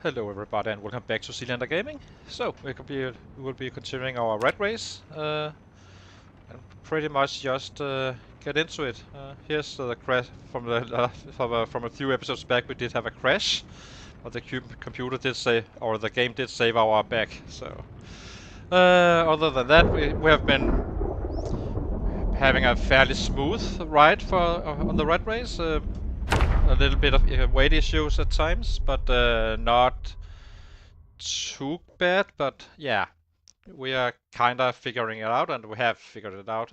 Hello everybody and welcome back to Seelander Gaming. So, we will be continuing our rat race and pretty much just get into it. Here's the crash from from a few episodes back. We did have a crash, but the computer did save, or the game did save our back. So, other than that, we have been having a fairly smooth ride for on the rat race. A little bit of weight issues at times, but not too bad, but yeah, we are kind of figuring it out, and we have figured it out.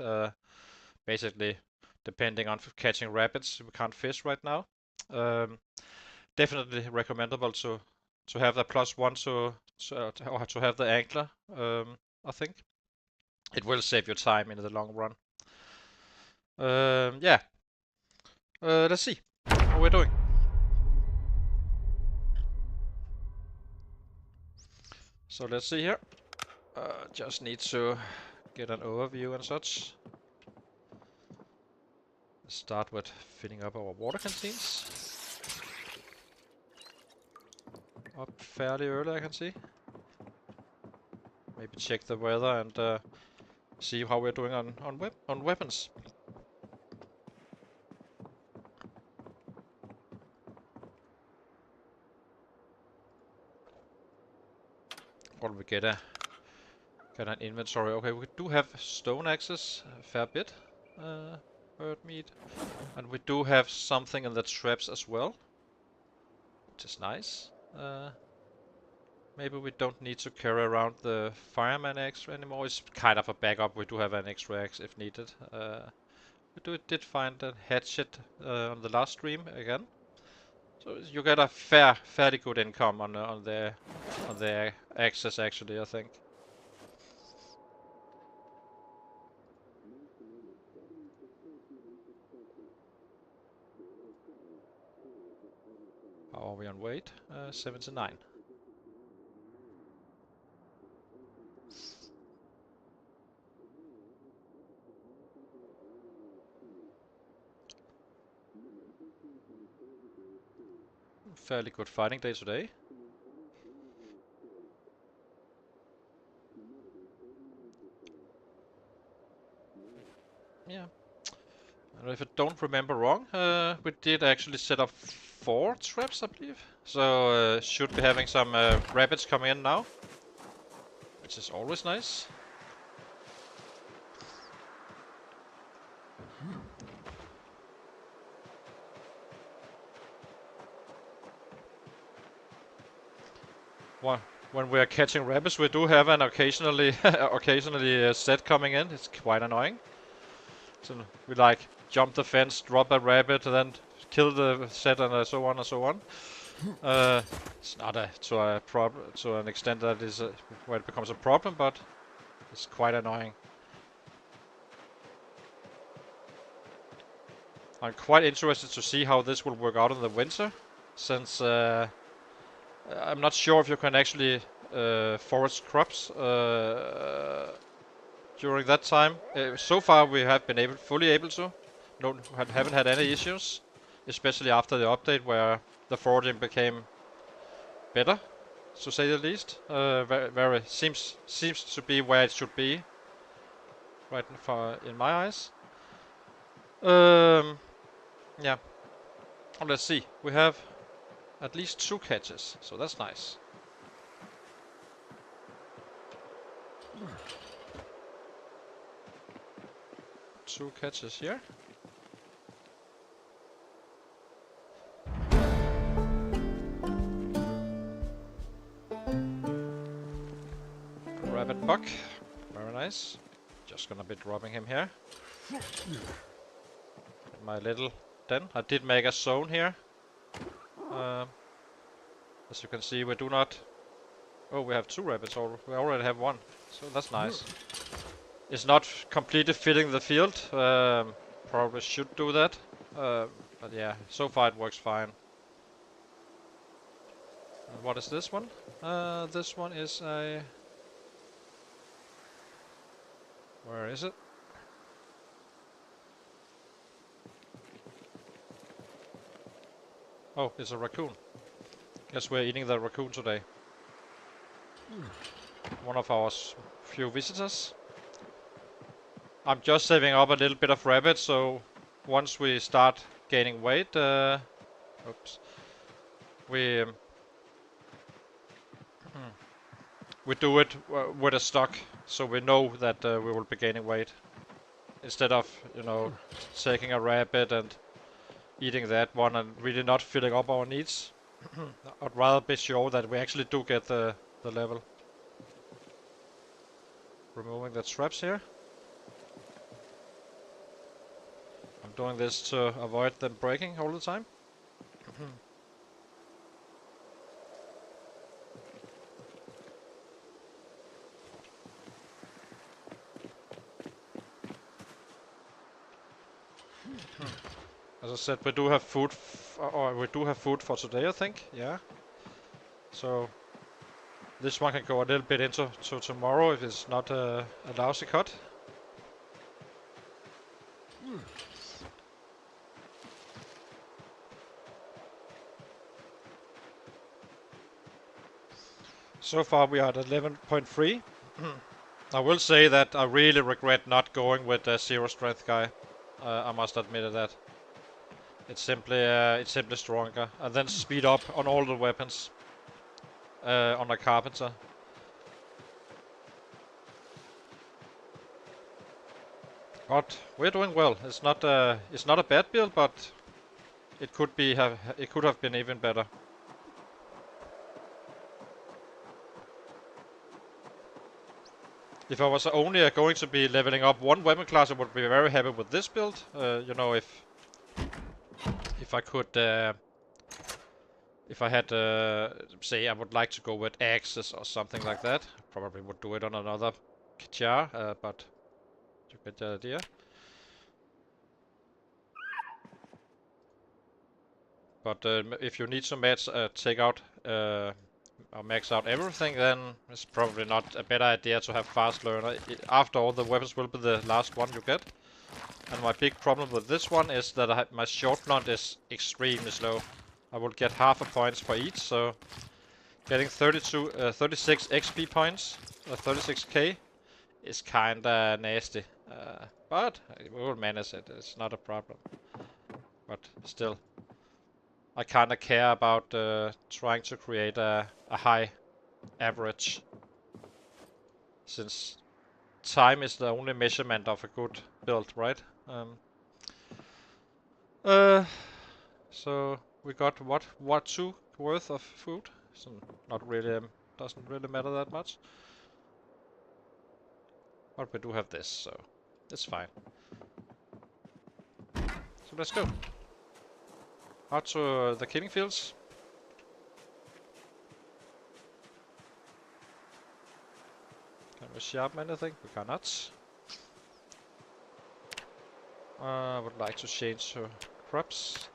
Basically, depending on catching rabbits, we can't fish right now. Um, Definitely recommendable to have the +1 or to have the angler. I think it will save your time in the long run. Yeah, let's see how we're doing. So let's see here. Just need to get an overview and such. Start with filling up our water canteens. Up fairly early, I can see. Maybe check the weather and see how we're doing on weapons. Or we get an inventory. Okay, we do have stone axes, a fair bit. Bird meat, and we do have something in the traps as well, which is nice. Maybe we don't need to carry around the fireman axe anymore. It's kind of a backup. We do have an extra axe if needed. Did find a hatchet on the last stream again, so you get a fairly good income on the axes actually, I think. How are we on weight? 79. Fairly good fighting day today. Yeah. And if I don't remember wrong, we did actually set up 4 traps, I believe. So should be having some rabbits coming in now, which is always nice. When we are catching rabbits, we do have an occasionally set coming in. It's quite annoying. So we like jump the fence, drop a rabbit, and then kill the set, and so on and so on. It's not to an extent that is where it becomes a problem, but it's quite annoying. I'm quite interested to see how this will work out in the winter, since I'm not sure if you can actually forest crops during that time. So far we have been fully able to. Haven't had any issues, especially after the update where the foraging became better, to say the least. Very seems to be where it should be, right in my eyes. Yeah. Let's see. We have at least 2 catches, so that's nice. Two catches here. Rabbit buck. Very nice. Just gonna be dropping him here. In my little den. I did make a zone here. As you can see, we do not... Oh, we have 2 rabbits already. We already have 1, so that's nice. It's not completely filling the field. Probably should do that. But yeah, so far it works fine. And what is this one? This one is a... Where is it? Oh, it's a raccoon. Guess we're eating the raccoon today. One of our few visitors. I'm just saving up a little bit of rabbit, so once we start gaining weight, oops, we we do it with a stock, so we know that we will be gaining weight instead of, you know, taking a rabbit and eating that one and really not filling up our needs. I'd rather be sure that we actually do get the level. Removing the traps here. I'm doing this to avoid them breaking all the time. As I said, we do have food, we do have food for today, I think. Yeah. So this one can go a little bit into tomorrow if it's not a lousy cut. So far we are at 11.3. I will say that I really regret not going with the zero strength guy. I must admit that. It's simply stronger, and then speed up on all the weapons. On a carpenter. But we're doing well. It's not a bad build, but it could have been even better. If I was only going to be leveling up one weapon class, I would be very happy with this build. You know, if I could, if I had, say, I would like to go with axes or something like that. Probably would do it on another char, but you get the idea. But if you need to take out or max out everything, then it's probably not a better idea to have fast learner. After all, the weapons will be the last one you get. And my big problem with this one is that my short blunt is extremely slow. I will get half a point for each, so getting 36 XP points, 36k, is kinda nasty. But we will manage it, it's not a problem. But still, I kinda care about trying to create a high average, since time is the only measurement of a good build, right? So we got what 2 worth of food, so not really, doesn't really matter that much. But we do have this, so it's fine. So let's go out to the killing fields. Can we sharpen anything? We cannot. I would like to change to crops.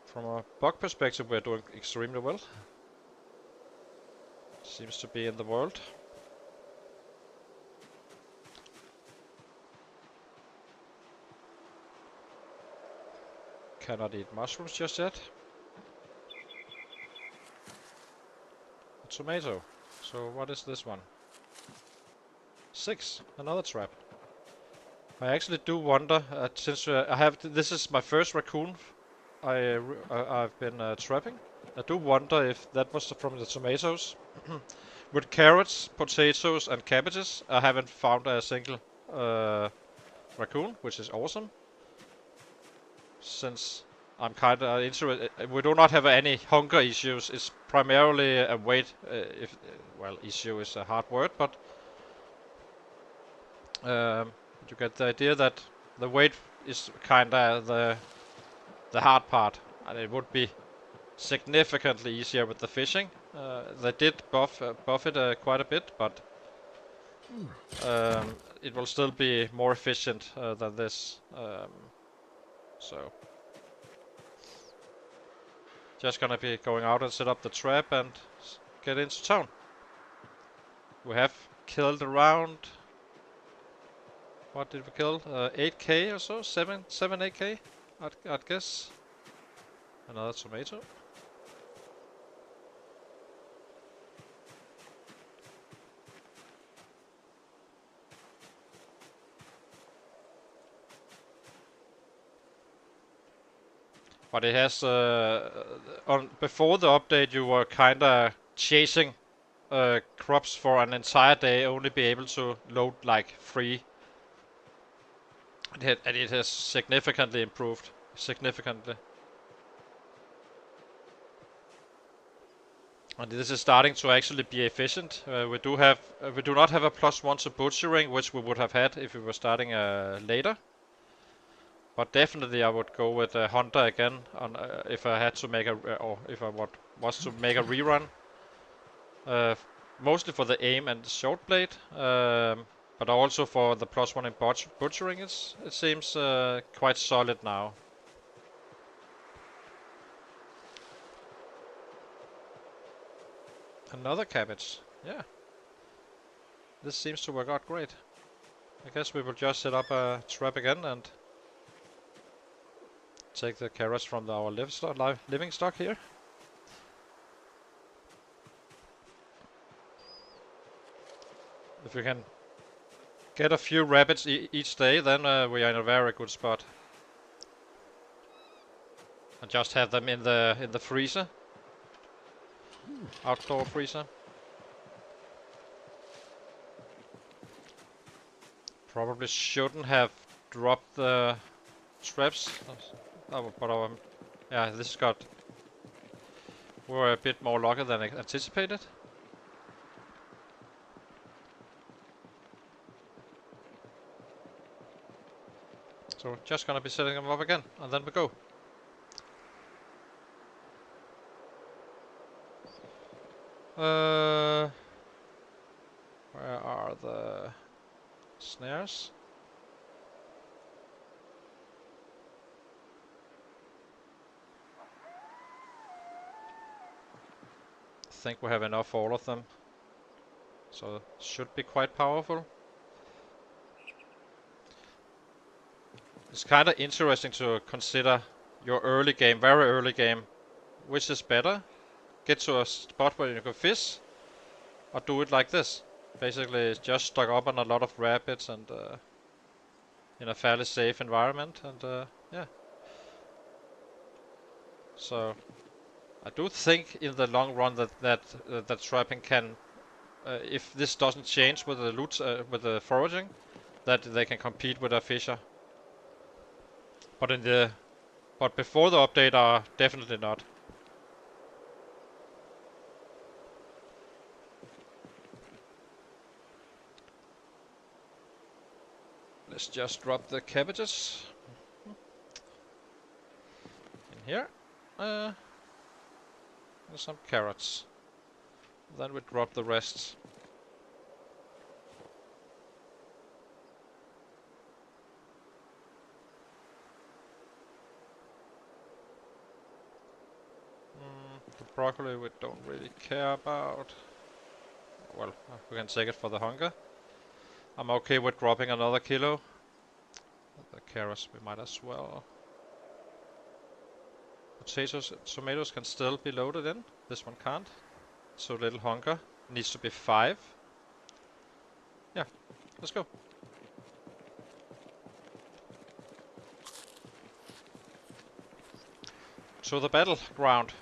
From a bug perspective, we're doing extremely well. Seems to be in the world. Cannot eat mushrooms just yet. A tomato. So what is this one? 6. Another trap. I actually do wonder, since this is my first raccoon I've been trapping. I do wonder if that was from the tomatoes. With carrots, potatoes, and cabbages, I haven't found a single raccoon, which is awesome. Since I'm kind of into it, we do not have any hunger issues. It's primarily a weight. Well, issue is a hard word, but you get the idea that the weight is kind of the hard part, and it would be significantly easier with the fishing. They did buff it quite a bit, but it will still be more efficient than this. So just gonna be going out and set up the trap and get into town. We have killed around What did we kill? 8k or so? 8k? I'd guess. Another tomato. But it has before the update you were kinda chasing crops for an entire day, only be able to load like 3. And it has significantly improved. Significantly. And this is starting to actually be efficient. We do not have a +1 to butchering, which we would have had if we were starting later. But definitely I would go with Hunter again on if I had to make or if I was to make a rerun. Mostly for the aim and the short blade, but also for the +1 in butchering. It seems quite solid now. Another cabbage, yeah. This seems to work out great. I guess we will just set up a trap again and take the carrots from our living stock here. If we can get a few rabbits each day, then we are in a very good spot. And just have them in the freezer, outdoor freezer. Probably shouldn't have dropped the traps, but yeah, this got. We were a bit more lucky than anticipated. So we're just gonna be setting them up again, and then we go. Where are the snares? I think we have enough for all of them. So should be quite powerful. It's kind of interesting to consider your early game, very early game, which is better. Get to a spot where you can fish, or do it like this. Basically just stock up on a lot of rabbits and in a fairly safe environment, and yeah. So I do think in the long run that trapping can, if this doesn't change with the loot, with the foraging, that they can compete with a fisher. But before the update, definitely not. Let's just drop the cabbages in here. And some carrots. Then we drop the rest. The broccoli we don't really care about. Well, we can take it for the hunger. I'm okay with dropping another kilo. The carrots we might as well. Potatoes, tomatoes can still be loaded in. This one can't. So little hunger. Needs to be 5. Yeah, let's go. To the battleground.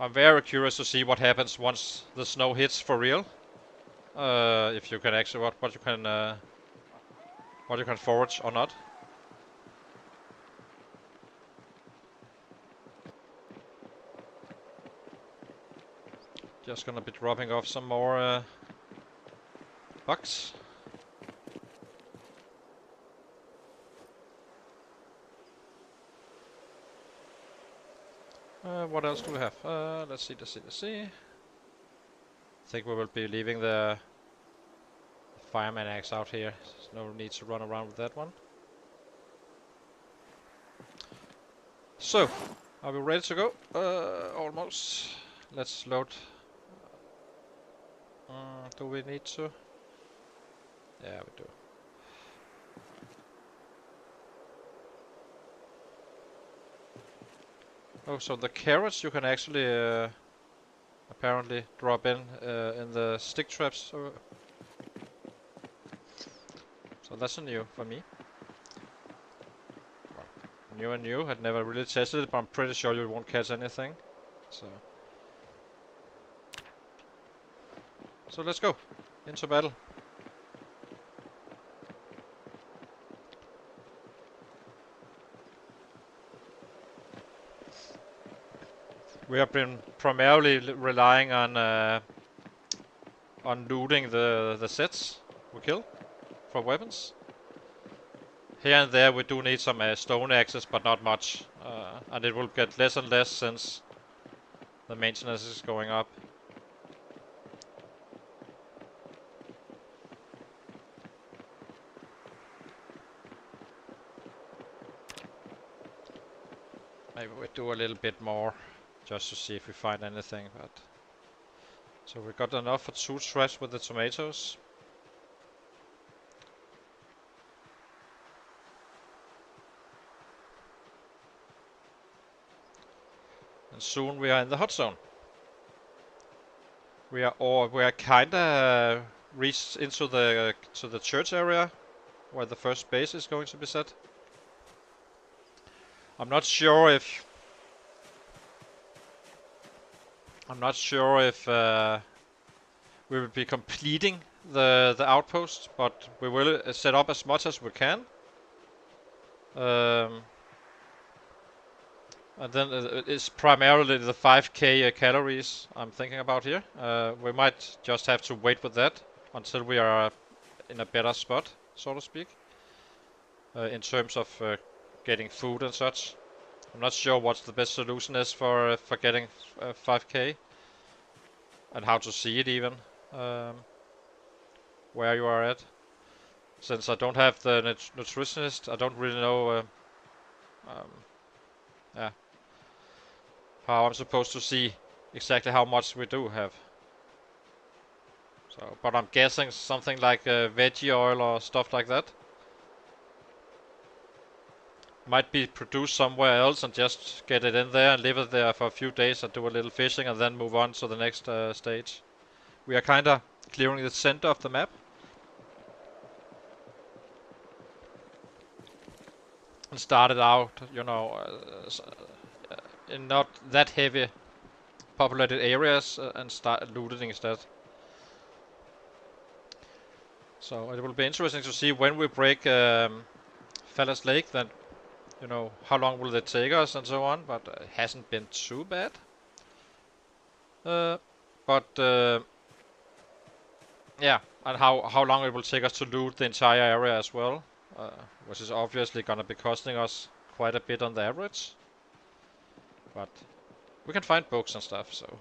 I'm very curious to see what happens once the snow hits for real. If you can actually what you can forage or not. Just gonna be dropping off some more bucks. What else do we have? Let's see. I think we will be leaving the fireman axe out here. There's no need to run around with that one. So, are we ready to go? Almost. Let's load Do we need to? Yeah, we do. Oh, so the carrots you can actually apparently drop in the stick traps. So that's a new for me. Well, new and new. Had never really tested it, but I'm pretty sure you won't catch anything. So let's go into battle. We have been primarily relying on looting the sets we kill for weapons. Here and there we do need some stone axes, but not much, and it will get less and less since the maintenance is going up. Maybe we do a little bit more, just to see if we find anything, but... So we got enough for 2 traps with the tomatoes. And soon we are in the hot zone. We are kinda reached into the to the church area, where the first base is going to be set. I'm not sure if we will be completing the outpost, but we will set up as much as we can. And then it's primarily the 5k calories I'm thinking about here. We might just have to wait with that until we are in a better spot, so to speak, in terms of getting food and such. I'm not sure what the best solution is for getting 5k, and how to see it even, where you are at. Since I don't have the nutritionist, I don't really know yeah, how I'm supposed to see exactly how much we do have. So, but I'm guessing something like veggie oil or stuff like that might be produced somewhere else, and just get it in there and leave it there for a few days and do a little fishing and then move on to the next stage. We are kinda clearing the center of the map. And started out, you know, in not that heavy populated areas, and start looting instead. So it will be interesting to see when we break Fallas Lake, then, you know, how long will it take us and so on, but it hasn't been too bad. Yeah, and how long it will take us to loot the entire area as well, which is obviously gonna be costing us quite a bit on the average. But we can find books and stuff, so...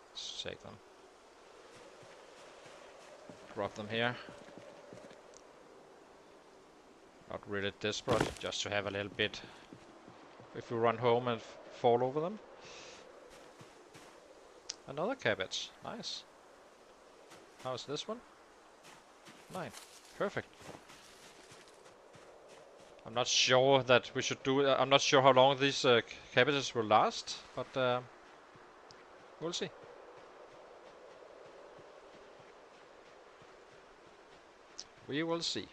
Let's take them. Drop them here. Not really desperate, just to have a little bit if we run home and fall over them. Another cabbage, nice. How's this one? 9, perfect. I'm not sure that we should do it. I'm not sure how long these cabbages will last, but we'll see. We will see.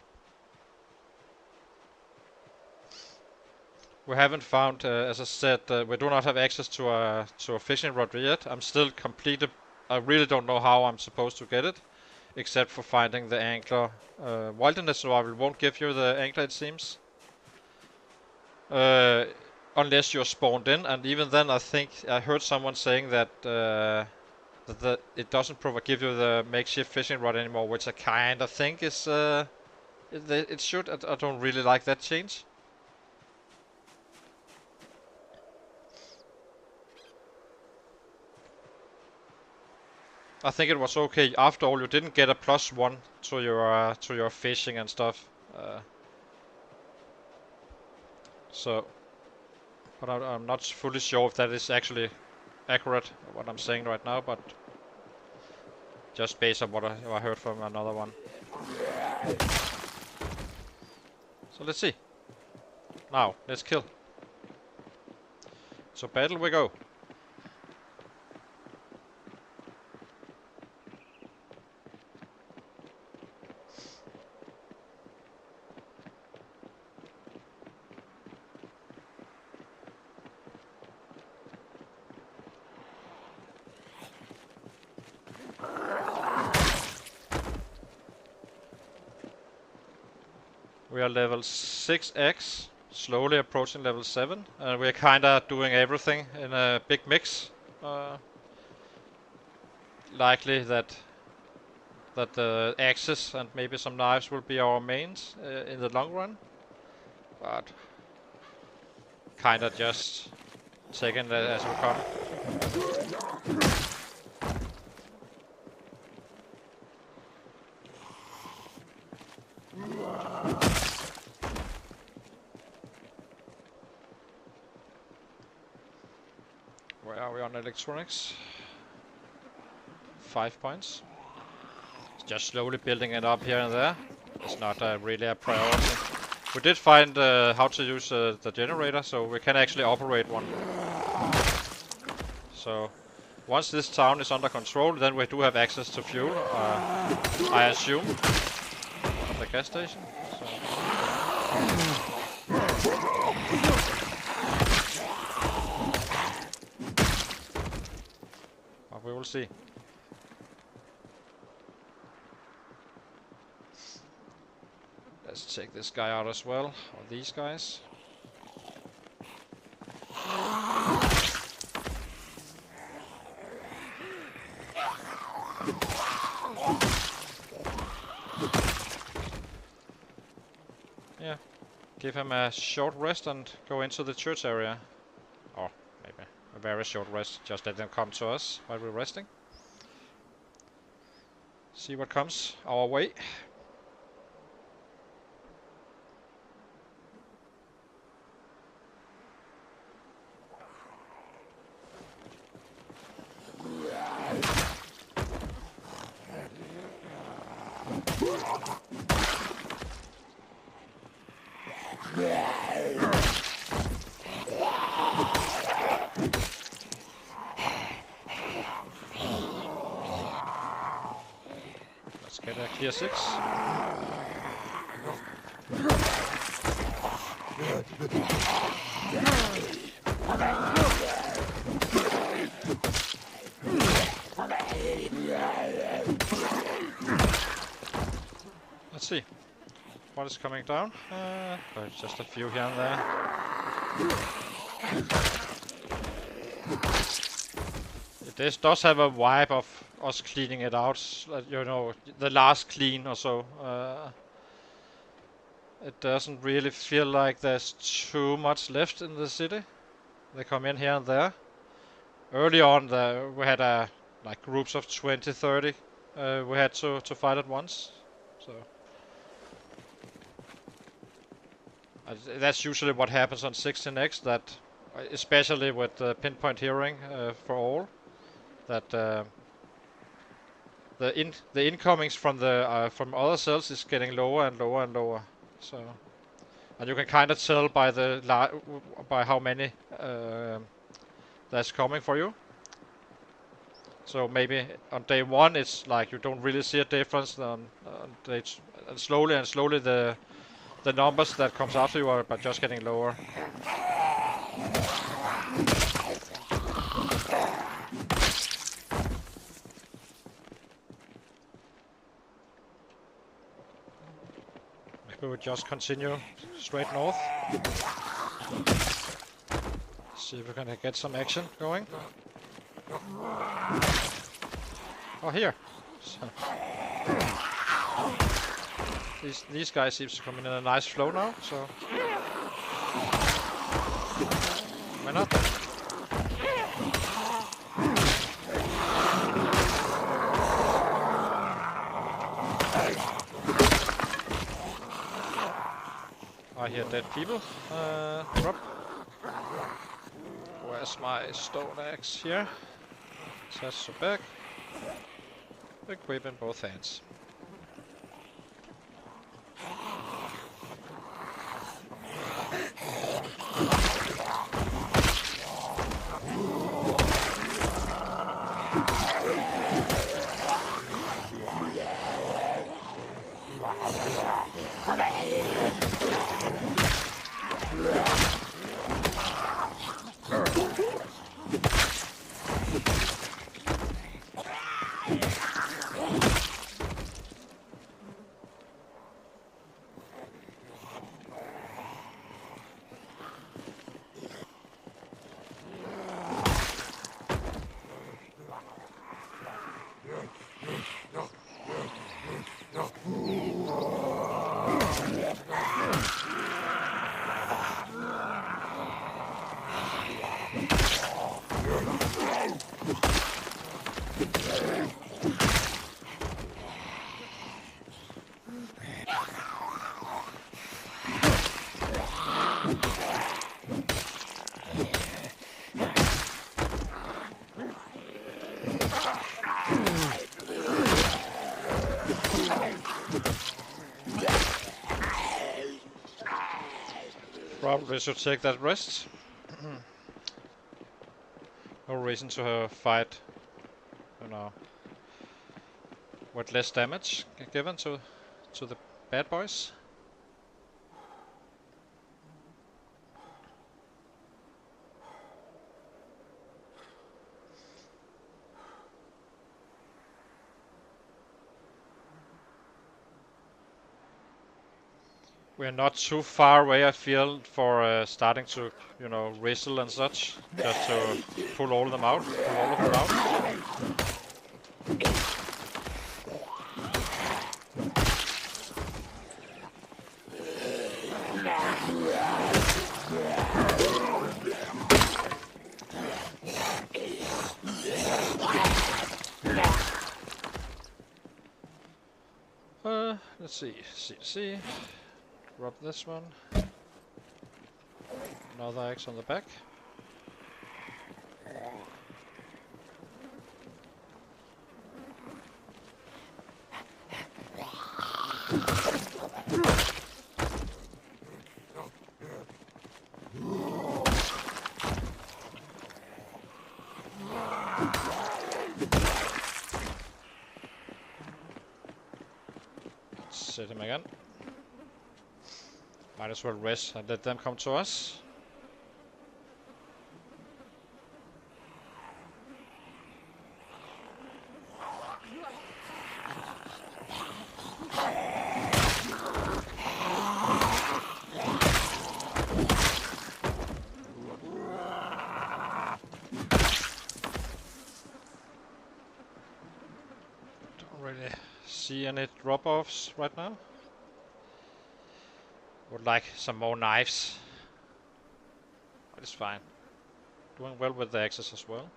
We haven't found, as I said, we do not have access to a fishing rod yet. I'm still completed. I really don't know how I'm supposed to get it, except for finding the angler. Wilderness survival won't give you the angler, it seems, unless you're spawned in. And even then, I think I heard someone saying that it doesn't give you the makeshift fishing rod anymore, which I kind of think is it should. I don't really like that change. I think it was okay. After all, you didn't get a +1 to your fishing and stuff. So, but I'm not fully sure if that is actually accurate, what I'm saying right now, but just based on what I heard from another one. So let's see. Now, let's kill. So battle we go. We are level 6x, slowly approaching level 7, and we're kinda doing everything in a big mix. Likely that the axes and maybe some knives will be our mains in the long run, but kinda just taking it as we come. Where are we on electronics? 5 points. Just slowly building it up here and there. It's not really a priority. We did find how to use the generator, so we can actually operate one. So once this town is under control, then we do have access to fuel, I assume, at the gas station. So. But we will see. Let's take this guy out as well, or these guys. Yeah, give him a short rest and go into the church area. Or maybe a very short rest, just let them come to us while we're resting. See what comes our way. Let's get a clear 6. Let's see what is coming down. There's just a few here and there. This does have a vibe of us cleaning it out, you know, the last clean or so. It doesn't really feel like there's too much left in the city. They come in here and there. Early on, we had like groups of 20, 30. We had to fight at once. So that's usually what happens on 16x. That, especially with pinpoint hearing for all, that the incomings from from other cells is getting lower and lower and lower. So, and you can kind of tell by by how many that's coming for you. So maybe on day 1 it's like you don't really see a difference. On day and slowly the numbers that comes after you are but just getting lower. Maybe we just continue straight north. See if we can get some action going. Oh, here. So these guys seems to come in a nice flow now, so why not? I hear dead people. Drop. Where's my stone axe here? That's the back. Equip in both hands. Probably should take that rest. No reason to fight, you know, with less damage given to the bad boys. We're not too far away, I feel, for starting to, you know, wrestle and such. Just to pull all of them out. Pull all of them out. Let's see. Drop this one. Another axe on the back. Set him again. Might as well rest and let them come to us. Don't really see any drop-offs right now. Would like some more knives. But it's fine. Doing well with the axes as well.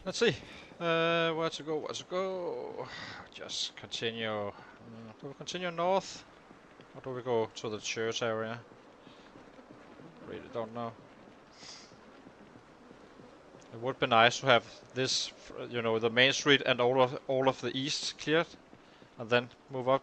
Let's see. Where to go? Just continue. Do we continue north? Or do we go to the church area? Really don't know. It would be nice to have this, you know, the main street and all of the east cleared, and then move up.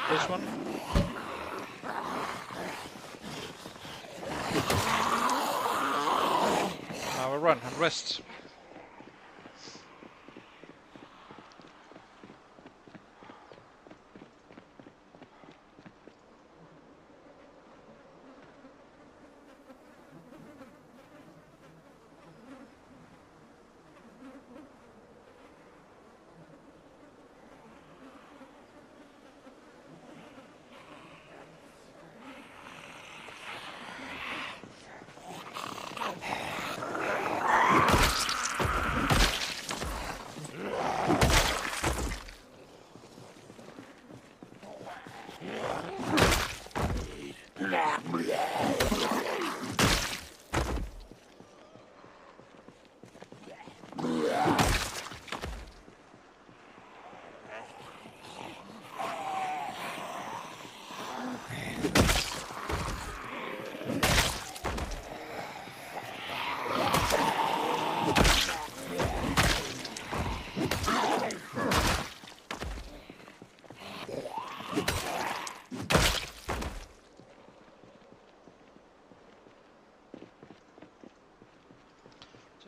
This one. Now we run and rest.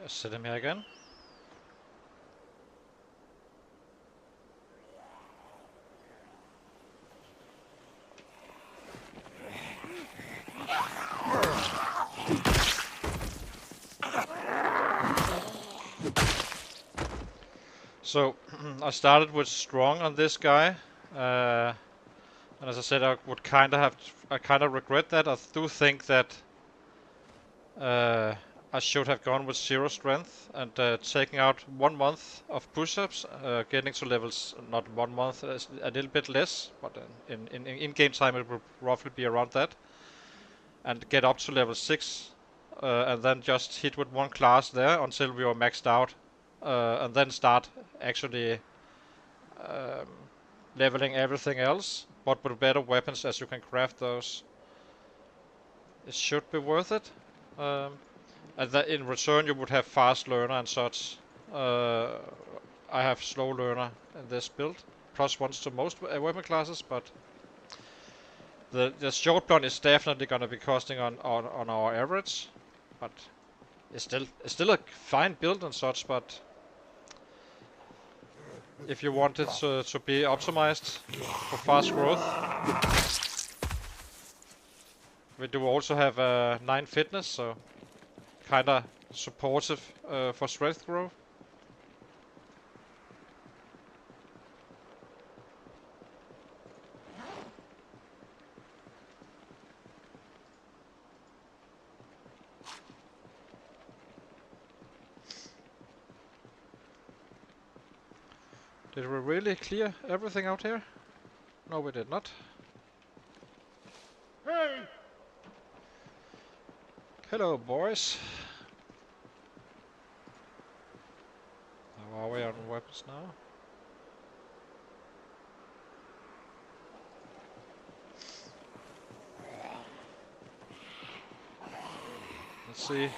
Just set him here again. So I started with strong on this guy, and as I said, I kind of regret that. I do think that I should have gone with 0 strength and taking out 1 month of push-ups, getting to levels, not 1 month, a little bit less, but in game time it will roughly be around that, and get up to level 6, and then just hit with 1 class there until we were maxed out, and then start actually leveling everything else, but with better weapons as you can craft those. It should be worth it. And that in return you would have fast learner and such. I have slow learner in this build, +1 to most weapon classes, but the short gun is definitely gonna be costing on our average, but it's still a fine build and such. But if you want it to be optimized for fast growth, we do also have 9 fitness, so kinda supportive for strength growth. Did we really clear everything out here? No, we did not. Hey! Hello, boys. How are we on weapons now? Let's see.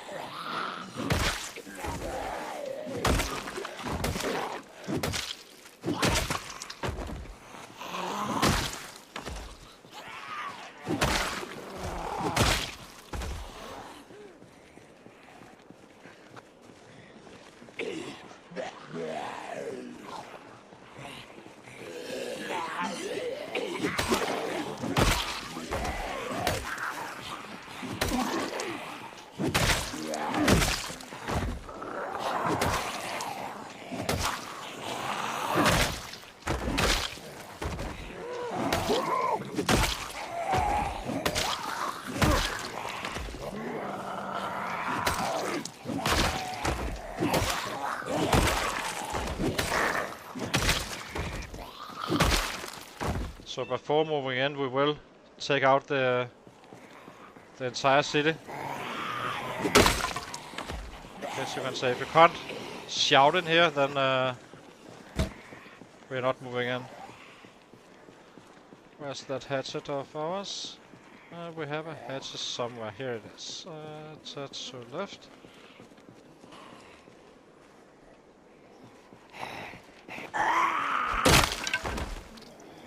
So before moving in, we will take out the entire city. As you can say, if you can't shout in here, then we're not moving in. Where's that hatchet of ours? We have a hatchet somewhere. Here it is. That's to the left.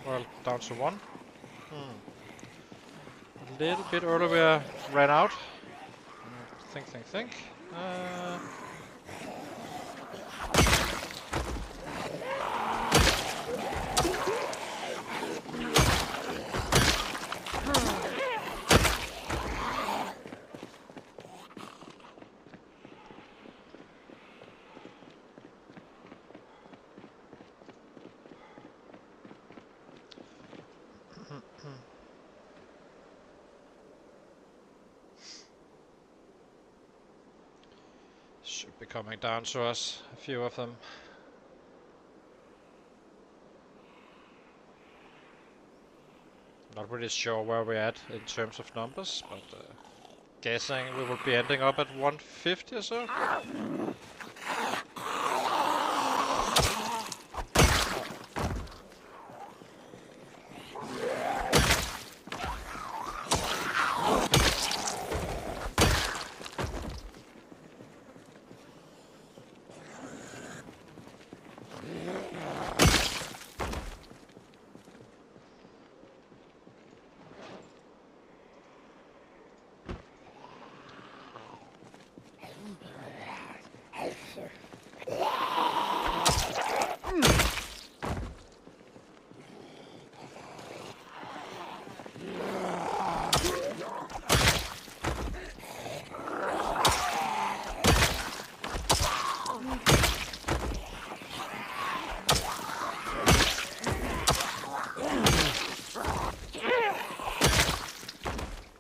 Well, down to 1. A little bit earlier we ran out. Think. Should be coming down to us, a few of them. Not really sure where we're at in terms of numbers, but guessing we will be ending up at 150 or so.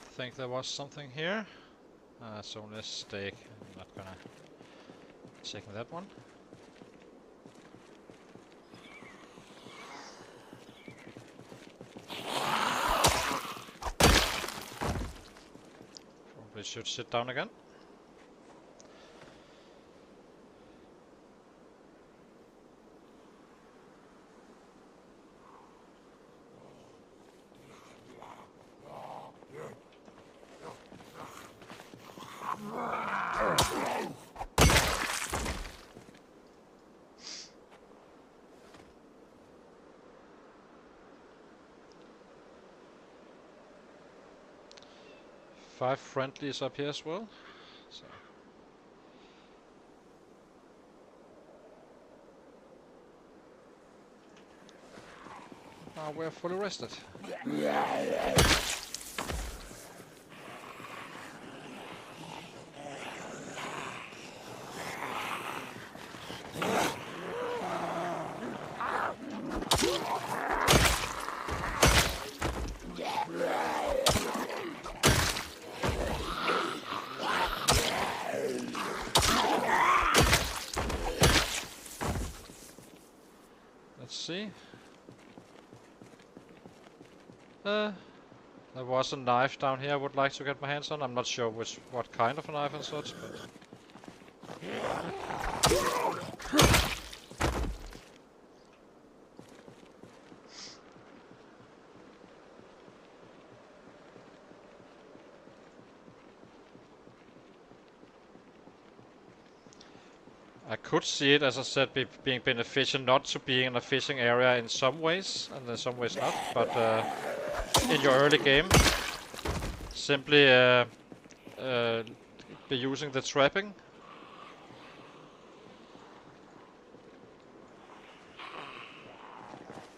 I think there was something here. It's only a stake. I'm not gonna check that one. Probably should sit down again. Five friendlies up here as well. So. Now we're fully rested. See, there was a knife down here I would like to get my hands on. I'm not sure what kind of a knife and such, but I could see it, as I said, being beneficial not to be in a fishing area in some ways, and in some ways not, but in your early game, simply be using the trapping.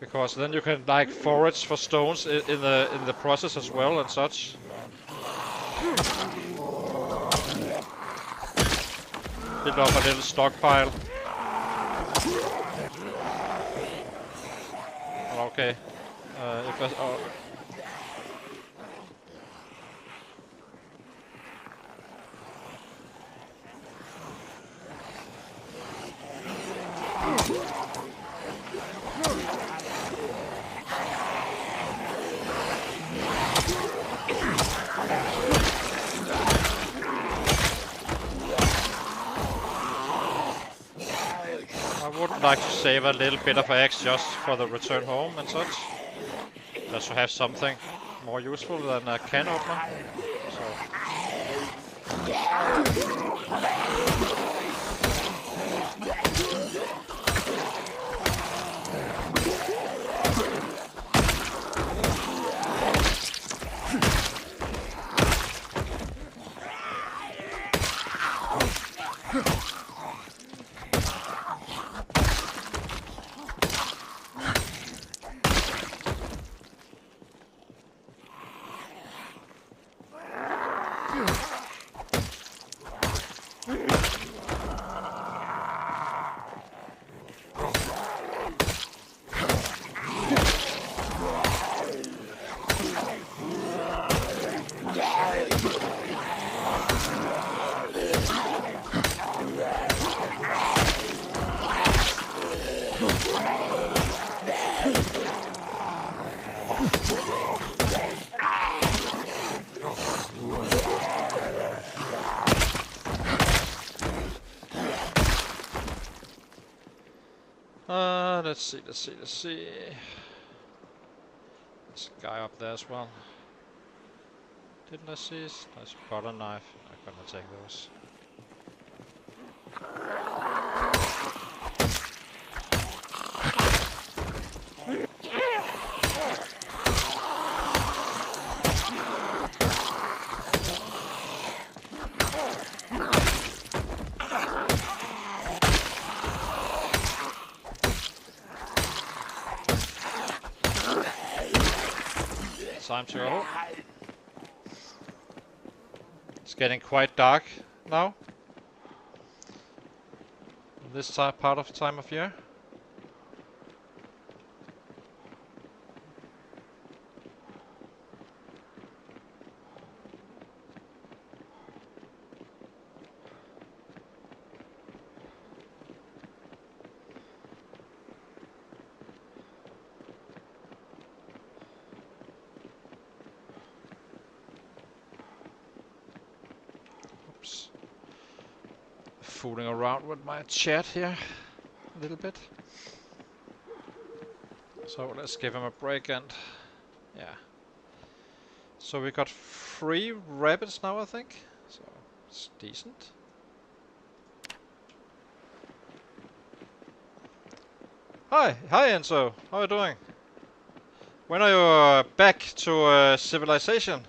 Because then you can like forage for stones in the process as well and such. build up a little stockpile. Okay. If I, I would like to save a little bit of eggs just for the return home and such. Just to have something more useful than a can opener. So. Let's see. There's a guy up there as well. Didn't I see his? Nice butter knife. I'm gonna take those. Time to go. It's getting quite dark now. This part of time of year. Fooling around with my chat here a little bit. So let's give him a break and yeah. So we got 3 rabbits now, I think. So it's decent. Hi Enzo. How are you doing? When are you back to civilization?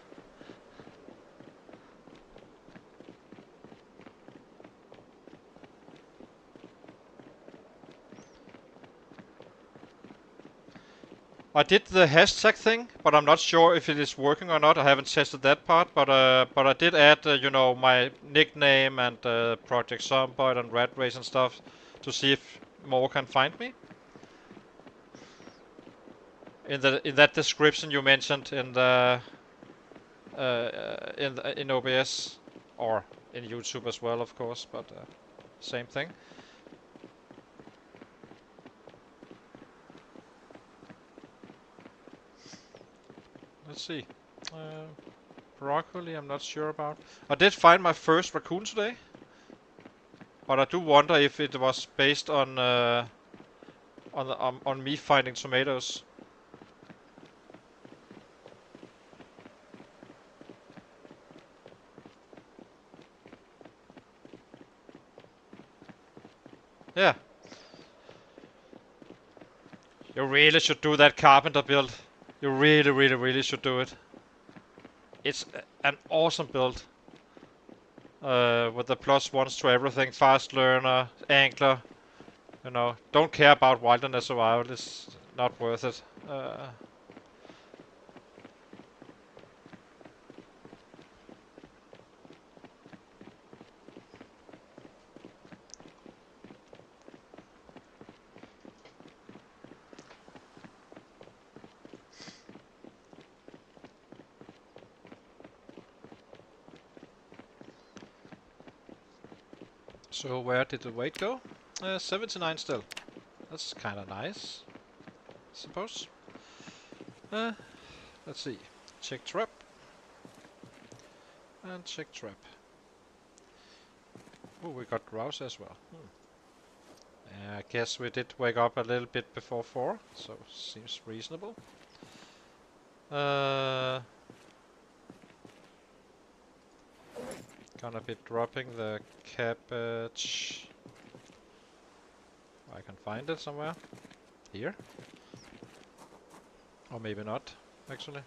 I did the hashtag thing, but I'm not sure if it is working or not. I haven't tested that part, but I did add, you know, my nickname and Project Zomboid and Rat Race and stuff to see if more can find me. In that description you mentioned in the in OBS or in YouTube as well, of course, but same thing. Let's see. Broccoli, I'm not sure about. I did find my first raccoon today, but I do wonder if it was based on me finding tomatoes. Yeah. You really should do that carpenter build. You really should do it. It's an awesome build. With the +1s to everything, fast learner, angler. You know, don't care about wilderness survival. It's not worth it. So where did the weight go? 79 still. That's kind of nice, I suppose. Let's see. Check trap. And check trap. Oh, we got rouse as well. I guess we did wake up a little bit before 4, so seems reasonable. Gonna be dropping the cabbage. I can find it somewhere. Here. Or maybe not, actually.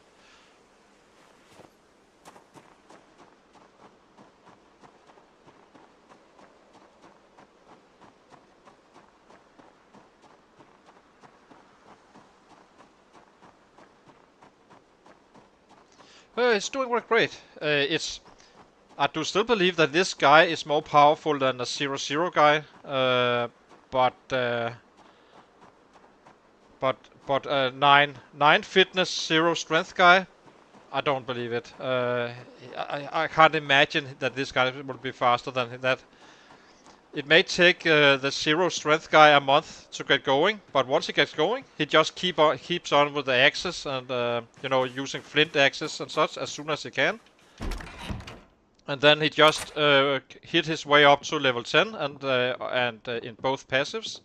It's doing great. I do still believe that this guy is more powerful than the 0-0 guy, but 9 fitness, 0 strength guy, I don't believe it. I can't imagine that this guy will be faster than that. It may take the 0 strength guy a month to get going, but once he gets going, he just keeps on with the axes and you know, using flint axes and such as soon as he can. And then he just hit his way up to level 10 and in both passives.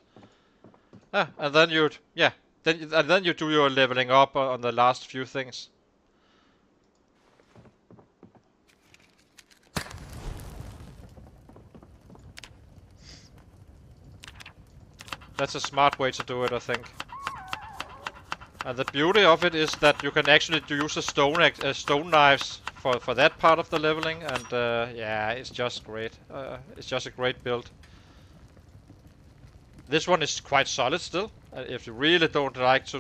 And then then you do your leveling up on the last few things. That's a smart way to do it, I think. And the beauty of it is that you can actually use stone knives for that part of the leveling, and yeah, it's just great. It's just a great build. This one is quite solid still. If you really don't like to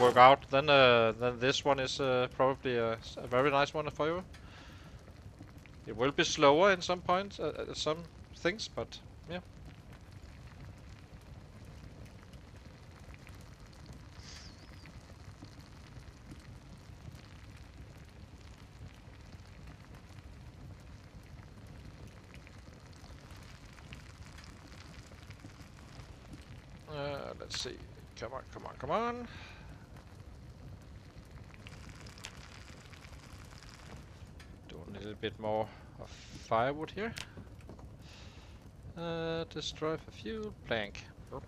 work out, then this one is probably a very nice one for you. It will be slower in some points, some things, but yeah. Let's see. Come on, come on, come on. Do a little bit more of firewood here. Destroy for fuel. Plank. Oop.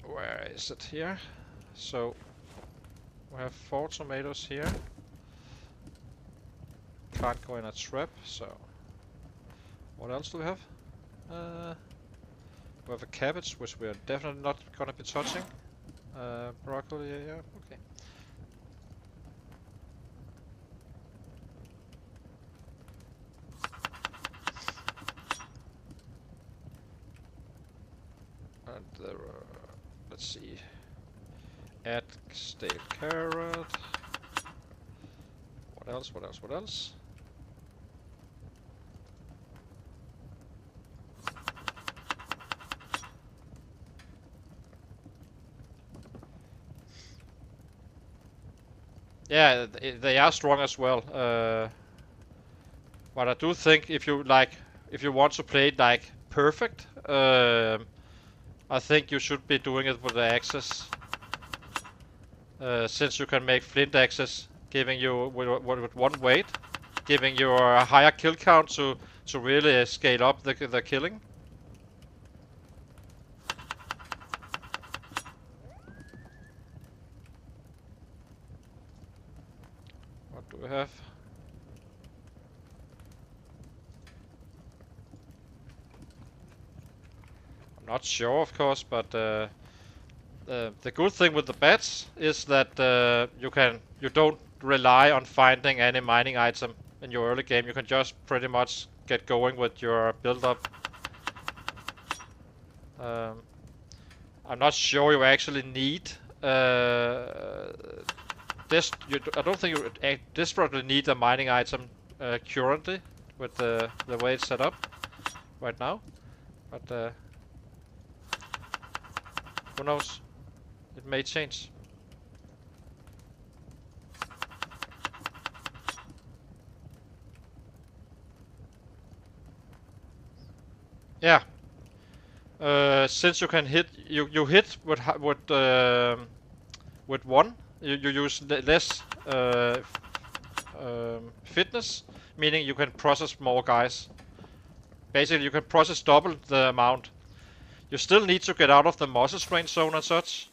Where is it here? So we have 4 tomatoes here. Can't go in a trap, so what else do we have? We have a cabbage, which we are definitely not gonna be touching. Broccoli, yeah, okay. And there are, let's see, add stale carrot. What else? What else? What else? Yeah, they are strong as well. But I do think if you want to play it like perfect, I think you should be doing it with the axes, since you can make flint axes, giving you with 1 weight, giving you a higher kill count to really scale up the killing. What do we have? I'm not sure, of course, but the good thing with the bats is that you don't rely on finding any mining item in your early game. You can just pretty much get going with your build up. I'm not sure you actually need this. I don't think you desperately need a mining item currently with the way it's set up right now, but who knows? It may change. Yeah. Since you can hit, you hit with one, you use less fitness, meaning you can process more guys. Basically, you can process double the amount. You still need to get out of the muscle strain zone and such.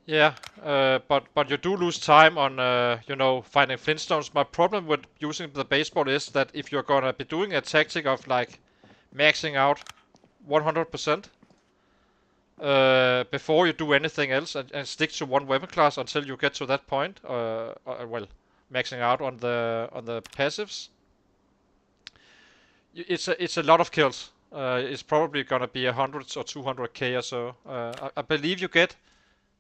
Yeah, but you do lose time on finding flintstones. My problem with using the baseball is that if you're gonna be doing a tactic of like maxing out 100% before you do anything else and stick to one weapon class until you get to that point, well, maxing out on the passives, it's a lot of kills. It's probably gonna be 100 or 200k or so. I believe you get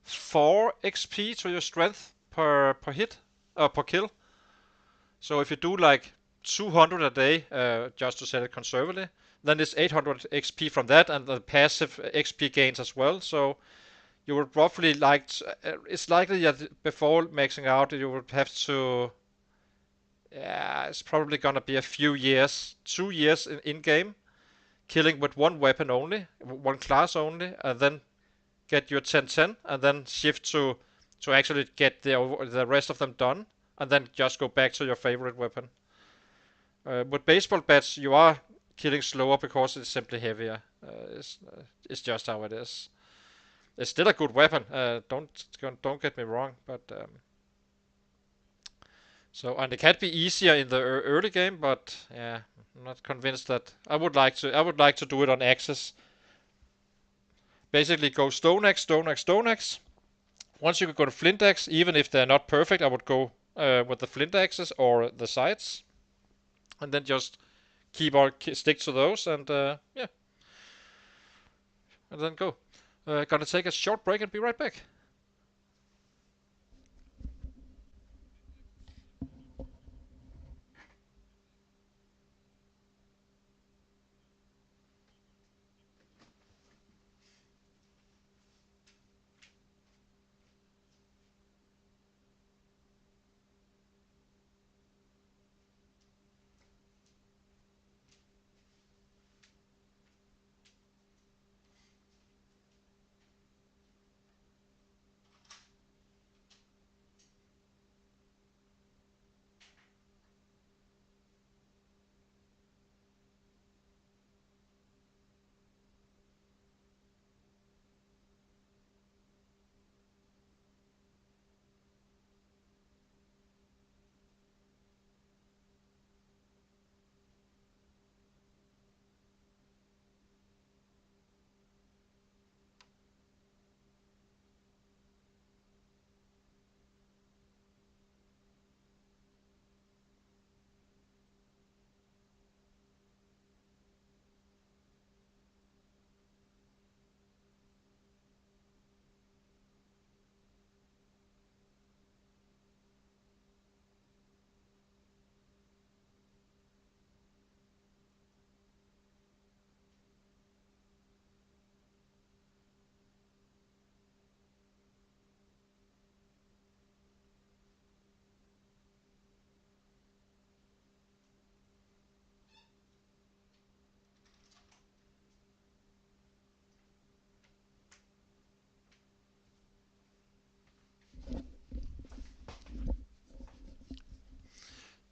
4 XP to your strength per hit, per kill. So if you do like 200 a day, just to set it conservatively, then it's 800 XP from that, and the passive XP gains as well. So you would roughly like it's likely that before maxing out you would have to, yeah, it's probably gonna be a few years, 2 years in game, killing with one weapon only, one class only, and then get your 10-10, and then shift to actually get the rest of them done, and then just go back to your favorite weapon. With baseball bats, you are killing slower because it's simply heavier. It's just how it is. It's still a good weapon. Don't get me wrong, but so, and it can be easier in the early game, but yeah, I'm not convinced that I would like to. I would like to do it on axes. Basically, go stone axe, stone axe, stone axe. Once you could go to flint axe, even if they're not perfect, I would go with the flint axes or the sides, and then just stick to those, and yeah, and then go. Gonna take a short break and be right back.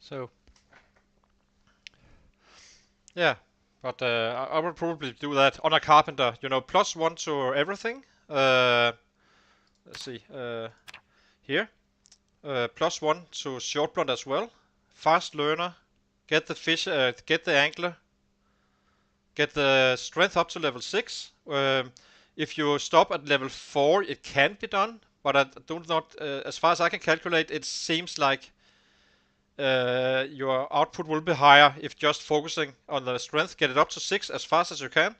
So yeah, but I will probably do that on a carpenter. +1 to everything. Let's see here. +1 to short blunt as well. Fast learner. Get the fish. Get the angler. Get the strength up to level 6. If you stop at level 4, it can be done, but I do not. As far as I can calculate, it seems like your output will be higher if just focusing on the strength. Get it up to 6 as fast as you can.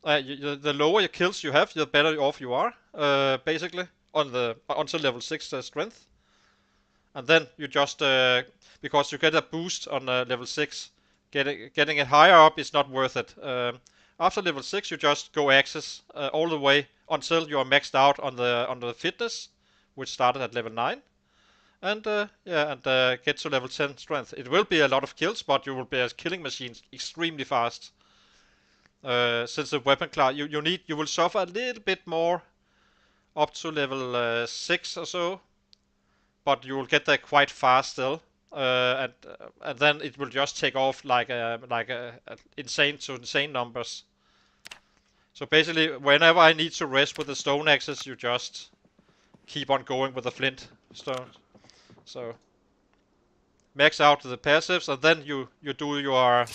The lower your kills you have, the better off you are. Basically, until level 6 strength, and then you just because you get a boost on level 6, getting it higher up is not worth it. After level 6, you just go axes all the way until you are maxed out on the fitness, which started at level 9. and yeah, and get to level 10 strength. It will be a lot of kills, but you will be a killing machine extremely fast. Since the weapon class, you will suffer a little bit more up to level 6 or so, but you will get there quite fast still. And then it will just take off like insane numbers. So basically, whenever I need to rest with the stone axes, you just keep on going with the flint stone. So max out the passives, and then you do your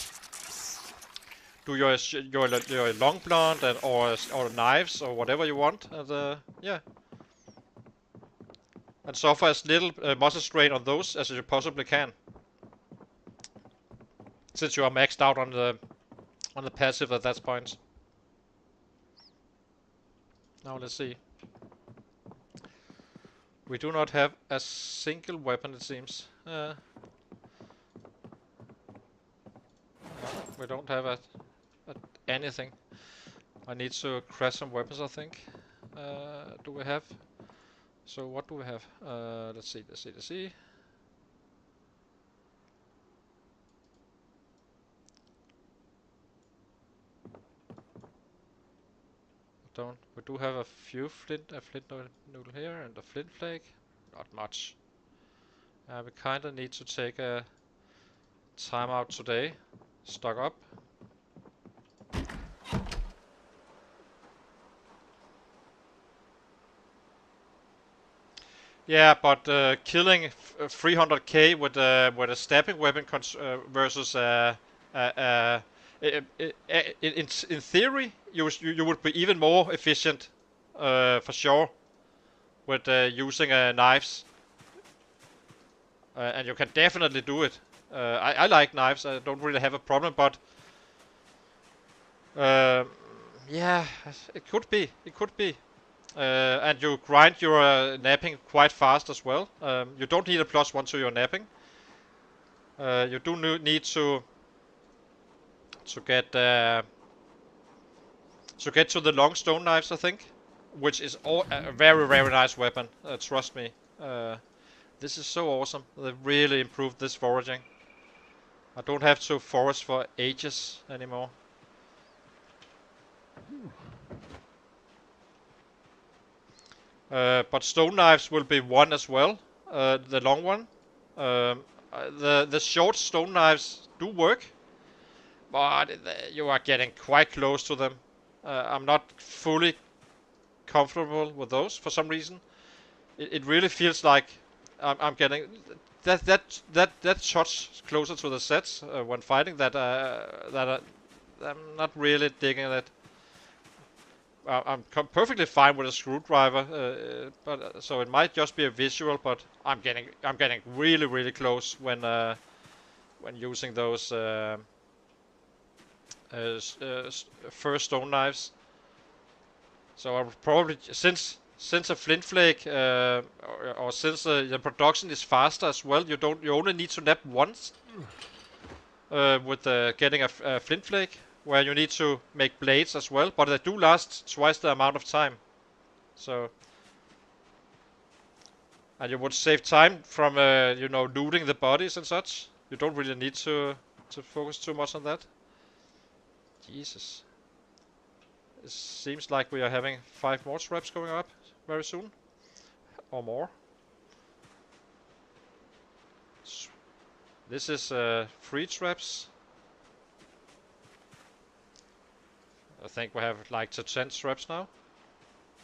long blunt and or knives or whatever you want, and yeah, and suffer as little muscle strain on those as you possibly can, since you are maxed out on the passive at that point. Now let's see. We do not have a single weapon, it seems. We don't have anything. I need to crash some weapons, I think. Do we have? So what do we have? Let's see. We do have a flint noodle here and a flint flake. Not much. We kinda need to take a time out today. Stock up. Yeah, but killing 300k with a stabbing weapon versus in theory you would be even more efficient for sure with using knives, and you can definitely do it. I like knives. I don't really have a problem, but yeah, it could be. It could be. And you grind your napping quite fast as well. You don't need a +1 to your napping. You do need to get to the long stone knives, I think, which is a very nice weapon. Trust me. This is so awesome. They've really improved this foraging. I don't have to forage for ages anymore. But stone knives will be one as well, the long one. The short stone knives do work, but you are getting quite close to them. I'm not fully comfortable with those for some reason. It really feels like I'm getting that shots closer to the sets when fighting that I'm not really digging it. I'm perfectly fine with a screwdriver, but so it might just be a visual. But I'm getting really close when using those first stone knives. So I would probably, since a flint flake or since the production is faster as well, you only need to nap once with getting a flint flake, where you need to make blades as well, but they do last twice the amount of time. So, and you would save time from looting the bodies and such. You don't really need to focus too much on that. Jesus. It seems like we are having 5 more traps going up very soon, or more. This is 3 traps. I think we have like to 10 traps now.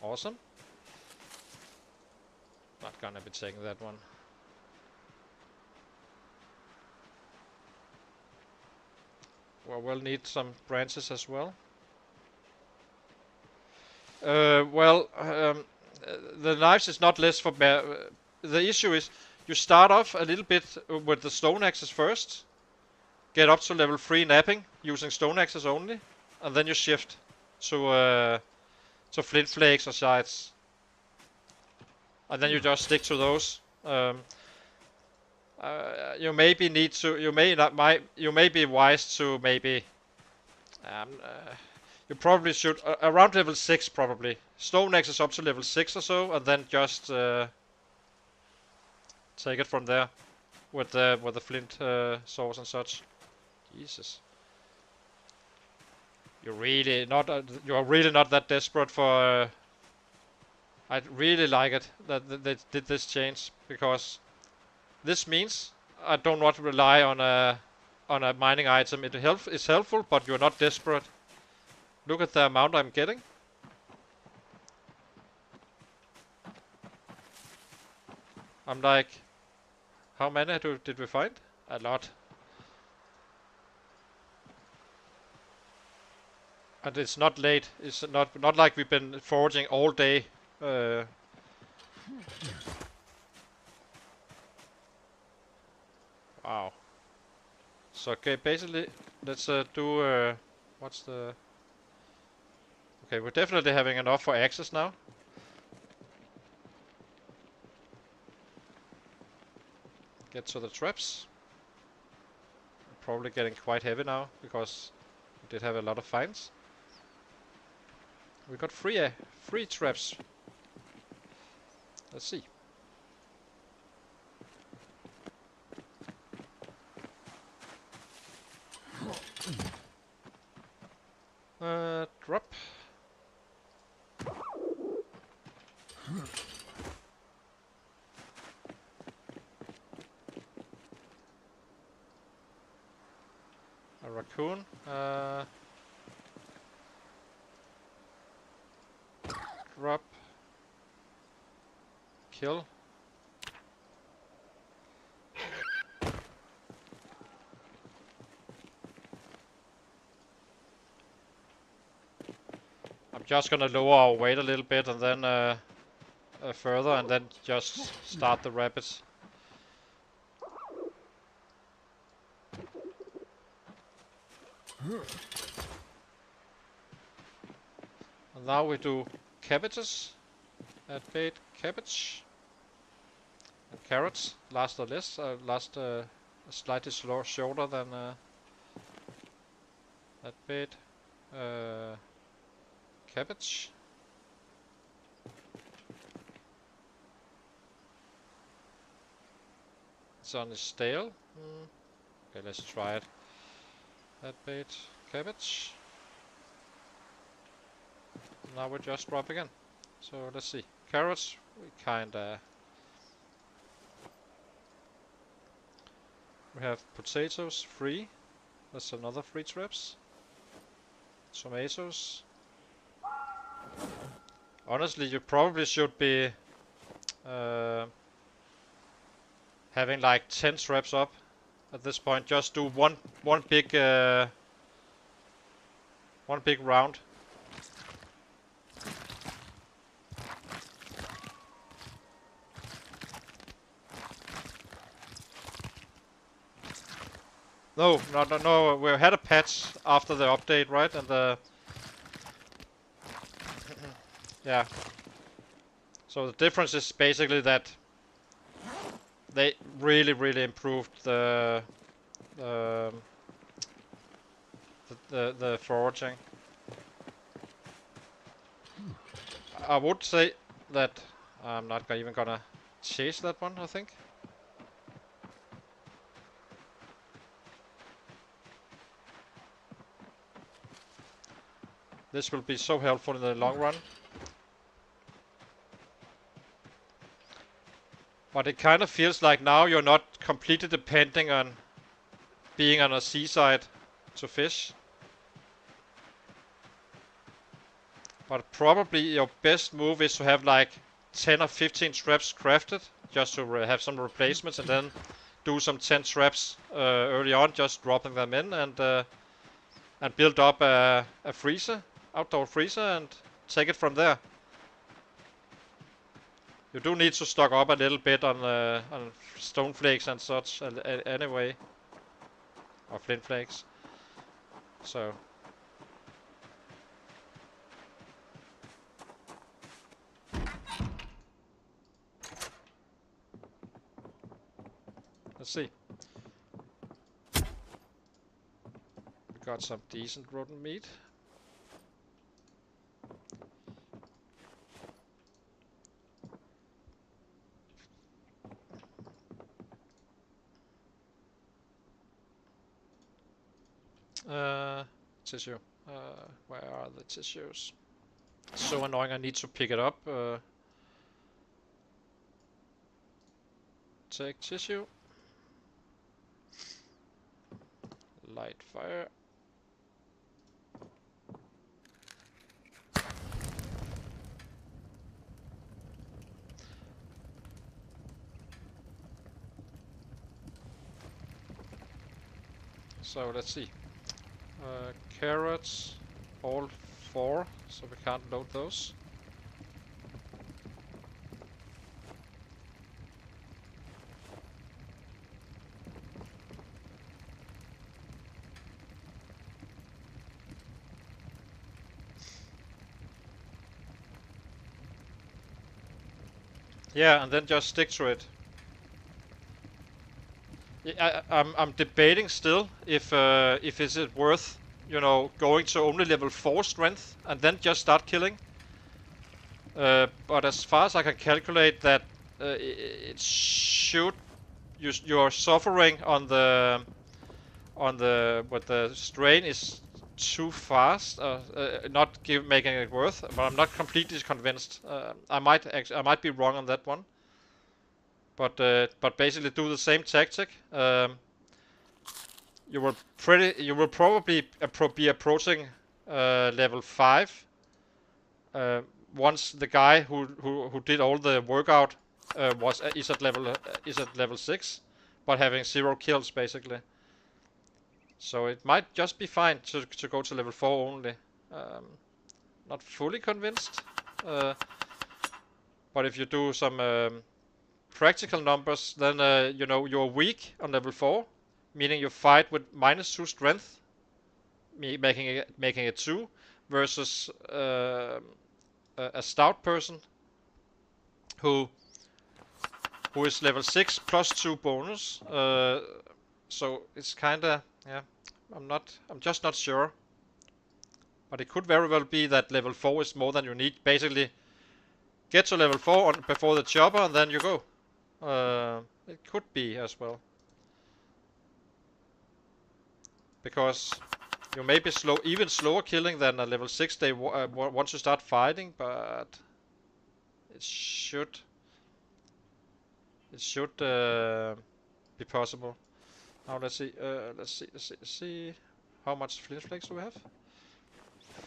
Awesome. Not gonna be taking that one. Well, we'll need some branches as well. The knives is not less for the issue is you start off a little bit with the stone axes first, get up to level 3 napping using stone axes only, and then you shift to flint flakes or shards, and then you just stick to those. You maybe need to, you may be wise to maybe you probably should around level 6 probably. Stone axes up to level 6 or so, and then just take it from there with the flint saws and such. Jesus. You're really not that desperate for. I really like it that they did this change, because this means I don't want to rely on a mining item. It's helpful, but you're not desperate. Look at the amount I'm getting. I'm like, how many did we find? A lot. And it's not late. It's not like we've been foraging all day. Wow. So okay, basically, let's do. What's the? Okay, we're definitely having enough for access now. Get to the traps. Probably getting quite heavy now because we did have a lot of finds. We got free traps. Let's see. Drop. A raccoon. Drop. Kill. I'm just gonna lower our weight a little bit and then further, and then just start the rapids. And now we do cabbages. Add bait, cabbage, and carrots. Last on this, slightly shorter than that bait. Cabbage. It's on the stale. Okay, let's try it. That bait, cabbage. Now we just drop again. So let's see. Carrots, we kinda. We have potatoes, free. That's another free traps. Tomatoes. Honestly, you probably should be having like 10 traps up at this point. Just do one big round. No. We had a patch after the update, right? And yeah. So the difference is basically that they really improved the foraging. I would say that I'm not even gonna chase that one, I think. This will be so helpful in the long run. But it kind of feels like now you're not completely depending on being on a seaside to fish. But probably your best move is to have like 10 or 15 traps crafted, just to have some replacements, and then do some 10 traps early on, just dropping them in, and build up a freezer, outdoor freezer, and take it from there. You do need to stock up a little bit on stone flakes and such anyway, or flint flakes. So let's see. We got some decent rotten meat. Tissue. Where are the tissues? So annoying, I need to pick it up. Take tissue. Light fire. So let's see. Carrots, all 4, so we can't load those. Yeah, and then just stick to it. I'm debating still if is it worth, you know, going to only level 4 strength and then just start killing. But as far as I can calculate that, it should your suffering on the what the strain is too fast, not making it worth. But I'm not completely convinced. I might be wrong on that one. But basically do the same tactic. You will probably be approaching level 5 once the guy who did all the workout is at level 6, but having 0 kills basically. So it might just be fine to go to level 4 only. Not fully convinced, but if you do some practical numbers, then you know you're weak on level 4, meaning you fight with -2 strength, making it 2, versus a stout person who is level 6 plus 2 bonus. So it's kinda, yeah, I'm just not sure. But it could very well be that level 4 is more than you need. Basically, get to level 4 before the chopper and then you go. It could be as well. Because you may be even slower killing than a level 6 day once you start fighting, but it should be possible. Now let's see. How much flint flakes do we have?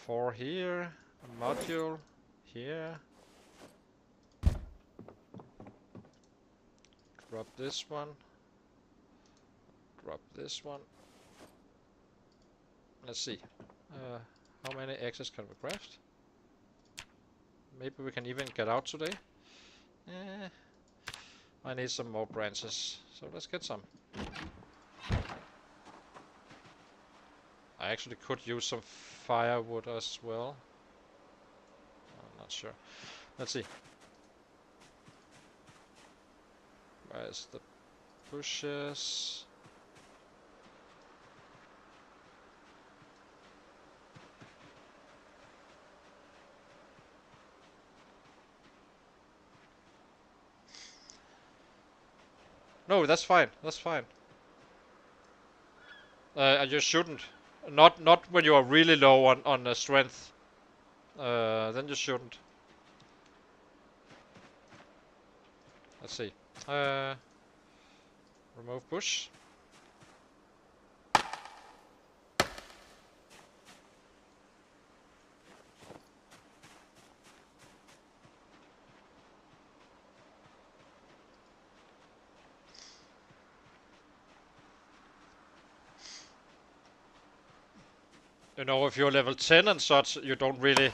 4 here, a module here. Drop this one. Drop this one. Let's see. How many axes can we craft? Maybe we can even get out today. I need some more branches, so let's get some. I actually could use some firewood as well. I'm not sure. Let's see. Where's the bushes? No, that's fine. That's fine. You shouldn't. Not when you are really low on strength. Then you shouldn't. Let's see. Remove bush. You know, if you're level 10 and such, you don't really,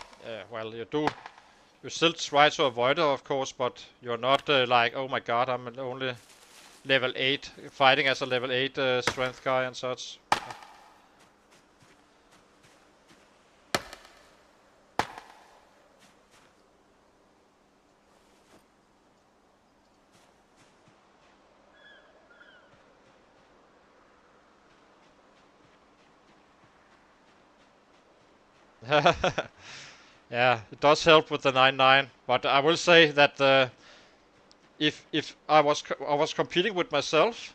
well, you do. You still try to avoid it, of course, but you're not like, oh my god, I'm only level 8, fighting as a level 8 strength guy and such. Yeah, it does help with the 9-9, but I will say that if I was competing with myself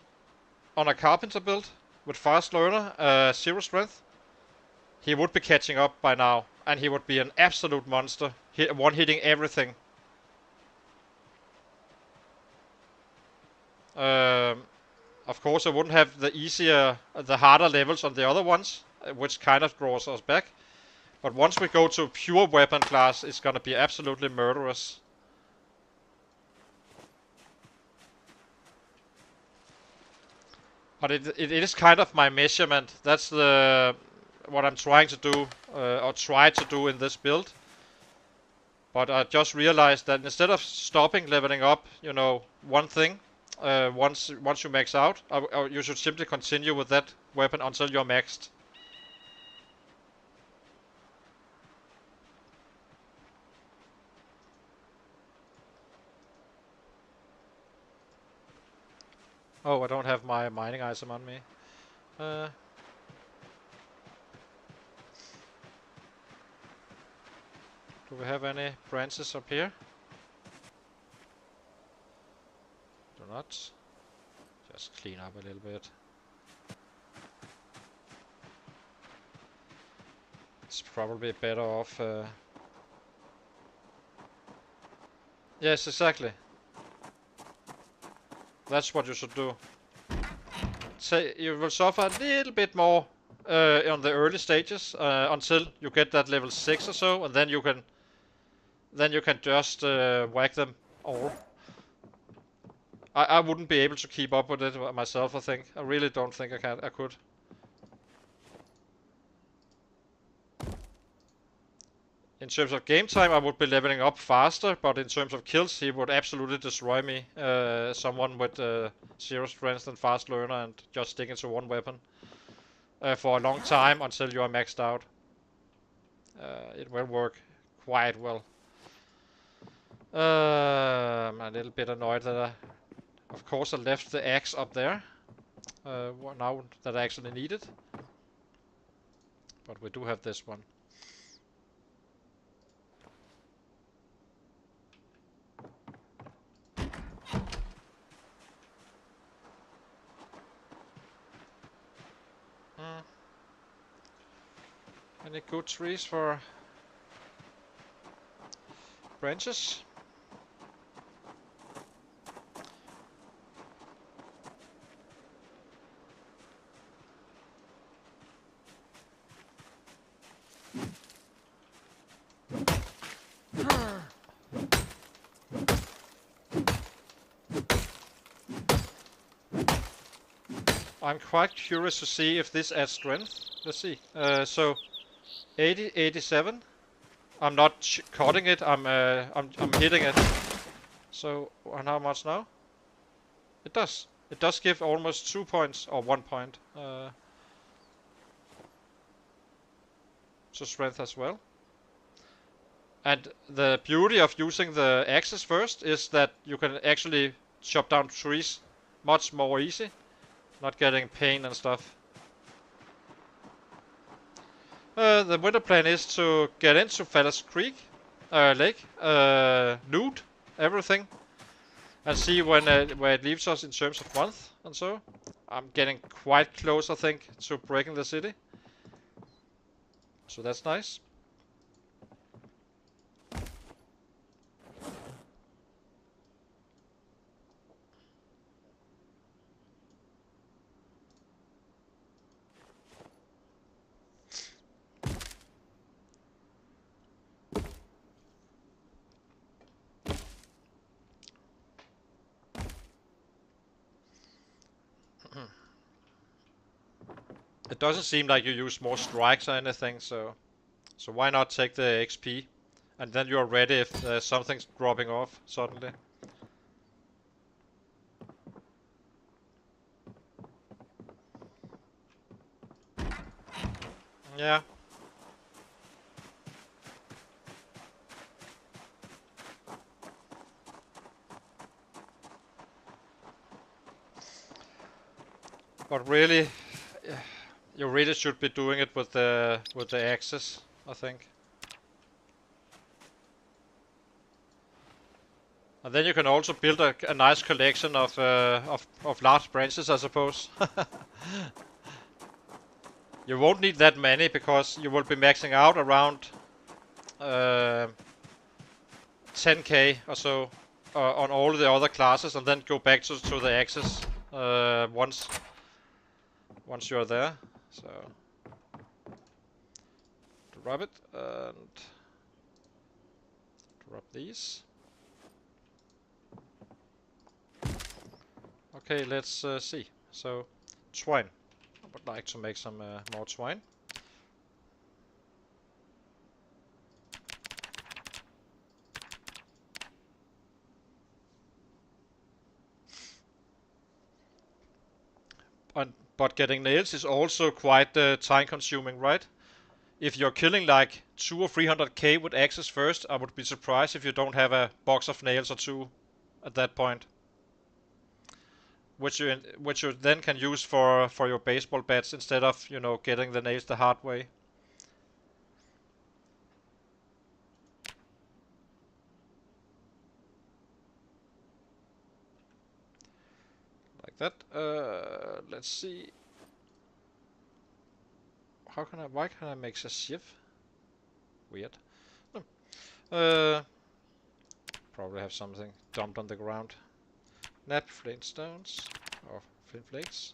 on a carpenter build with fast learner, 0 strength, he would be catching up by now, and he would be an absolute monster, one-hitting everything. Of course, I wouldn't have the harder levels on the other ones, which kind of draws us back. But once we go to pure weapon class, it's gonna be absolutely murderous. But it is kind of my measurement. That's what I'm trying to do, or try to do in this build. But I just realized that instead of stopping leveling up, you know, one thing, once you max out, you should simply continue with that weapon until you're maxed. Oh, I don't have my mining item on me. Do we have any branches up here? Do not. Just clean up a little bit. It's probably better off. Yes, exactly. That's what you should do. Say you will suffer a little bit more on the early stages until you get that level 6 or so, and then you can just whack them all. I wouldn't be able to keep up with it myself, I think. I really don't think I could. In terms of game time, I would be leveling up faster, but in terms of kills, he would absolutely destroy me. Someone with 0 strength and fast learner and just sticking to one weapon for a long time until you are maxed out. It will work quite well. I'm a little bit annoyed that of course I left the axe up there now that I actually need it. But we do have this one. Any good trees for branches? I'm quite curious to see if this adds strength. Let's see. So 80, 87. I'm not cutting it. I'm hitting it. So and how much now? It does. It does give almost 2 points or 1 point to strength as well. And the beauty of using the axes first is that you can actually chop down trees much more easy, not getting pain and stuff. The winter plan is to get into Fallas Creek, Lake, loot everything, and see when where it leaves us in terms of month and so. I'm getting quite close, I think, to breaking the city, so that's nice. It doesn't seem like you use more strikes or anything, so why not take the XP? And then you're ready if something's dropping off suddenly. Yeah. But really, you really should be doing it with the axes, I think. And then you can also build a nice collection of large branches, I suppose. You won't need that many because you will be maxing out around 10k or so on all the other classes, and then go back to the axis once you're there. So drop it and drop these. Okay, let's see. So twine. I would like to make some more twine. But getting nails is also quite time consuming, right? If you're killing like 200 or 300k with axes first, I would be surprised if you don't have a box of nails or two at that point, which you then can use for your baseball bats instead of, you know, getting the nails the hard way. Like that. Let's see. Why can I make a shift? Weird. Probably have something dumped on the ground. Nap flint stones or flint flakes.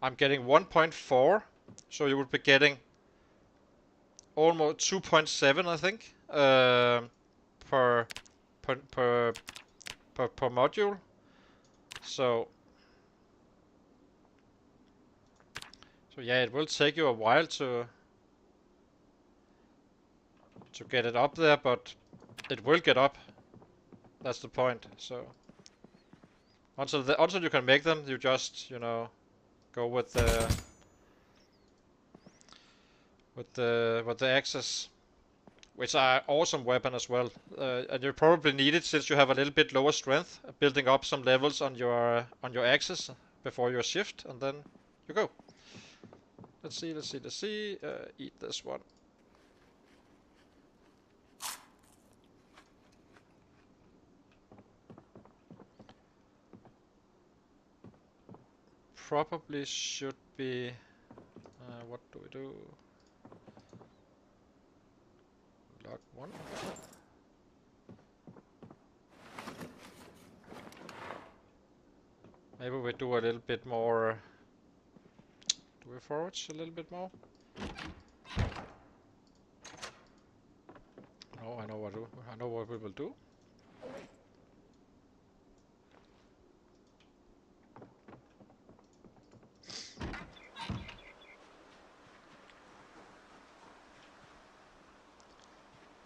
I'm getting 1.4, so you would be getting almost 2.7, I think, per module. So yeah, it will take you a while to get it up there, but it will get up. That's the point. So until you can make them, you just, you know, go with the axes, which are awesome weapon as well. And you probably need it since you have a little bit lower strength, building up some levels on your axes before your shift, and then you go. Let's see. Eat this one. Probably should be. What do we do? Log 1. Maybe we do a little bit more. Do we forage a little bit more? No, I know what we will do.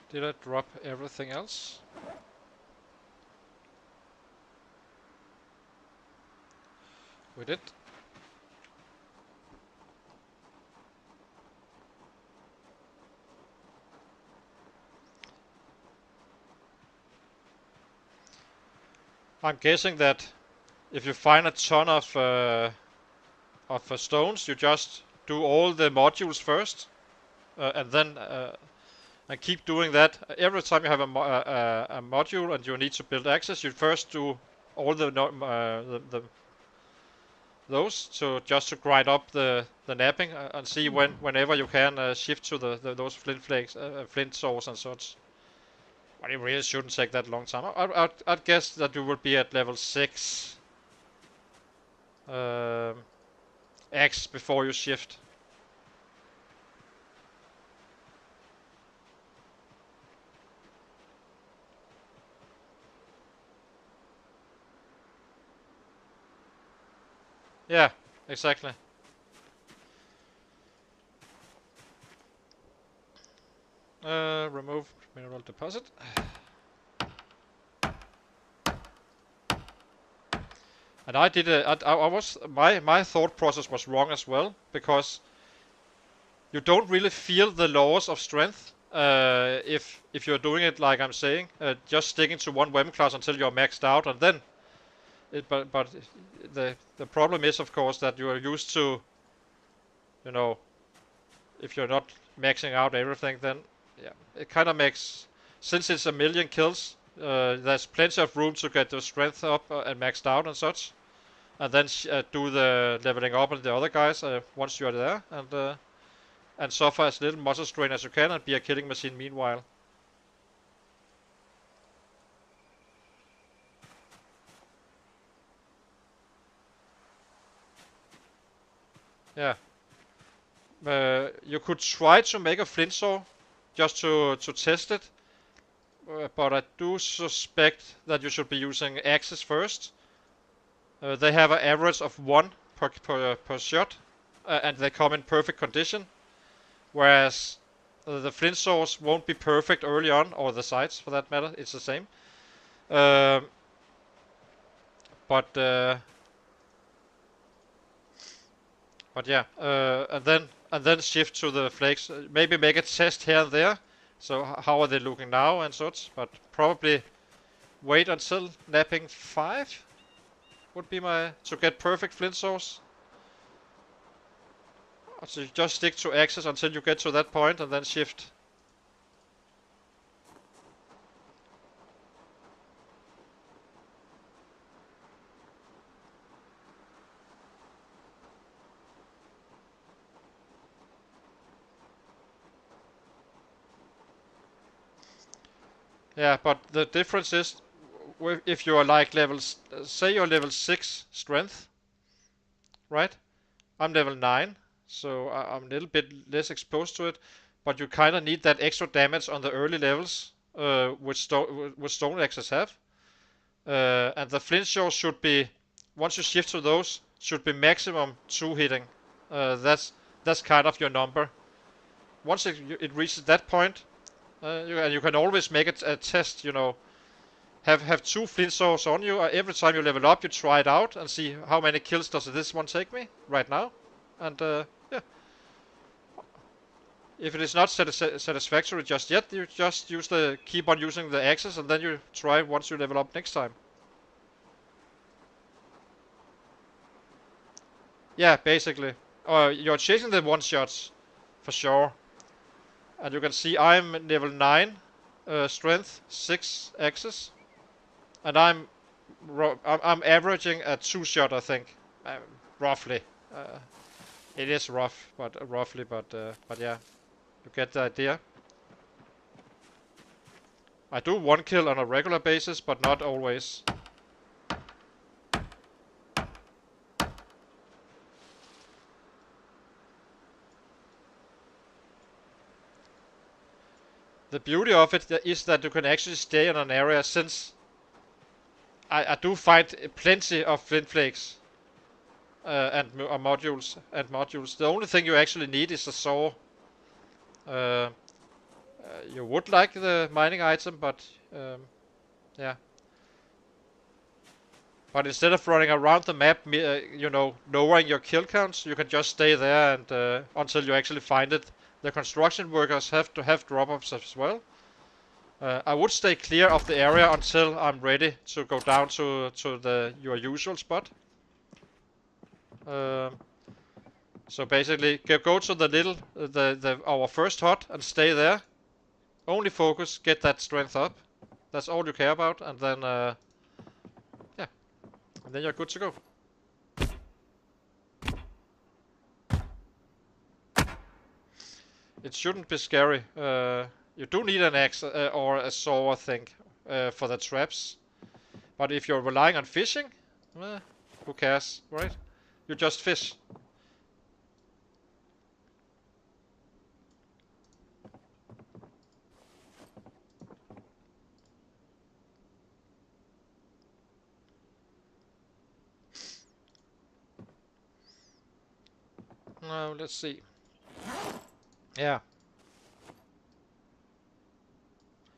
Did I drop everything else? We did. I'm guessing that if you find a ton of stones, you just do all the modules first, and then and keep doing that. Every time you have a module and you need to build access, you first do all those just to grind up the napping and see whenever you can shift to those flint flakes, flint saws and such. But it really shouldn't take that long time. I'd guess that you will be at level 6 X before you shift. Yeah, exactly. Remove mineral deposit. And I did my thought process was wrong as well, because you don't really feel the loss of strength if you're doing it like I'm saying, just sticking to one weapon class until you're maxed out, and then but the problem is, of course, that you are used to, you know, if you're not maxing out everything, then yeah, it kind of makes, since it's a million kills, there's plenty of room to get the strength up and maxed out and such. and then do the leveling up on the other guys once you are there, and suffer as little muscle strain as you can, and be a killing machine meanwhile. Yeah. You could try to make a flint saw just to test it, but I do suspect that you should be using axes first. They have an average of 1 per shot, and they come in perfect condition, whereas the flint saws won't be perfect early on, or the sights for that matter. It's the same. But yeah, and then shift to the flakes. Maybe make a test here and there. So how are they looking now and such? But probably wait until napping 5 would be to get perfect flint saws. So you just stick to axes until you get to that point, and then shift. Yeah, but the difference is, if you are like say you're level 6 strength, right? I'm level 9, so I'm a little bit less exposed to it, but you kind of need that extra damage on the early levels, which stone axes have. And the flint saws should be, once you shift to those, should be maximum 2 hitting. That's kind of your number. Once it reaches that point, you can always make it a test, have 2 flint saws on you. Every time you level up, you try it out and see how many kills does this one take me right now. And yeah, if it is not satisfactory just yet, you just keep on using the axes, and then you try once you level up next time. Yeah, basically. You're chasing the one shots for sure. And you can see I'm level 9, strength 6 axes, and I'm averaging a 2-shot, I think, roughly. It is rough, but roughly, but yeah, you get the idea. I do 1 kill on a regular basis, but not always. The beauty of it is that you can actually stay in an area, since I do find plenty of flint flakes and modules. The only thing you actually need is a saw. You would like the mining item, but yeah. But instead of running around the map, lowering your kill counts, you can just stay there and until you actually find it. The construction workers have to have drop-offs as well. I would stay clear of the area until I'm ready to go down to your usual spot. So basically, go to the little our first hut and stay there. Only focus, get that strength up. That's all you care about, and then yeah, and then you're good to go. It shouldn't be scary. You do need an axe or a saw, I think, for the traps. But if you're relying on fishing, who cares, right? You just fish. Now, let's see. Yeah.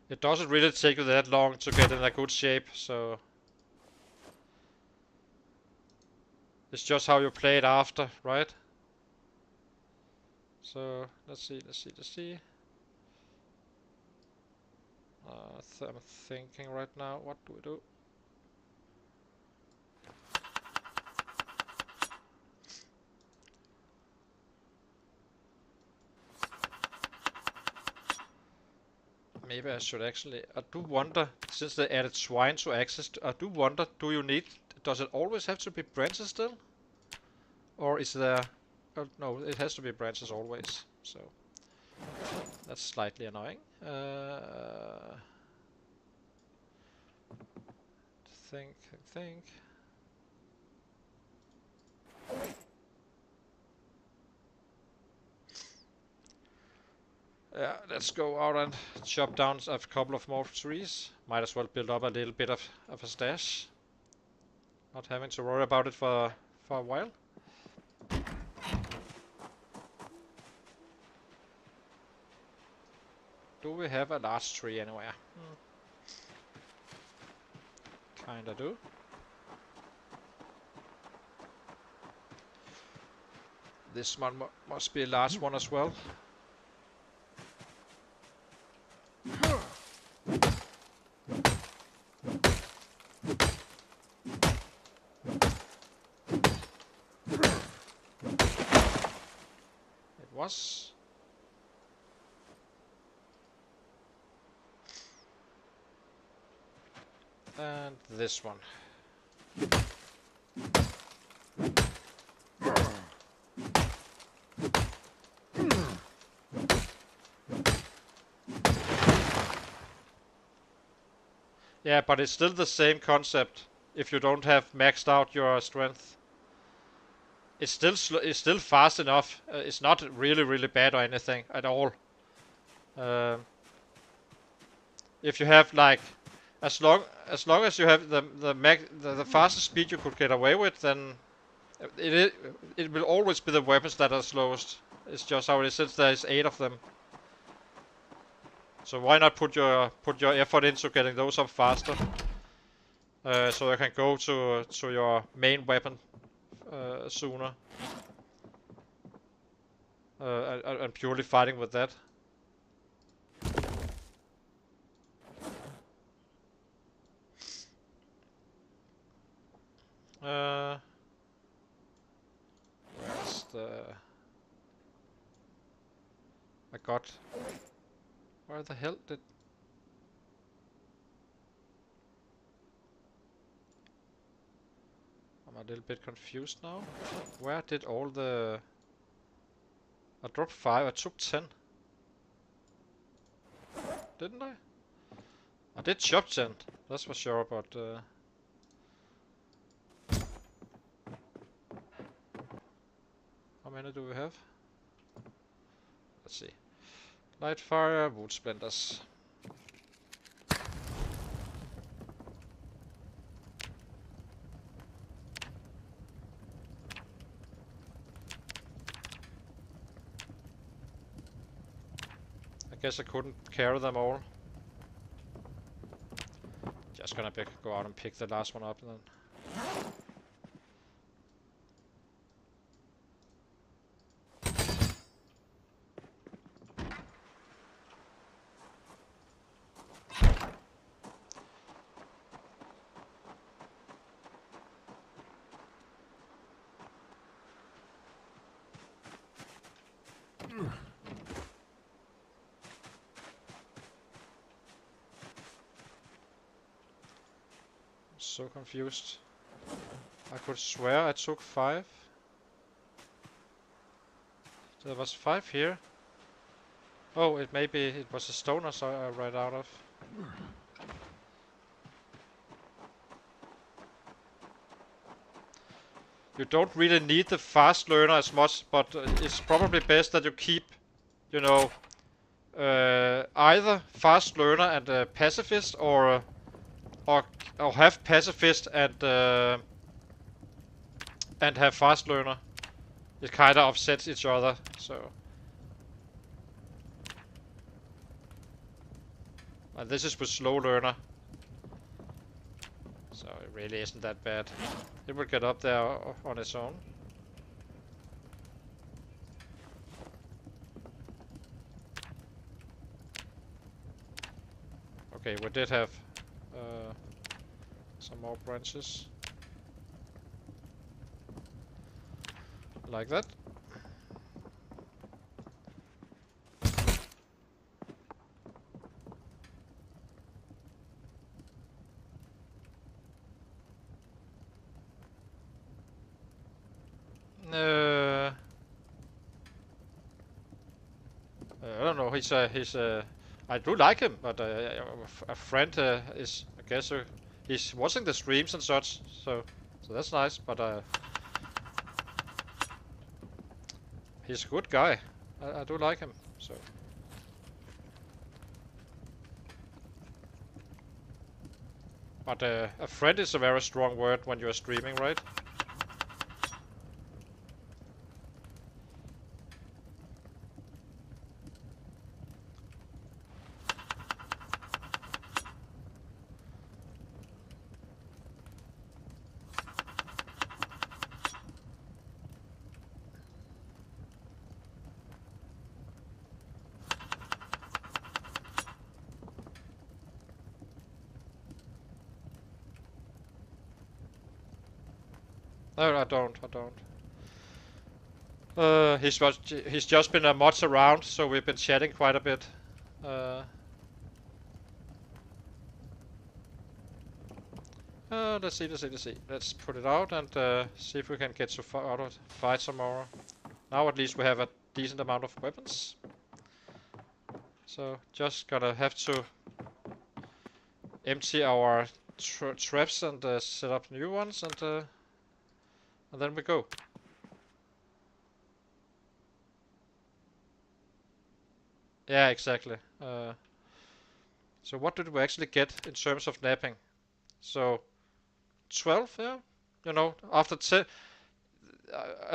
It doesn't really take you that long to get in a good shape, so it's just how you play it after, right? So let's see. I'm thinking right now, what do we do? Maybe I should actually. I do wonder, since they added swine to access. I do wonder, do you need Does it always have to be branches still? Or is there... no, it has to be branches always. So that's slightly annoying. Think. Yeah, let's go out and chop down a couple of more trees. Might as well build up a little bit of a stash. Not having to worry about it for a while. Do we have a large tree anywhere? Kinda do. This one must be a large one as well. It was. And this one. Yeah, but it's still the same concept. If you don't have maxed out your strength, it's still fast enough. It's not really bad or anything at all. If you have like, as long as you have the fastest speed you could get away with, then it will always be the weapons that are slowest. It's just how it is, since there is 8 of them. So why not put your effort into getting those up faster, so you can go to your main weapon sooner, and purely fighting with that. Where's the... I got... Where the hell did... I'm a little bit confused now. Where did all the... I dropped 5, I took 10. Didn't I? I did chop 10, that's for sure, but... How many do we have? Let's see. Light fire, wood splinters. I guess I couldn't carry them all. Just gonna go out and pick the last one up then. So confused. I could swear I took 5. There was 5 here. Oh, it was a stone I saw right out of. You don't really need the fast learner as much, but it's probably best that you keep, you know, either fast learner and pacifist, or have pacifist and have fast learner. It kinda offsets each other, so. And this is with slow learner, so it really isn't that bad. It will get up there on its own. Okay, we did have some more branches. Like that. he's I do like him, but a friend is, I guess, he's watching the streams and such, so that's nice. But he's a good guy. I do like him. So. But a friend is a very strong word when you're streaming, right? No, I don't. He's just been a mods around, so we've been chatting quite a bit. Let's see. Let's put it out and see if we can get to fight some more. Now at least we have a decent amount of weapons. So just gonna have to empty our traps and set up new ones, and then we go. Yeah, exactly. So what did we actually get in terms of napping? So 12, yeah. You know, after 10,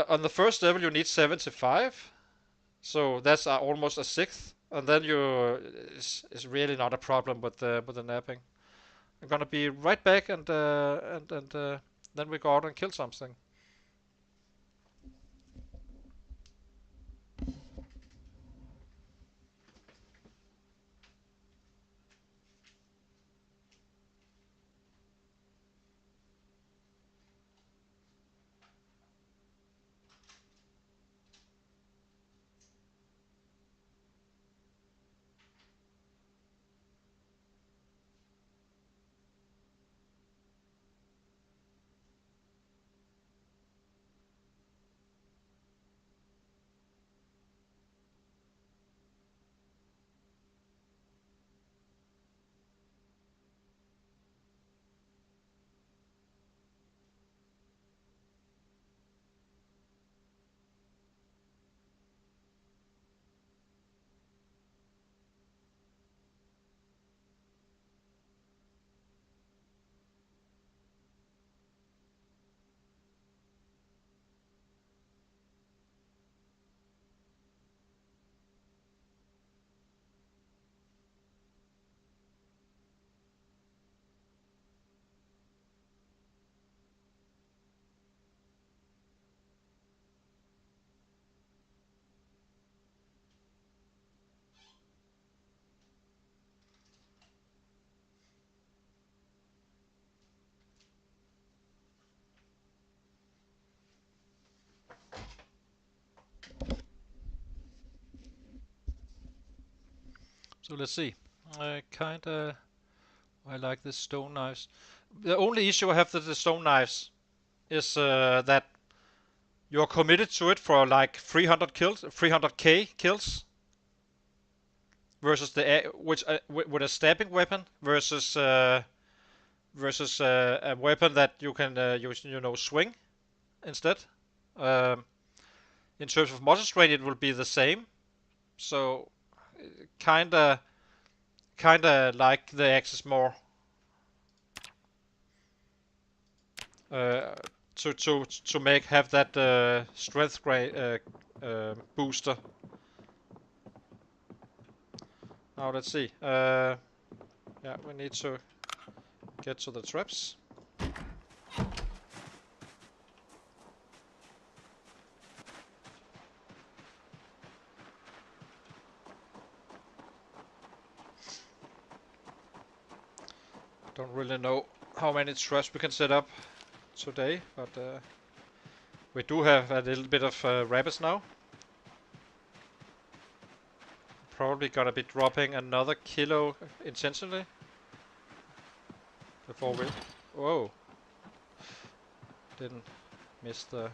on the first level you need 75, so that's almost a sixth, and then it's really not a problem with the napping. I'm gonna be right back, and then we go out and kill something. So let's see. I like the stone knives. The only issue I have with the stone knives is that you're committed to it for like 300 kills, 300k kills, versus with a stabbing weapon versus a weapon that you can use, swing instead. Um, in terms of muscle strain, it will be the same. So kinda like the axes more. Uh, to have that strength booster. Now let's see. Yeah, we need to get to the traps. Don't really know how many traps we can set up today, but we do have a little bit of rabbits now. Probably gonna be dropping another kilo intentionally before we... Whoa! Didn't miss the...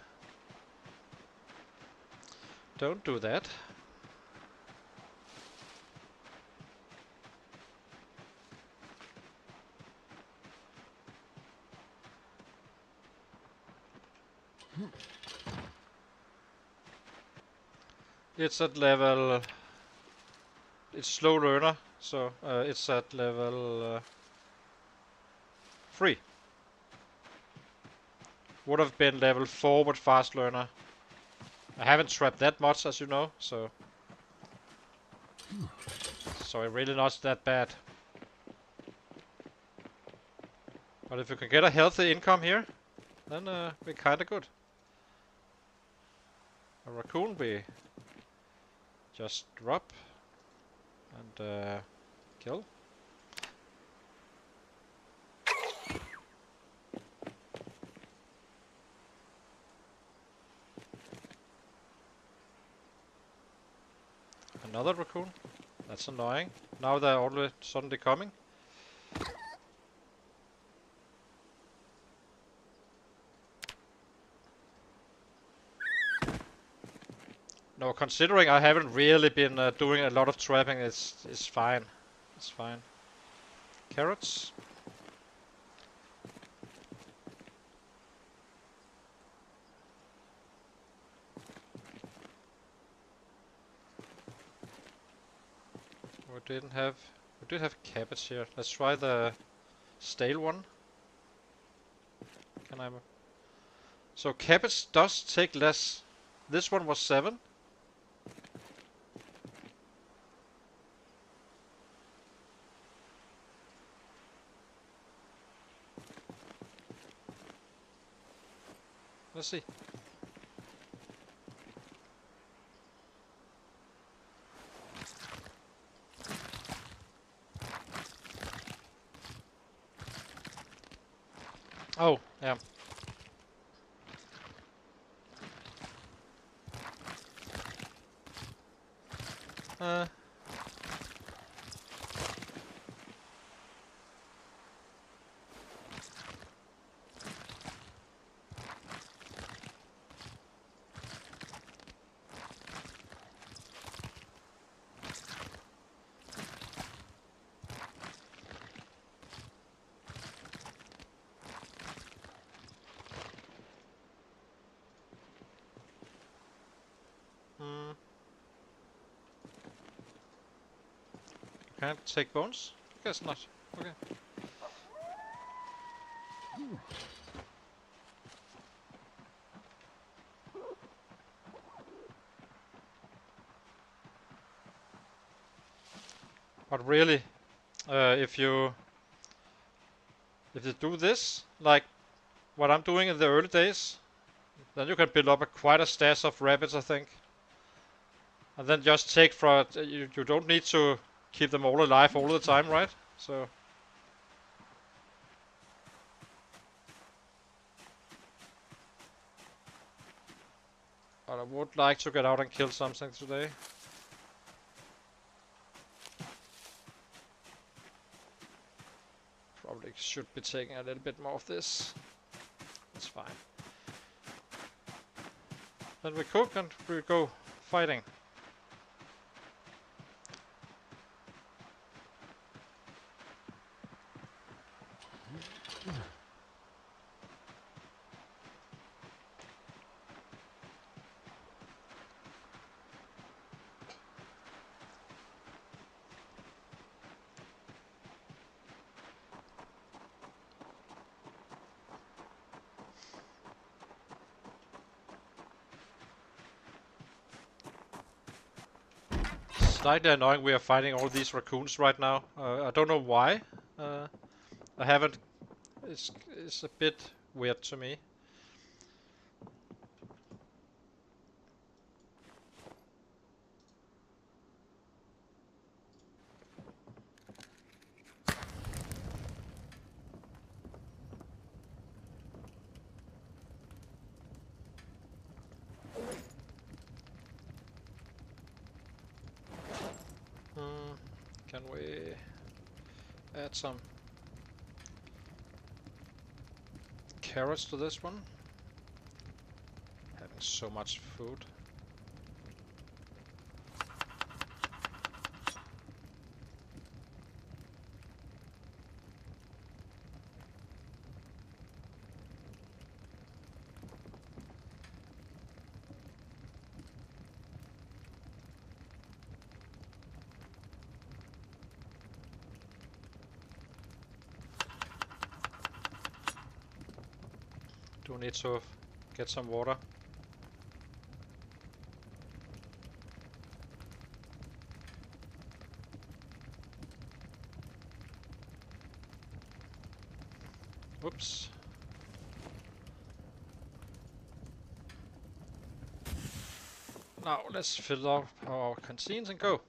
Don't do that. It's at level... It's slow learner, so it's at level 3. Would have been level 4 with fast learner. I haven't trapped that much, as you know, so it's really not that bad. But if you can get a healthy income here, then we're kinda good. A raccoon we just drop and kill. Another raccoon? That's annoying. Now they're all suddenly coming. No, considering I haven't really been doing a lot of trapping, it's fine. It's fine. Carrots. We did have cabbage here. Let's try the stale one. Can I? So cabbage does take less. This one was 7. Let's see. Oh, yeah. Uh. Can't take bones? Guess not. Okay. But really, if you do this, like what I'm doing in the early days, then you can build up quite a stash of rabbits, I think. And then just take for you don't need to keep them all alive all the time, right? So but I would like to get out and kill something today. Probably should be taking a little bit more of this. That's fine. Then we cook and we go fighting. Slightly annoying we are fighting all these raccoons right now. I don't know why. I haven't... It's a bit weird to me. Can we add some carrots to this one? Having so much food. Do need to get some water. Whoops. Now let's fill up our canteens and go.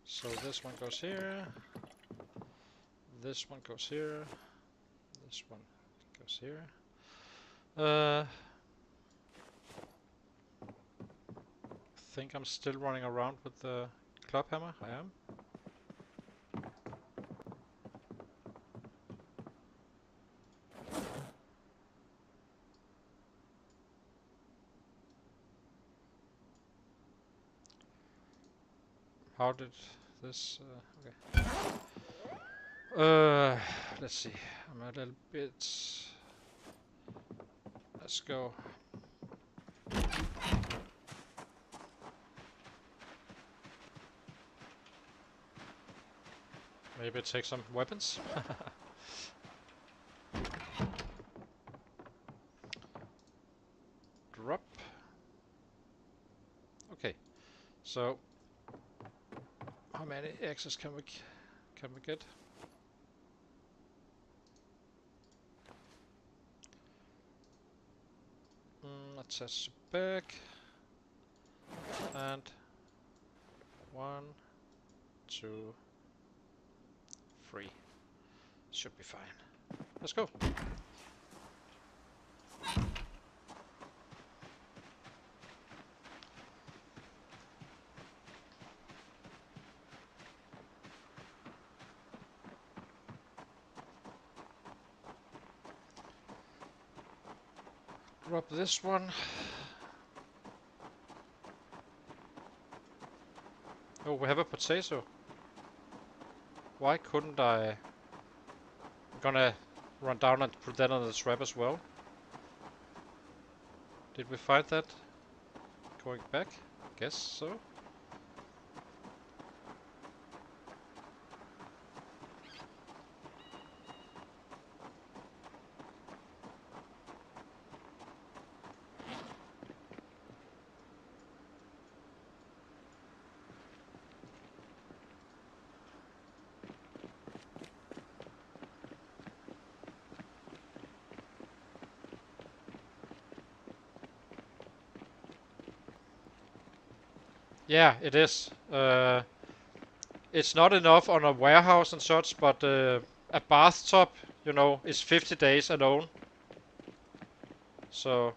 So this one goes here. This one goes here. This one goes here. Think I'm still running around with the club hammer. I am. How did this? Okay. Let's see. I'm a little bit. Let's go. Maybe take some weapons. Drop. Okay. So, how many axes can we get? Attach back. And 1, 2, 3. Should be fine. Let's go. Drop this one. Oh, we have a potato. Why couldn't I? I'm gonna run down and put that on the trap as well. Did we find that? Going back? Guess so. Yeah, it is. It's not enough on a warehouse and such, but a bathtub, you know, is 50 days alone. So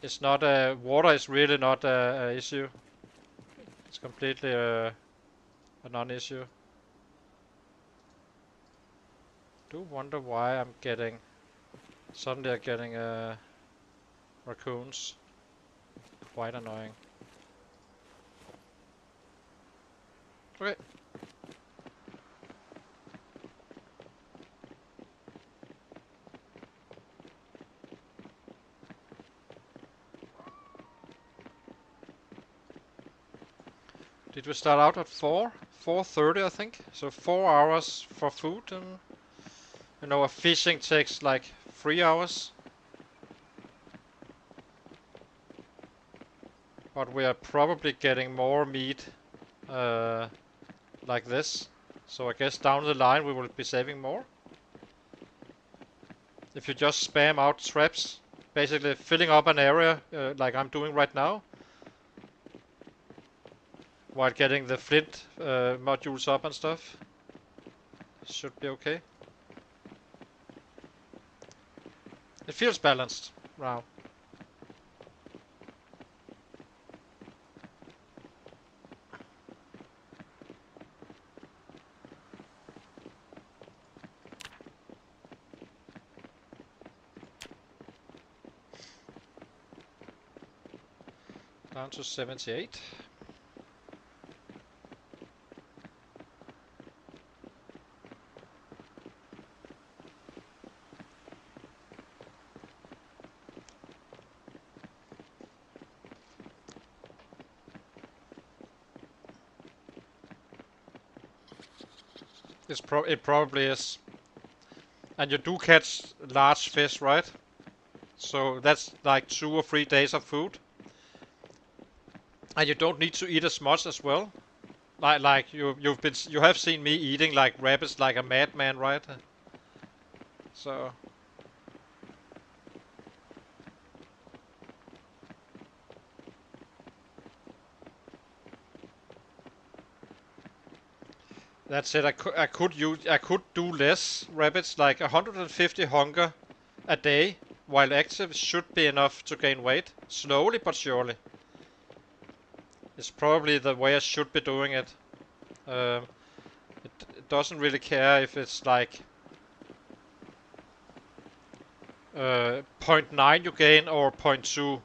it's not water is really not a issue. It's completely a non-issue. Do wonder why I'm getting suddenly I'm getting raccoons. Quite annoying. Okay. Did we start out at 4:30 I think? So 4 hours for food, and you know, a fishing takes like 3 hours. But we are probably getting more meat like this. So I guess down the line we will be saving more. If you just spam out traps, basically filling up an area like I'm doing right now, while getting the flint modules up and stuff, should be okay. It feels balanced now. Down to 78. It probably is. And you do catch large fish, right? So that's like 2 or 3 days of food. And you don't need to eat as much as well. Like you have seen me eating like rabbits like a madman, right? So that's it. I could do less rabbits, like 150 hunger a day, while active should be enough to gain weight, slowly but surely. It's probably the way I should be doing it. Um, it doesn't really care if it's like zero point 0.9 you gain or 0.2.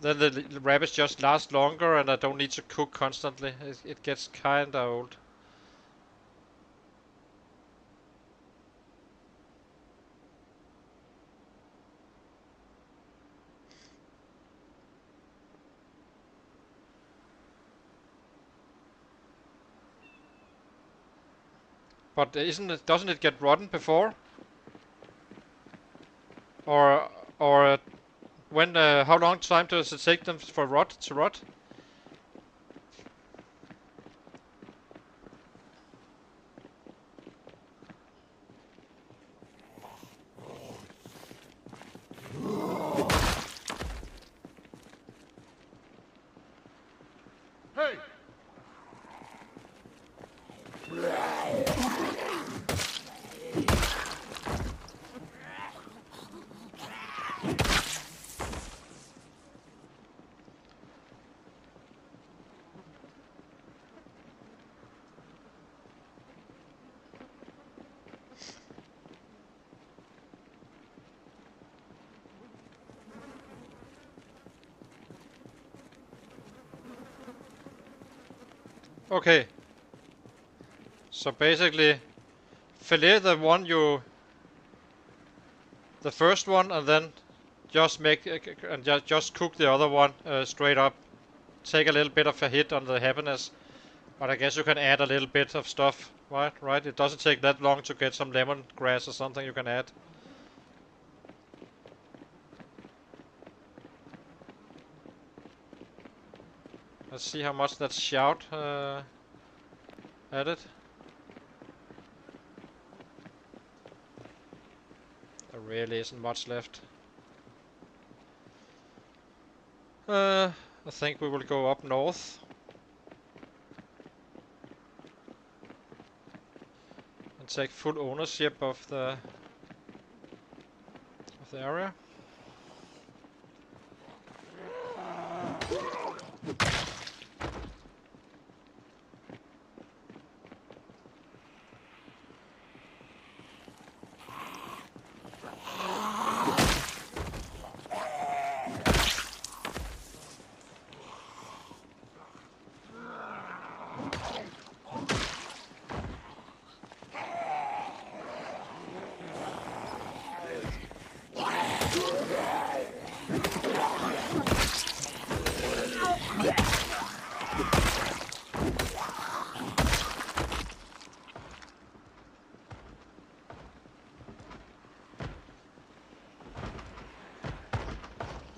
Then the rabbits just last longer and I don't need to cook constantly. It gets kinda old. But doesn't it get rotten before? Or when how long time does it take them for to rot? Hey! Okay. So basically, fillet the first one, and then just make and just cook the other one straight up. Take a little bit of a hit on the happiness, but I guess you can add a little bit of stuff, right? Right? It doesn't take that long to get some lemongrass or something you can add. Let's see how much that shout added. There really isn't much left. I think we will go up north. And take full ownership of the area.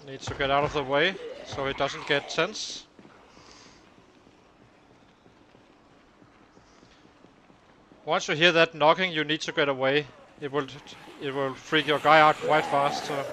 Needs to get out of the way so he doesn't get tense. Once you hear that knocking, you need to get away. It will freak your guy out quite fast. So.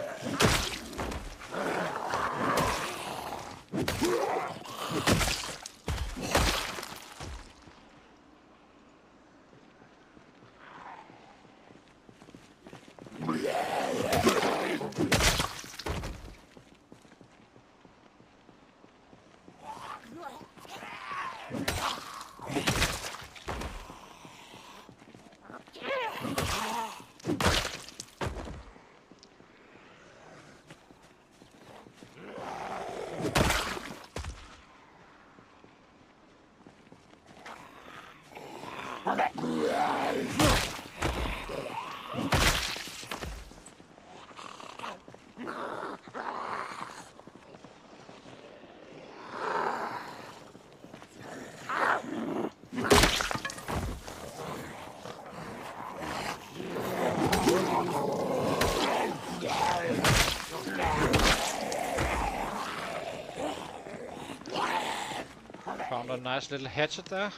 a nice little hatchet there.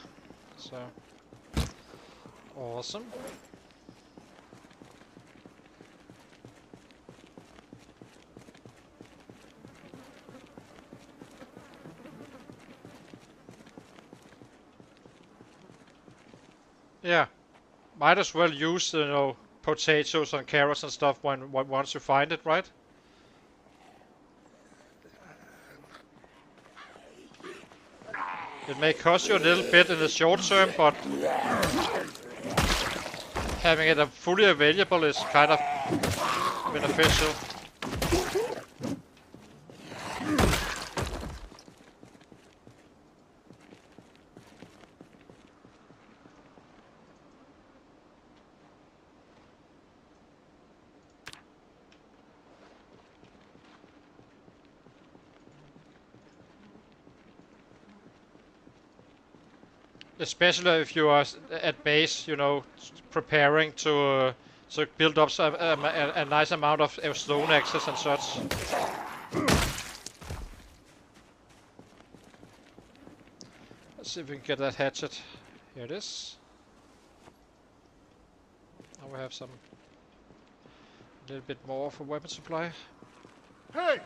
So awesome. Yeah, might as well use, you know, potatoes and carrots and stuff once you find it, right? It may cost you a little bit in the short term, but having it fully available is kind of beneficial. Especially if you are at base, you know, preparing to build up a nice amount of stone axes and such. Let's see if we can get that hatchet. Here it is. Now we have a little bit more for weapon supply. Hey!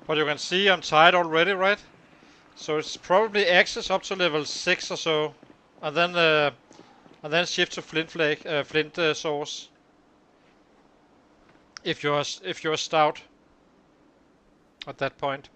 But you can see I'm tired already, right? So it's probably access up to level 6 or so, and then shift to flint source. If you're stout at that point.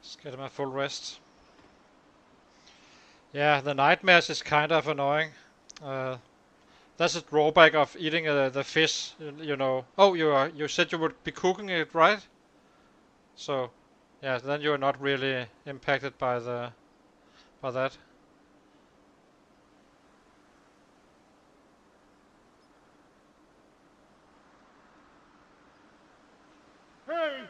Let's get him a full rest. Yeah, the nightmares is kind of annoying. That's a drawback of eating the fish, you know. Oh, you said you would be cooking it, right? So, yeah, then you are not really impacted by that. Hey!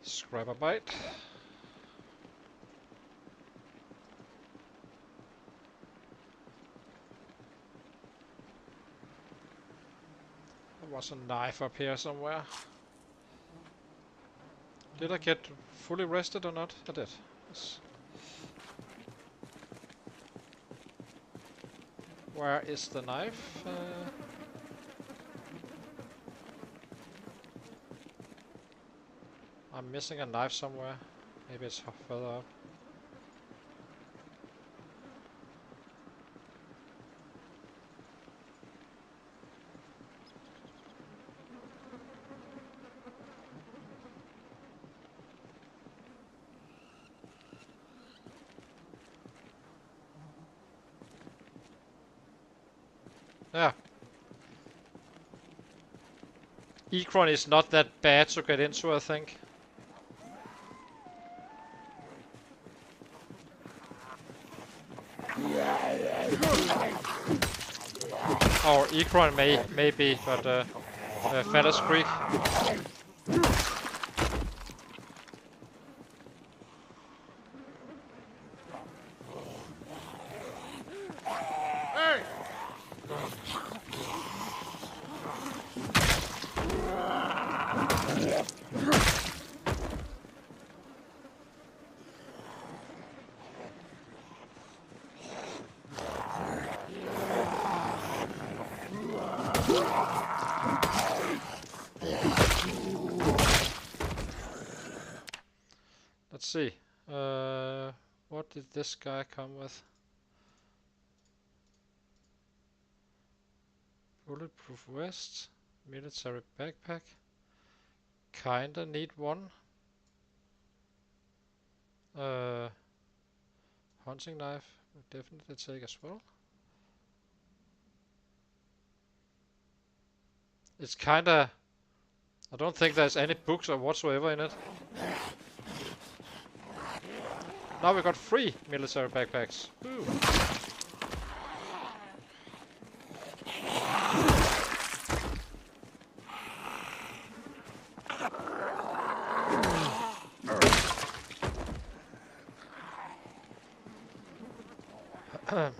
Scrap a bite. There was a knife up here somewhere. Did I get fully rested or not? I did. Yes. Where is the knife? I'm missing a knife somewhere. Maybe it's further up. Yeah. Ekron is not that bad to get into, I think. Or Ekron may be, but Fallas Creek. Hey! Let's see. What did this guy come with? Bulletproof vest, military backpack. Kinda need one. Hunting knife, will definitely take as well. It's kinda... I don't think there's any books or whatsoever in it. Now we got 3 military backpacks. Ooh. Hey!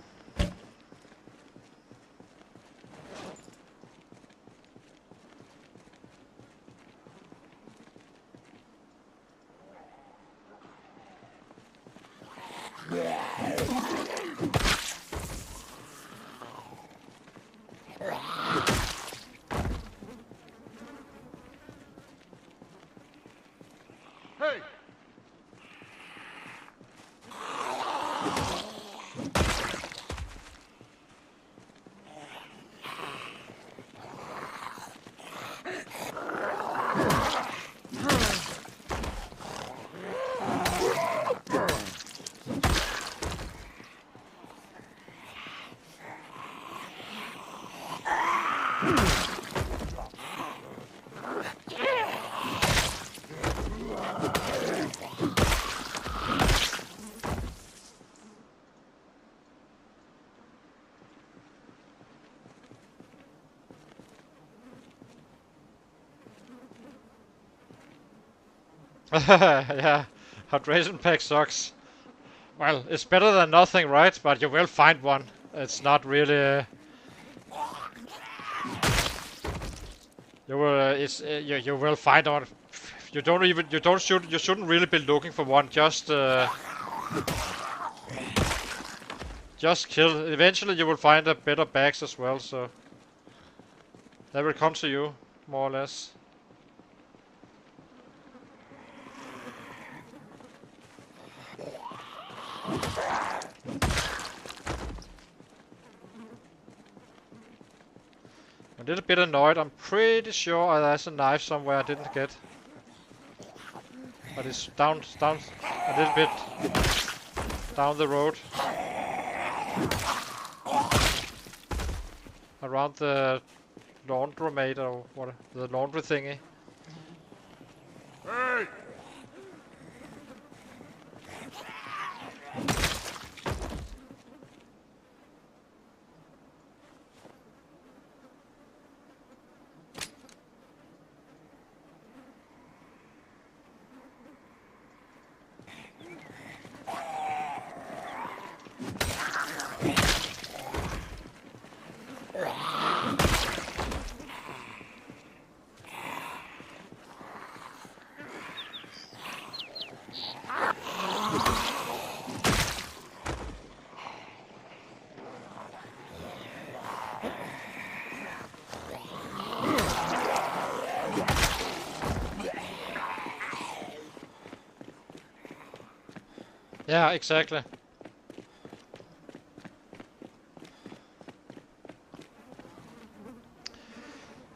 Yeah, hydration pack sucks. Well, it's better than nothing, right? But you will find one. It's not really. You will. You will find one. You shouldn't really be looking for one. Just kill. Eventually, you will find a better bags as well. So that will come to you, more or less. I'm a little bit annoyed. I'm pretty sure there's a knife somewhere I didn't get. But it's down a little bit down the road. Around the laundromat or what? The laundry thingy. Hey! Yeah, exactly.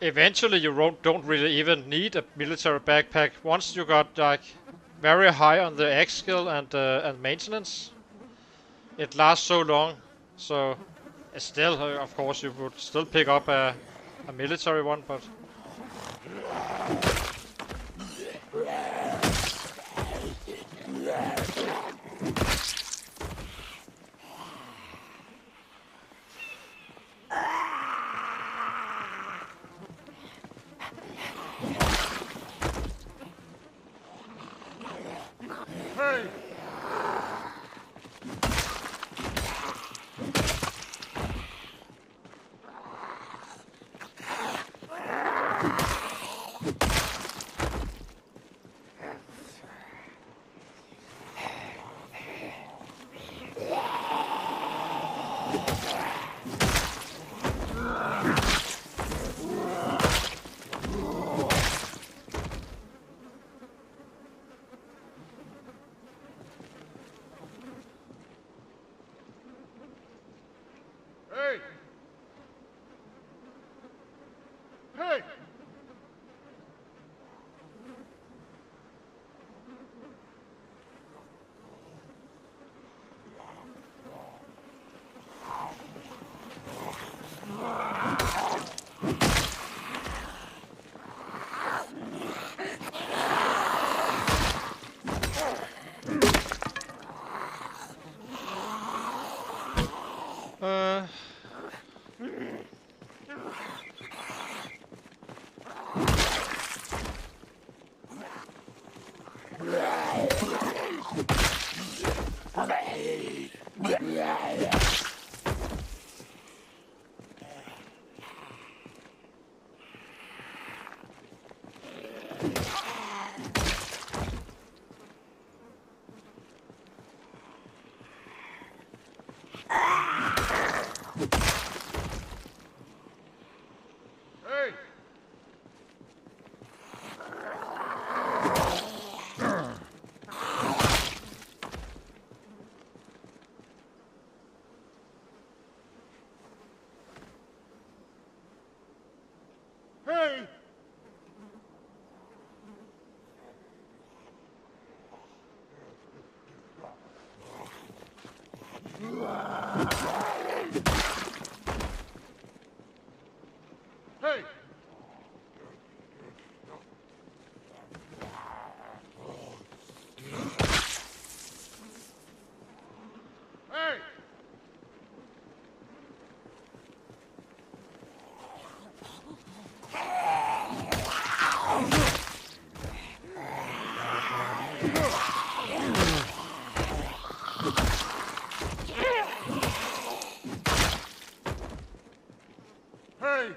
Eventually you don't really even need a military backpack. Once you got like very high on the X skill and maintenance, it lasts so long. So still, of course, you would still pick up a military one, but Hey! Hey! Hey! Hey! Hey!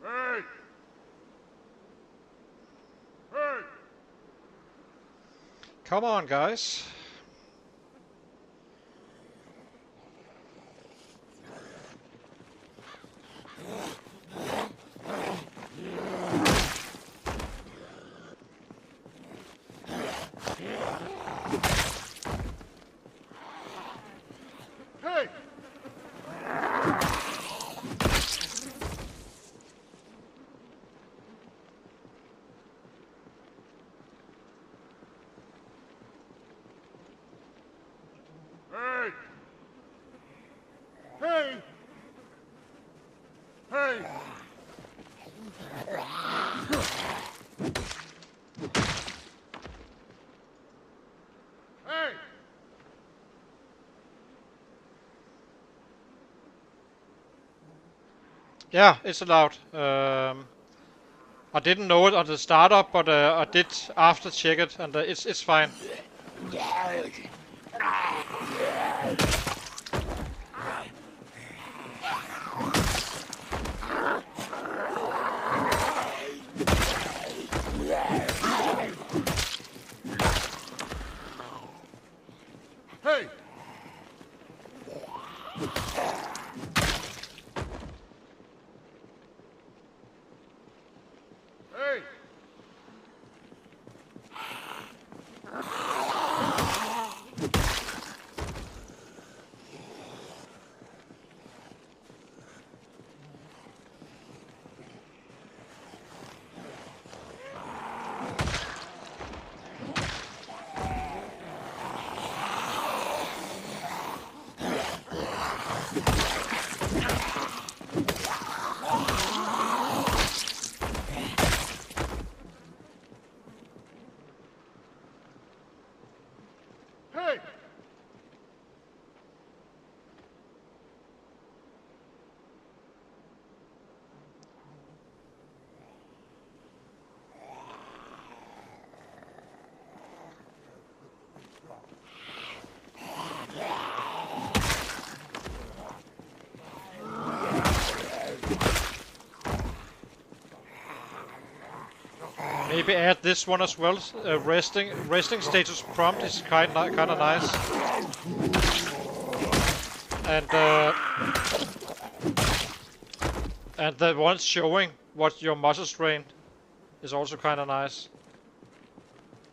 Hey! Hey! Come on, guys. Hey! Hey! Hey! Hey! Hey! Yeah, it's allowed. I didn't know it on the startup, but I did after check it, and it's fine. Hey! Hey! Hey! Maybe add this one as well. Resting status prompt is kind of nice, and the one showing what your muscle strain is also kind of nice.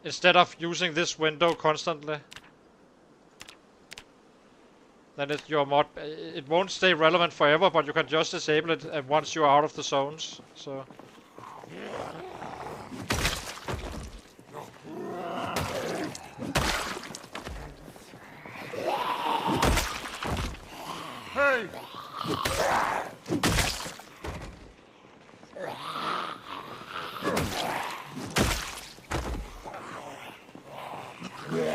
Instead of using this window constantly, then it won't stay relevant forever, but you can just disable it once you're out of the zones. So. Hey! Hey!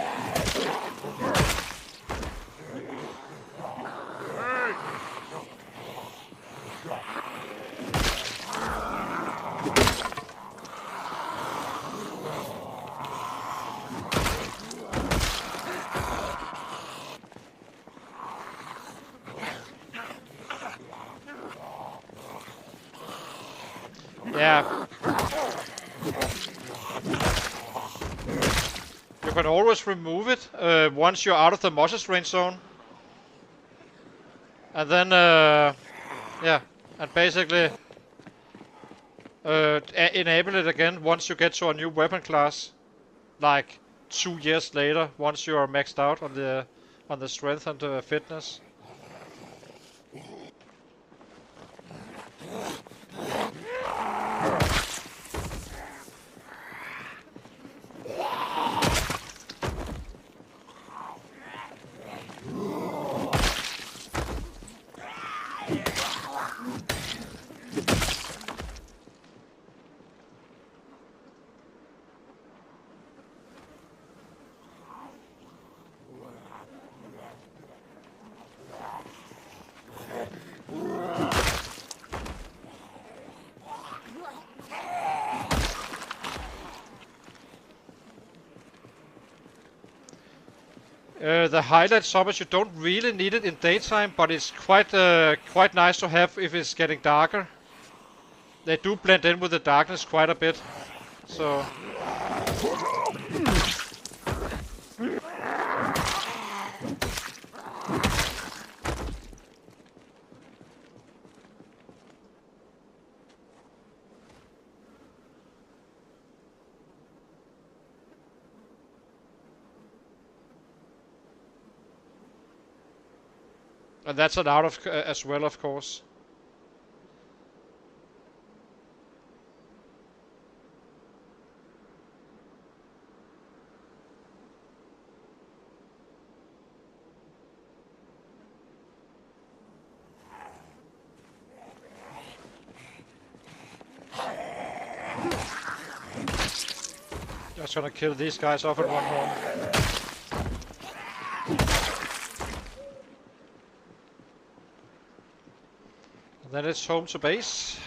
Yeah. You can always remove it once you're out of the Moses range zone. And then, yeah, and basically enable it again once you get to a new weapon class. Like 2 years later, once you are maxed out on the strength and the fitness. The highlight summers, you don't really need it in daytime, but it's quite nice to have if it's getting darker. They do blend in with the darkness quite a bit, so. And that's an out of as well, of course. Just gonna kill these guys off at one horn. And then it's home to base.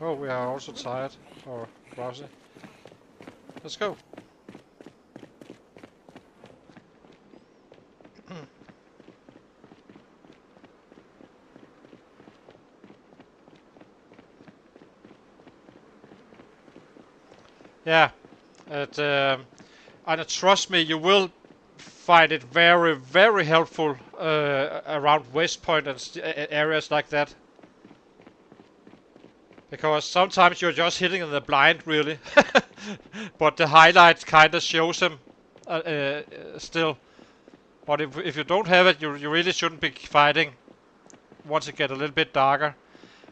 Oh, we are also tired, or drowsy. Let's go. Yeah, and trust me, you will find it very, very helpful around West Point and areas like that. Because sometimes you're just hitting in the blind, really. But the highlights kind of shows them still. But if you don't have it, you really shouldn't be fighting once it gets a little bit darker.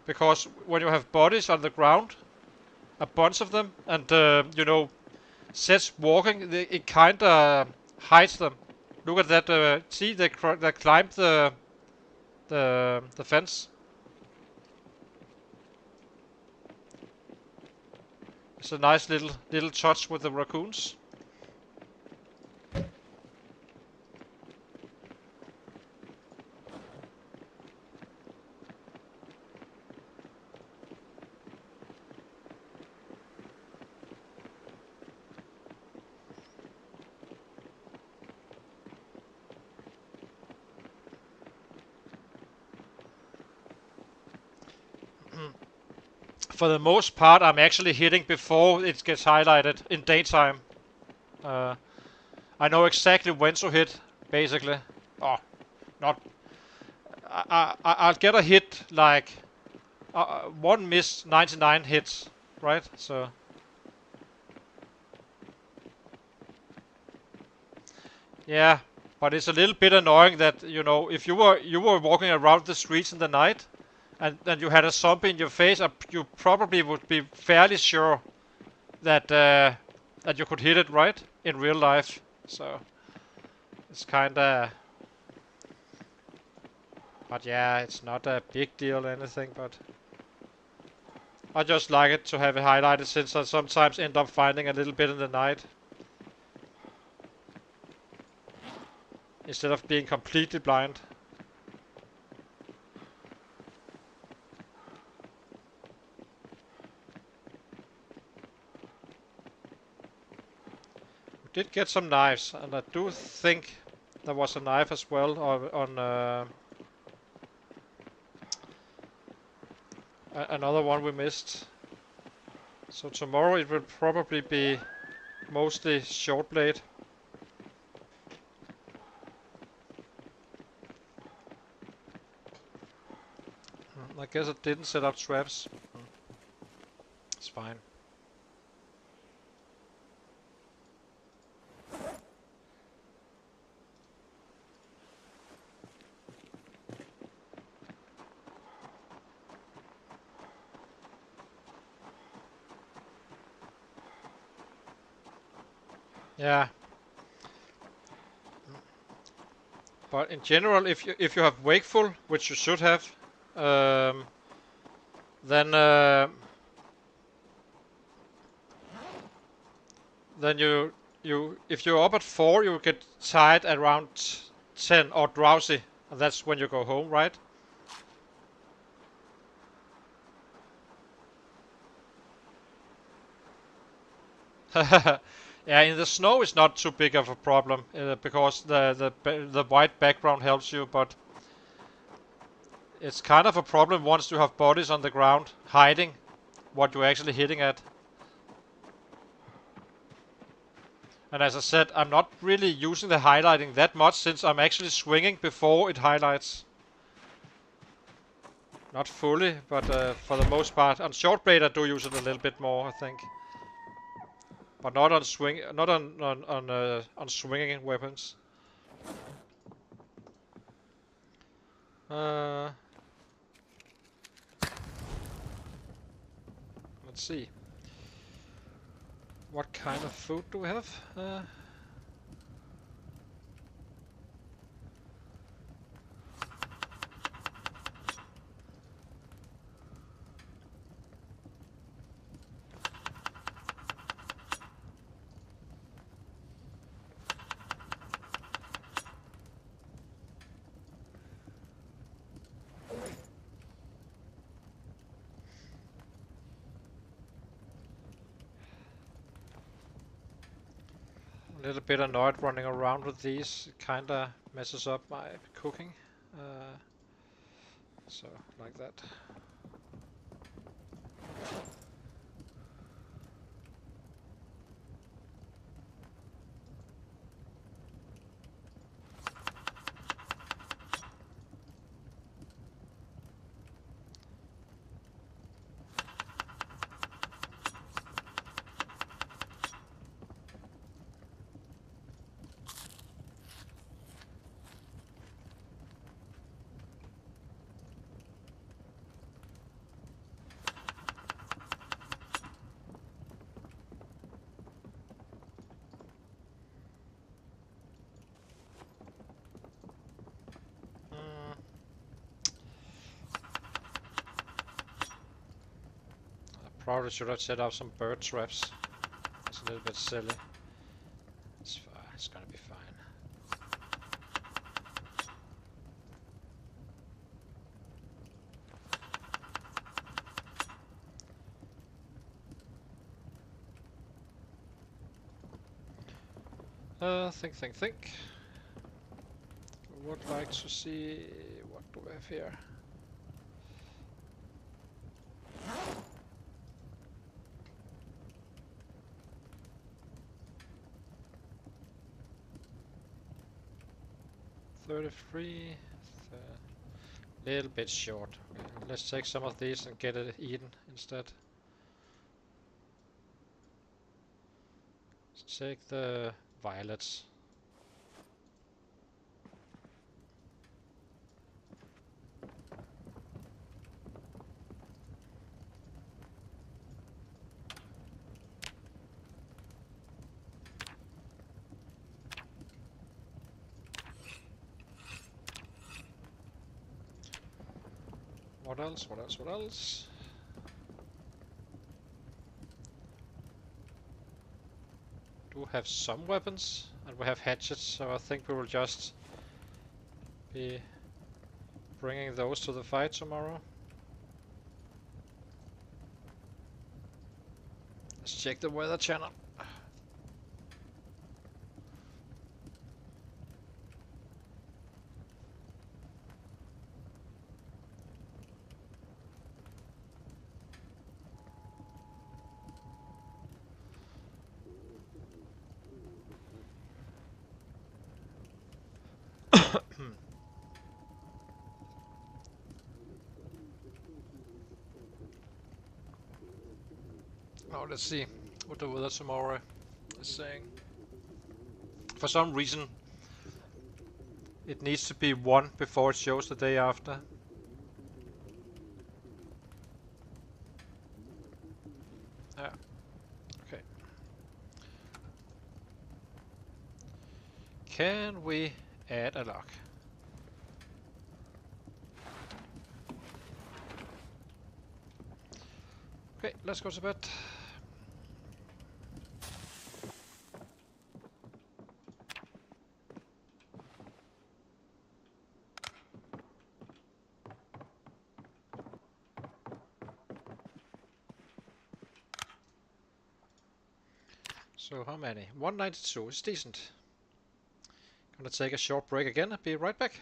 Because when you have bodies on the ground, a bunch of them, and you know, sets walking, it kind of hides them. Look at that. See, they climbed the fence. It's a nice little touch with the raccoons. For the most part, I'm actually hitting before it gets highlighted in daytime. I know exactly when to hit, basically. Oh, not. I'll get a hit like one miss, 99 hits, right? So. Yeah, but it's a little bit annoying that, you know, if you were walking around the streets in the night, and then you had a zombie in your face, you probably would be fairly sure that that you could hit it, right, in real life. So it's kinda, but yeah, it's not a big deal or anything. But I just like it to have it highlighted, since I sometimes end up finding a little bit in the night. instead of being completely blind. We did get some knives, and I do think there was a knife as well on another one we missed. So tomorrow it will probably be mostly short blade. I guess I didn't set up traps. It's fine. Yeah. But in general, if you have wakeful, which you should have, then you if you're up at 4, you get tired at around 10 or drowsy, and that's when you go home, right? Yeah, in the snow it's not too big of a problem because the white background helps you, but it's kind of a problem once you have bodies on the ground hiding what you're actually hitting at. And as I said, I'm not really using the highlighting that much since I'm actually swinging before it highlights. Not fully, but for the most part. On short blade I do use it a little bit more, I think. But not on on swinging weapons. Let's see. What kind of food do we have? 'A little bit annoyed running around with these. It kinda messes up my cooking. So, like that. Probably should have set up some bird traps. It's a little bit silly. It's fine. It's gonna be fine. Think. Would like to see what do we have here. $33. Little bit short. Okay, let's take some of these and get it eaten instead. Let's take the violets. What else? Do have some weapons, and we have hatchets, so I think we will just be bringing those to the fight tomorrow. Let's check the weather channel. Now let's see what the weather tomorrow is saying. For some reason, it needs to be 1 before it shows the day after. Yeah. Okay. Can we add a lock? Okay, let's go to bed. So how many? 192 is decent. Gonna take a short break again and be right back.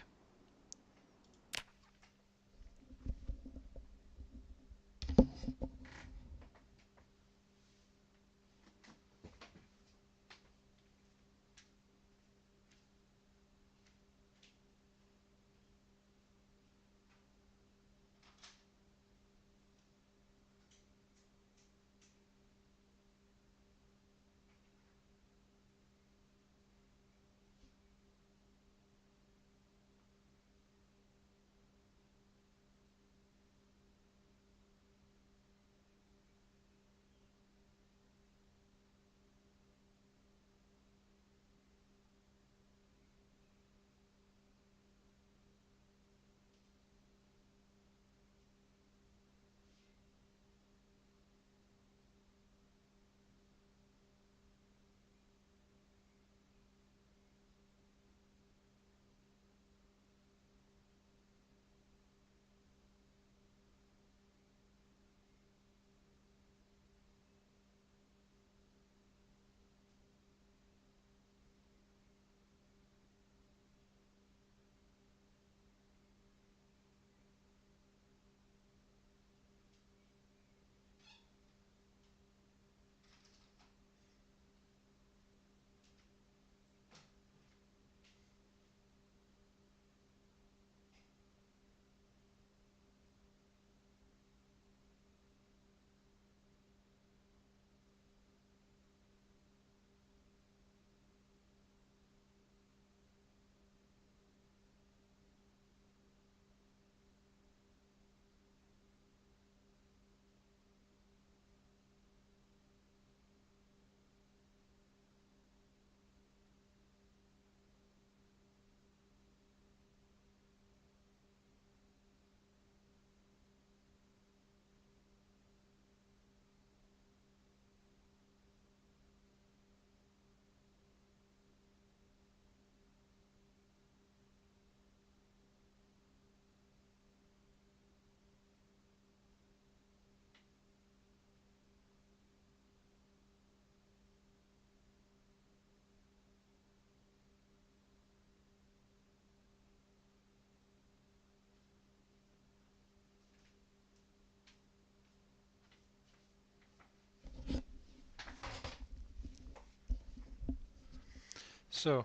So,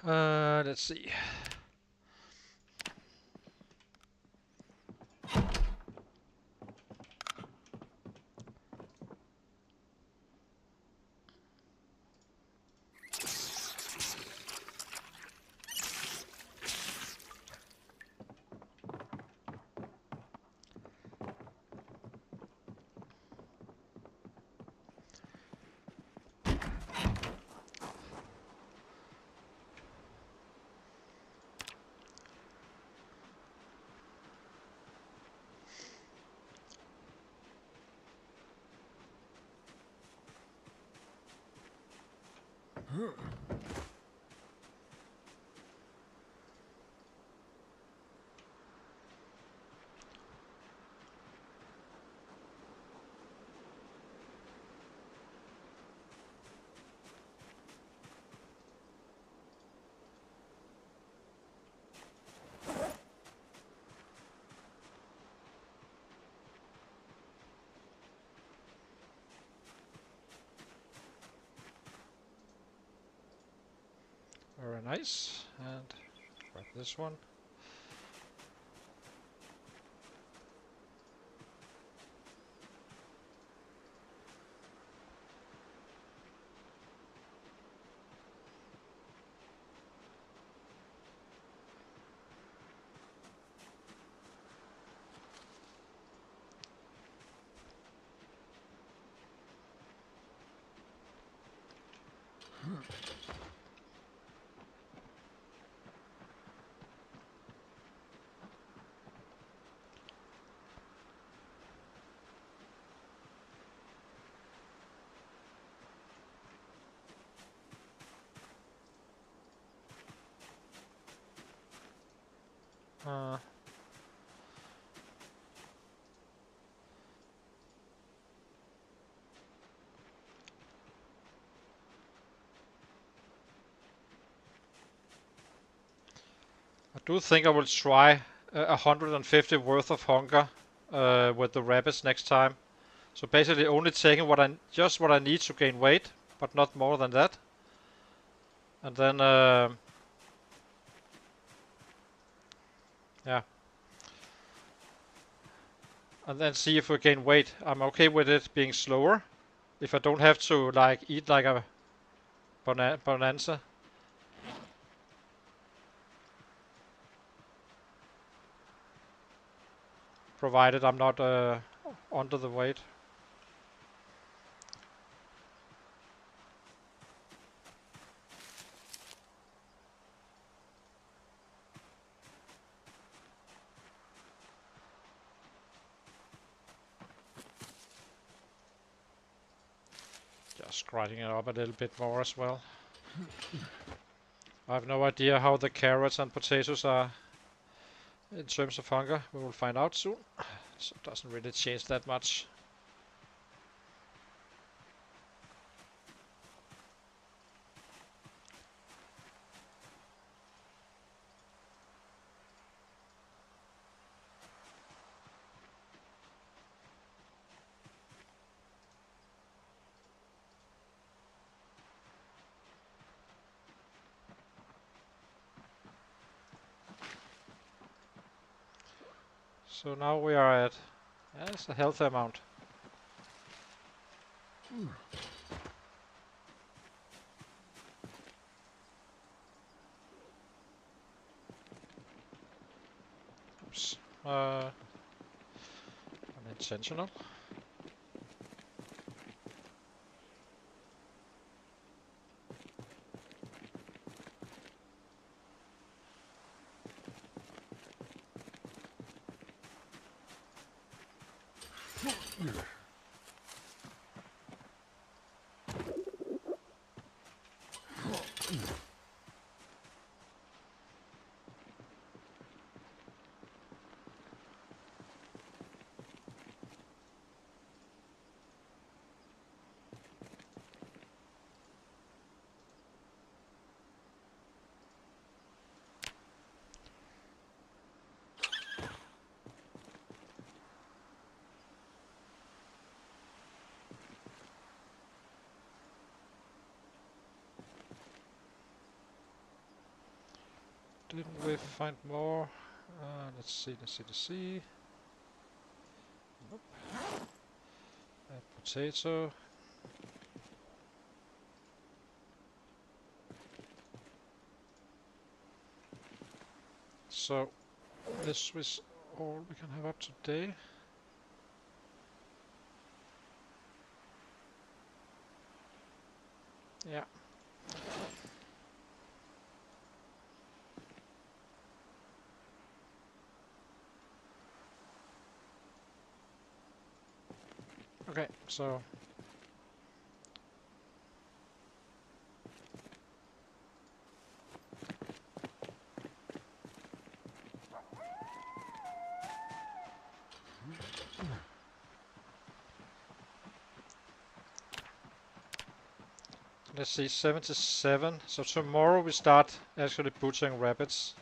let's see. Very nice. And grab this one. I do think I will try 150 worth of hunger with the rabbits next time. So basically only taking just what I need to gain weight, but not more than that. And then yeah. And then see if we gain weight. I'm okay with it being slower. If I don't have to like eat like a bonanza. Provided I'm not under the weight. Just grinding it up a little bit more as well. I have no idea how the carrots and potatoes are in terms of hunger. We will find out soon. So it doesn't really change that much. So now we are at, that's a healthy amount. Oops. Unintentional. Didn't we find more? Let's see. Nope. A potato. So this is all we can have up today. Yeah. Okay, so let's see, 77. So tomorrow we start actually butchering rabbits.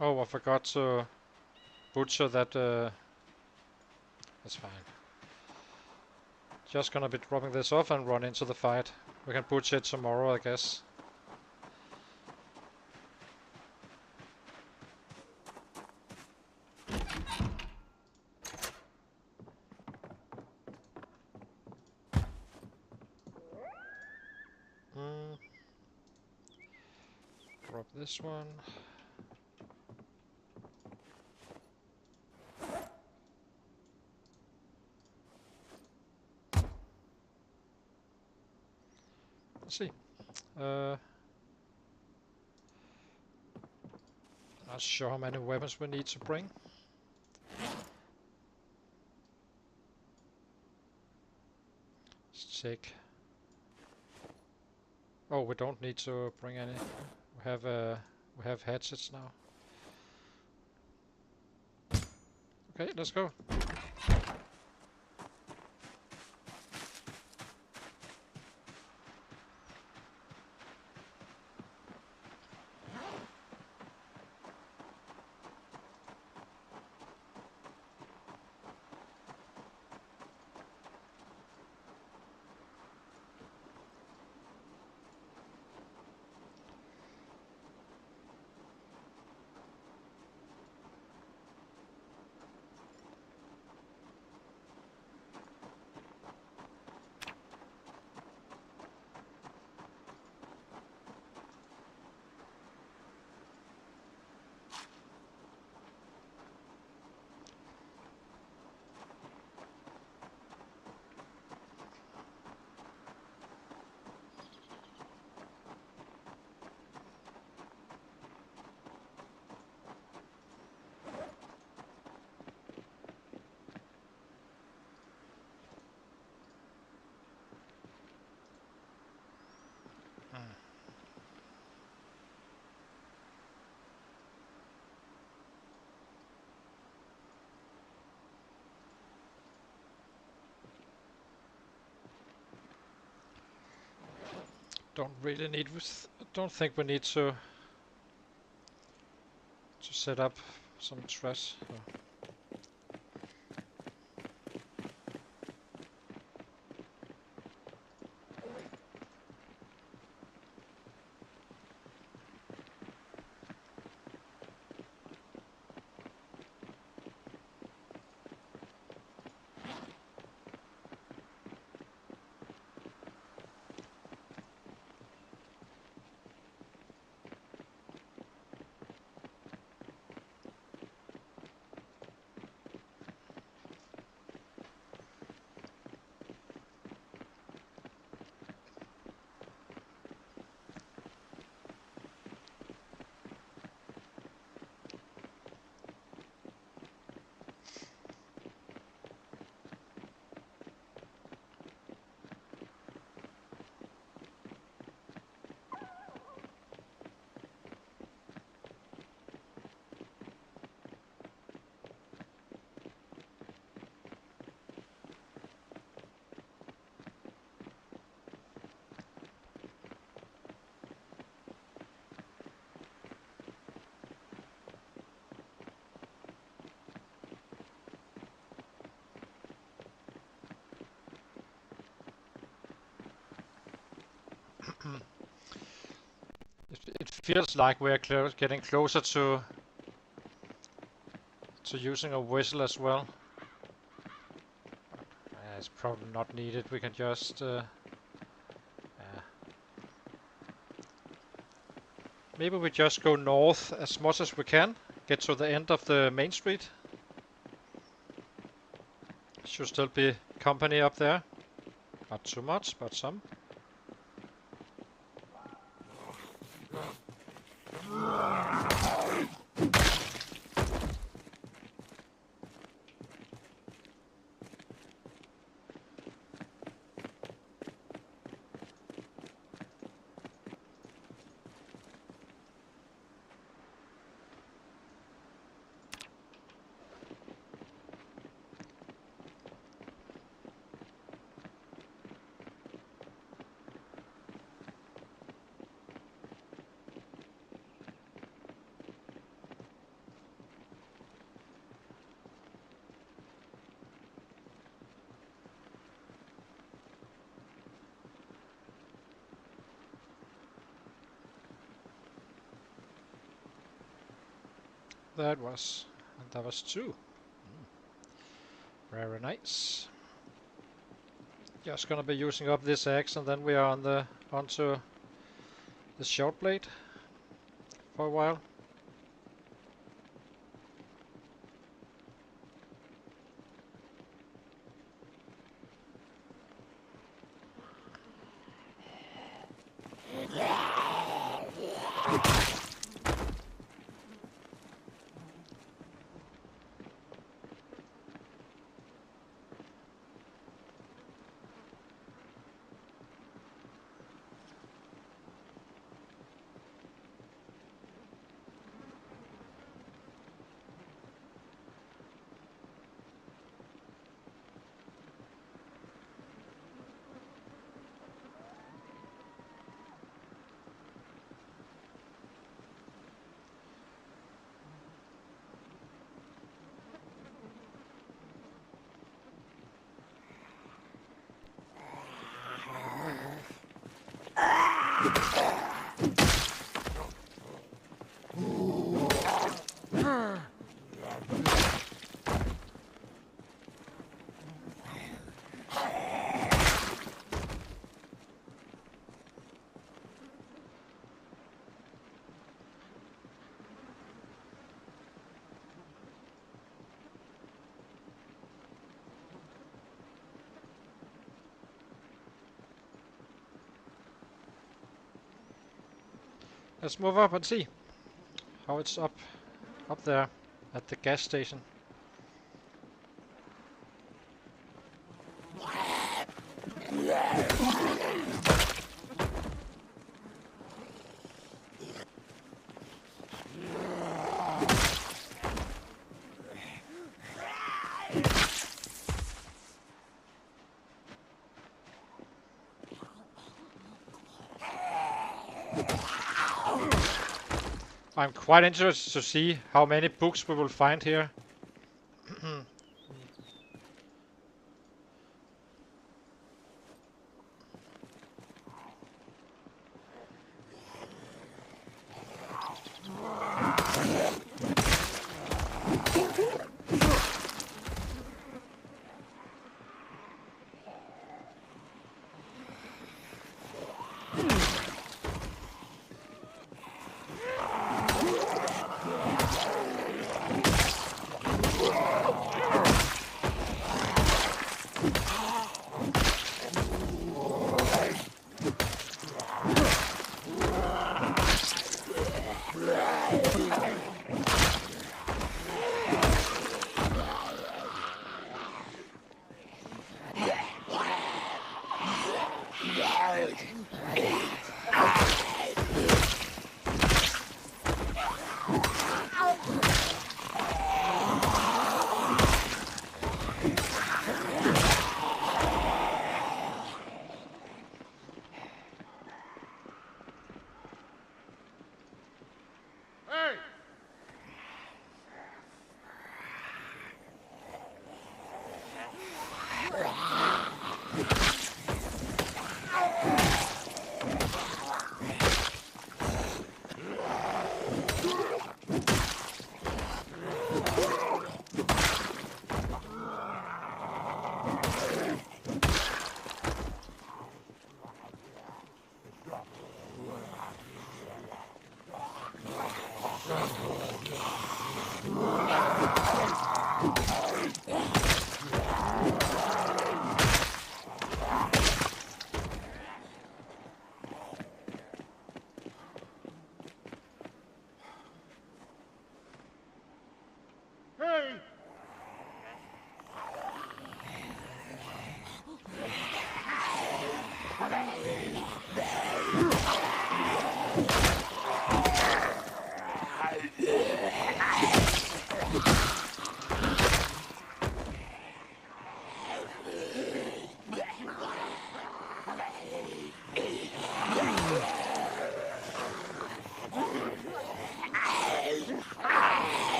Oh, I forgot to butcher that. That's fine. Just gonna be dropping this off and run into the fight. We can butcher it tomorrow, I guess. Drop this one. Let's see. Not sure how many weapons we need to bring. Let's check. Oh, we don't need to bring any. We have hatchets now. Okay, let's go. Don't think we need to set up some trash. It feels like we're getting closer to using a whistle as well. It's probably not needed. We can just maybe we just go north as much as we can, get to the end of the main street. Should still be company up there. Not too much, but some. That was, and that was 2. Very nice. Just gonna be using up this axe, and then we are onto the short blade for a while. Let's move up and see how it's up there at the gas station. I'm quite interested to see how many books we will find here.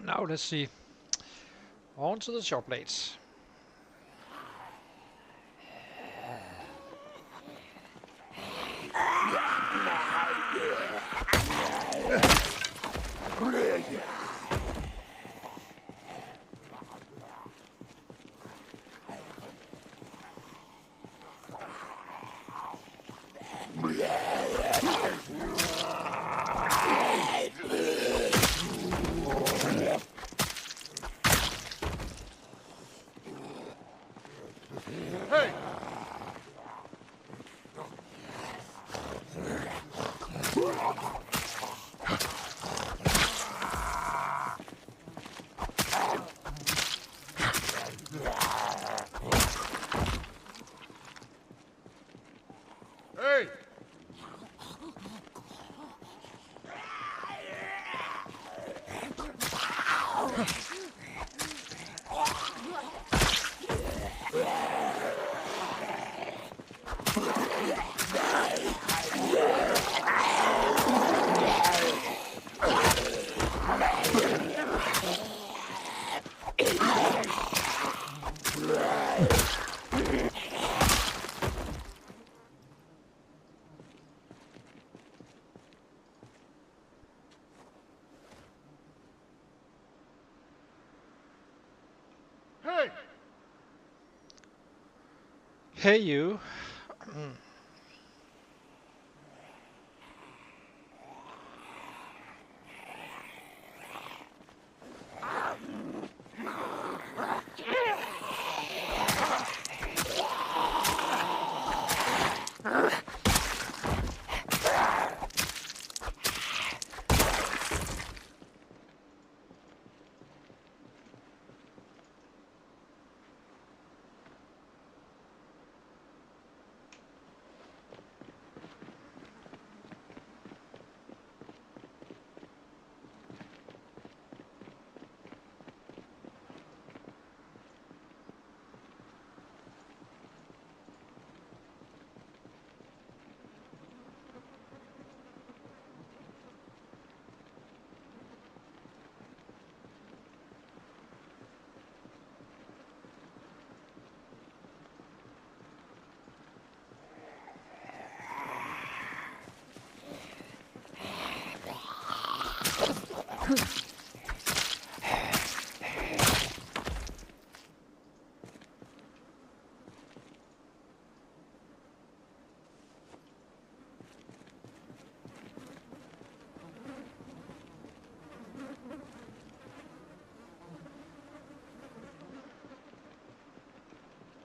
Now let's see. On to the short blades. Hey! Hey! Hey! Hey you.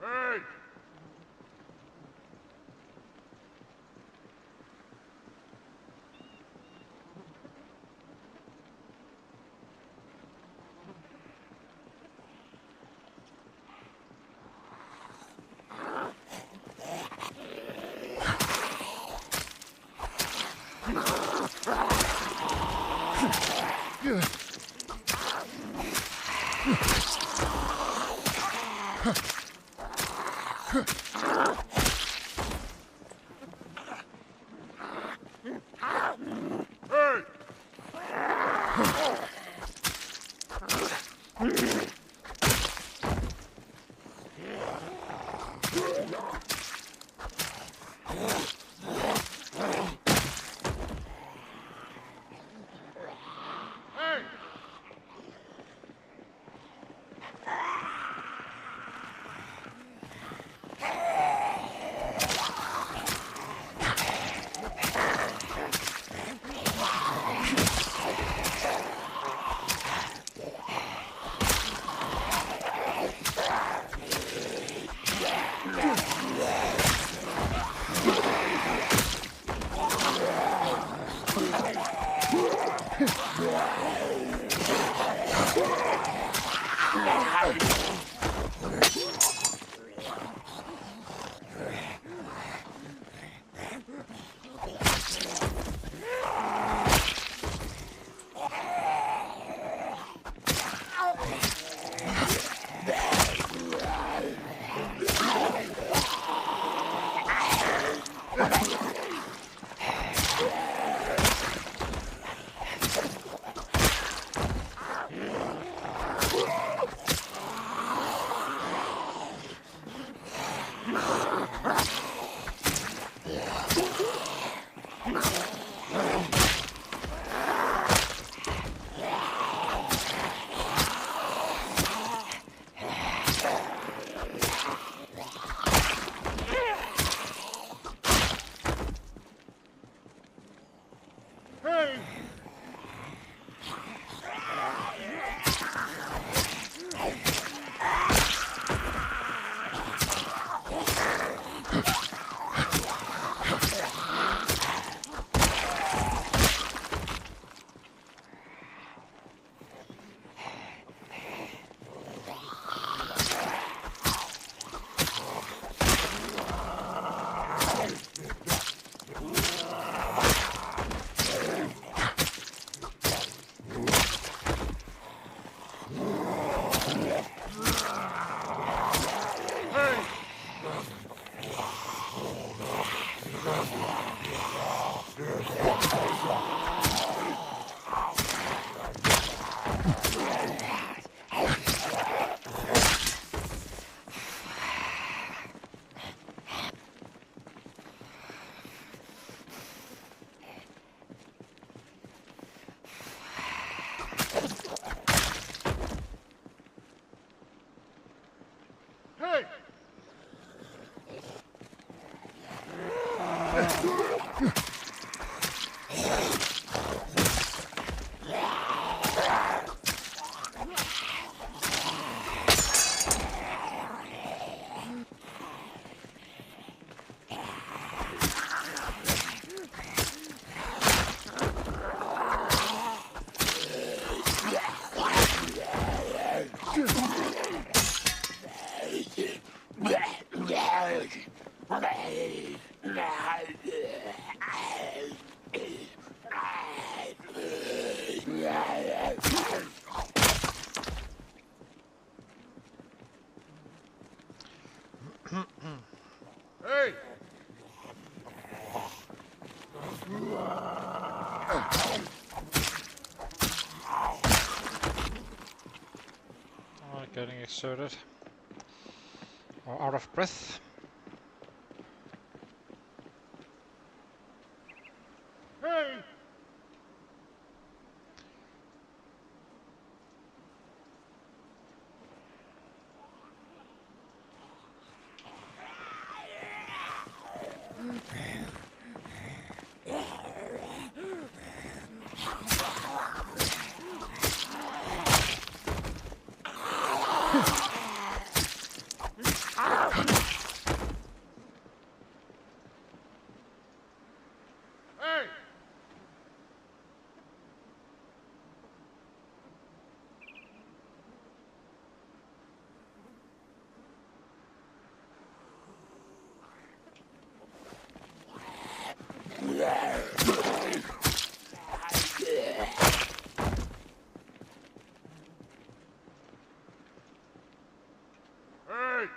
Hey! Hey! Hey! getting exerted or out of breath. Hey! Hey! Hey!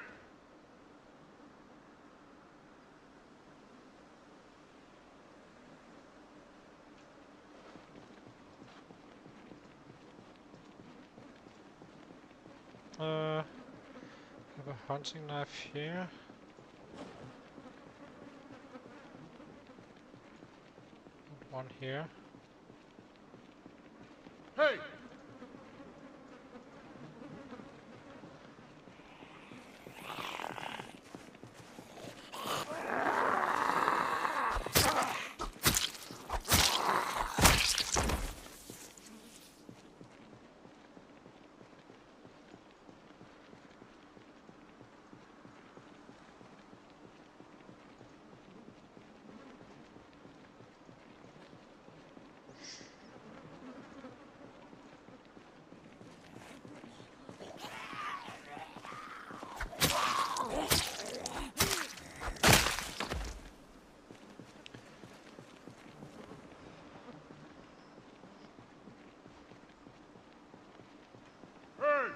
Have a hunting knife here. And one here. Hey! Hey!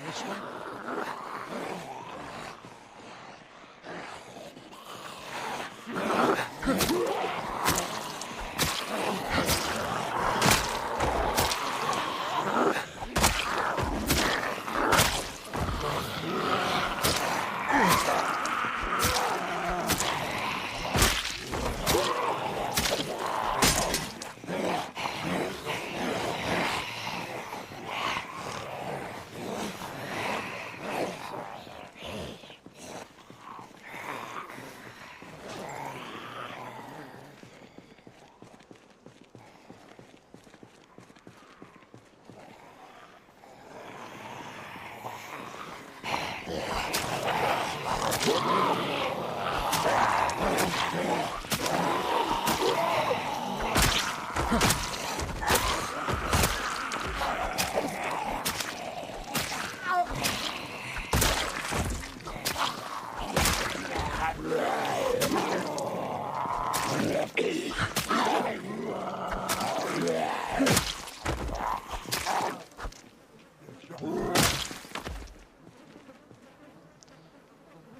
This one.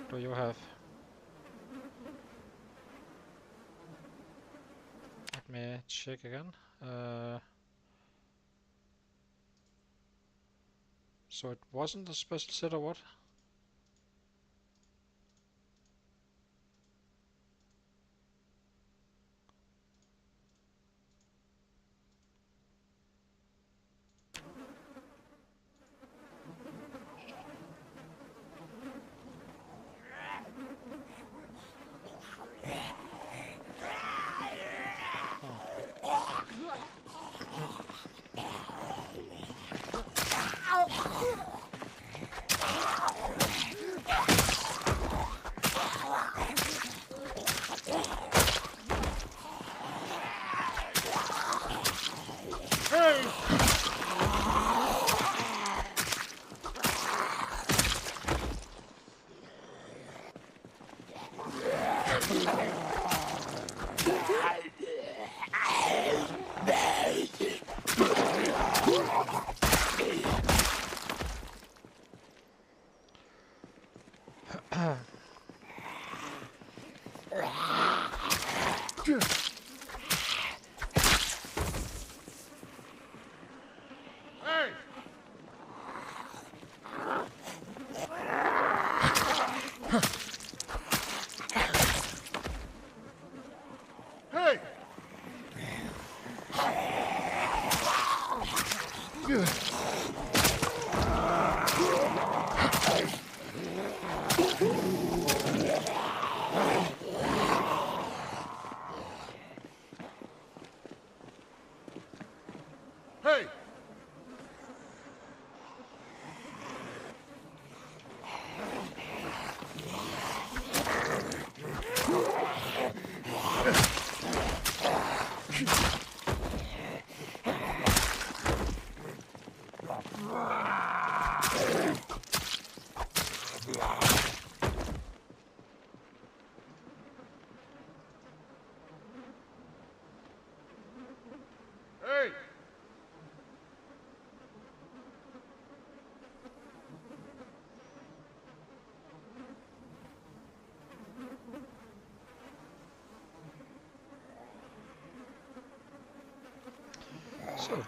Do you have? Let me check again. So it wasn't a special set or what? Hey! Hey! Hey! Hey! Hey! So,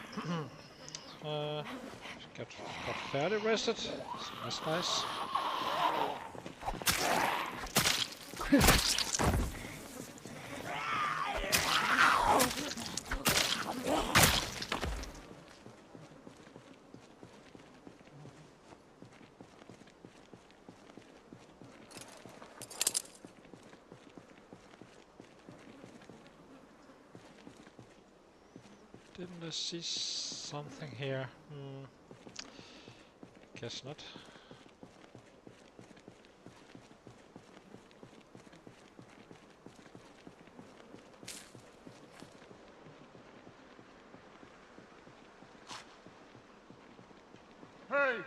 got fairly rested. So that's nice. Didn't I see something here? Guess not. Hey!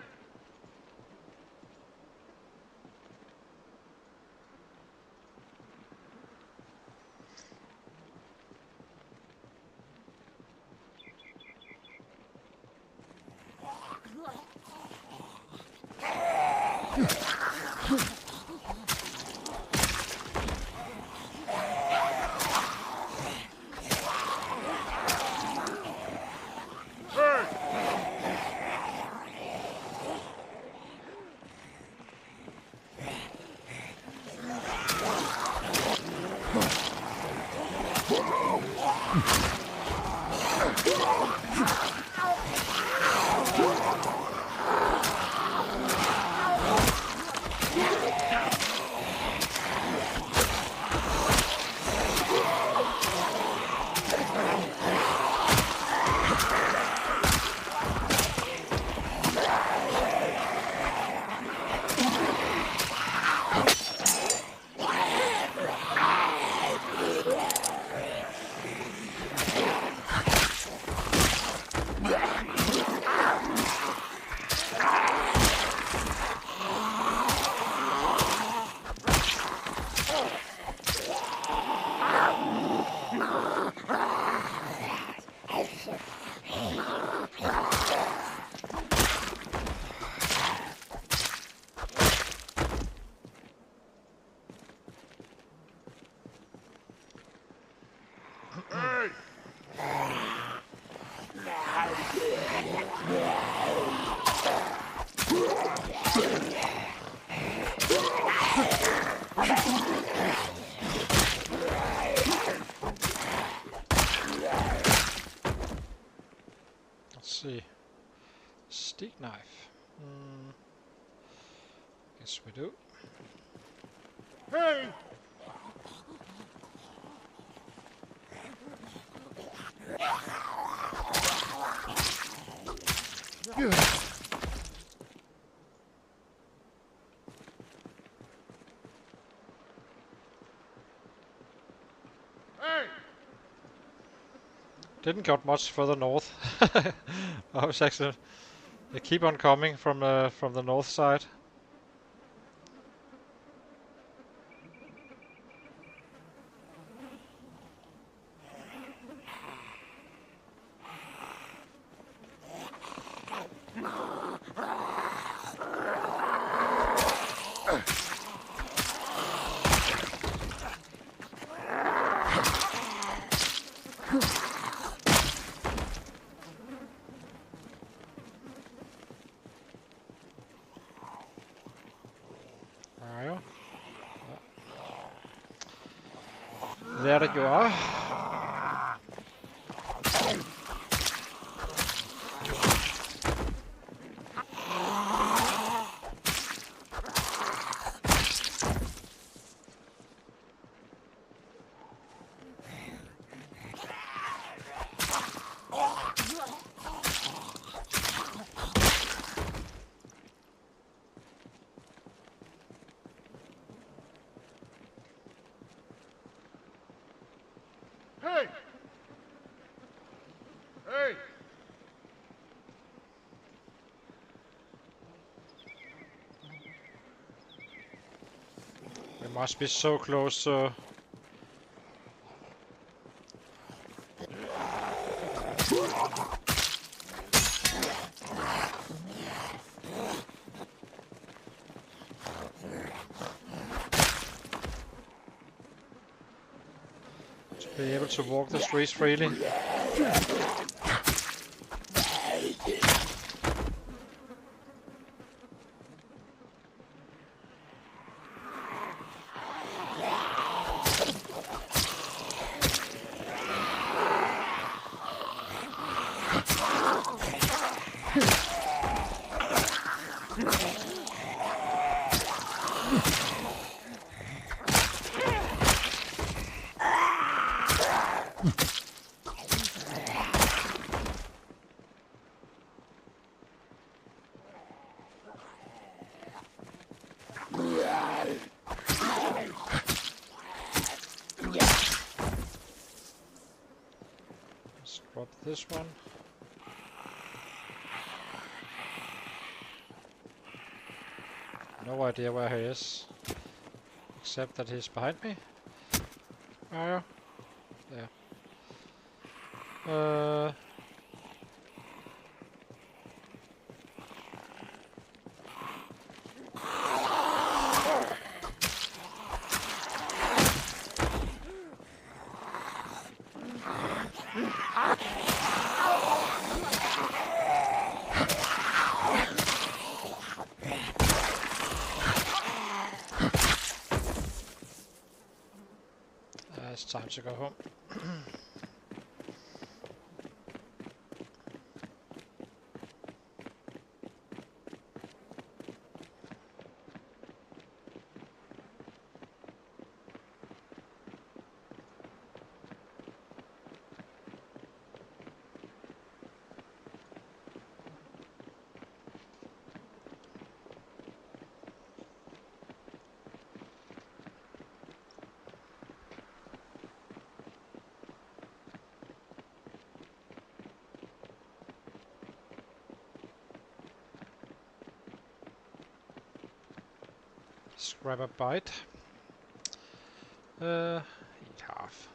Hey! Hey! Let's see. Steak knife. Guess we do. Hey! Didn't got much further north. I was actually... They keep on coming from the north side. There you are. Hey! Hey! We must be so close to... be able to walk the streets freely. Let's drop this one. No idea where he is, except that he's behind me. Where? There. It's time to go home. Let's grab a bite. Eat half.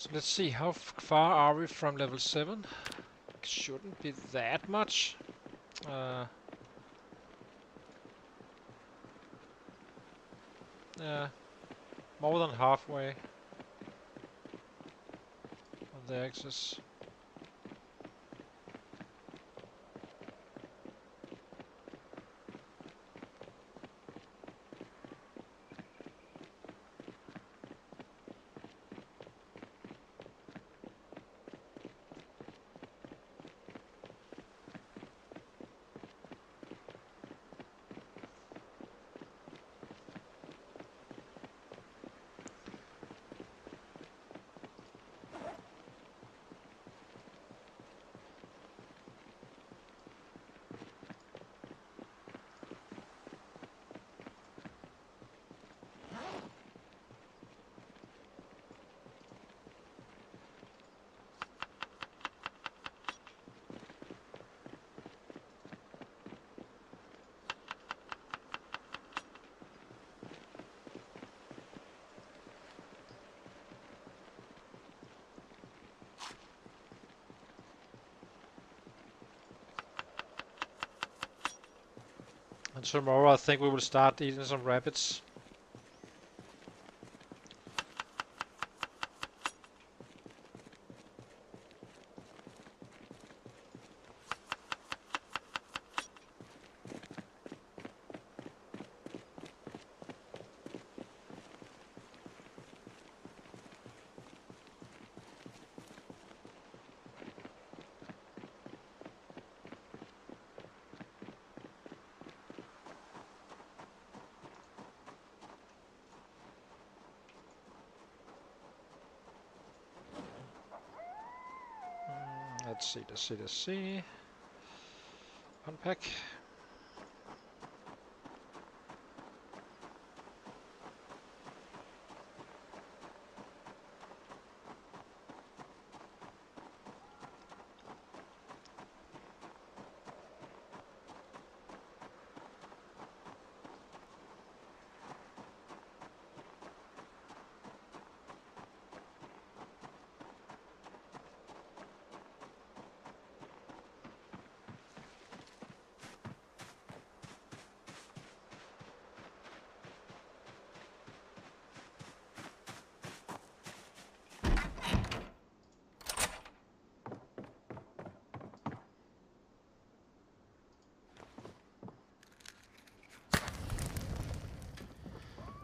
So let's see, how far are we from level 7? Shouldn't be that much. Yeah, more than halfway on the axis. And tomorrow I think we will start eating some rabbits. Let's see. Unpack.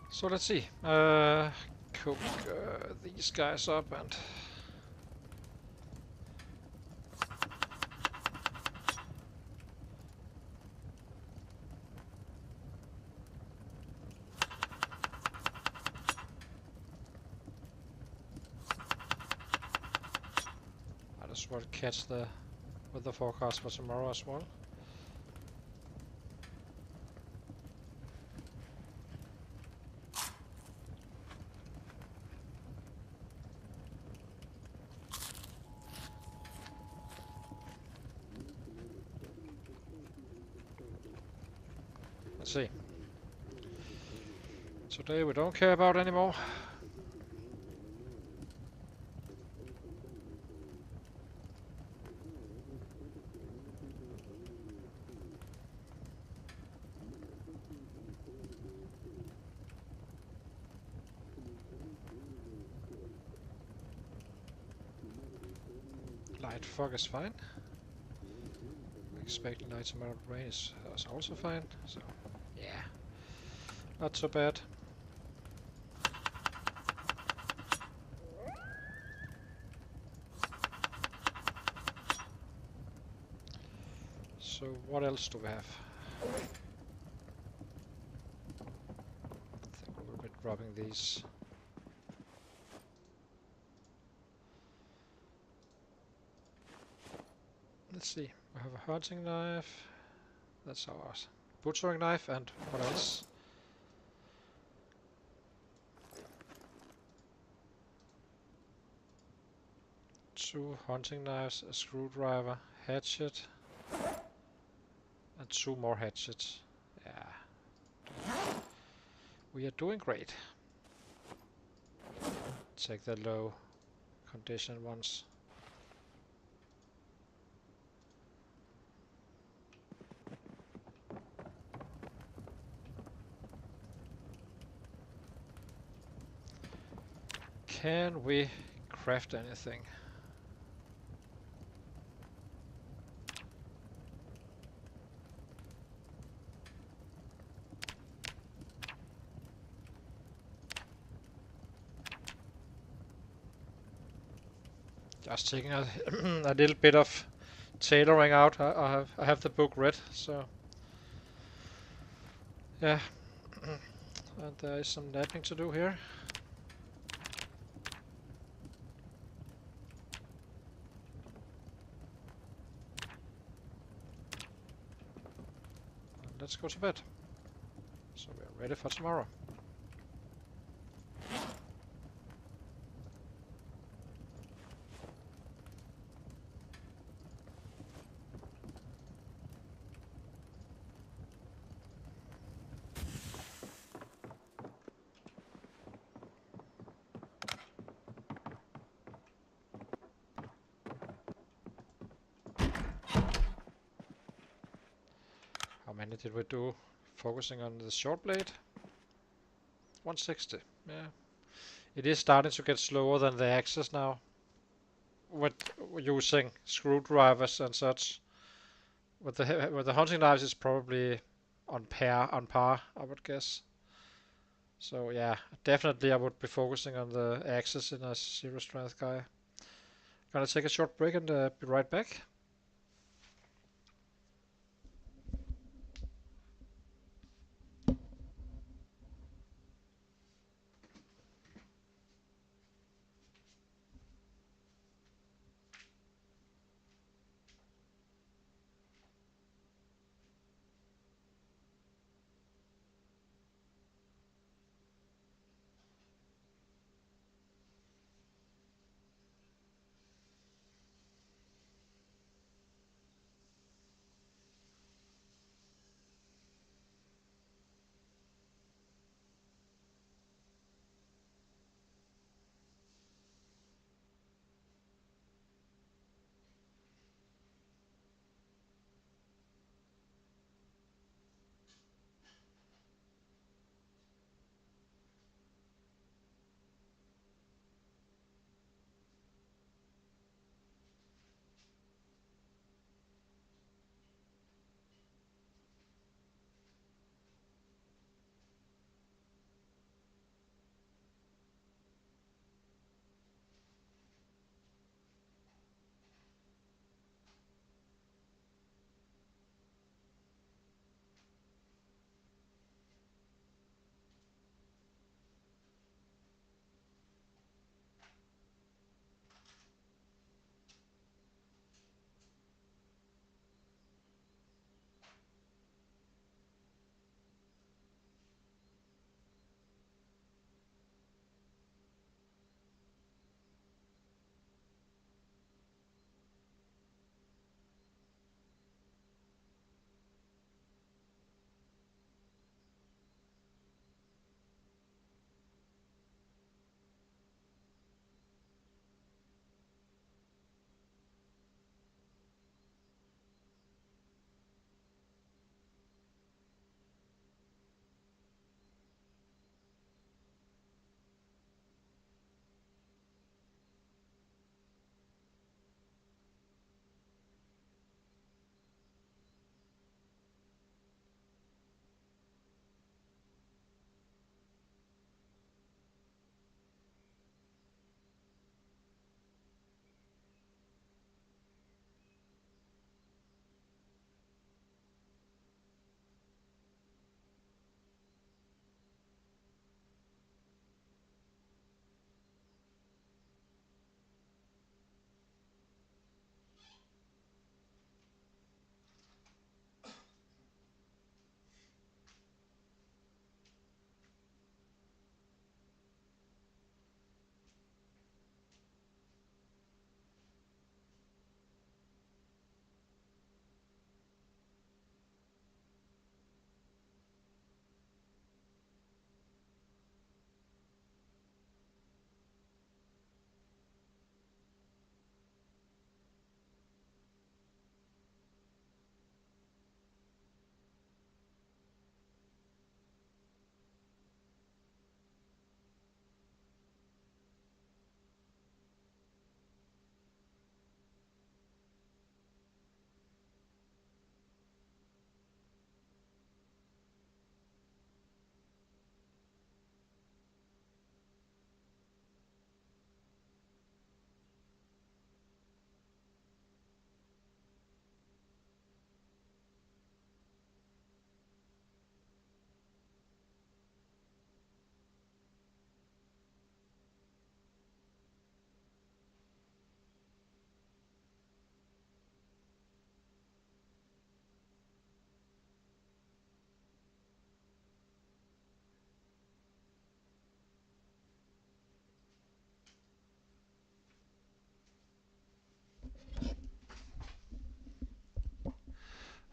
So let's see. Cook these guys up and I just want to catch the weather forecast for tomorrow as well. Let's see. Today we don't care about anymore. Light fog is fine. Expecting light amount of rain is also fine. So yeah, not so bad. So what else do we have? I think we'll be dropping these. Let's see. We have a hunting knife. That's our butchering knife, and what else? Two hunting knives, a screwdriver, hatchet, and two more hatchets. Yeah. We are doing great. Take the low condition ones. Can we craft anything? Just taking a, a little bit of tailoring out. I have the book read, so yeah. And there is some napping to do here. And let's go to bed. So we're ready for tomorrow. How many did we do focusing on the short blade? 160, yeah. It is starting to get slower than the axes now. With using screwdrivers and such. With the hunting knives, it's probably on par, I would guess. So yeah, definitely I would be focusing on the axes in a zero strength guy. Gonna take a short break and be right back.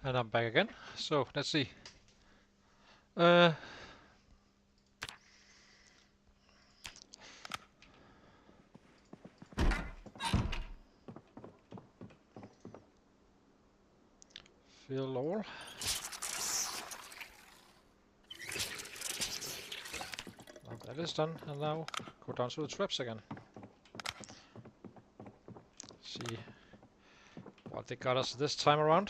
And I'm back again. So let's see. Uh, Fill all. Well, that is done, and now go down to the traps again. See what they got us this time around.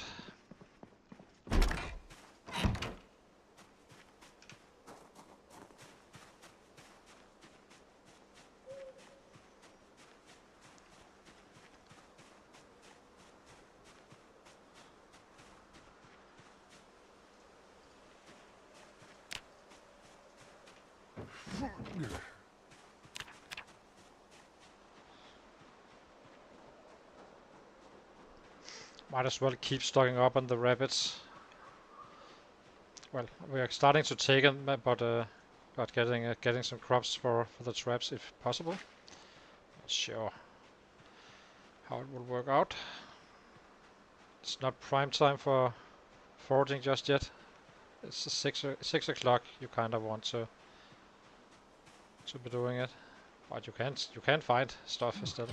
Might as well keep stocking up on the rabbits. Well, we are starting to take them, but getting some crops for the traps if possible. Not sure how it will work out. It's not prime time for foraging just yet. It's 6 o'clock. You kind of want to be doing it, but you can find stuff still.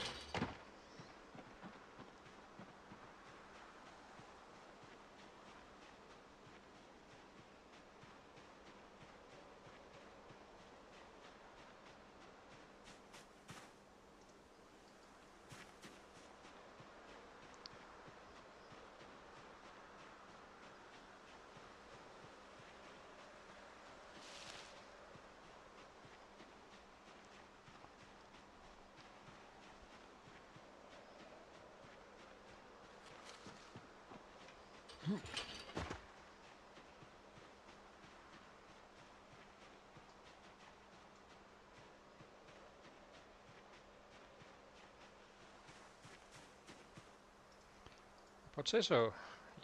Potato.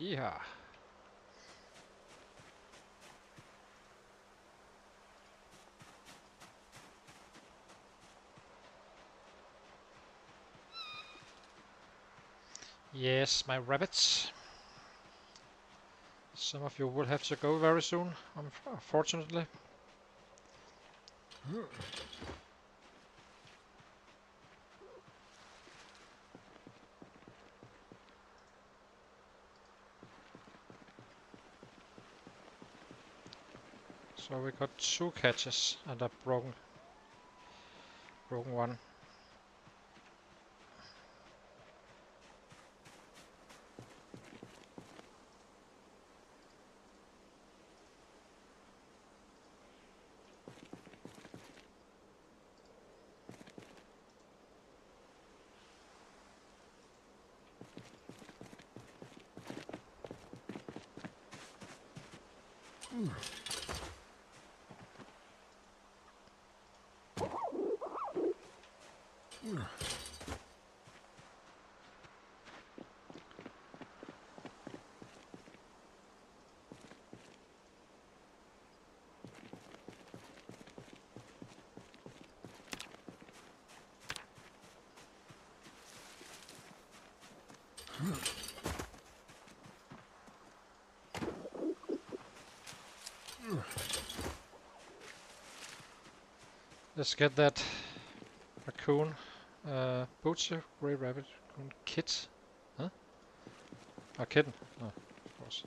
Yeehaw. Yes, my rabbits. Some of you will have to go very soon, unfortunately. So we got 2 catches and a broken one. Let's get that raccoon, butcher, grey rabbit, raccoon, kit, huh? A kitten, oh, of course.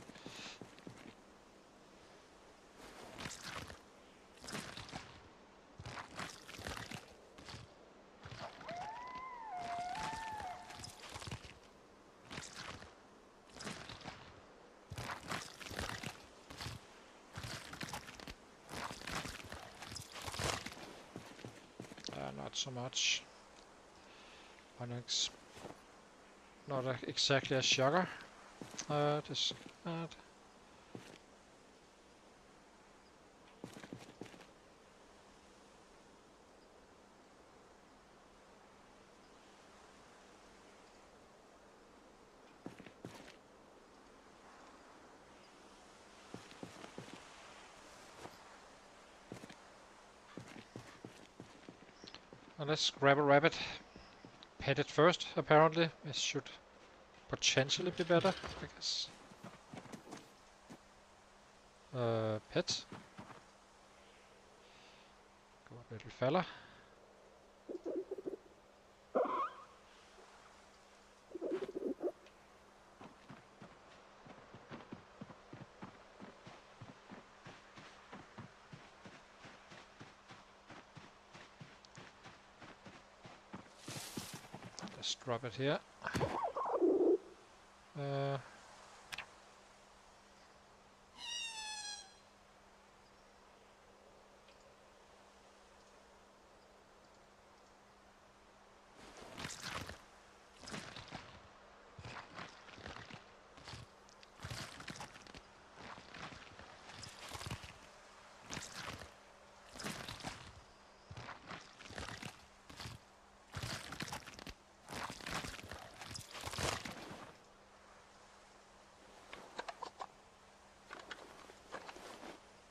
Not so much. Not exactly a sugar. Just that. Let's grab a rabbit. Pet it first, apparently. It should potentially be better, I guess. Pet. Go up, little fella. Let's drop it here.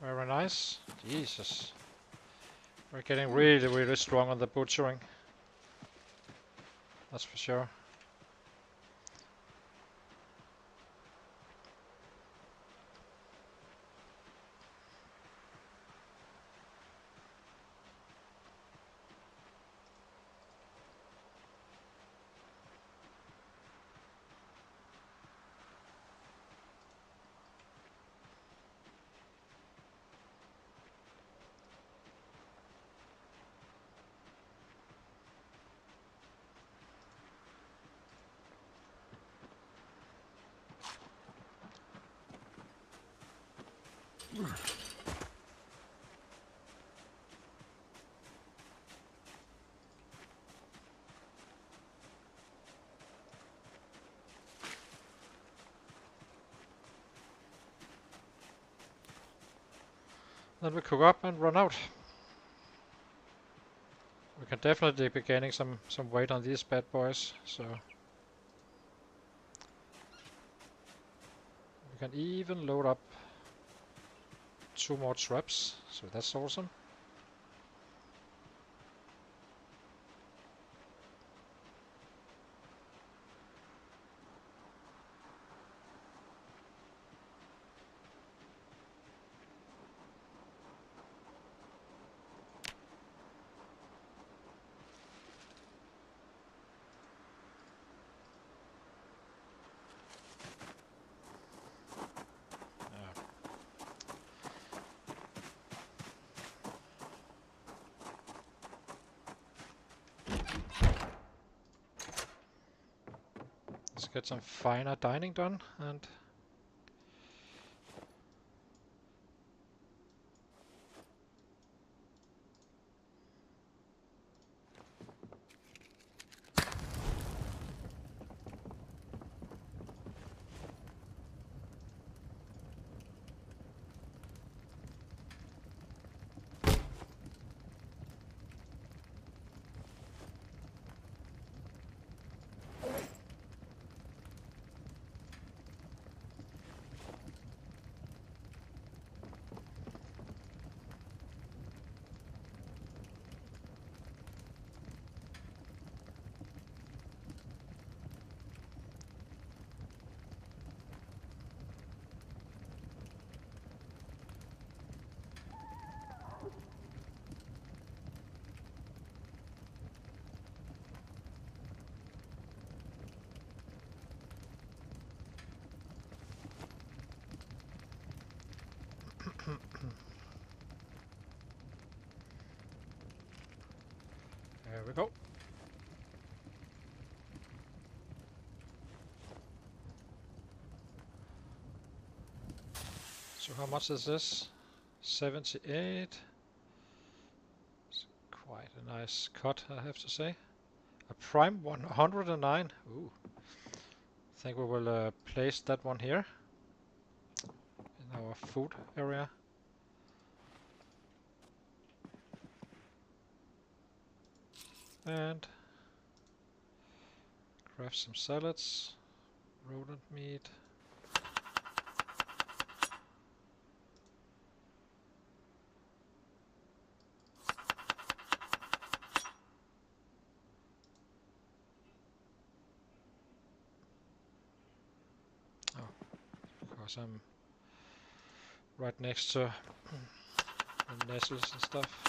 Very nice. Jesus. We're getting really, really strong on the butchering. That's for sure. Then we cook up and run out. We can definitely be gaining some weight on these bad boys, so we can even load up 2 more traps, so that's awesome. Let's get some finer dining done and there we go. So how much is this? 78. It's quite a nice cut, I have to say. A prime 109. Ooh. I think we will place that one here in our food area. And craft some salads, rodent meat. Oh, because I'm right next to the nettles and stuff.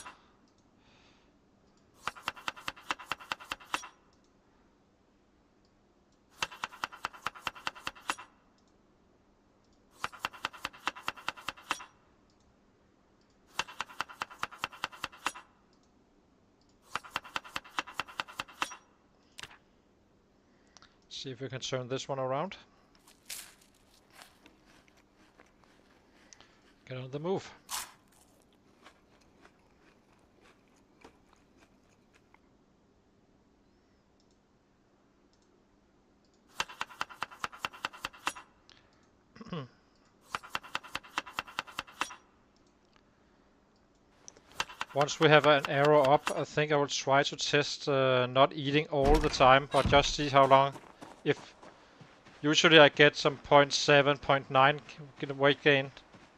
See if we can turn this one around. Get on the move. Once we have an arrow up, I think I will try to test not eating all the time, but just see how long. If usually I get some 0.7, 0.9 weight gain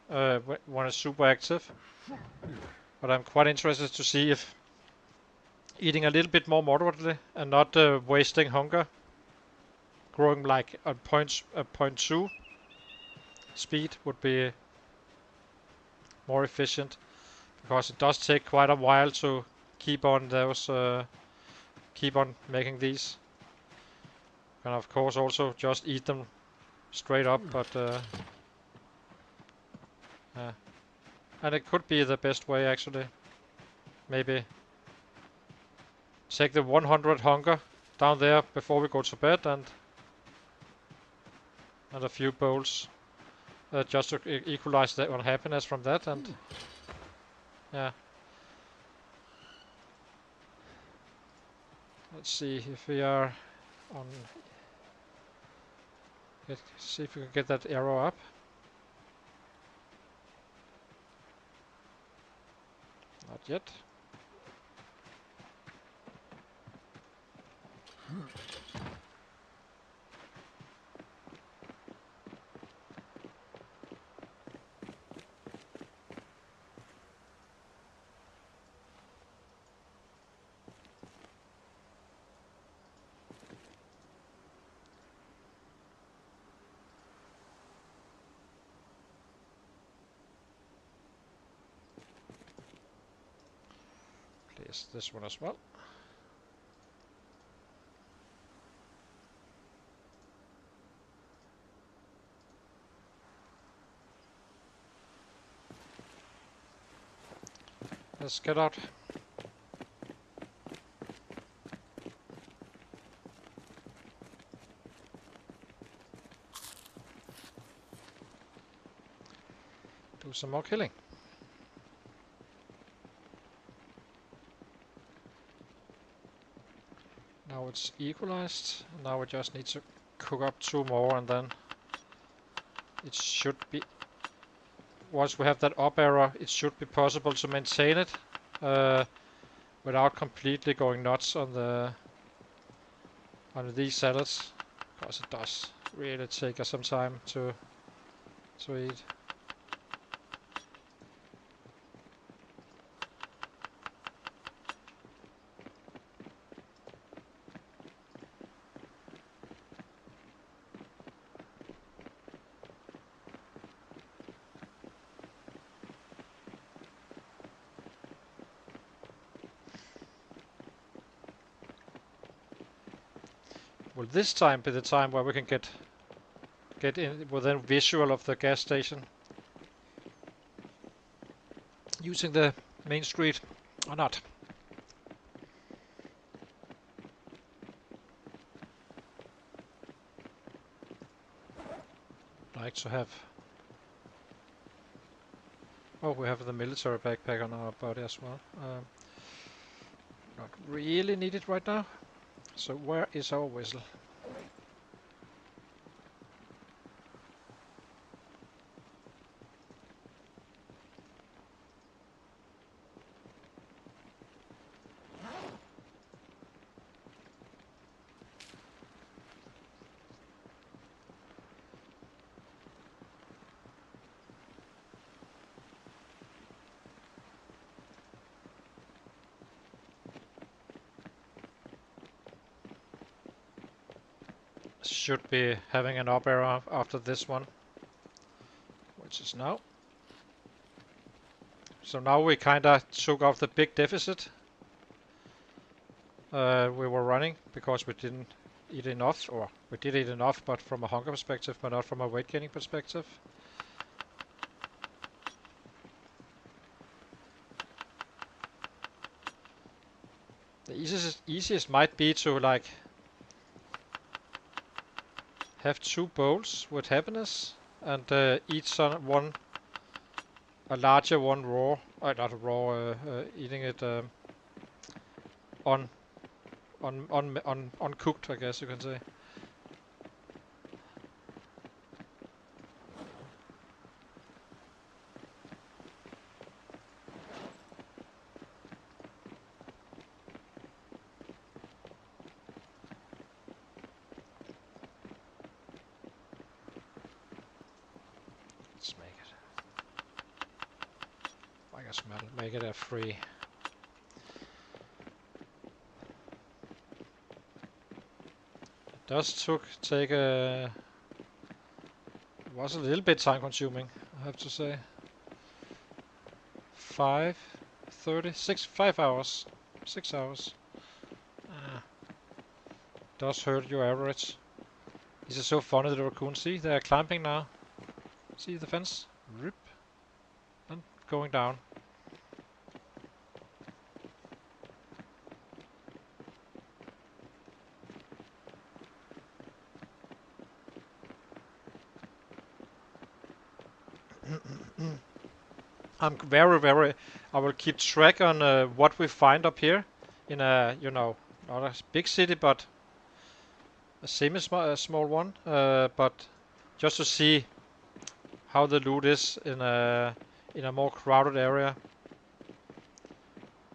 when it's super active, but I'm quite interested to see if eating a little bit more moderately and not wasting hunger, growing like a 0.2 speed would be more efficient, because it does take quite a while to keep on those, keep on making these. And of course also just eat them straight up, but and it could be the best way actually. Maybe take the 100 hunger down there before we go to bed, and a few bowls just to equalize that unhappiness from that, and yeah. Let's see if we are on. See if we can get that arrow up. Not yet. Place this one as well. Let's get out. Do some more killing. Now it's equalized. Now we just need to cook up 2 more, and then it should be, once we have that up arrow, it should be possible to maintain it without completely going nuts on these salads, because it does really take us some time to eat. Will this time be the time where we can get in within visual of the gas station using the main street, or not? Like to have. Oh, we have the military backpack on our body as well. Not really needed right now. So where is our whistle? Should be having an up arrow after this one, which is now. So now we kinda took off the big deficit we were running because we didn't eat enough, or we did eat enough, but from a hunger perspective, but not from a weight gaining perspective. The easiest might be to like have 2 bowls with happiness and eat one, a larger one raw, not raw, eating it uncooked, I guess you can say. Let's make it. I guess we'll make it a free. It does take a. It was a little bit time consuming, I have to say. 5 hours. 6 hours. Does hurt your average. This is so funny, the raccoon. See, they are climbing now. See the fence? Rip. And going down. I'm I will keep track on what we find up here in a, not a big city, but a small one, but just to see how the loot is in a more crowded area.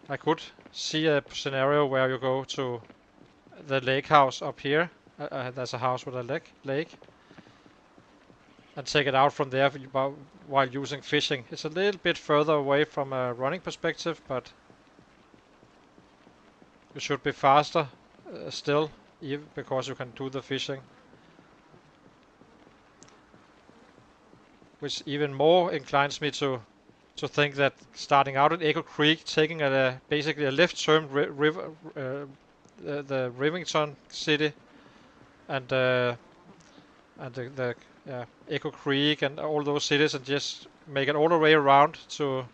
I could see a scenario where you go to the lake house up here. There's a house with a lake. And take it out from there while using fishing. It's a little bit further away from a running perspective, but you should be faster still, even because you can do the fishing. Which even more inclines me to think that starting out at Echo Creek, taking basically a left turn the Rivington city, and Echo Creek and all those cities, and just make it all the way around to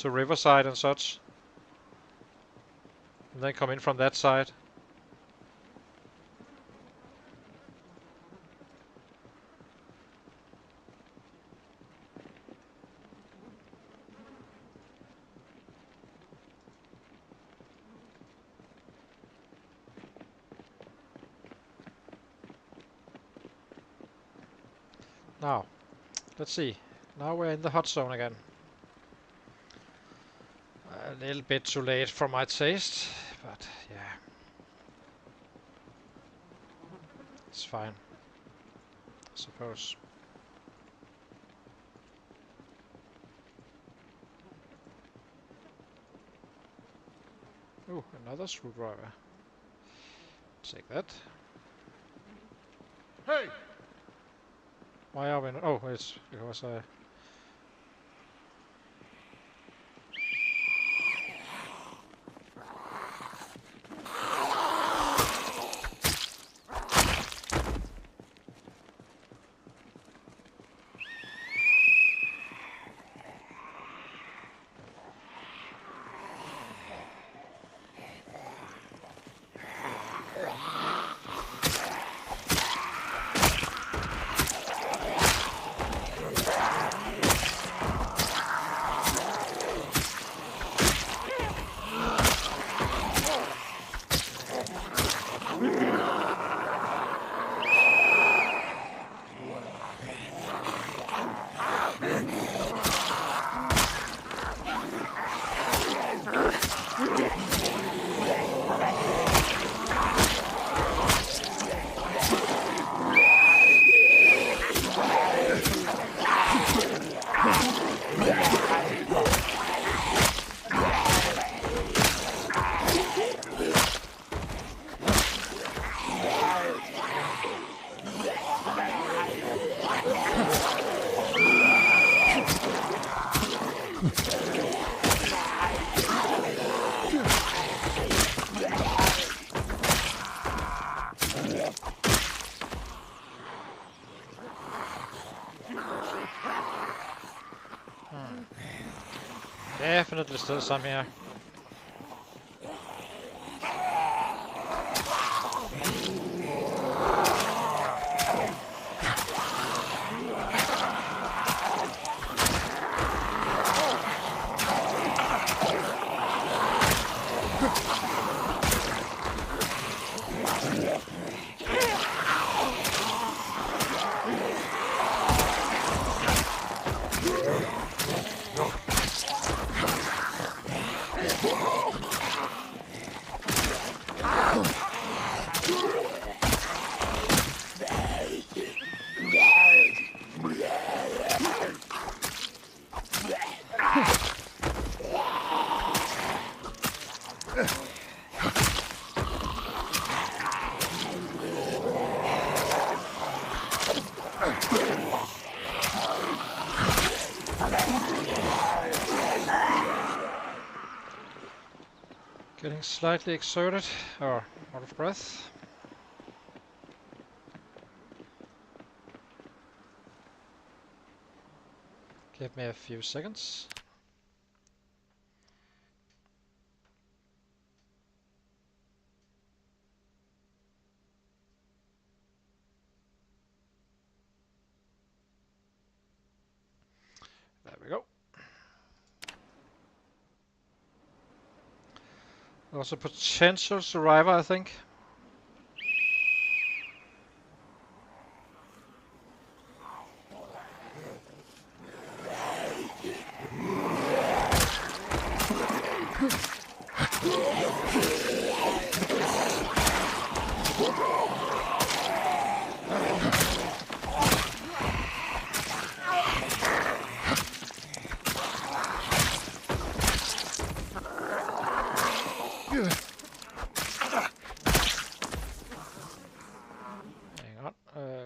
Riverside and such, and then come in from that side. Now, let's see. Now we're in the hot zone again. A little bit too late for my taste, but yeah. It's fine, I suppose. Ooh, another screwdriver. Take that. Hey! Why are we not? Oh, it's because I... definitely still some here. Getting slightly exerted, or out of breath. Give me a few seconds. There we go. Also potential survivor, I think.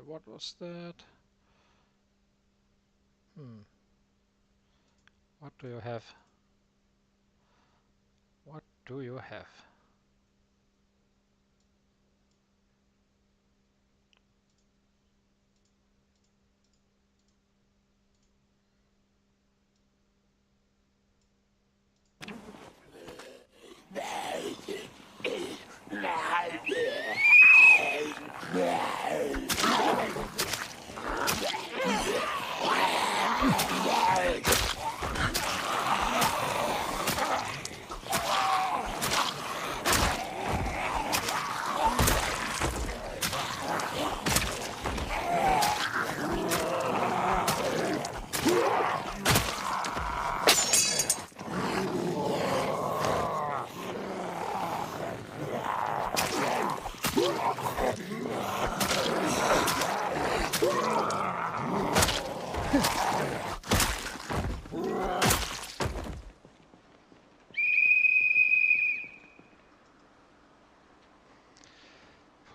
What was that? What do you have? What do you have?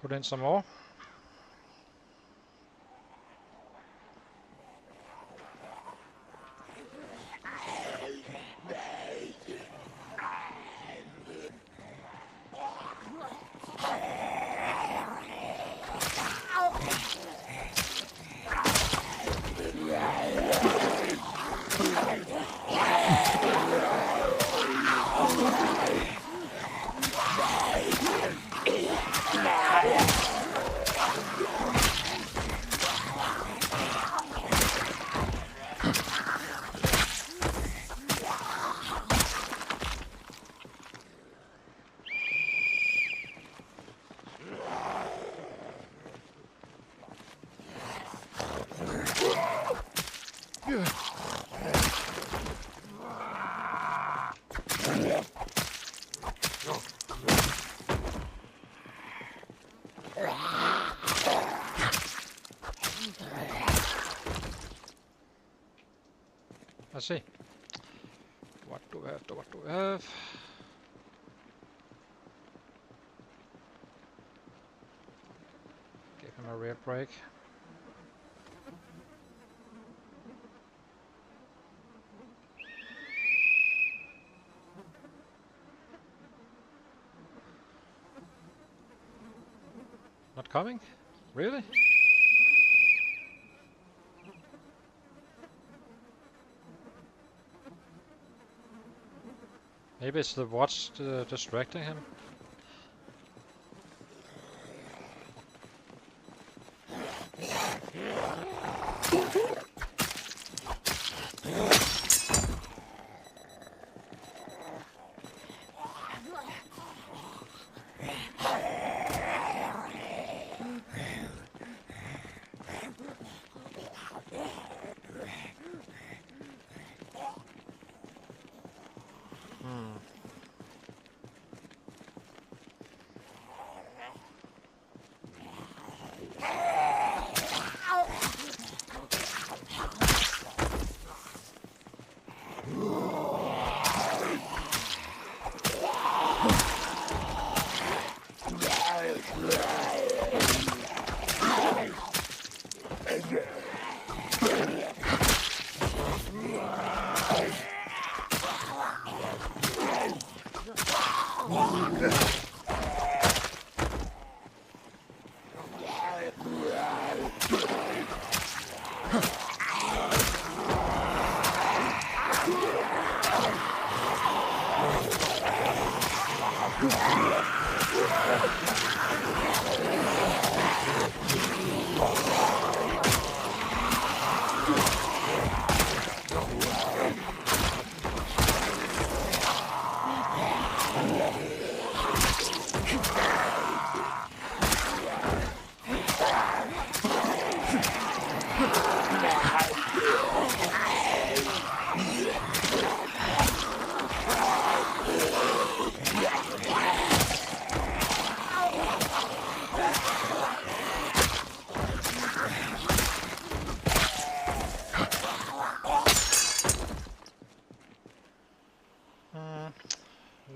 Put in some more. Let's see. What do we have? What do we have? Give him a real break. Not coming? Really? Maybe it's the watch distracting him.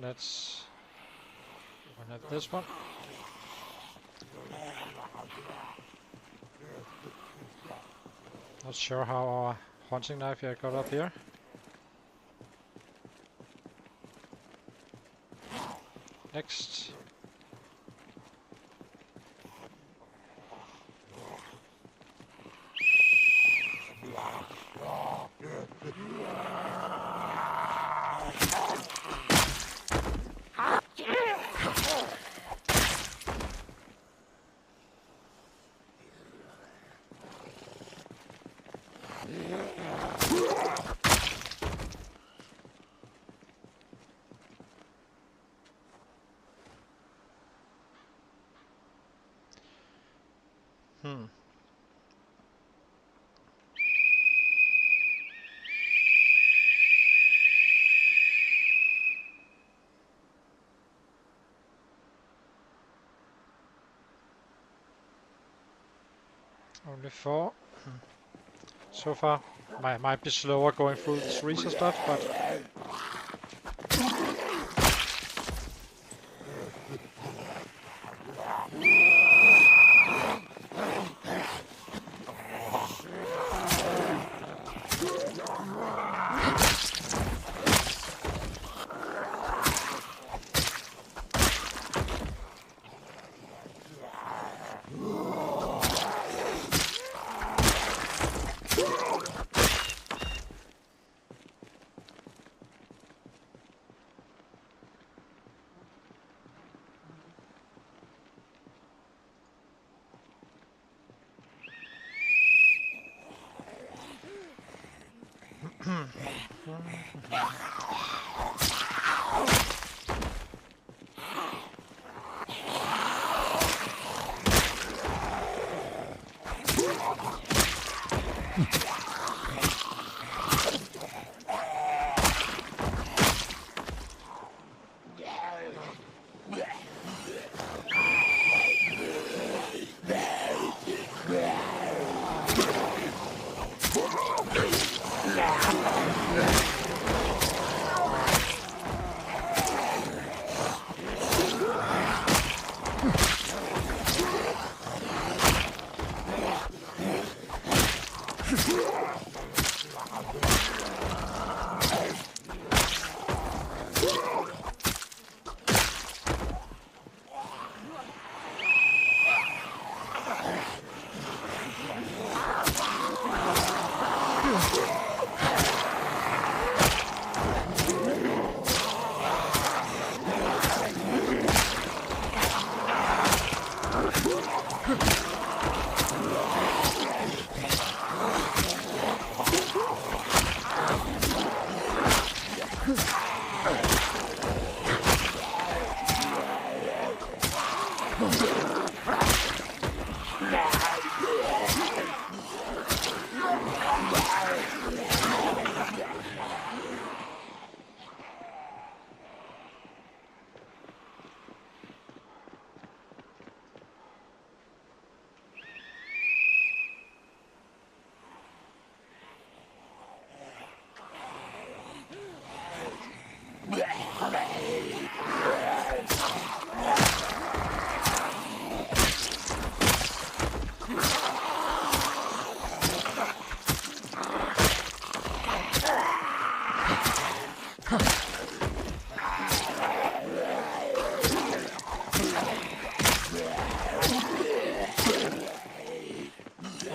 Let's run at this one. Not sure how our hunting knife here got up here. Next. Only 4. So far, might be slower going through this research stuff, but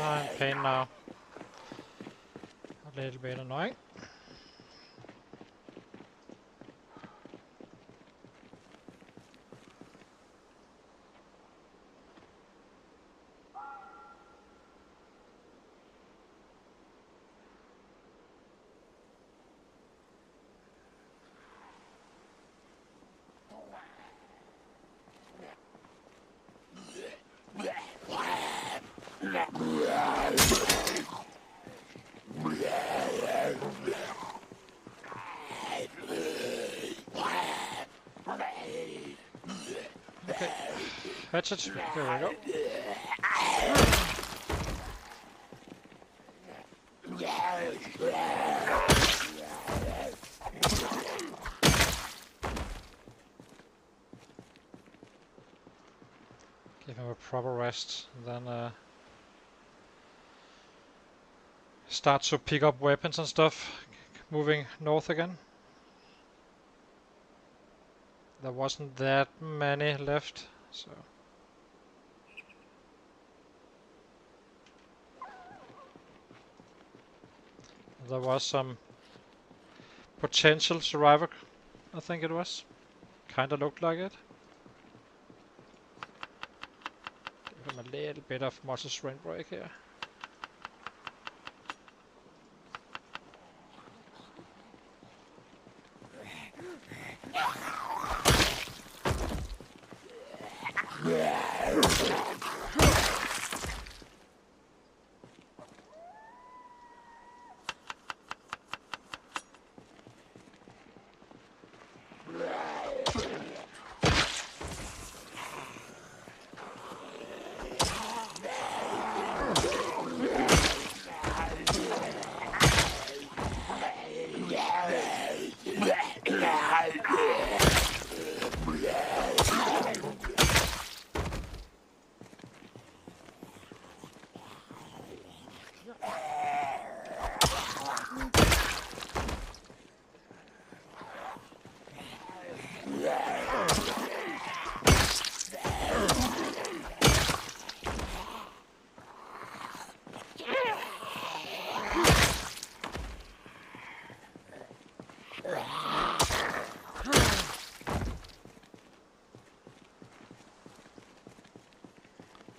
I'm in pain now. A little bit annoying. Okay, patch it. There we go. Give him a proper rest, and then start to pick up weapons and stuff. Moving north again. There wasn't that many left, so. There was some potential survivor, I think it was. Kinda looked like it. Give him a little bit of muscle strength break here.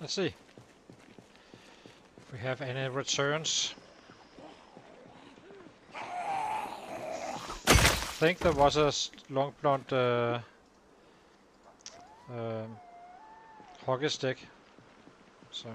Let's see if we have any returns. I think there was a long blonde hockey stick. So.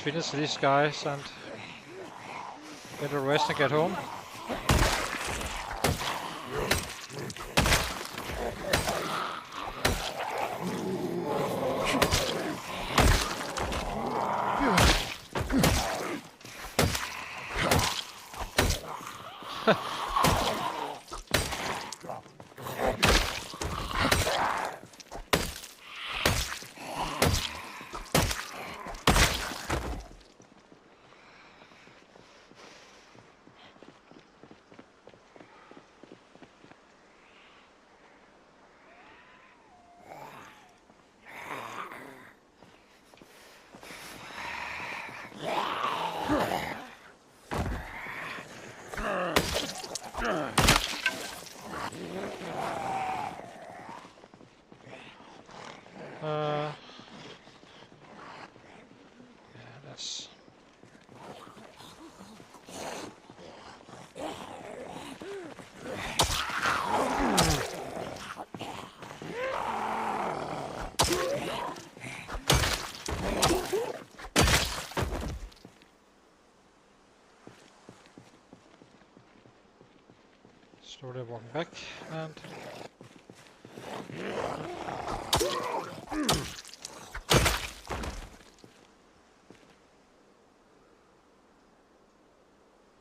finish these guys and get a rest and get home. That's slowly walking back and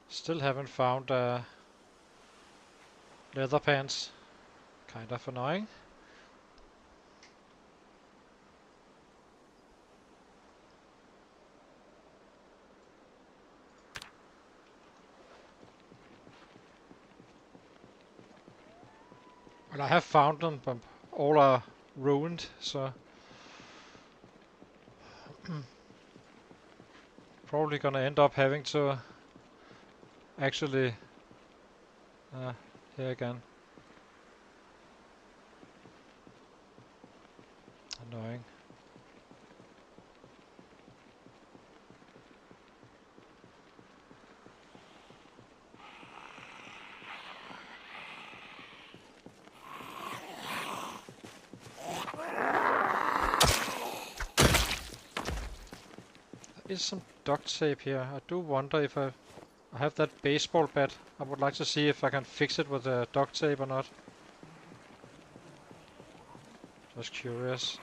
still haven't found leather pants. Kind of annoying. Well, I have found them, but all are ruined, so probably gonna end up having to actually here again. Annoying. There is some duct tape here. I do wonder if I have that baseball bat. I would like to see if I can fix it with the duct tape or not. Just curious.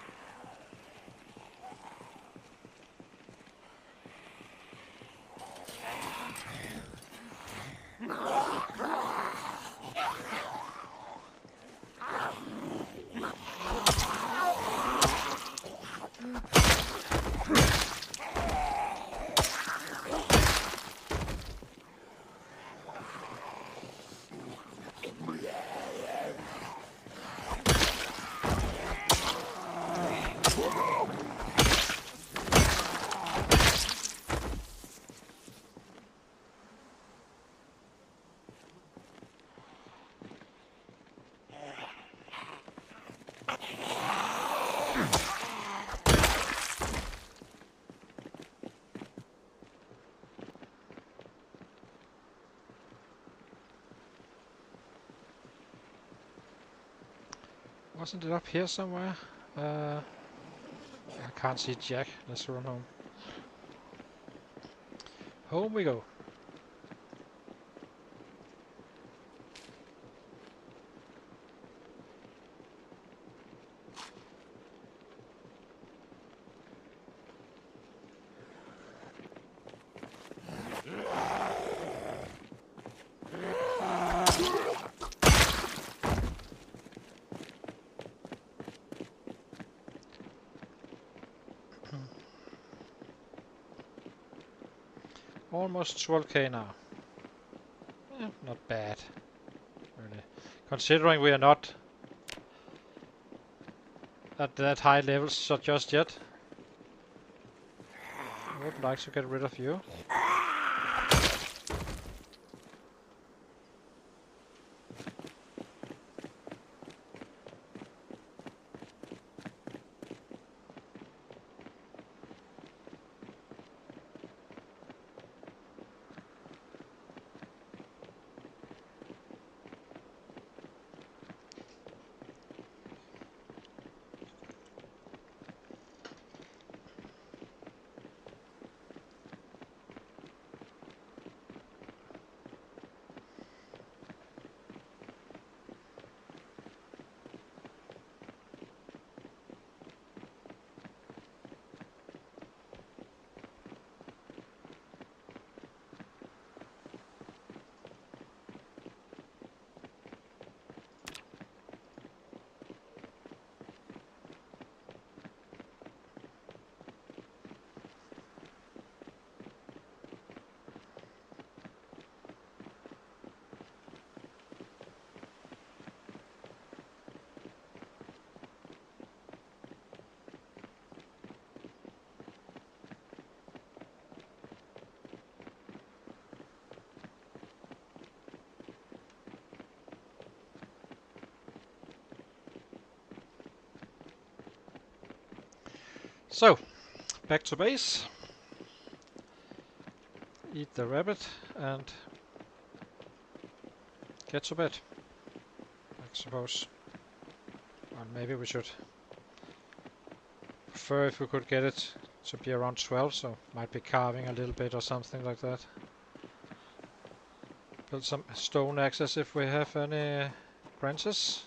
Wasn't it up here somewhere? I can't see Jack. Let's run home. Home we go. Almost 12k now. Not bad, really. Considering we are not at that high levels just yet. I would like to get rid of you. So, back to base. Eat the rabbit and get to bed, I suppose. Or maybe we should prefer if we could get it to be around 12, so might be carving a little bit or something like that. Build some stone axes if we have any branches.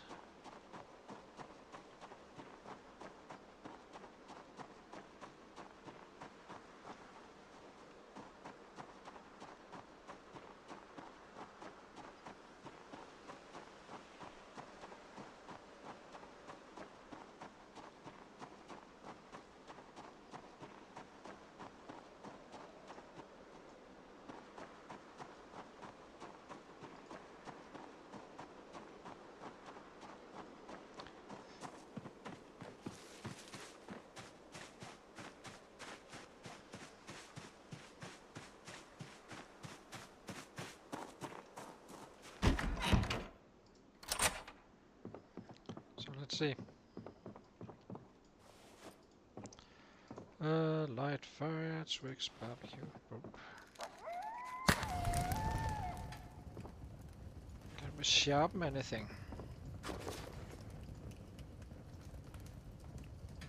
Let's see. Light fire, Twix, barbecue. Rope. Can we sharpen anything?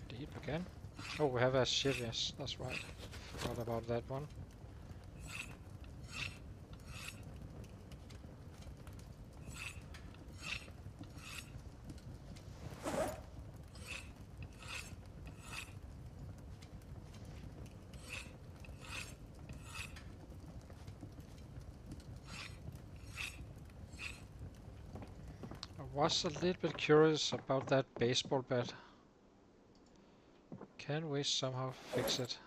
Deep again. Oh, we have a shiv, yes, that's right. Forgot about that one. I was a little bit curious about that baseball bat. Can we somehow fix it?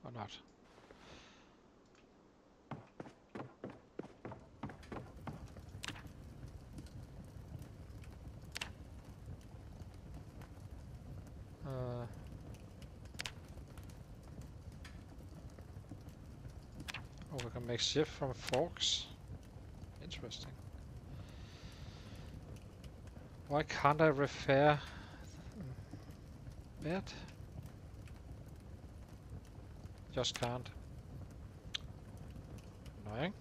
Or not? Oh, we can make shift from forks. Interesting. Why can't I repair that? Just can't. Annoying.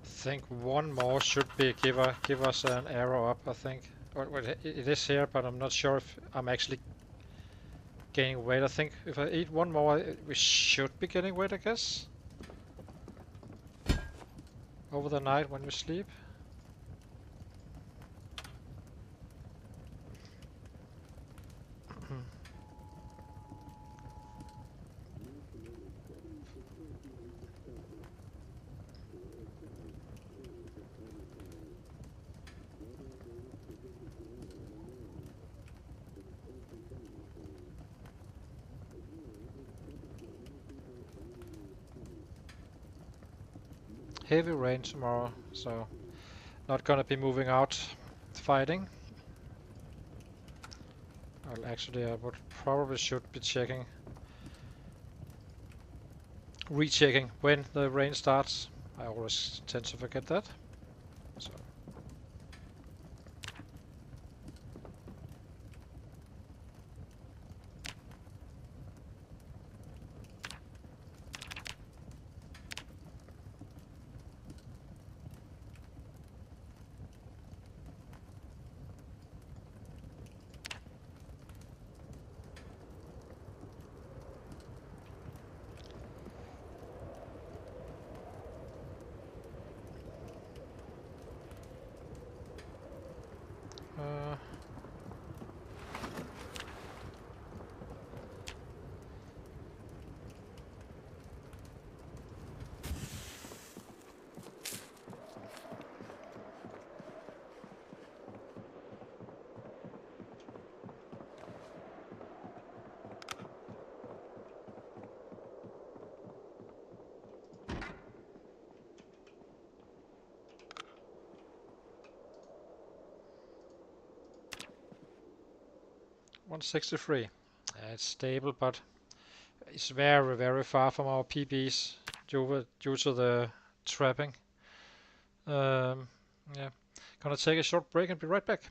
I think one more should be give us an arrow up, I think. Well, it is here, but I'm not sure if I'm actually gaining weight. I think if I eat one more, we should be getting weight, I guess. Over the night when we sleep. Heavy rain tomorrow, so not gonna be moving out fighting. Well, actually, I would probably should be checking, rechecking when the rain starts. I always tend to forget that. So. 163. It's stable, but it's very, very far from our PBs due to the trapping. Yeah, gonna take a short break and be right back.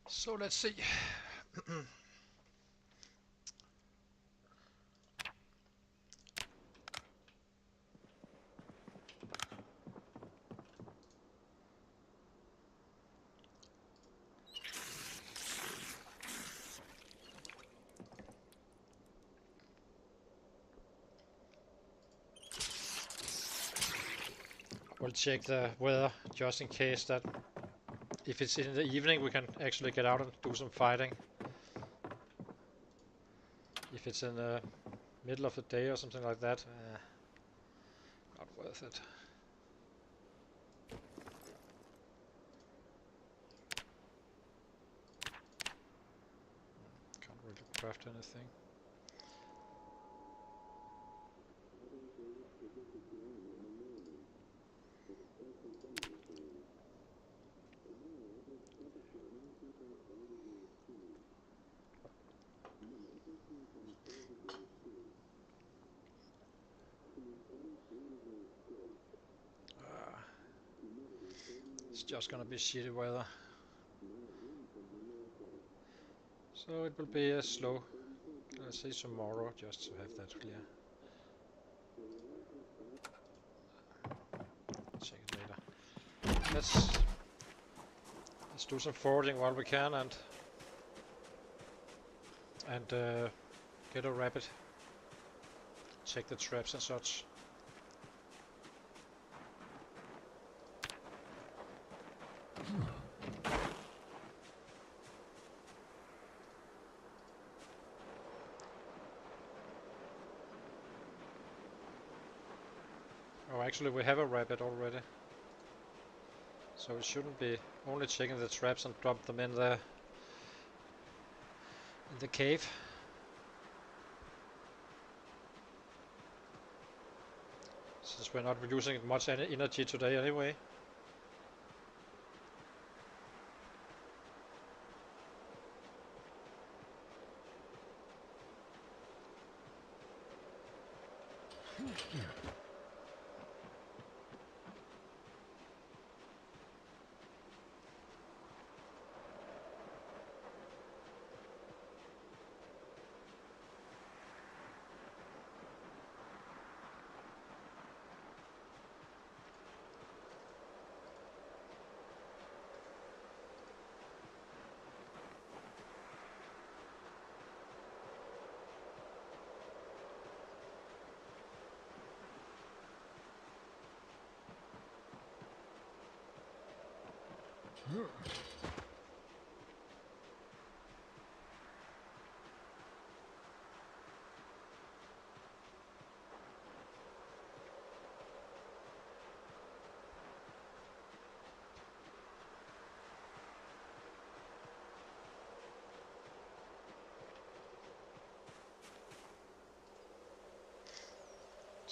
So let's see. We'll check the weather just in case that if it's in the evening we can actually get out and do some fighting. If it's in the middle of the day or something like that, not worth it. Can't really craft anything. It's just gonna be shitty weather. So it will be a slow, let's say tomorrow, just to have that clear. Check it later. Let's do some foraging while we can and get a rabbit. Check the traps and such. Oh, actually we have a rabbit already. So it shouldn't be only checking the traps and drop them in the cave. Since we're not using much energy today anyway.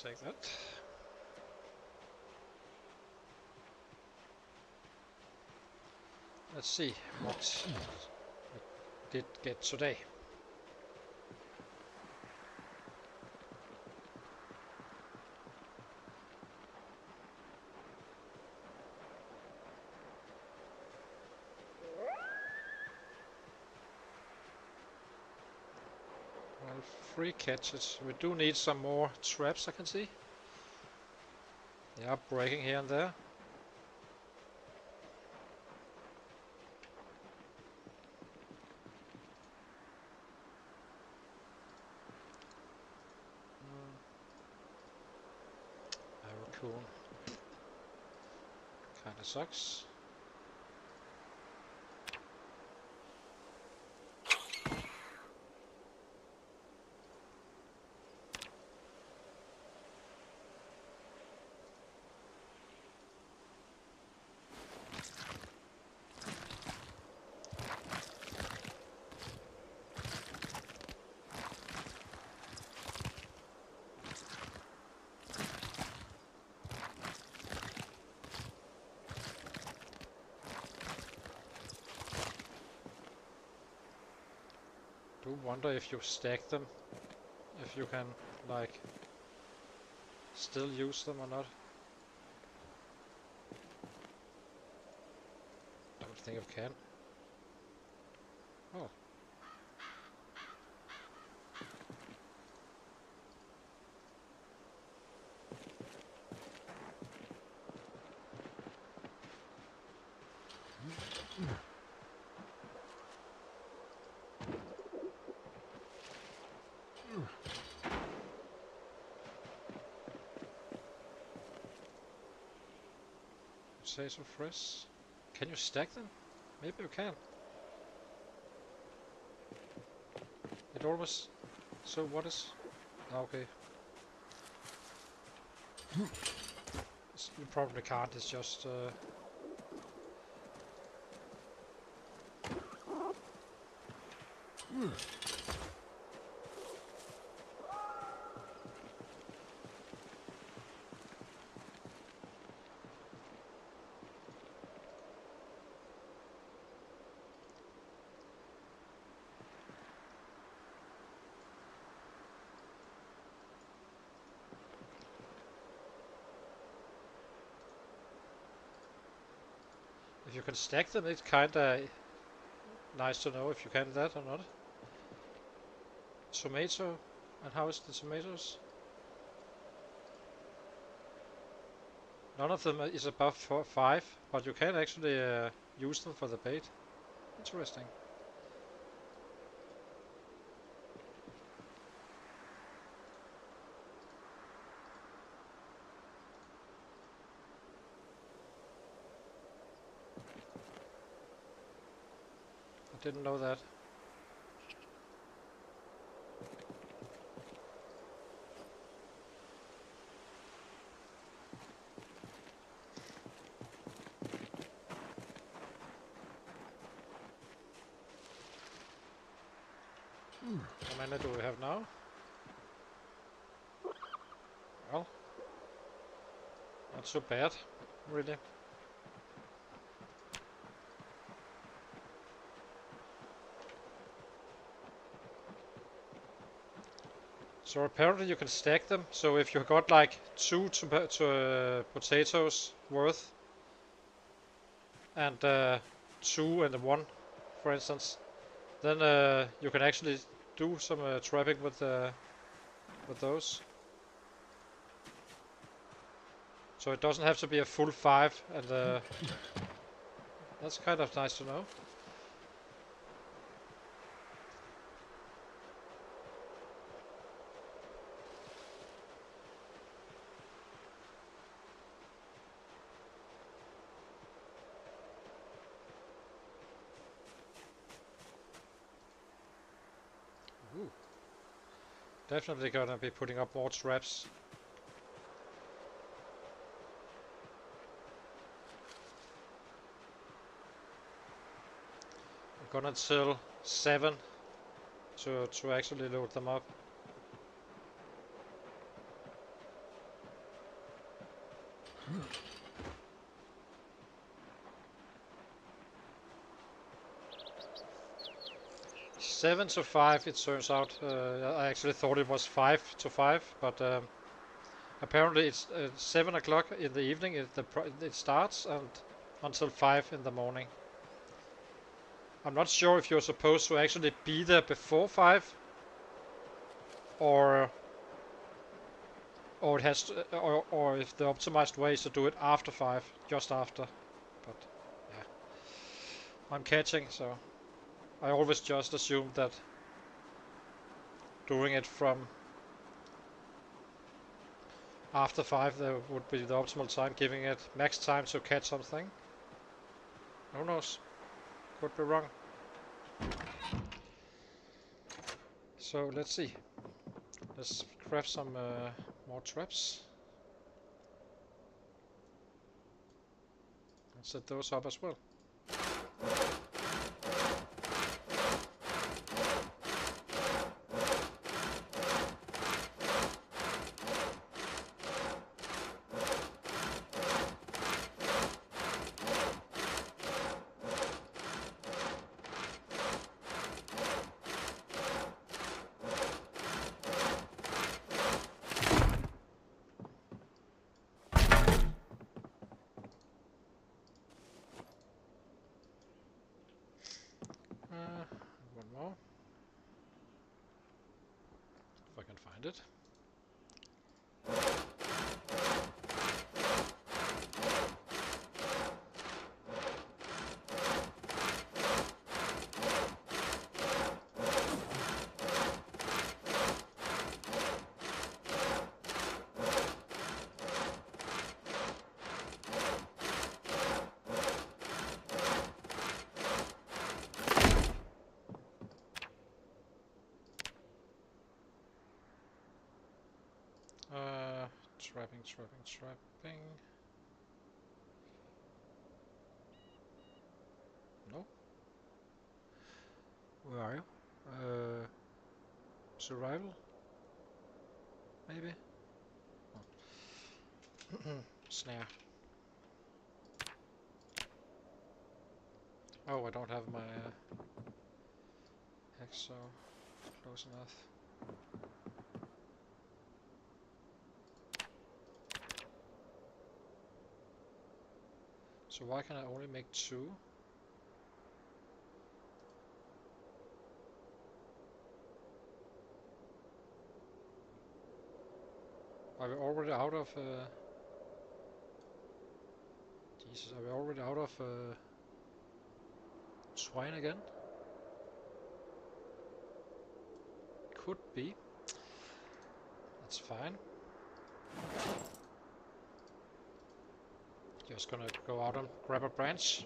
Take that. Let's see what we did get today. Well, 3 catches. We do need some more traps, I can see. They are breaking here and there. Raccoon. Kinda sucks. Do wonder if you stack them, if you can like still use them or not. Don't think I can. Oh. Potato fresh. Can you stack them? Maybe you can. It almost... So what is... Okay. You probably can't, it's just... If you can stack them, it's kinda nice to know if you can that or not. Tomato, and how is the tomatoes? None of them is above 5, but you can actually use them for the bait. Interesting. I didn't know that. How many do we have now? Well, not so bad, really. So apparently you can stack them. So if you got like 2 potatoes worth and 2 and 1, for instance, then you can actually do some trapping with those. So it doesn't have to be a full 5, and that's kind of nice to know. Ooh. Definitely gonna be putting up more traps. I'm gonna till 7 to actually load them up. Seven to 5, it turns out. I actually thought it was 5 to 5, but apparently it's 7 o'clock in the evening. It starts and until 5 in the morning. I'm not sure if you're supposed to actually be there before 5, or it has to, or if the optimized way is to do it after 5, just after. But yeah, I'm catching, so I always just assumed that doing it from after 5 there would be the optimal time, giving it max time to catch something. Who knows? Could be wrong. So let's see. Let's craft some more traps. And set those up as well. One more. If I can find it. Trapping. No. Where are you? Survival? Maybe? Oh. Snare. Oh, I don't have my hex, so close enough. So why can I only make 2? Are we already out of Jesus, are we already out of swine again? Could be. That's fine. Just gonna go out and grab a branch.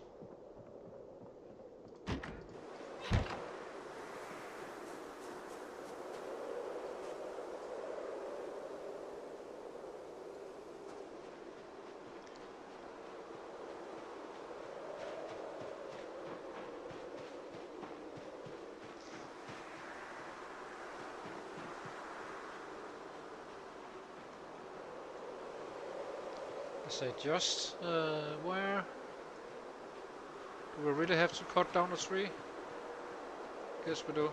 I say just where? Do we really have to cut down a tree? Guess we do.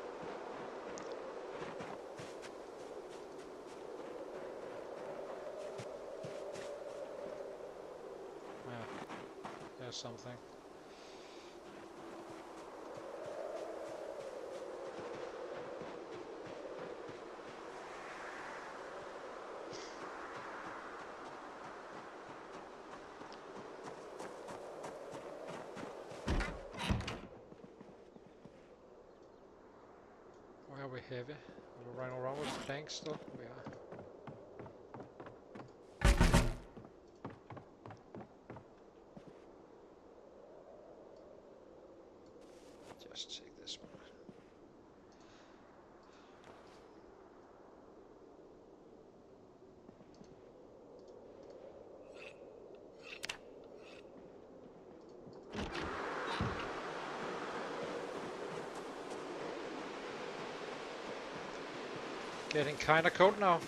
Yeah, there's something. Why are we heavy? Are we running around with planks still? We are. Just take this one. Getting kinda cold now.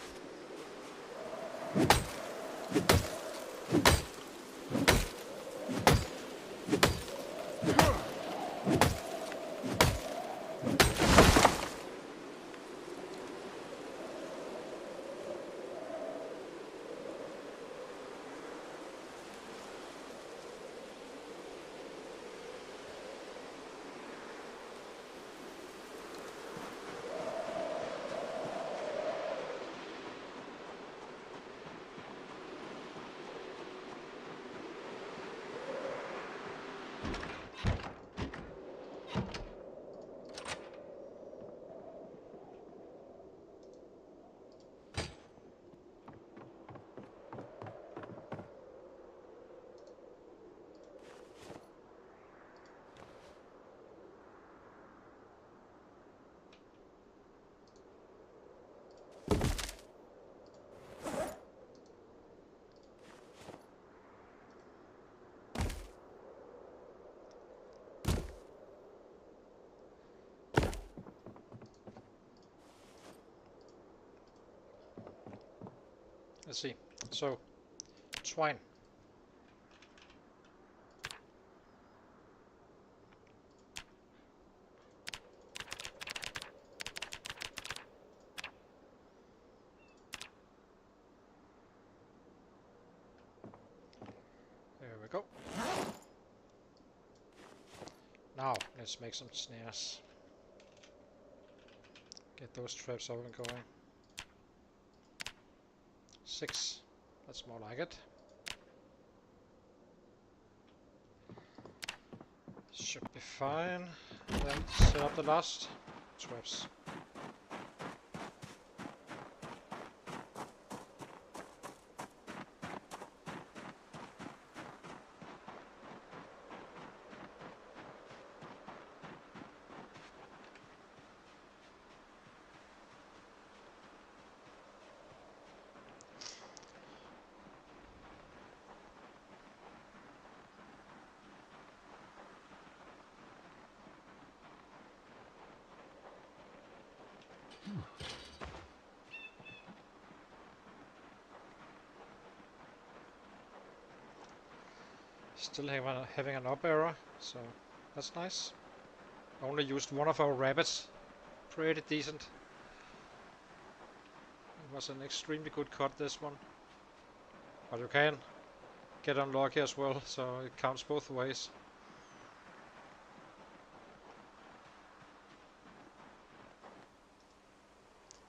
Let's see. So, swine. There we go. Now, let's make some snares. Get those traps up and going. 6. That's more like it. Should be fine. Then set up the last traps. Still having an up error, so that's nice. Only used one of our rabbits. Pretty decent. It was an extremely good cut, this one. But you can get unlucky as well, so it counts both ways.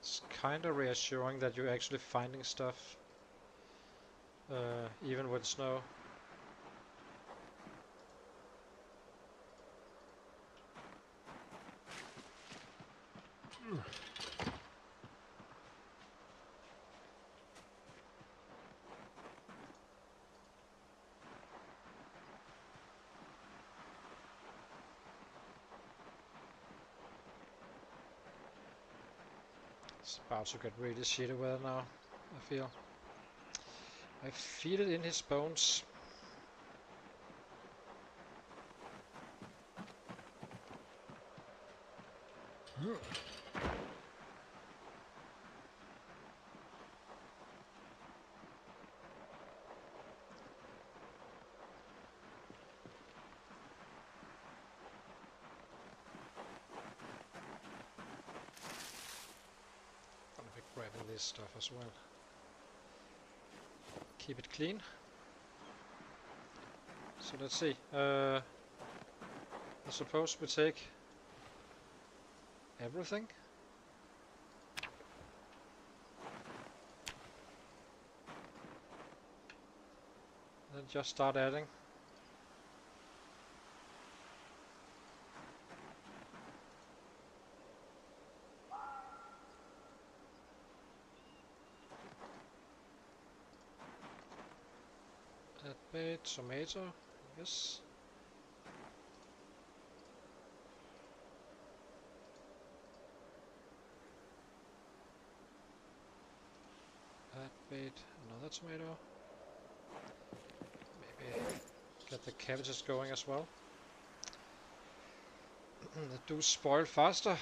It's kinda reassuring that you're actually finding stuff, even with snow. It's about to get really shitty weather now, I feel. I feel it in his bones. Grabbing this stuff as well. Keep it clean. So let's see. I suppose we take everything. Then just start adding. Bait, tomato, yes. That bait, another tomato. Maybe get the cabbages going as well. They do spoil faster.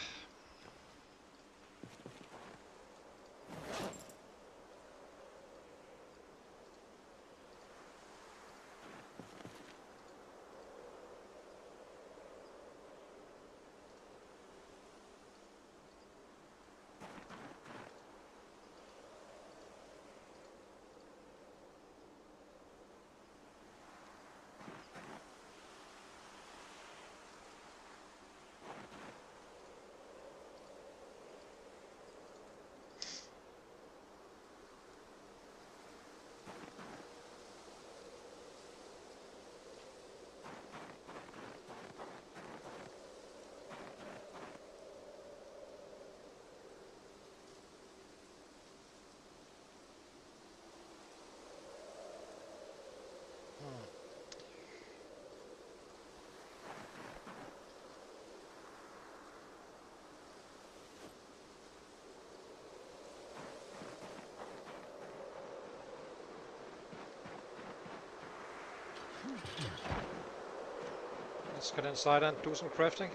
Let's get inside and do some crafting.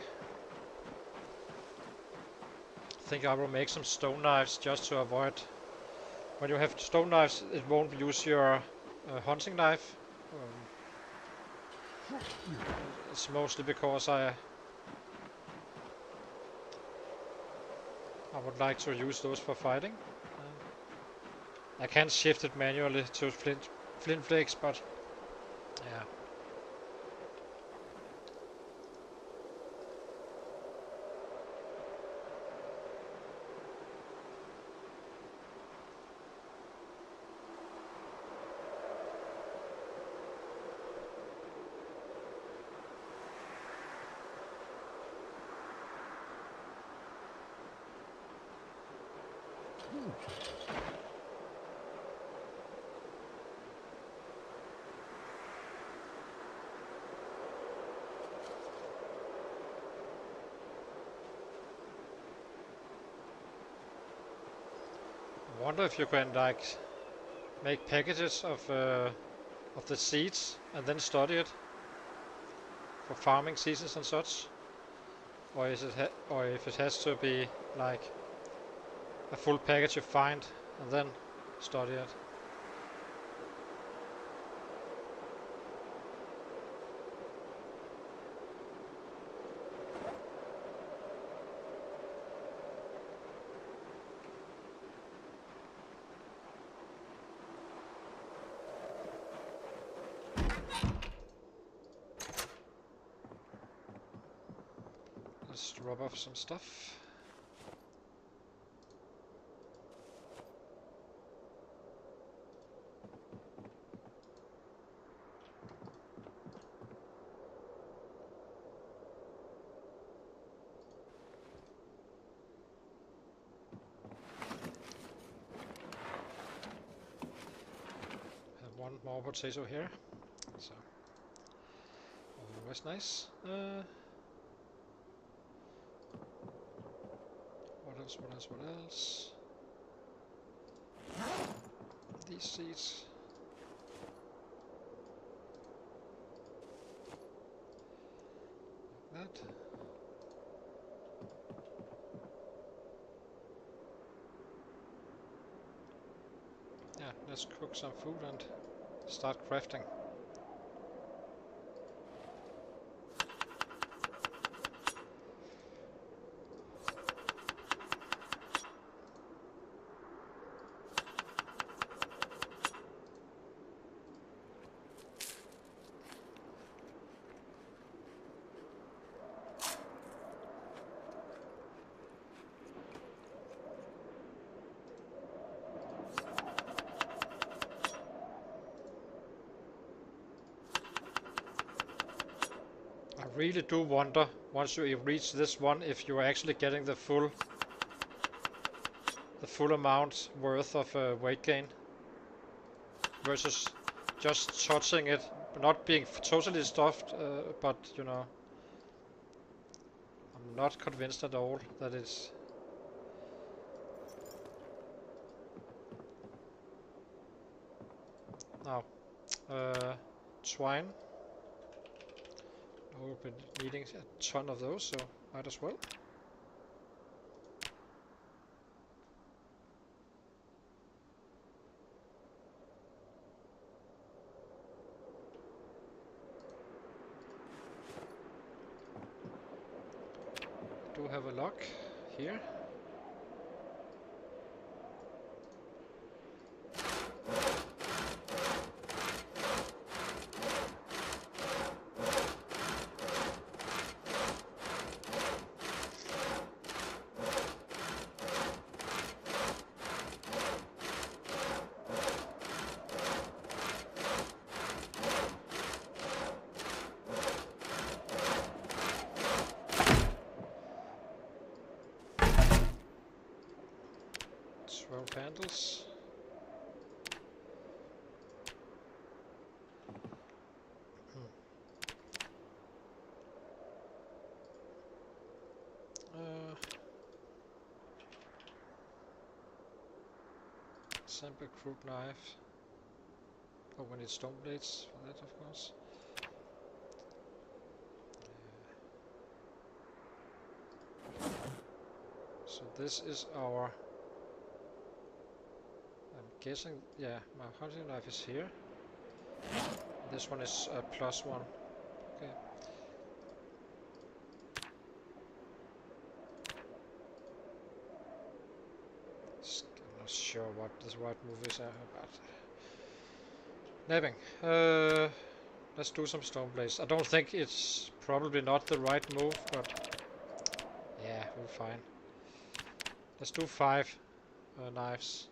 I think I will make some stone knives just to avoid. When you have stone knives, it won't use your hunting knife. It's mostly because I would like to use those for fighting. I can shift it manually to flint flakes, but yeah. I wonder if you can like make packages of the seeds and then study it for farming seasons and such, or is it or if it has to be like a full package you find and then study it. Let's rub off some stuff. Have one more potato here, so always nice. What else? What else? What else? These seeds. Like that. Yeah, let's cook some food and start crafting. I really do wonder, once you reach this one, if you're actually getting the full amount worth of weight gain versus just touching it, not being totally stuffed, but you know, I'm not convinced at all that it's. Now, twine. We'll be needing a ton of those, so might as well. Do have a lock here. Handles. Simple crude knife. Oh, we need stone blades for that, of course. So this is our... I'm guessing, yeah, my hunting knife is here. This one is +1. Okay. I'm not sure what the right move is about. Nabbing. Let's do some stone blades. I don't think it's probably not the right move, but yeah, we're fine. Let's do 5 knives.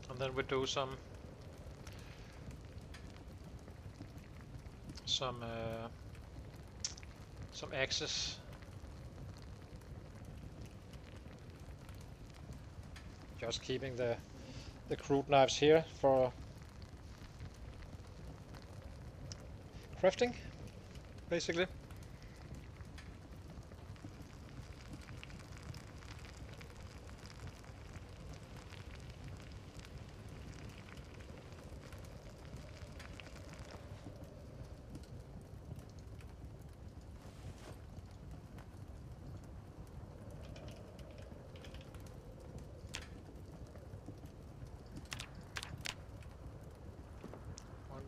And then we do some axes. Just keeping the crude knives here for crafting, basically.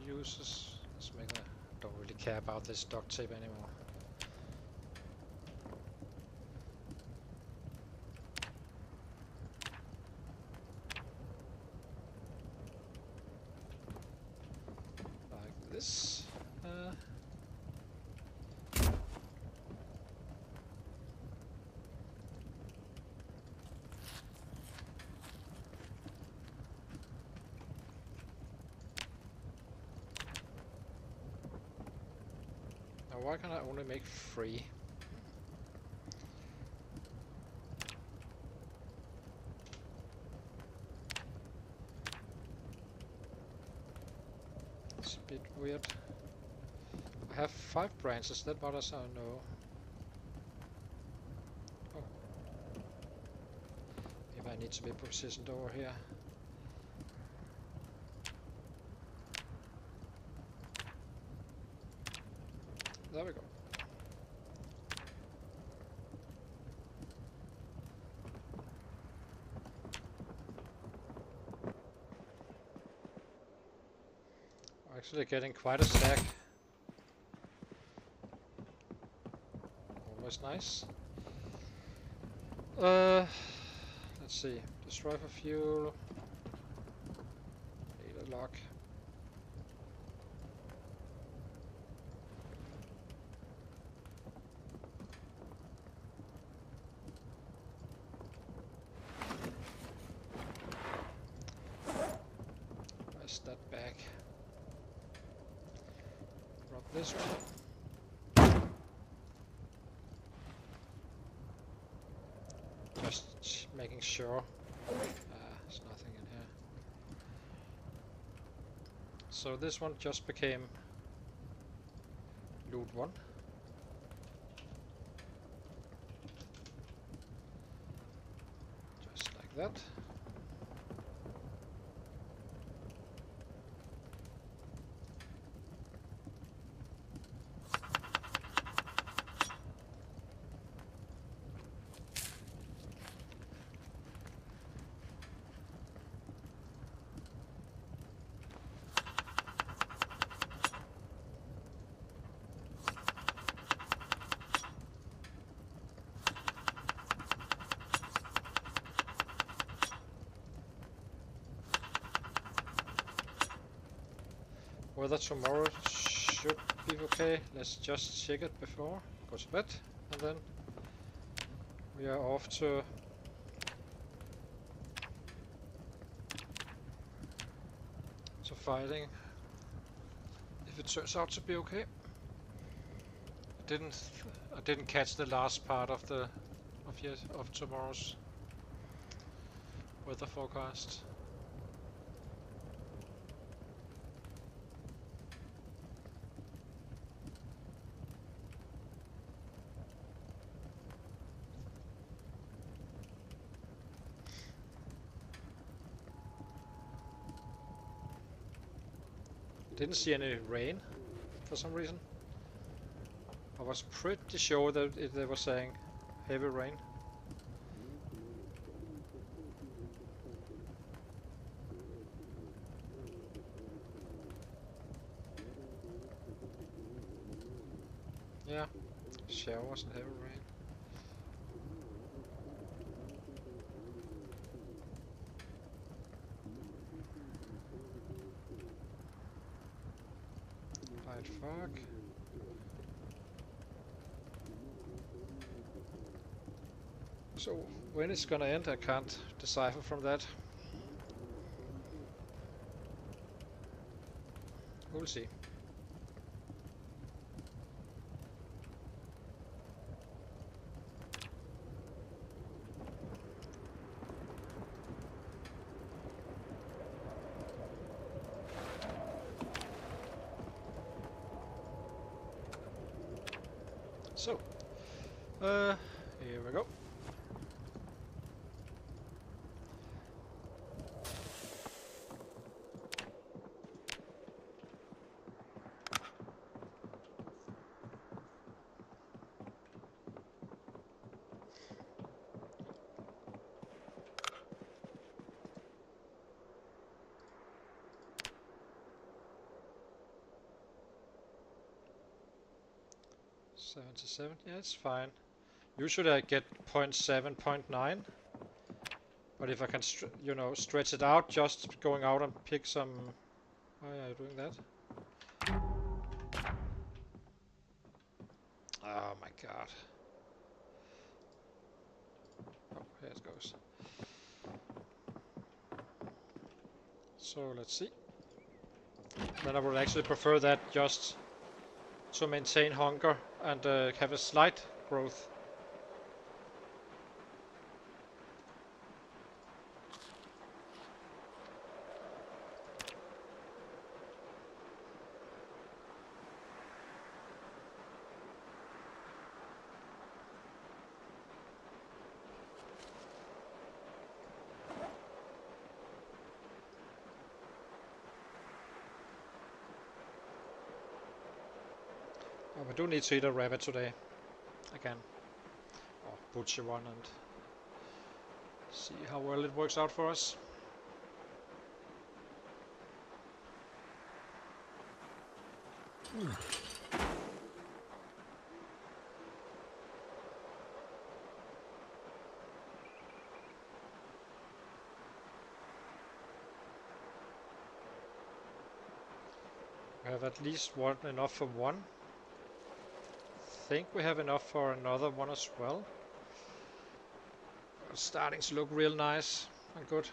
Uses. Let's make that. Don't really care about this duct tape anymore. Like this. Why can I only make 3? It's a bit weird. I have 5 branches, that bothers I know. Oh. Maybe I need to be positioned over here. There we go. We're actually getting quite a stack. Always nice. Let's see. Destroy for fuel. Need a lock. That back. Drop this one. Just making sure there's nothing in here. So this one just became loot 1. Just like that. Weather tomorrow should be okay. Let's just check it before go to bed, and then we are off to fighting. If it turns out to be okay. I didn't catch the last part of tomorrow's weather forecast. Didn't see any rain for some reason. I was pretty sure that they were saying heavy rain. Yeah, showers and heavy rain. Light fog. So when it's gonna end, I can't decipher from that. We'll see. So, here we go. .77, yeah, it's fine. Usually I get 0.7, 0.9, but if I can, you know, stretch it out, just going out and pick some. Oh yeah, doing that. Oh my god. Oh, here it goes. So let's see. Then I would actually prefer that just to maintain hunger and have a slight growth. Oh, we do need to eat a rabbit today. Again. Or butcher one and see how well it works out for us. We have at least one enough for one. I think we have enough for another one as well. It's starting to look real nice and good.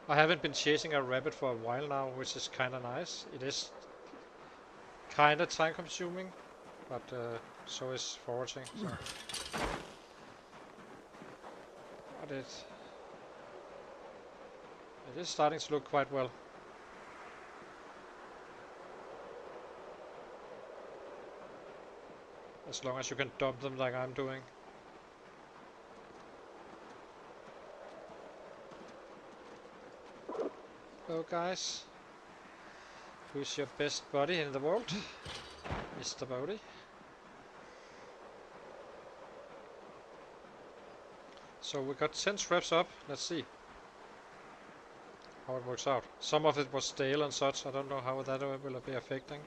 I haven't been chasing a rabbit for a while now, which is kinda nice. It is kinda time consuming, but so is foraging. So. But it is starting to look quite well. As long as you can dump them like I'm doing. Hello guys. Who's your best buddy in the world? Mr. Bodie. So we got 10 scraps up. Let's see how it works out. Some of it was stale and such. I don't know how that will be affecting.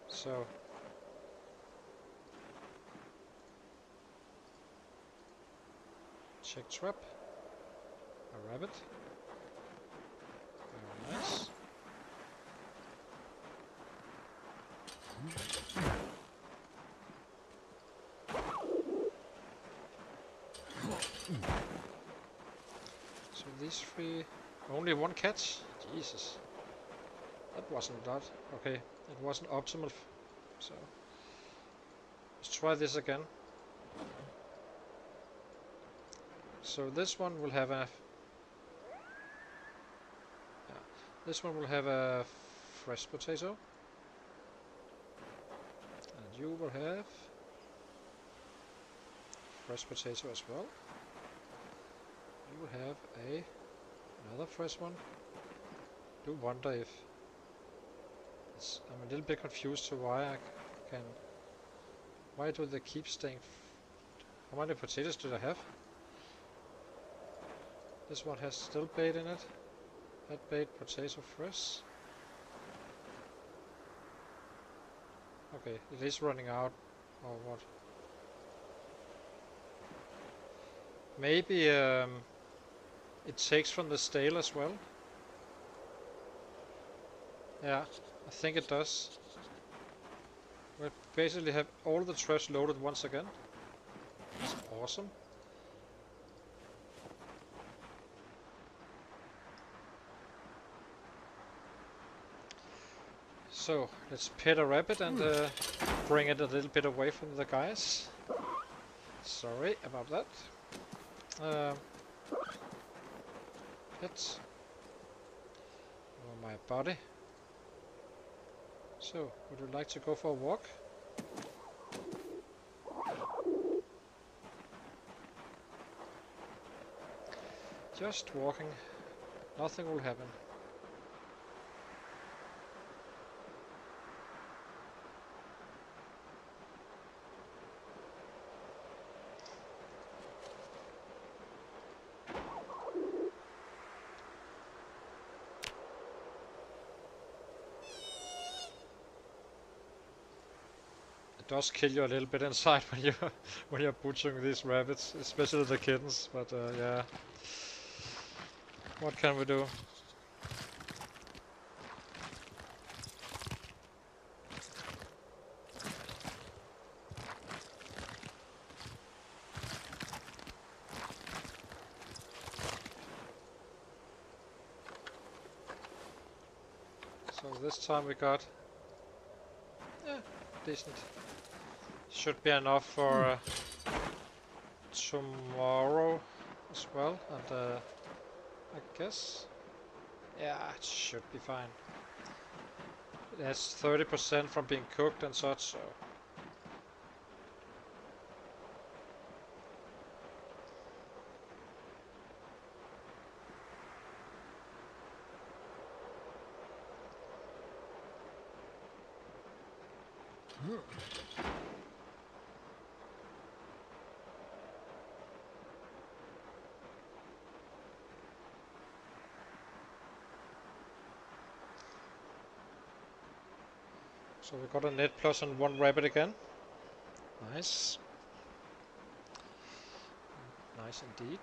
So check trap. A rabbit. Very nice. So these three, only one catch? Jesus. That wasn't that. Okay, it wasn't optimal. So let's try this again. So this one will have a... Yeah, this one will have a fresh potato. And you will have fresh potato as well. You will have another fresh one. I do wonder if... I'm a little bit confused to why I can... Why do they keep staying... How many potatoes do I have? This one has still bait in it. That bait, potato fresh. Okay, it is running out, or what? Maybe it takes from the stale as well. Yeah, I think it does. We basically have all the trash loaded once again. That's awesome. So, let's pet a rabbit and bring it a little bit away from the guys. Sorry about that. Pet. Oh, my body. So, would you like to go for a walk? Just walking. Nothing will happen. It does kill you a little bit inside when you're butchering these rabbits, especially the kittens. But yeah, what can we do? So this time we got decent. Should be enough for tomorrow as well, and I guess, yeah, it should be fine. It has 30% from being cooked and such, so. So we got a net plus on one rabbit again. Nice. Nice indeed.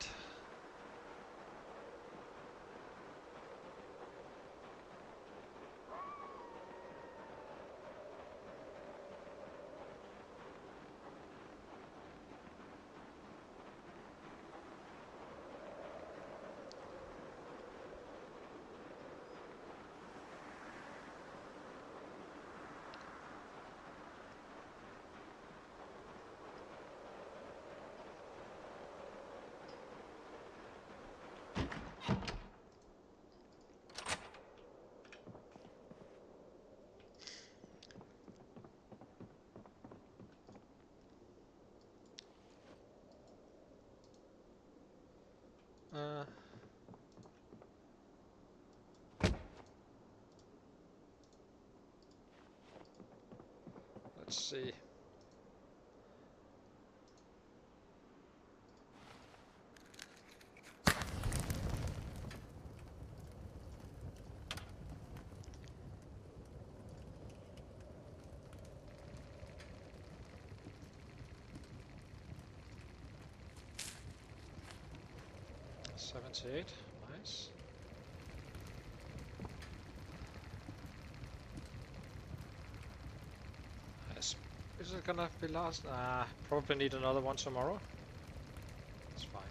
Let's see. $78, nice. Is it gonna be last? Probably need another one tomorrow. It's fine.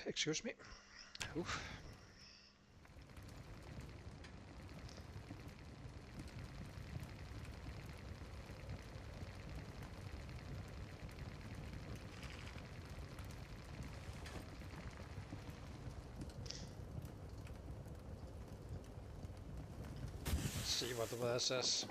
Excuse me. Oof. Let's see what the weather says.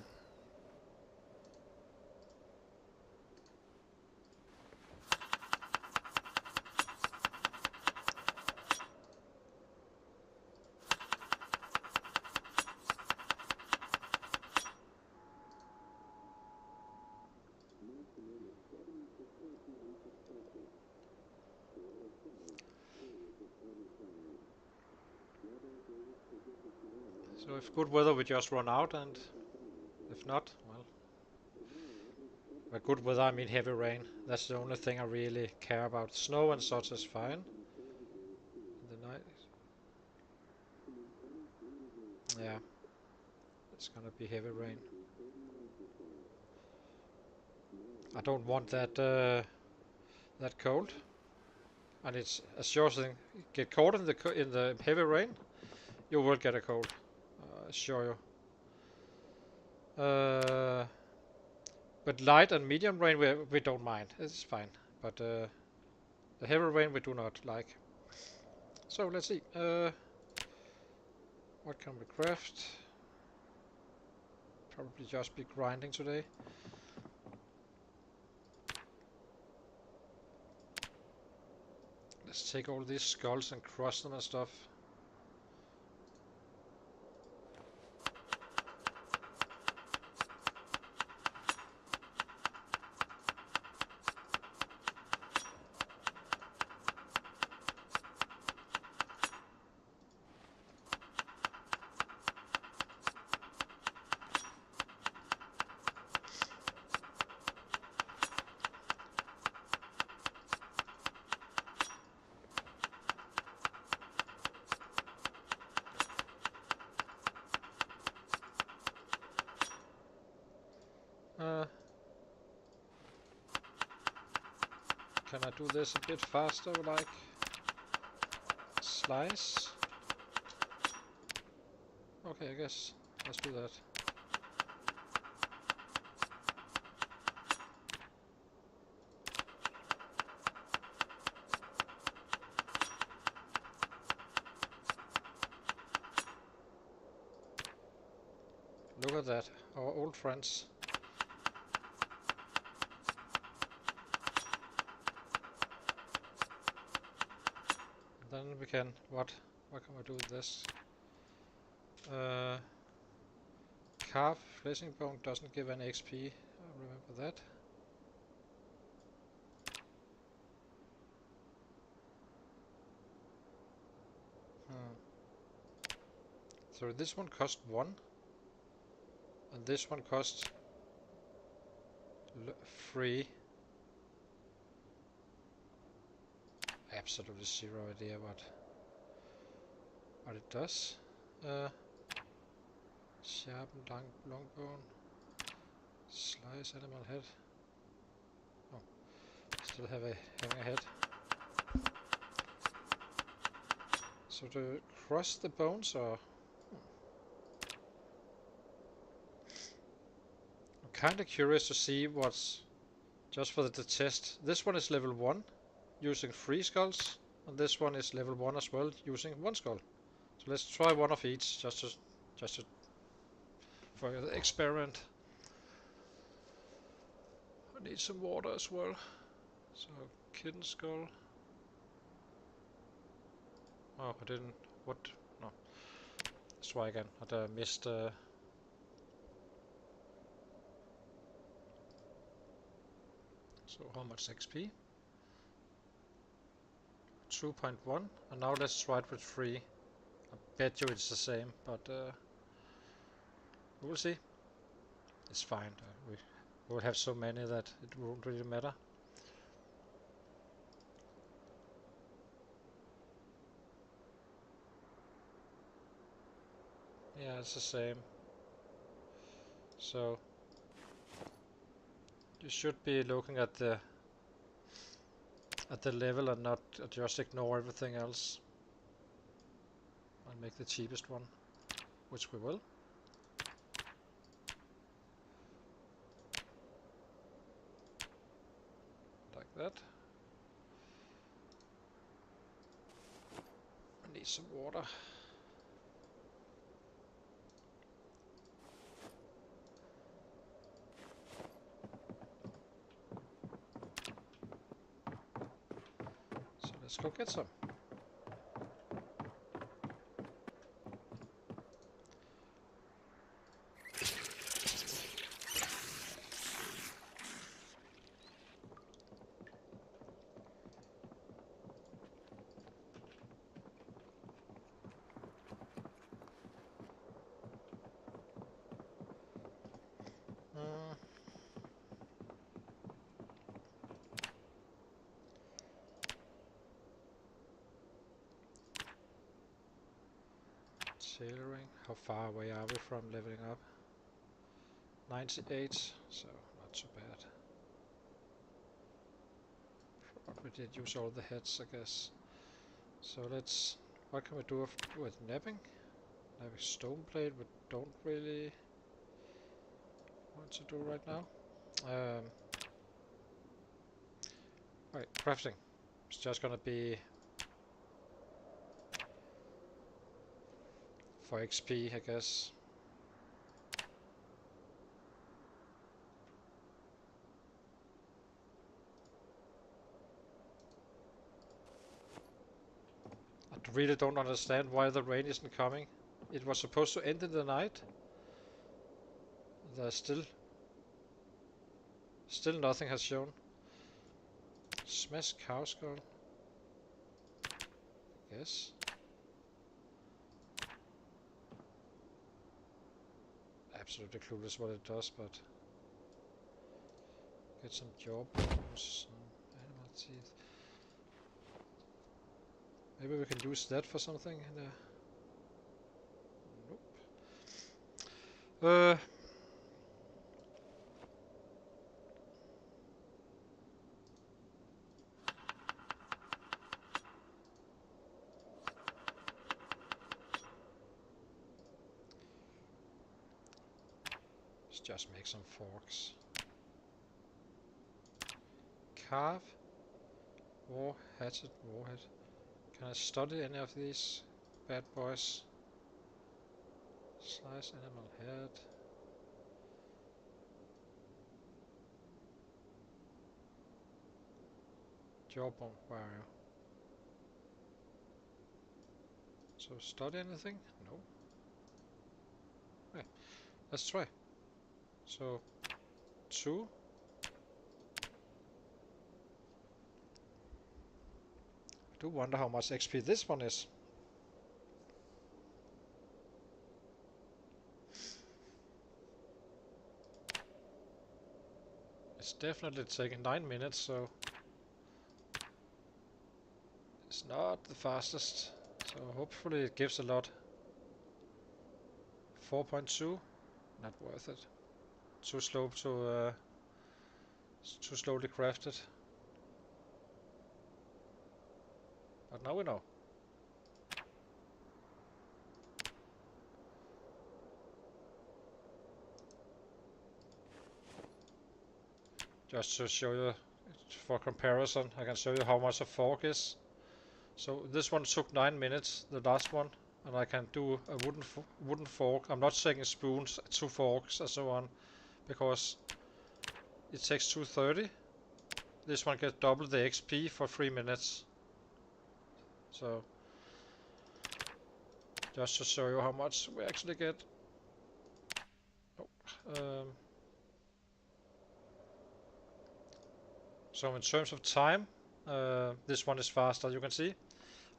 So if good weather we just run out, and if not, well, by good weather I mean heavy rain. That's the only thing I really care about. Snow and such is fine. In the night, yeah, it's gonna be heavy rain. I don't want that that cold, and it's a sure thing. Get caught in the heavy rain, you will get a cold. Assure you. But light and medium rain we don't mind. It's fine. But the heavy rain we do not like. So let's see. What can we craft? Probably just be grinding today. Let's take all these skulls and crush them and stuff. Can I do this a bit faster, like slice? Okay, I guess let's do that. Look at that, our old friends. Then we can, what can we do with this? Carve fleshing bone doesn't give any XP, I remember that. So this one costs 1, and this one costs 3. Absolutely zero idea what it does. Sharpen long bone. Slice animal head. Oh, still having a head. So to crush the bones, or I'm kind of curious to see what's just for the test. This one is level 1 using 3 skulls, and this one is level 1 as well using 1 skull. So let's try one of each just to for the experiment. I need some water as well. So kitten skull. Oh, I didn't. What? No. Let's try again. I missed. So how much XP? 2.1. And now let's try it with 3. I bet you it's the same, but we'll see. It's fine. We will have so many that it won't really matter. Yeah, it's the same. So you should be looking at the at the level and not just ignore everything else. I'll make the cheapest one, which we will. Like that. I need some water. So let's go get some. Sailoring. How far away are we from leveling up? 98, so not too bad. But we did use all the heads, I guess. So let's... What can we do with napping? Napping stone blade we don't really want to do right now. Right, crafting. It's just gonna be for XP, I guess. I really don't understand why the rain isn't coming. It was supposed to end in the night. There's still nothing has shown. Smash cow skull. Yes. Absolutely clueless what it does, but get some jaw bones, some animal teeth. Maybe we can use that for something. Nope. Let's just make some forks. Carve. War hatchet, warhead. Can I study any of these bad boys? Slice animal head. Jawbone, where are you? So study anything? No. Okay, let's try. So 2. I do wonder how much XP this one is. It's definitely taking 9 minutes, so it's not the fastest. So hopefully it gives a lot. 4.2, not worth it. Too slow to too slowly crafted. But now we know. Just to show you, for comparison, I can show you how much a fork is. So this one took 9 minutes, the last one, and I can do a wooden fork. I'm not taking spoons, 2 forks, and so on, because it takes 2:30. This one gets double the XP for 3 minutes. So just to show you how much we actually get. Oh, so in terms of time, this one is faster. You can see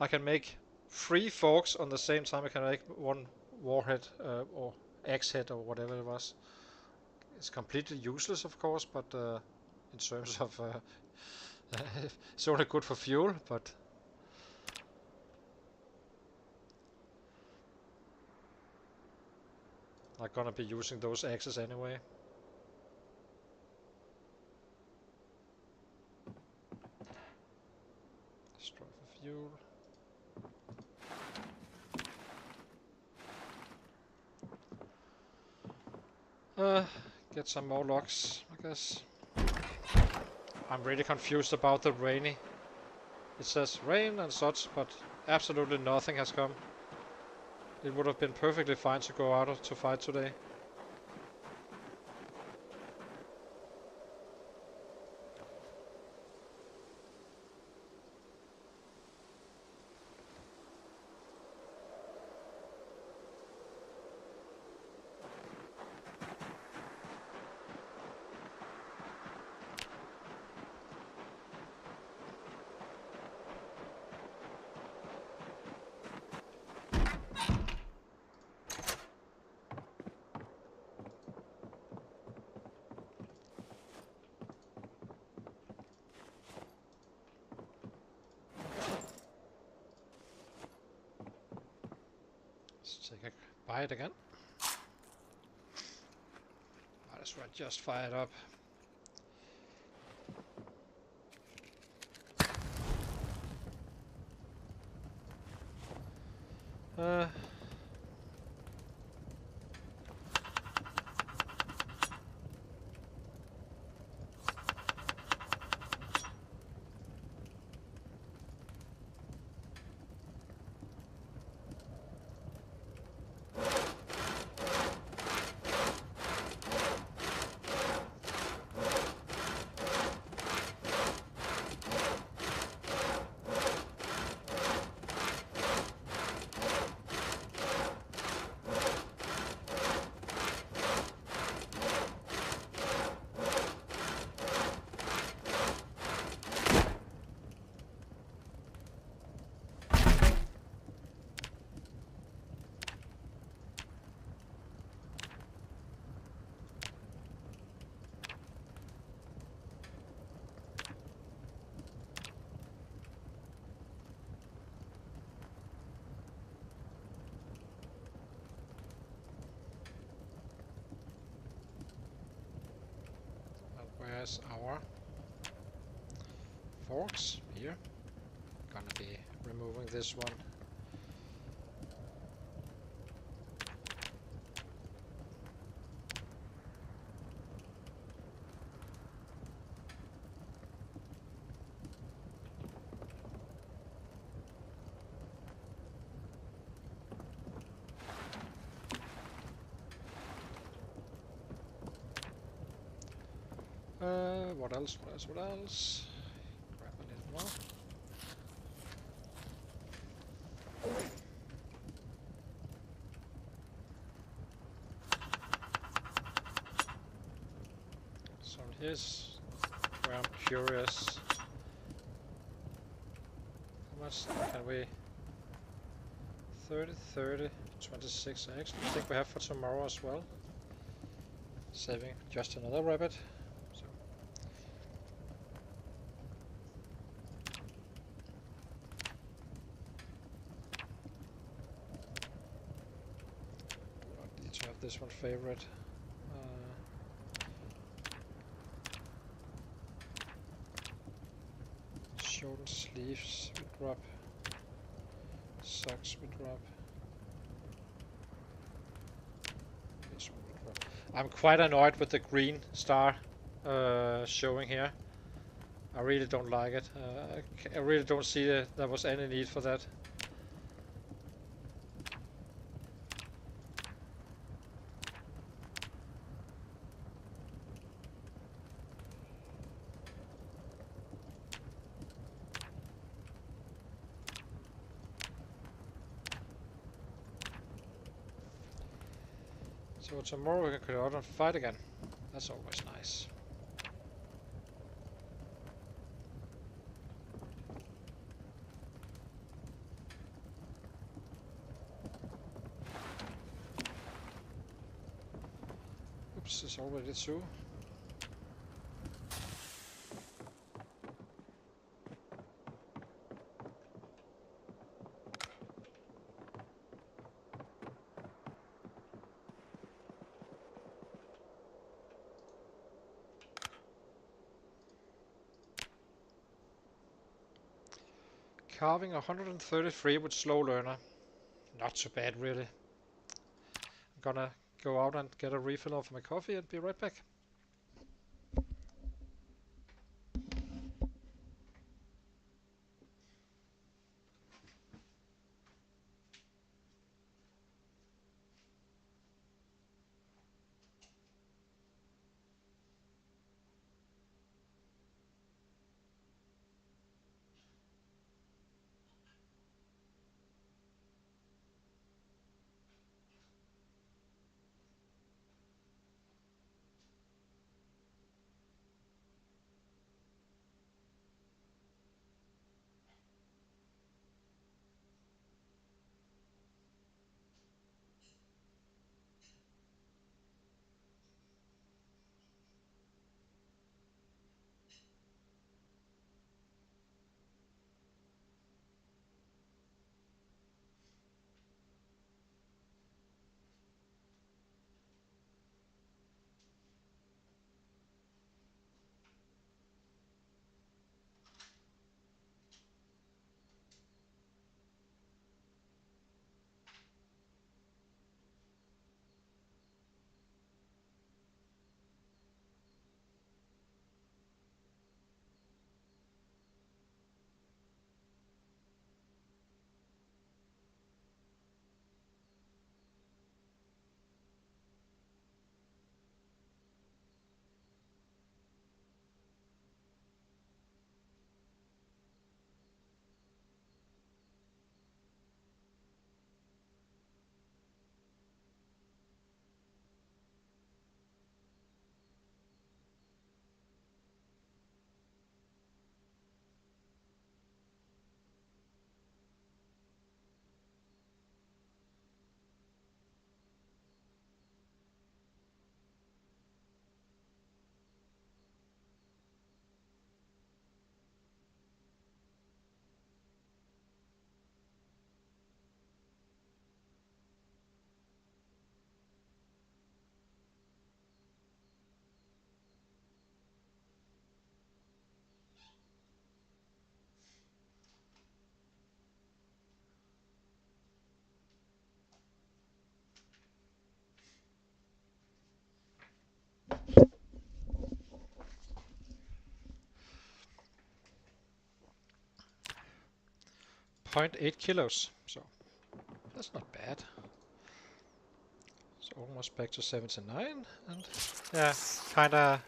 I can make 3 forks on the same time. I can make 1 warhead or axe head or whatever it was. It's completely useless, of course, but in terms of it's only good for fuel, but I'm gonna be using those axes anyway. Uh, get some more logs, I guess. I'm really confused about the rainy. It says rain and such, but absolutely nothing has come. It would have been perfectly fine to go out to fight today. Let's take a bite again. Might as well just fire it up. Uh, where's our forks? Here. Gonna be removing this one. What else? What else? What else? Grab a little more. So here's where I'm curious. How much can we? 30, 30, 26. I actually think we have for tomorrow as well. Saving just another rabbit. So. Do not need to have this one favorite. Shortened sleeves we drop. Socks we drop. This one we drop. I'm quite annoyed with the green star showing here. I really don't like it. I really don't see that there was any need for that. So tomorrow we can go out and fight again. That's always nice. Oops, it's already 2. Carving 133 with slow learner. Not too bad, really. I'm gonna go out and get a refill of my coffee and be right back. .8 kilos, so that's not bad. So almost back to 79, and yeah, kinda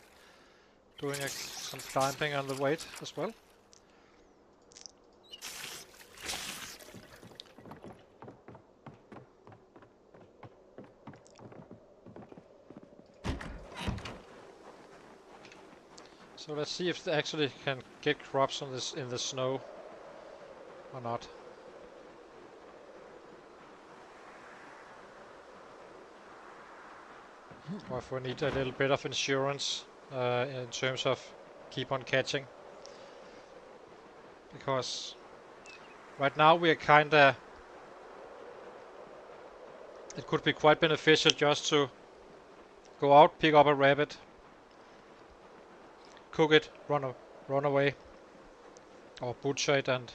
doing some climbing on the weight as well. So let's see if they actually can get crops on this in the snow or not. Or if we need a little bit of insurance in terms of keep on catching. Because right now we are kinda... It could be quite beneficial just to go out, pick up a rabbit, cook it, run away, or butcher it and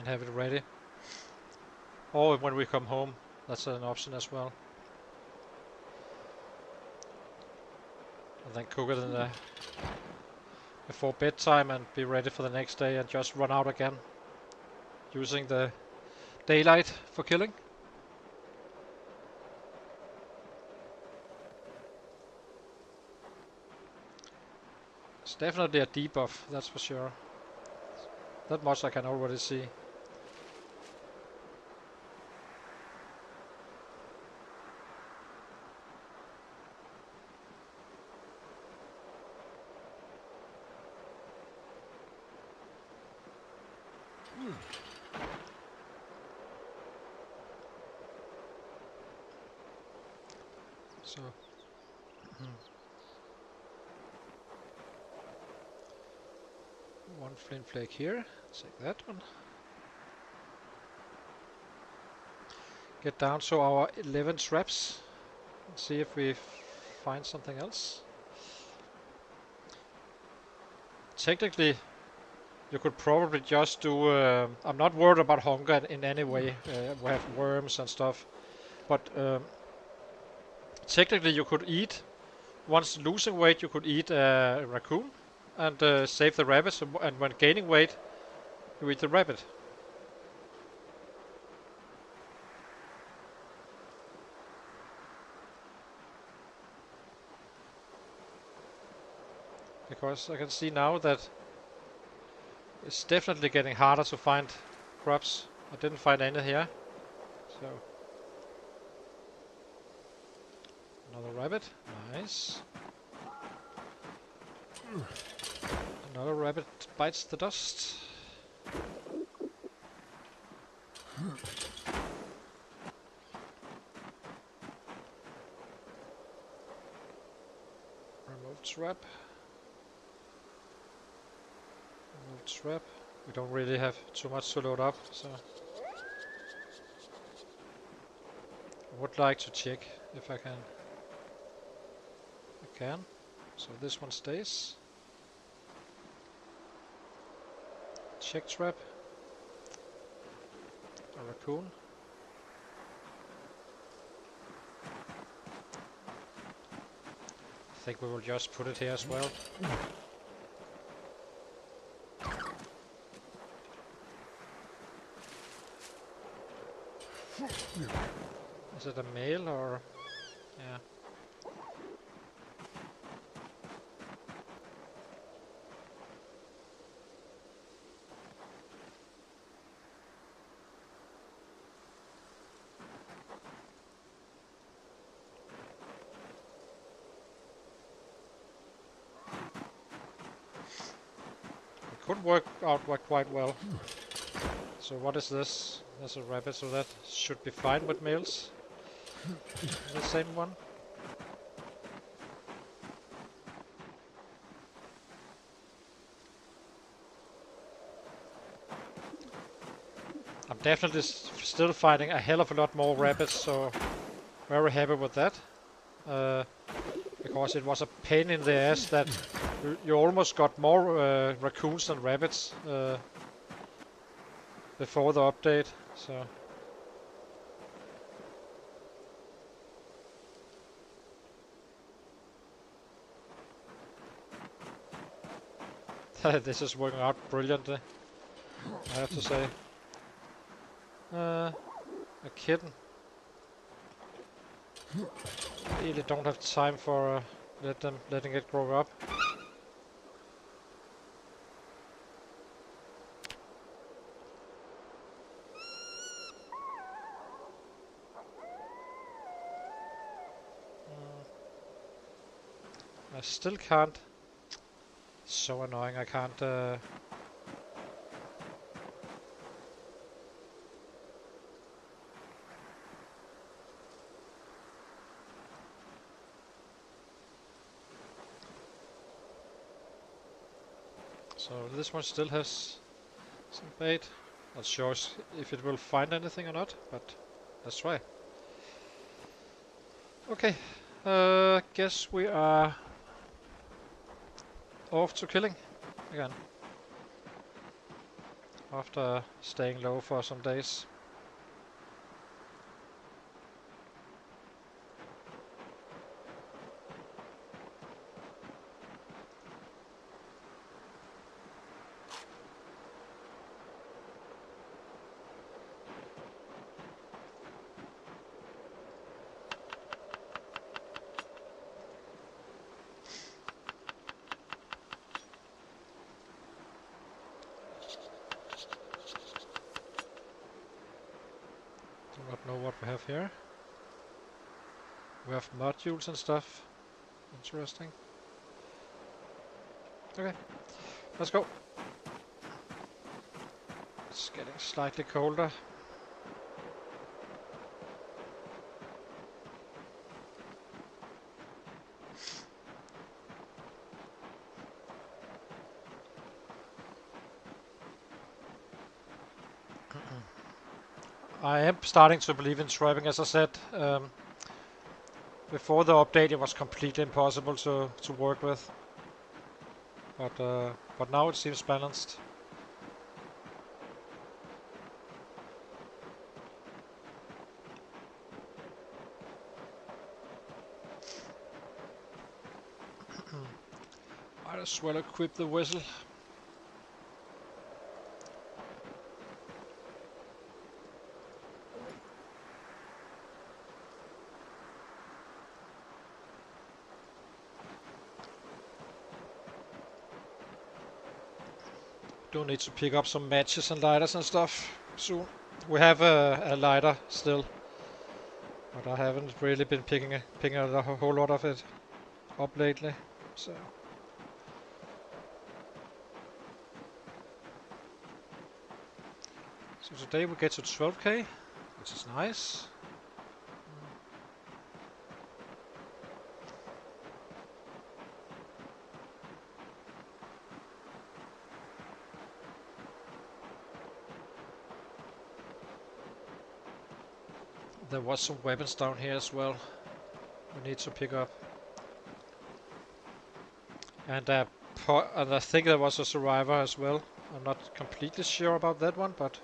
have it ready. Or when we come home, that's an option as well. And then cook it in the before bedtime and be ready for the next day and just run out again, using the daylight for killing. It's definitely a debuff, that's for sure. That much I can already see. So, one flint flake here, take that one. Get down to our 11 traps, and see if we find something else. Technically, you could probably just do... I'm not worried about hunger in any way. We have worms and stuff, but technically you could eat, once losing weight you could eat a raccoon and save the rabbits, and when gaining weight you eat the rabbit. Because I can see now that it's definitely getting harder to find crops. I didn't find any here, so another rabbit, nice. Another rabbit bites the dust. Remove trap. Remove trap. We don't really have too much to load up, so I would like to check if I can. I can. So this one stays. Check trap. A raccoon. I think we will just put it here as well. Is it a male or... yeah. It could work out quite well. So what is this? There's a rabbit, so that should be fine with males. The same one. I'm definitely still finding a hell of a lot more rabbits, so very happy with that. Because it was a pain in the ass that you almost got more raccoons than rabbits before the update. So this is working out brilliantly, I have to say. A kitten. Really don't have time for letting it grow up. I still can't. So annoying. I can't. So this one still has some bait. Not sure if it will find anything or not, but let's try. Okay, guess we are off to killing again. After staying low for some days. Do not know what we have here. We have modules and stuff. Interesting. Okay, let's go. It's getting slightly colder. I am starting to believe in trapping, as I said. Before the update it was completely impossible to work with. But now it seems balanced. as well equip the whistle. Do need to pick up some matches and lighters and stuff soon. We have a lighter still, but I haven't really been picking a whole lot of it up lately. So today we get to 12k, which is nice. There was some weapons down here as well we need to pick up. And I think there was a survivor as well. I'm not completely sure about that one, but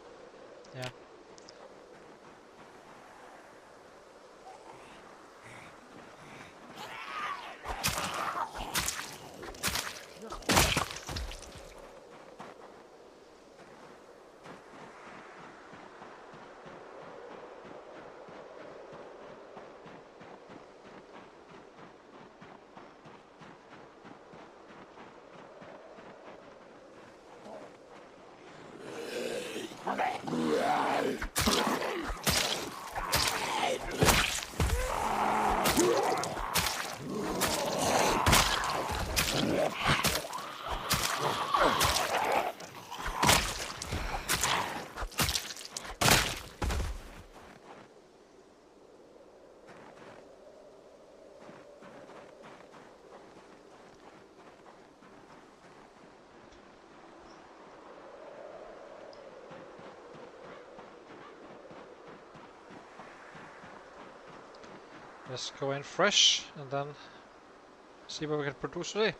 yeah. Let's go in fresh and then see what we can produce today.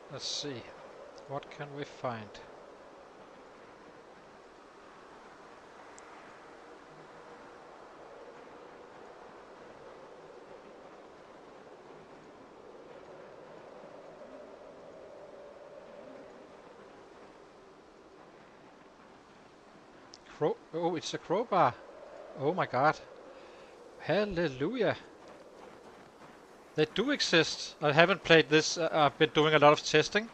Let's see, what can we find? Oh, it's a crowbar. Oh my god. Hallelujah. They do exist. I haven't played this. I've been doing a lot of testing.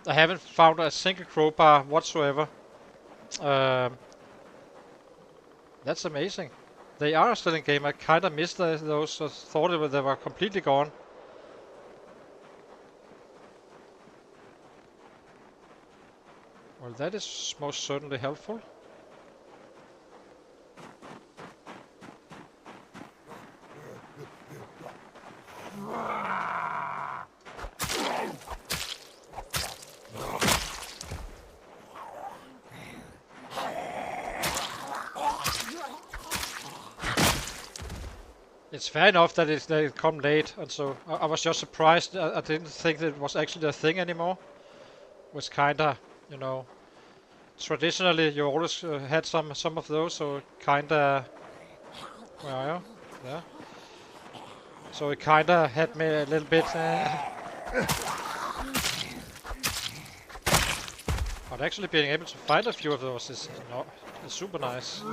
I haven't found a single crowbar whatsoever. That's amazing. They are still in game. I kind of missed those. I thought they were completely gone. Well, that is most certainly helpful. It's fair enough that they come late, and so I was just surprised. I didn't think that it was actually a thing anymore. It was kinda, you know, traditionally you always had some of those, so kinda. Where are you? There. So it kinda had me a little bit. But actually being able to find a few of those is super nice.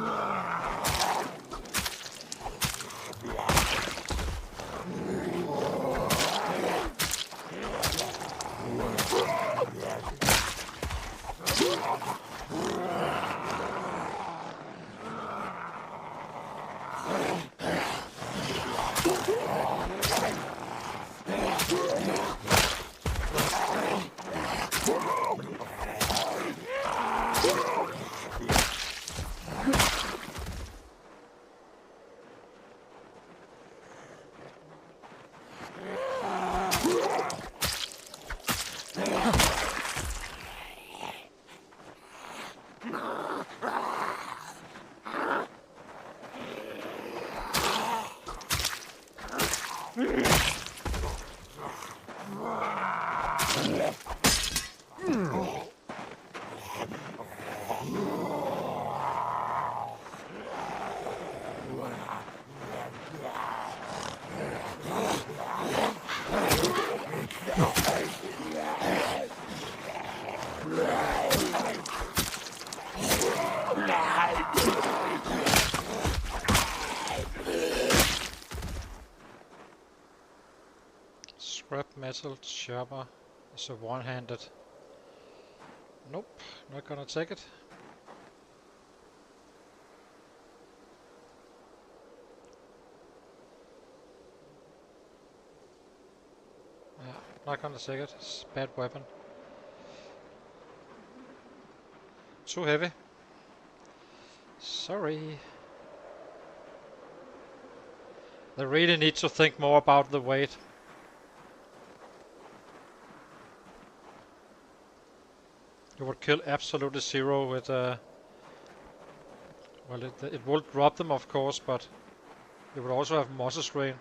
Scrap metal chopper is a one-handed. Nope, not gonna take it. Yeah, not gonna take it. It's a bad weapon. Too heavy. Sorry. They really need to think more about the weight. You would kill absolutely zero with well, it will drop them of course, but you would also have muscle strain.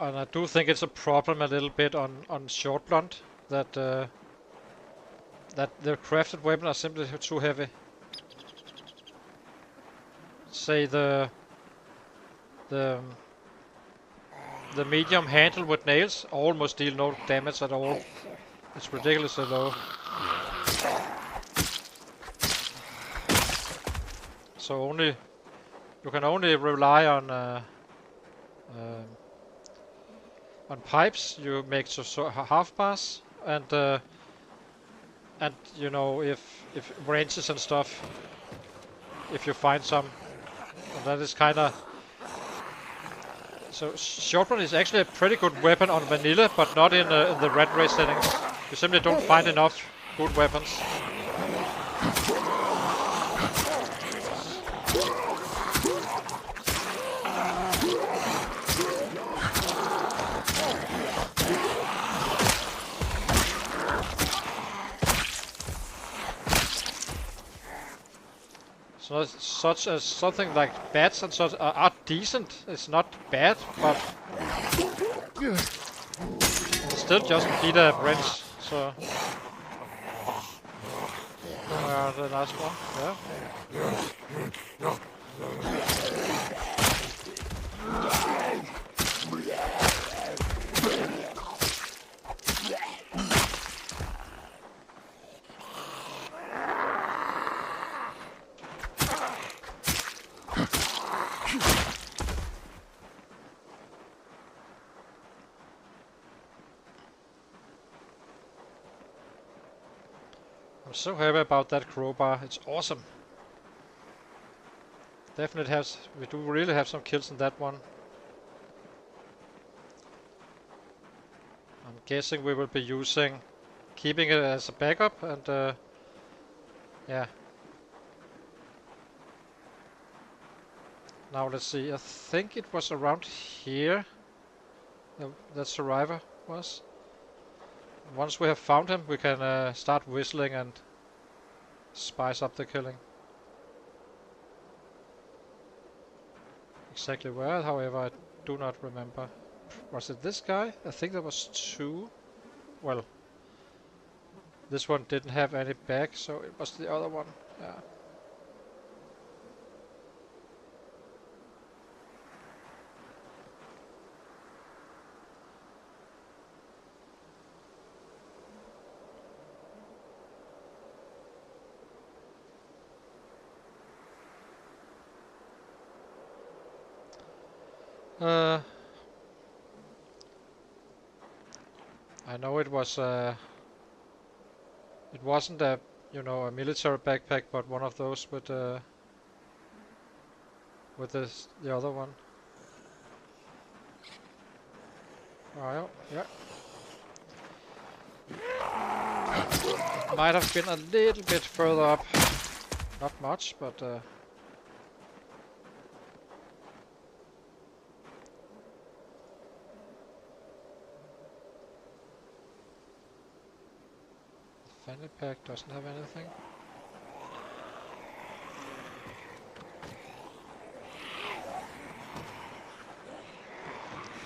And I do think it's a problem a little bit on short blunt that that the crafted weapons are simply too heavy. Say the medium handle with nails almost deal no damage at all. It's ridiculously low. So you can only rely on pipes. You make so half pass and you know if wrenches and stuff, if you find some, and that is kind of. So shotgun is actually a pretty good weapon on vanilla, but not in the red race setting. You simply don't find enough good weapons. So such as something like bats and such are decent. It's not bad, but still just need a wrench. So the last one, yeah. I'm so happy about that crowbar. It's awesome. Definitely has. We do really have some kills in that one. I'm guessing we will be keeping it as a backup, and yeah. Now let's see. I think it was around here that survivor was. Once we have found him, we can start whistling and spice up the killing. Exactly where, however, I do not remember. Was it this guy? I think there was two. Well, this one didn't have any back, so it was the other one. Yeah. I know it was it wasn't a a military backpack, but one of those with the other one. Oh yeah. Might have been a little bit further up. Not much, but fanny pack doesn't have anything.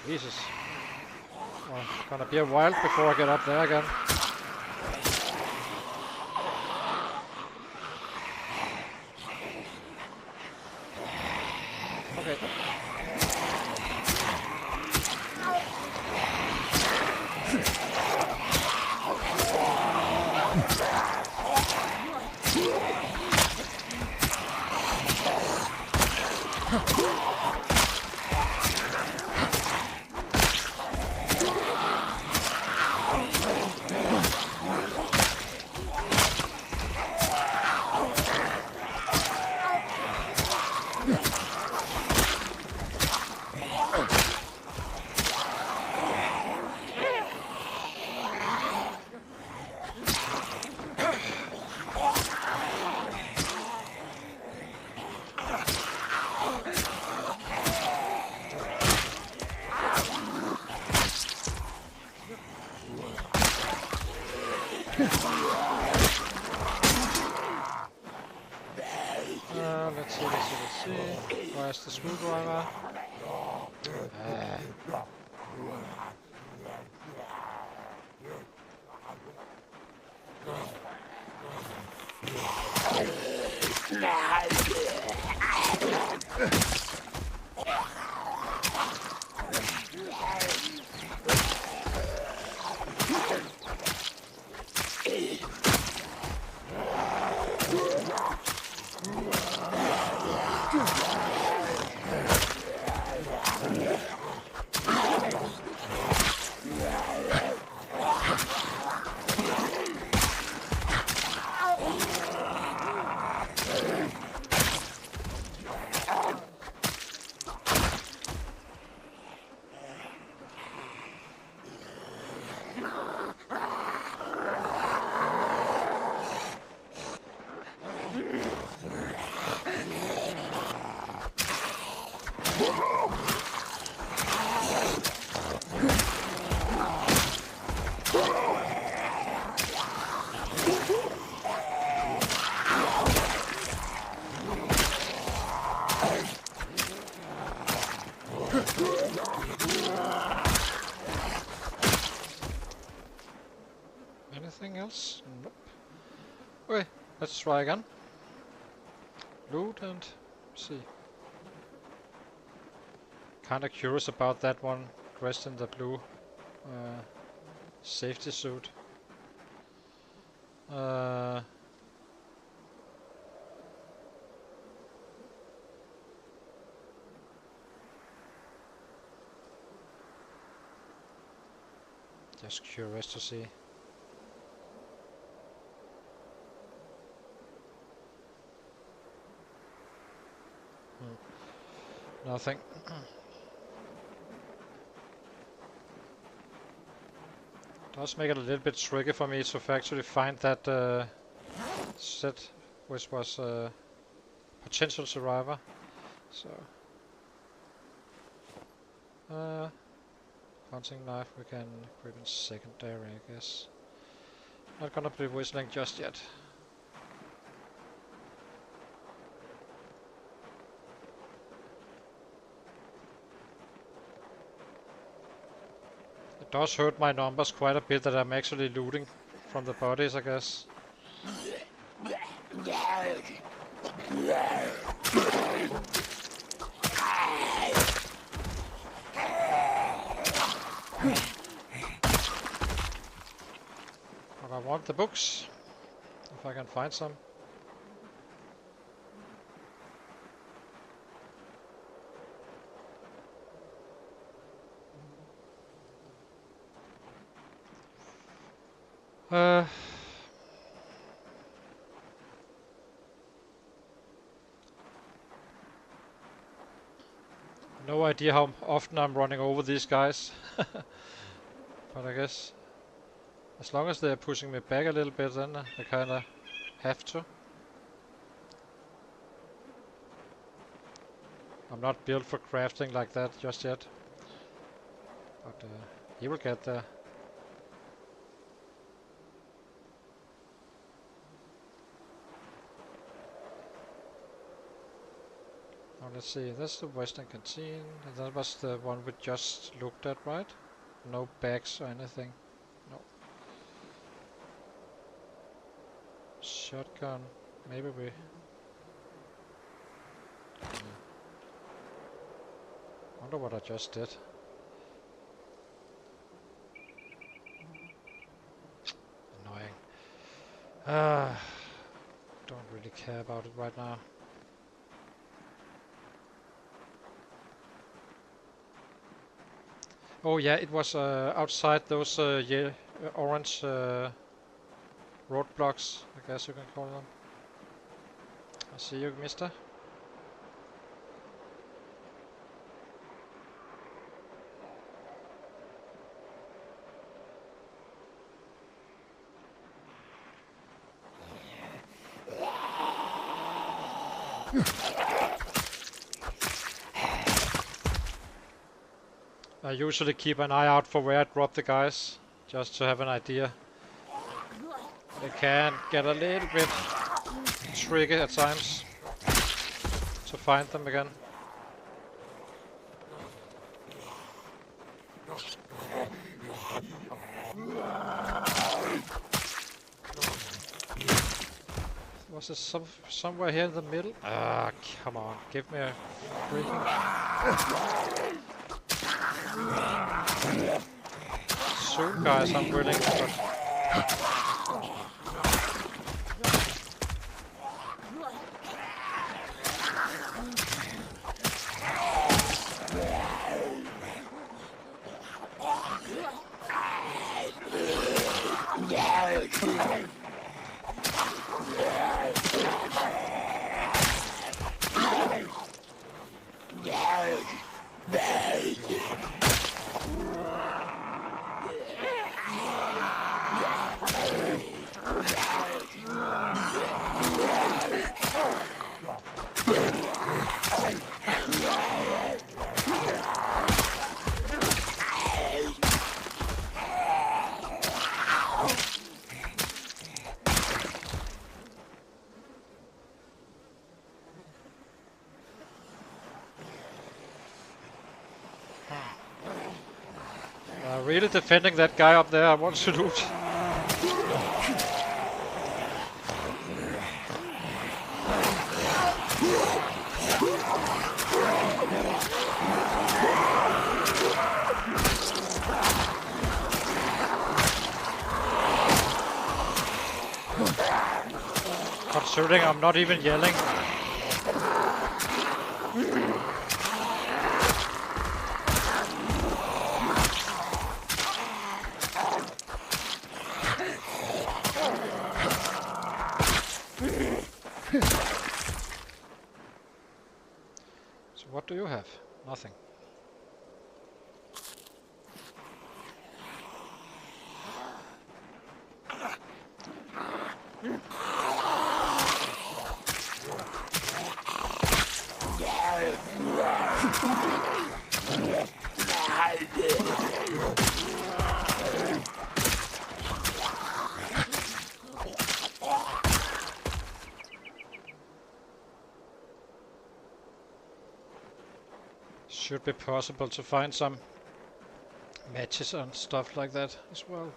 Jesus. Well, it's gonna be a while before I get up there again. Okay. Let's see. Where's the screwdriver? Anything else? Nope. Okay, let's try again. Loot and see. Kinda curious about that one dressed in the blue safety suit. Just curious to see. Nothing. Does make it a little bit tricky for me to actually find that set, which was potential survivor. So, hunting knife we can equip in secondary, I guess. Not gonna be whistling just yet. It does hurt my numbers quite a bit that I'm actually looting from the bodies, I guess. But I want the books, if I can find some. No idea how often I'm running over these guys. But I guess as long as they're pushing me back a little bit, then I kinda have to. I'm not built for crafting like that just yet. But he will get there. Now let's see, that's the Western Canteen, and that was the one we just looked at, right? No bags or anything. No. Shotgun. Maybe we... Wonder what I just did. Annoying. Don't really care about it right now. Oh yeah, it was outside those orange roadblocks, I guess you can call them. I see you, mister. I usually keep an eye out for where I drop the guys, just to have an idea. They can get a little bit tricky at times to find them again. Was it somewhere here in the middle? Ah, come on, give me a freaking... Soon, guys, I'm willing, but... Really defending that guy up there, I want to loot. Considering I'm not even yelling. So what do you have? Nothing. Should be possible to find some matches and stuff like that as well.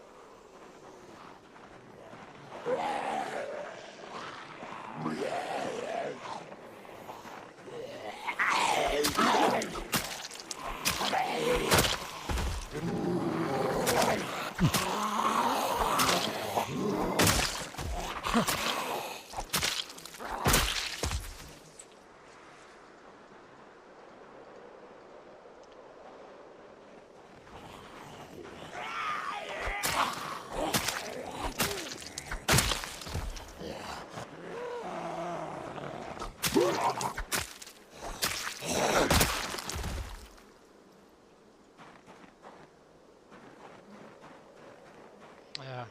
Yeah.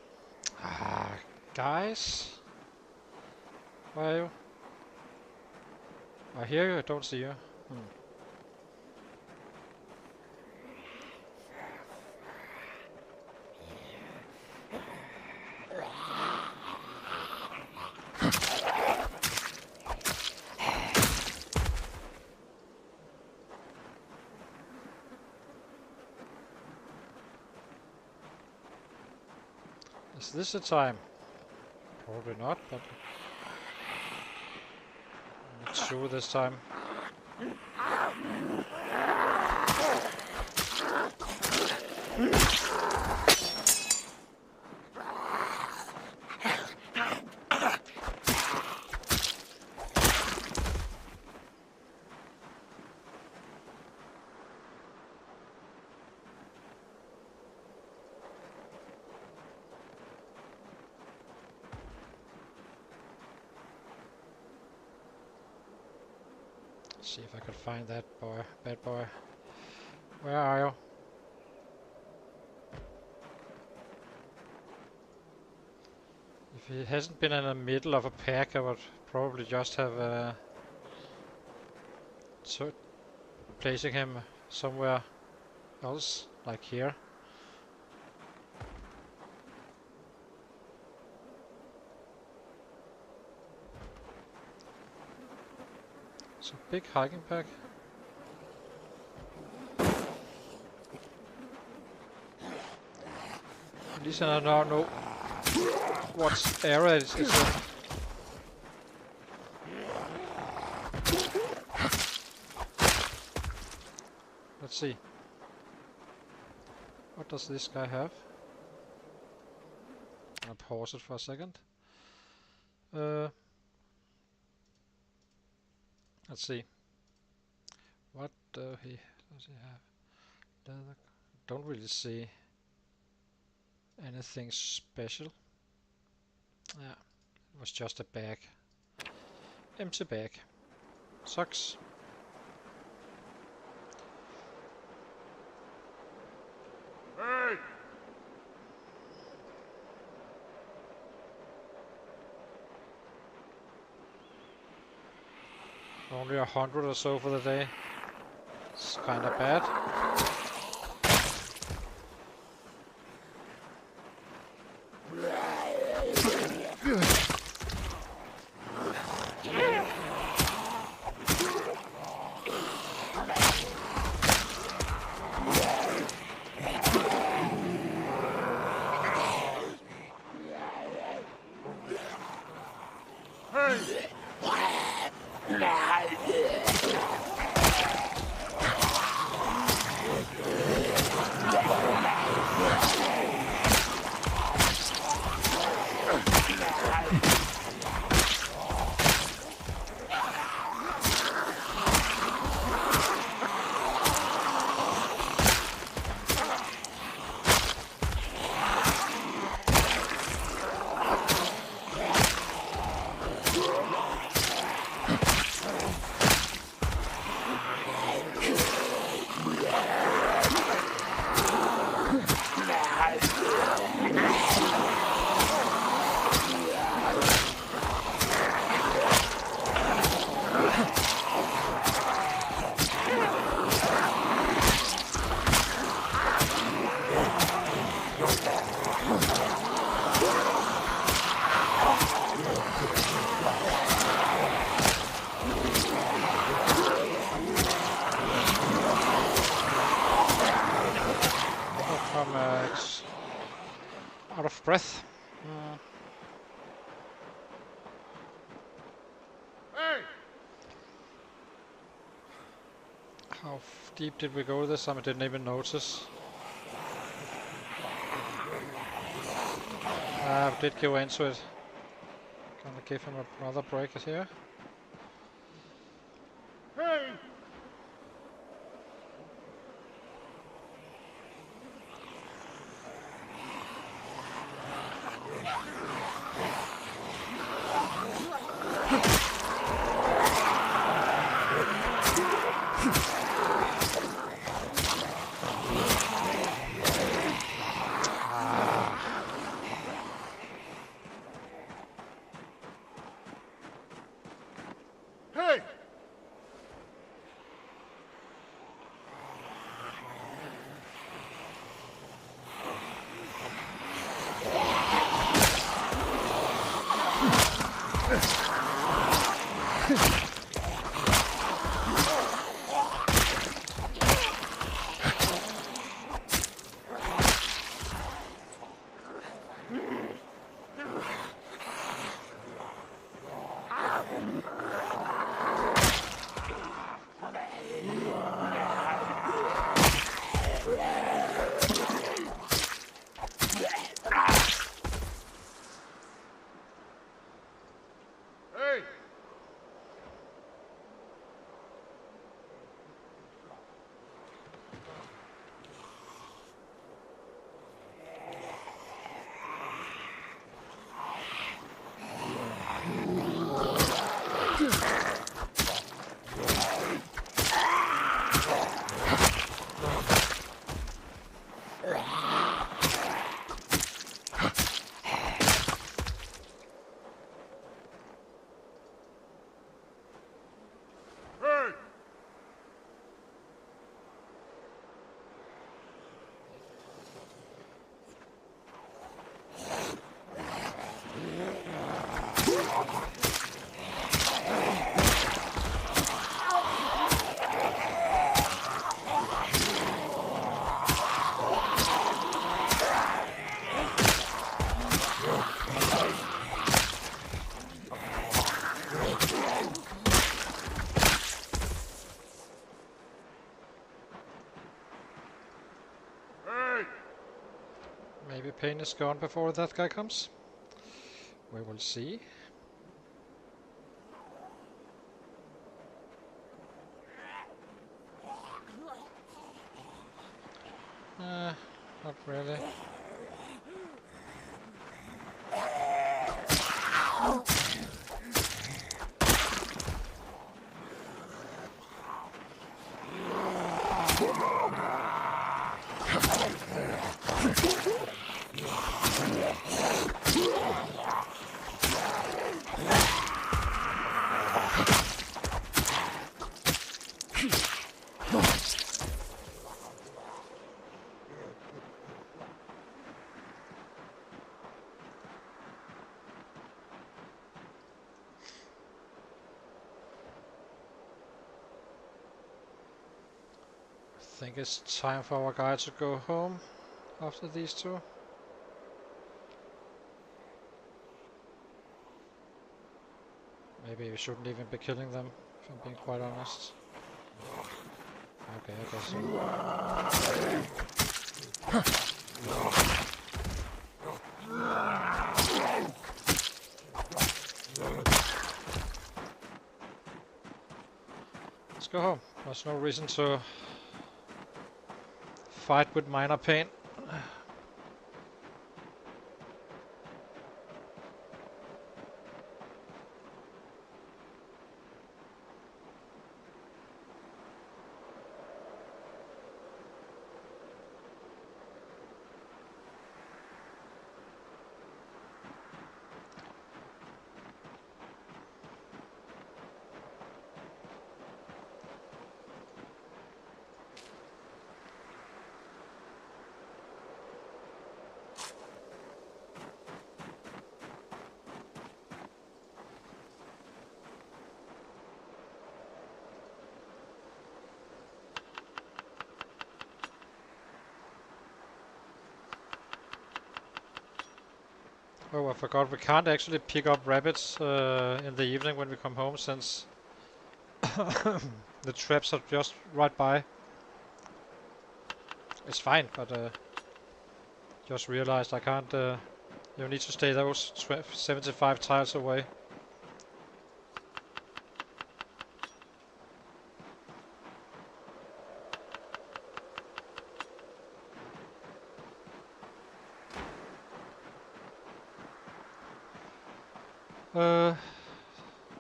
Guys? Where are you? I hear you, I don't see you. Is this the time? Probably not, but I'm not sure this time. See if I could find that boy, bad boy. Where are you? If he hasn't been in the middle of a pack, I would probably just have placing him somewhere else, like here. It's a big hiking pack. At least I now know what area it's in. Let's see. What does this guy have? I'll pause it for a second. Let's see. What does he have? Leather. Don't really see anything special. Yeah, it was just a bag. Empty bag. Sucks. Hey! Only 100 or so for the day. It's kind of bad. Out of breath. Hey! How deep did we go this time? I didn't even notice. I did go into it. Gonna give him another break here. Hey! Hey! Maybe pain is gone before that guy comes. We will see. Not really. I think it's time for our guy to go home after these two. Maybe we shouldn't even be killing them, if I'm being quite honest. Okay, I guess so. Let's go home. There's no reason to fight with minor pain. Oh, I forgot, we can't actually pick up rabbits in the evening when we come home, since the traps are just right by. It's fine, but just realized I can't. You need to stay those 75 tiles away.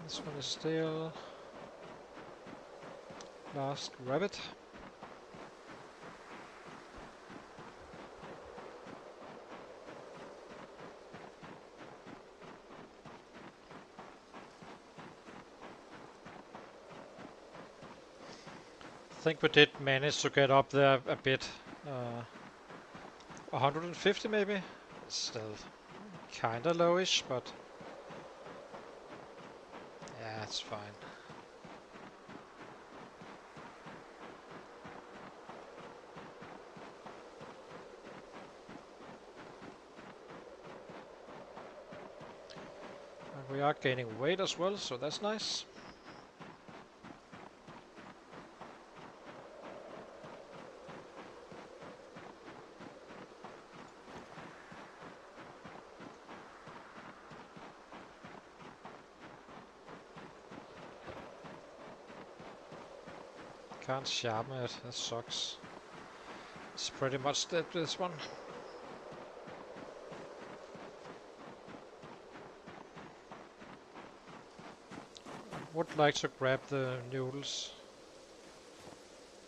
This one is still last rabbit. I think we did manage to get up there a bit. 150 maybe? It's still kinda lowish, but yeah, it's fine. And we are gaining weight as well, so that's nice. Can't sharpen it, that sucks. It's pretty much dead, this one. Would like to grab the noodles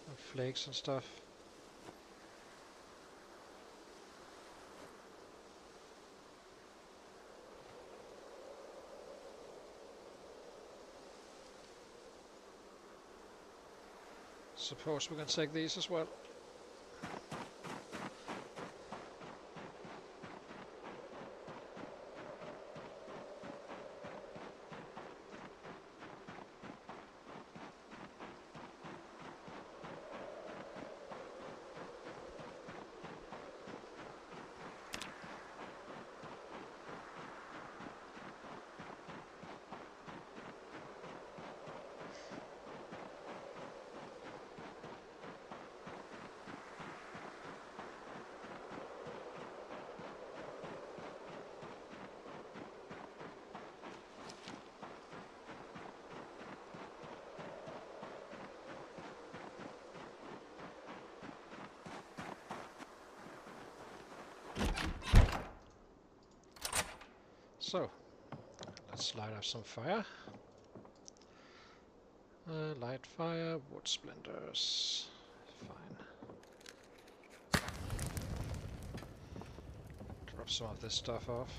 and flakes and stuff. Suppose we can take these as well. So, let's light up some fire. Light fire, wood splinters. Fine. Drop some of this stuff off.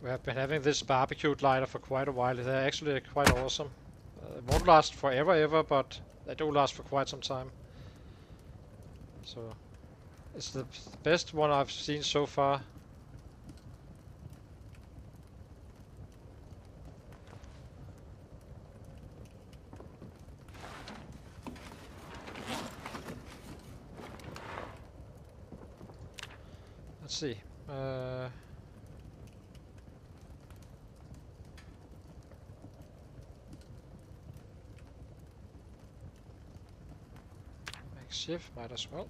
We have been having this barbecue lighter for quite a while. They're actually quite awesome. It won't last forever ever, but they do last for quite some time. So it's the best one I've seen so far. Let's see. Makeshift, might as well.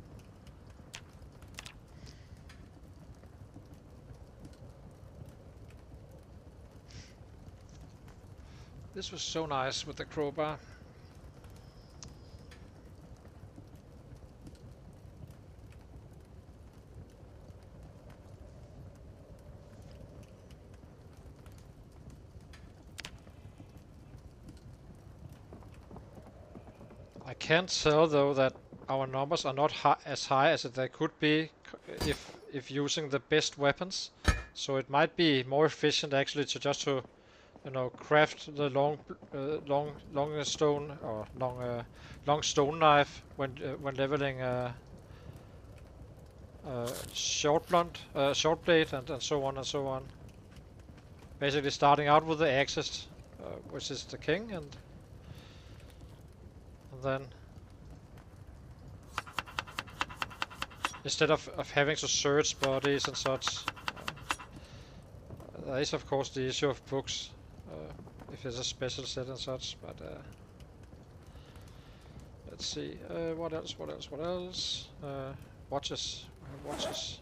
This was so nice with the crowbar. I can't tell though that our numbers are not as high as they could be if using the best weapons. So it might be more efficient actually to just to, you know, craft the long stone or long stone knife when leveling short blade and so on and so on. Basically starting out with the axes, which is the king, and then instead of having to search bodies and such, there is of course the issue of books, if it's a special set and such, but let's see, what else, watches, watches.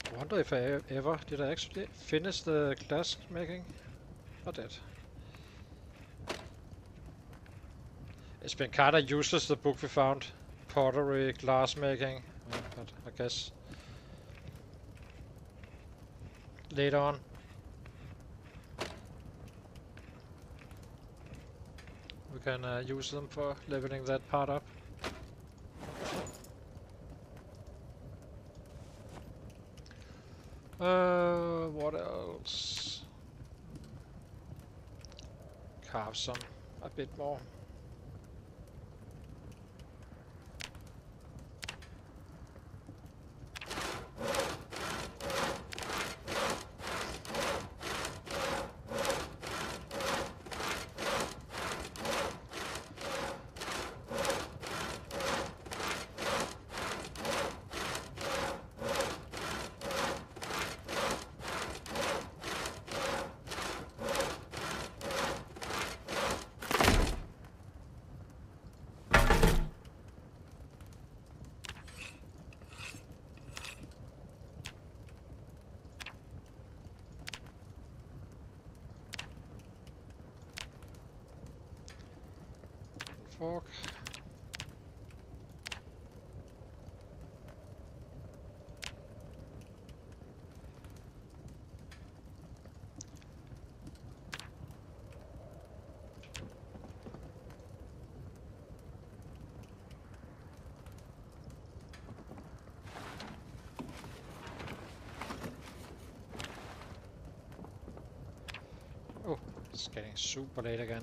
I wonder if I ever did I actually finish the glass making? I did. It's been kinda useless, the book we found. Pottery, glass making, but I guess later on we can use them for leveling that part up. What else? Carve some a bit more. Fork. Oh, it's getting super late again.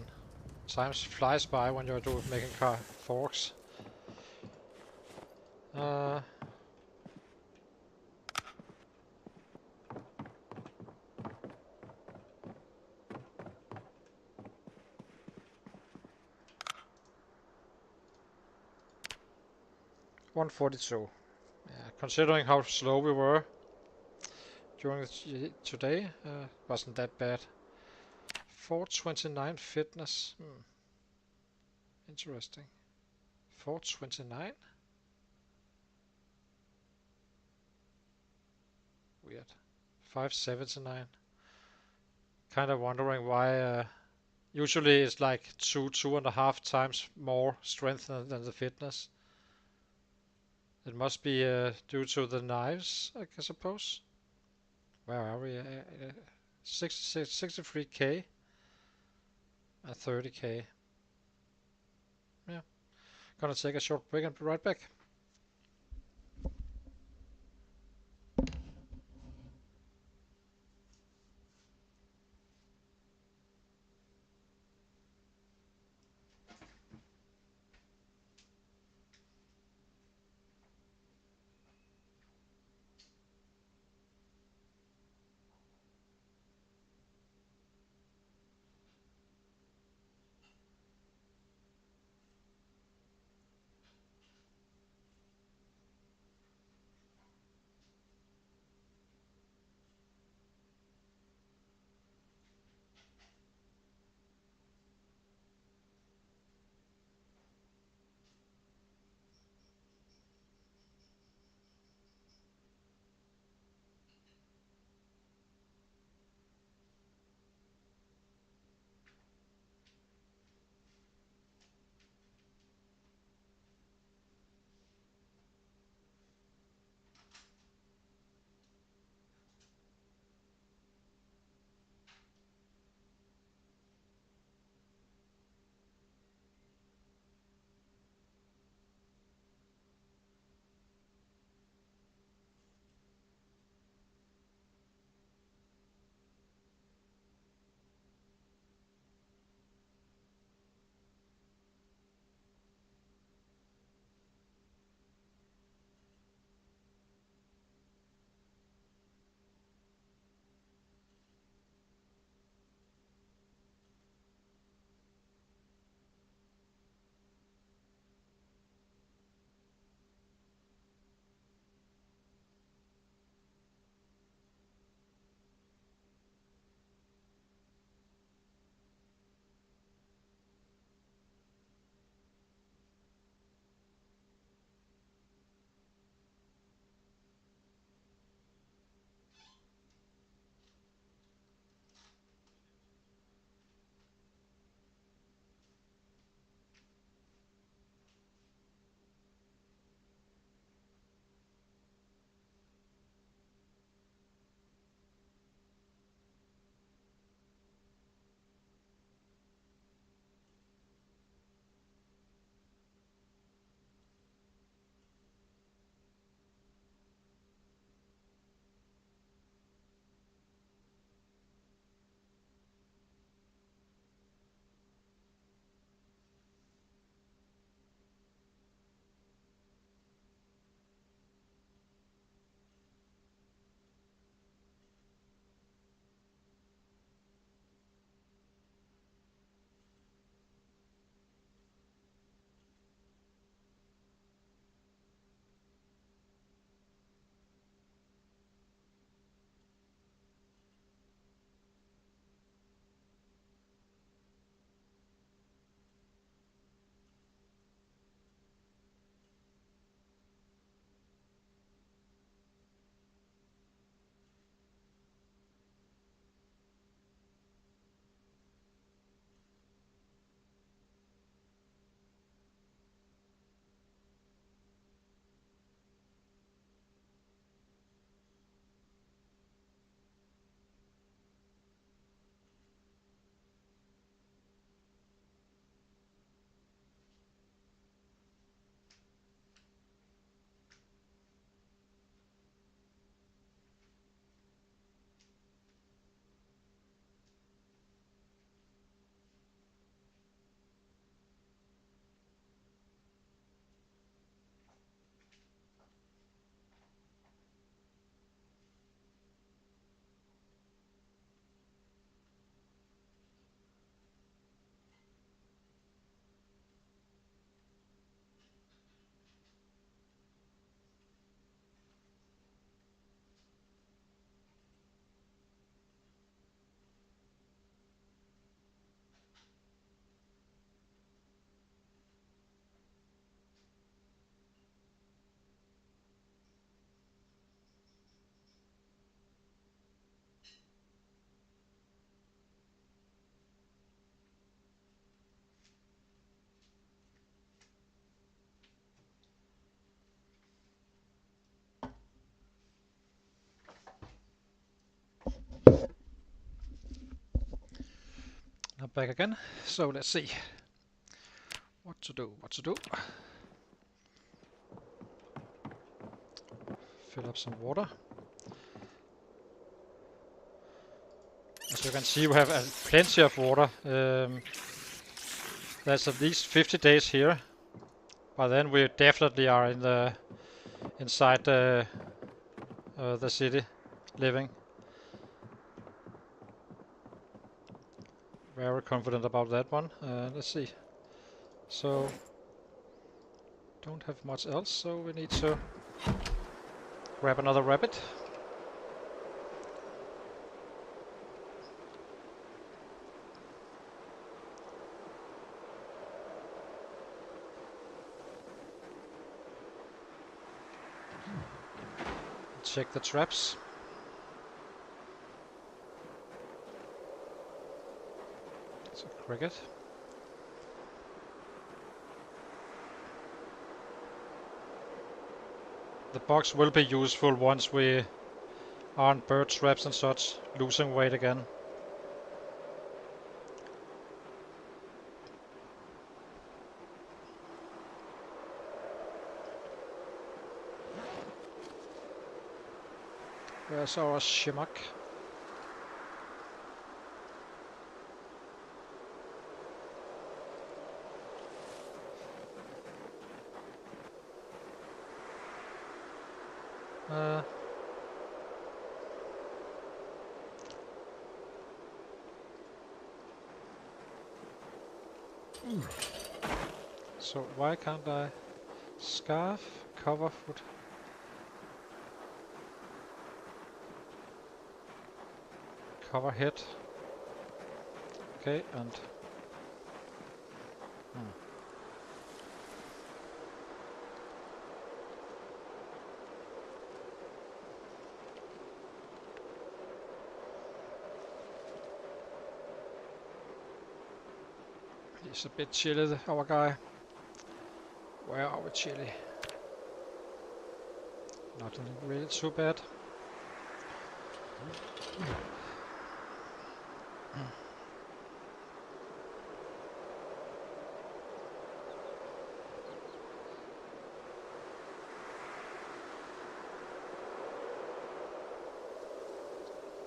Time flies by when you're making forks. 142. Yeah, considering how slow we were during today, wasn't that bad. 429 fitness. Interesting. 429? Weird. 579. Kind of wondering why. Usually it's like 2.5 times more strength than the fitness. It must be due to the knives, I suppose. Where are we? 63k and 30k. Yeah. Gonna take a short break and be right back. back again. So let's see what to do. Fill up some water. As you can see, we have plenty of water. There's at least 50 days here. By then we definitely are inside the city living. Very confident about that one. Let's see. So don't have much else, so we need to grab another rabbit. Check the traps. It's a cricket. The box will be useful once we are on bird traps and such, losing weight again. Where's our shimmock? So why can't I scarf, cover foot? Cover head. Okay, and he's a bit chilly, our guy. Where are we chilly? Nothing really too bad.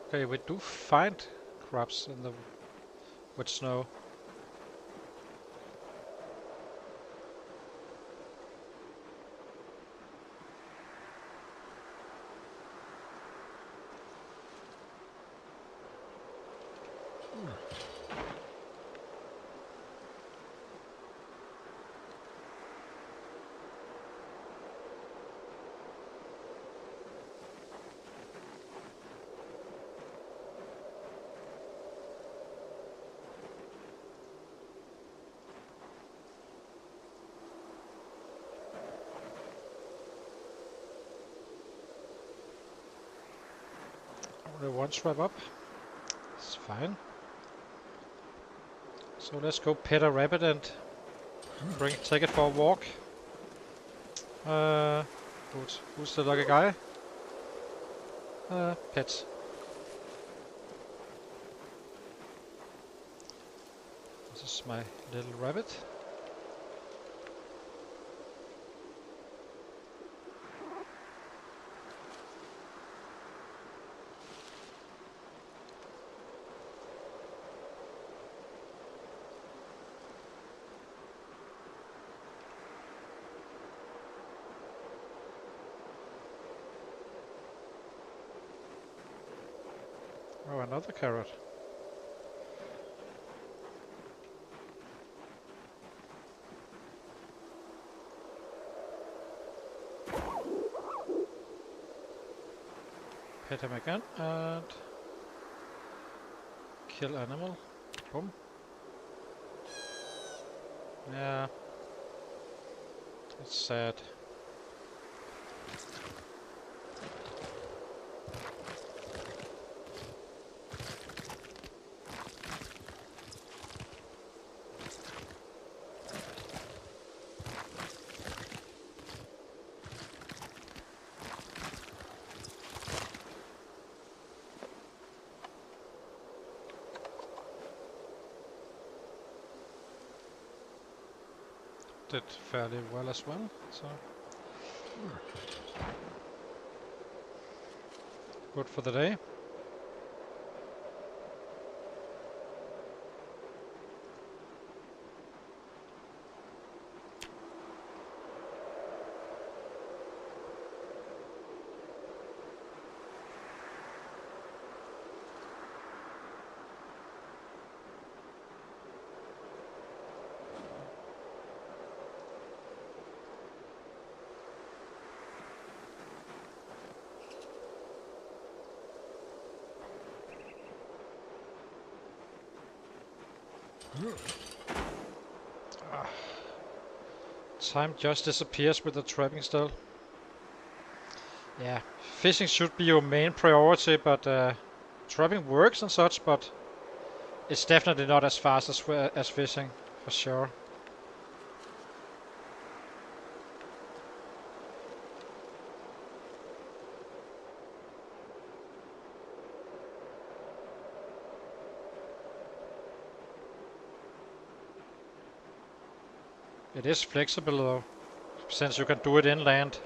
Okay, we do find crabs in the with snow. Only one trap up. It's fine. So let's go pet a rabbit and take it for a walk. Who's the lucky guy? Pet. This is my little rabbit. Oh, another carrot. Pet him again and kill animal. Boom. Yeah. It's sad. did fairly well as well, so good for the day. Time just disappears with the trapping still. Yeah, fishing should be your main priority, but trapping works and such, but it's definitely not as fast as fishing, for sure. It is flexible though, since you can do it inland.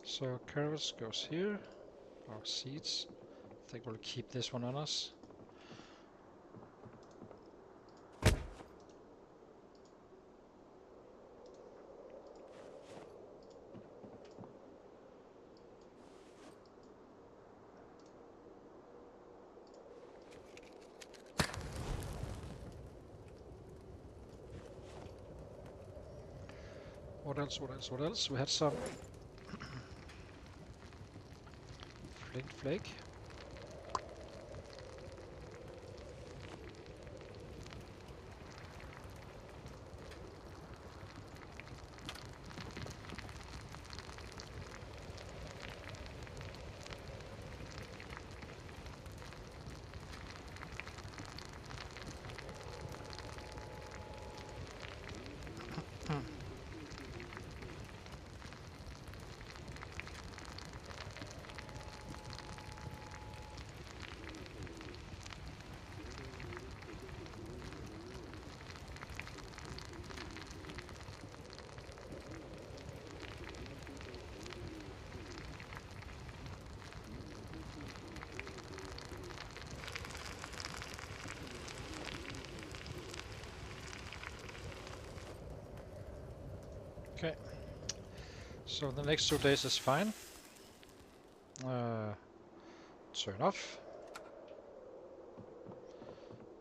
So carrots goes here, or seeds. I think we'll keep this one on us. What else? What else? What else? We had some flint flake. Okay, so the next 2 days is fine. Turn off.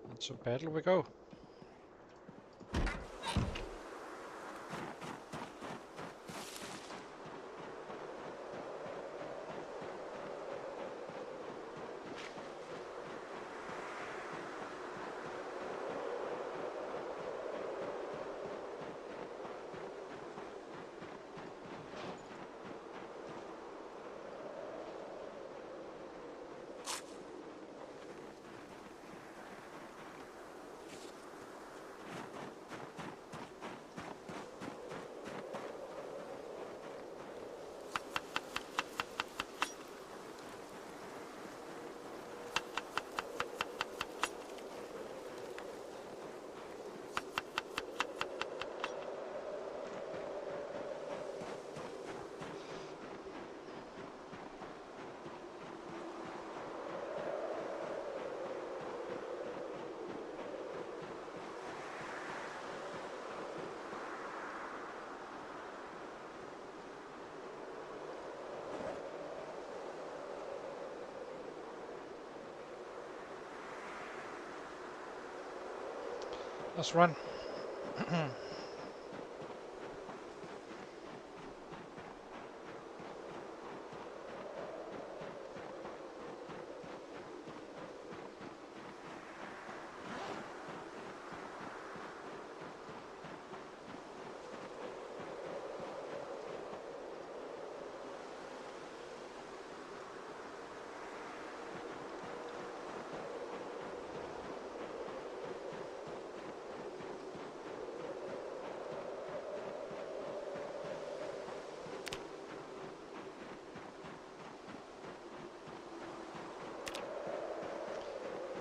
Into battle we go. Let's run.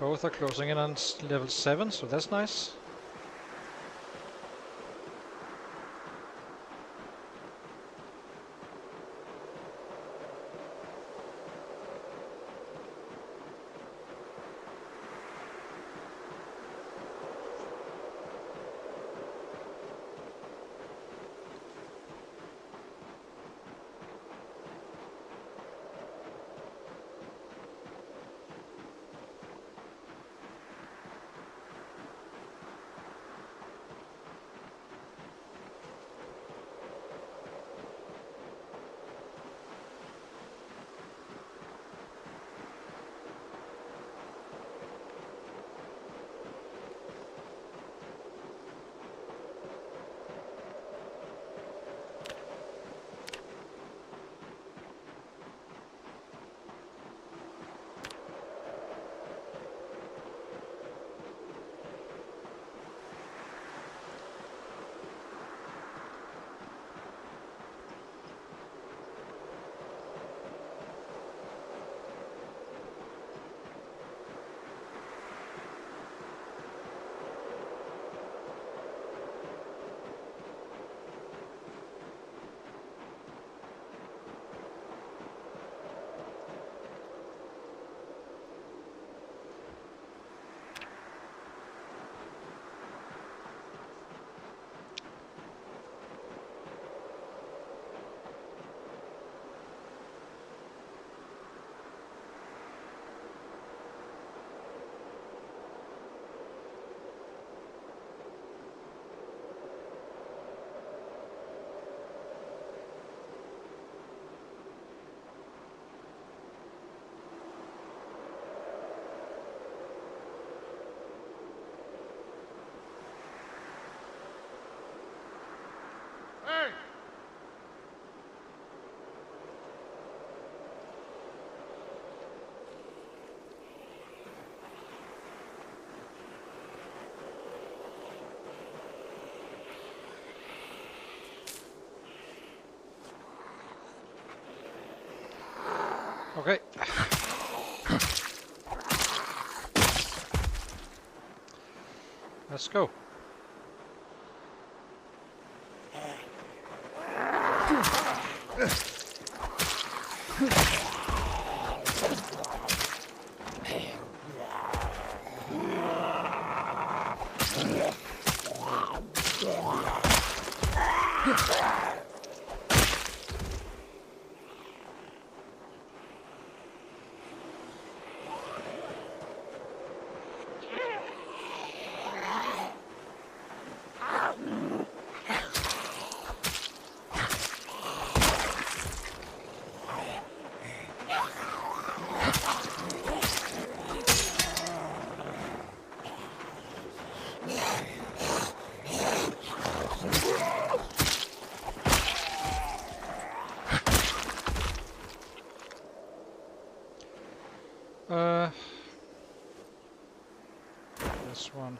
Both are closing in on level 7, so that's nice. Hey! Okay. Let's go. This one.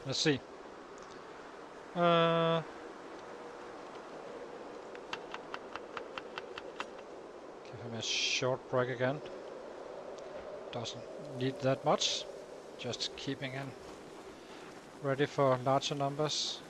Let's see. Give him a short break again. Doesn't need that much. Just keeping him ready for larger numbers.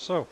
So.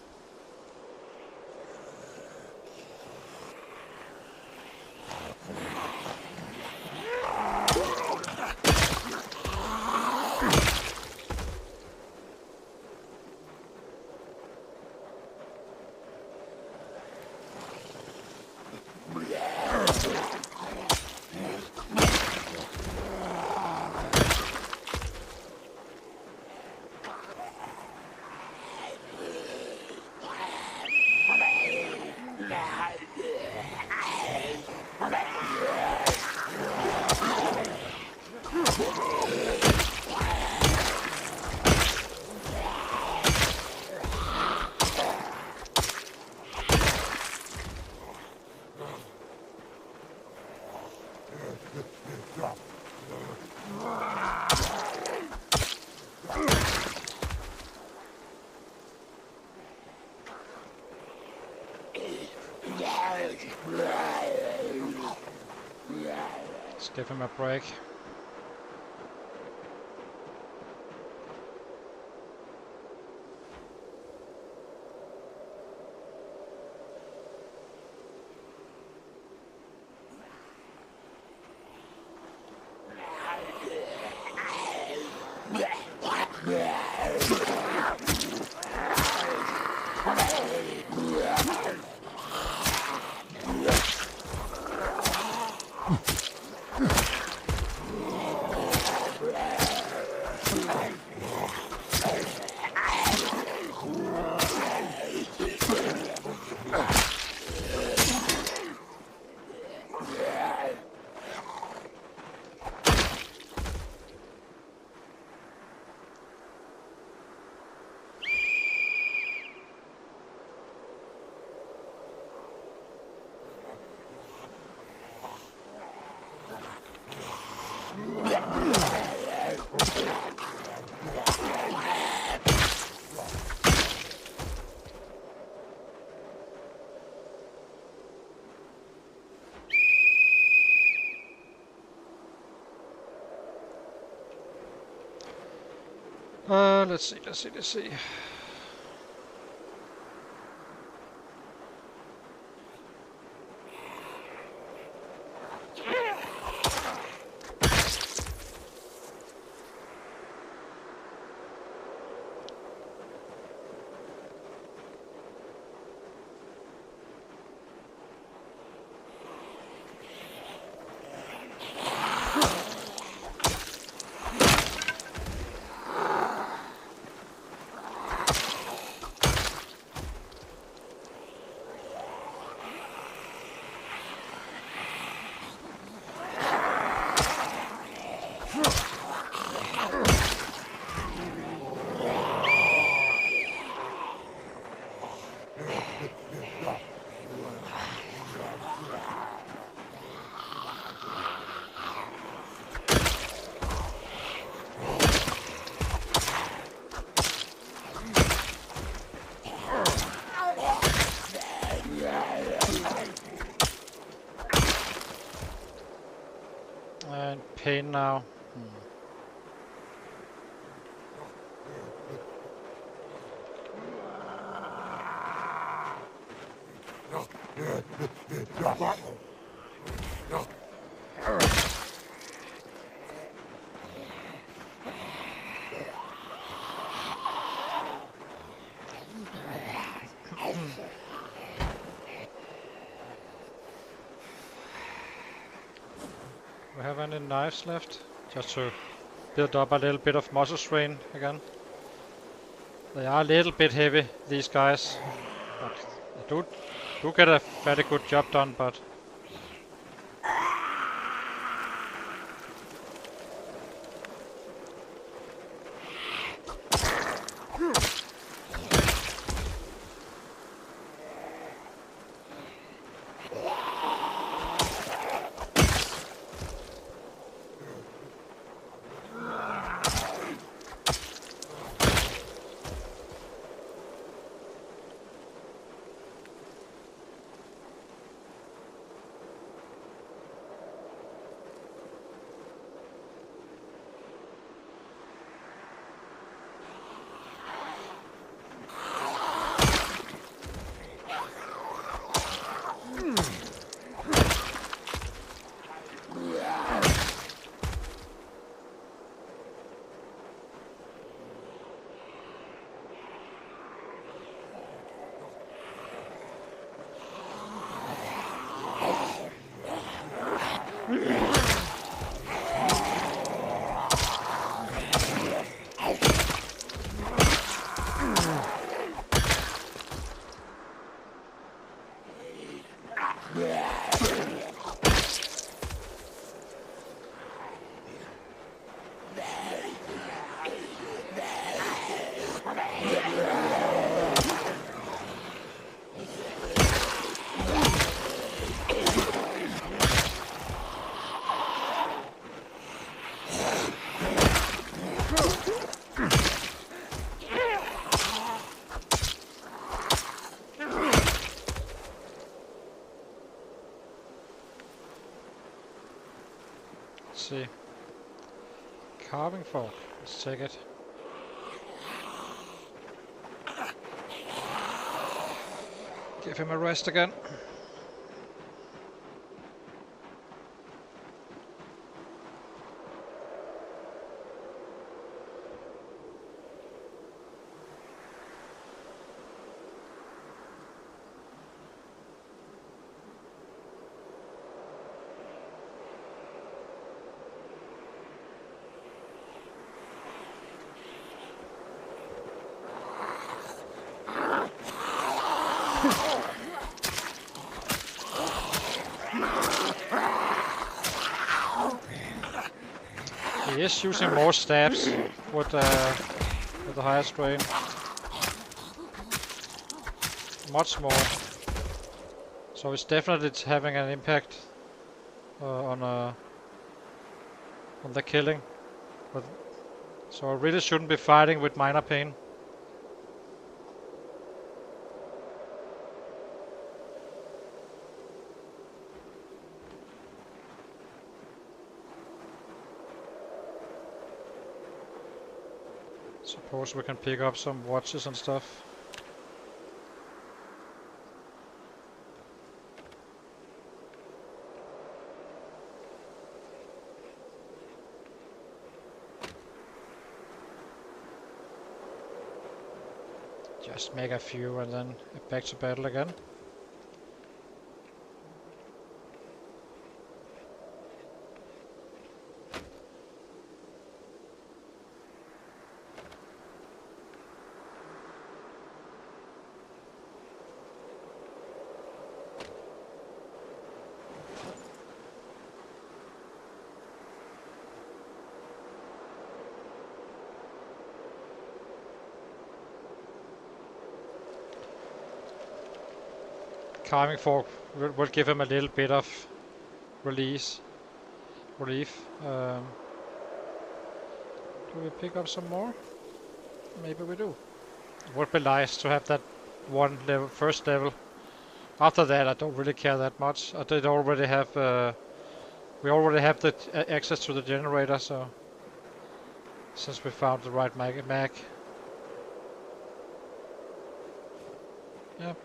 Let's give him a break. Let's see. pain now. We have any knives left? Just to build up a little bit of muscle strain again. They are a little bit heavy, these guys, but they do get a fairly good job done, but see. Carving fork. Let's take it. Give him a rest again. He is using more stabs with the higher strain. Much more. So it's definitely having an impact on the killing. But so I really shouldn't be fighting with minor pain. Suppose we can pick up some watches and stuff. Just make a few and then back to battle again. Carving fork will give him a little bit of relief. Do we pick up some more? Maybe we do. It would be nice to have that one level, first level. After that, I don't really care that much. I did already have We already have the access to the generator, so since we found the right mag. Yep.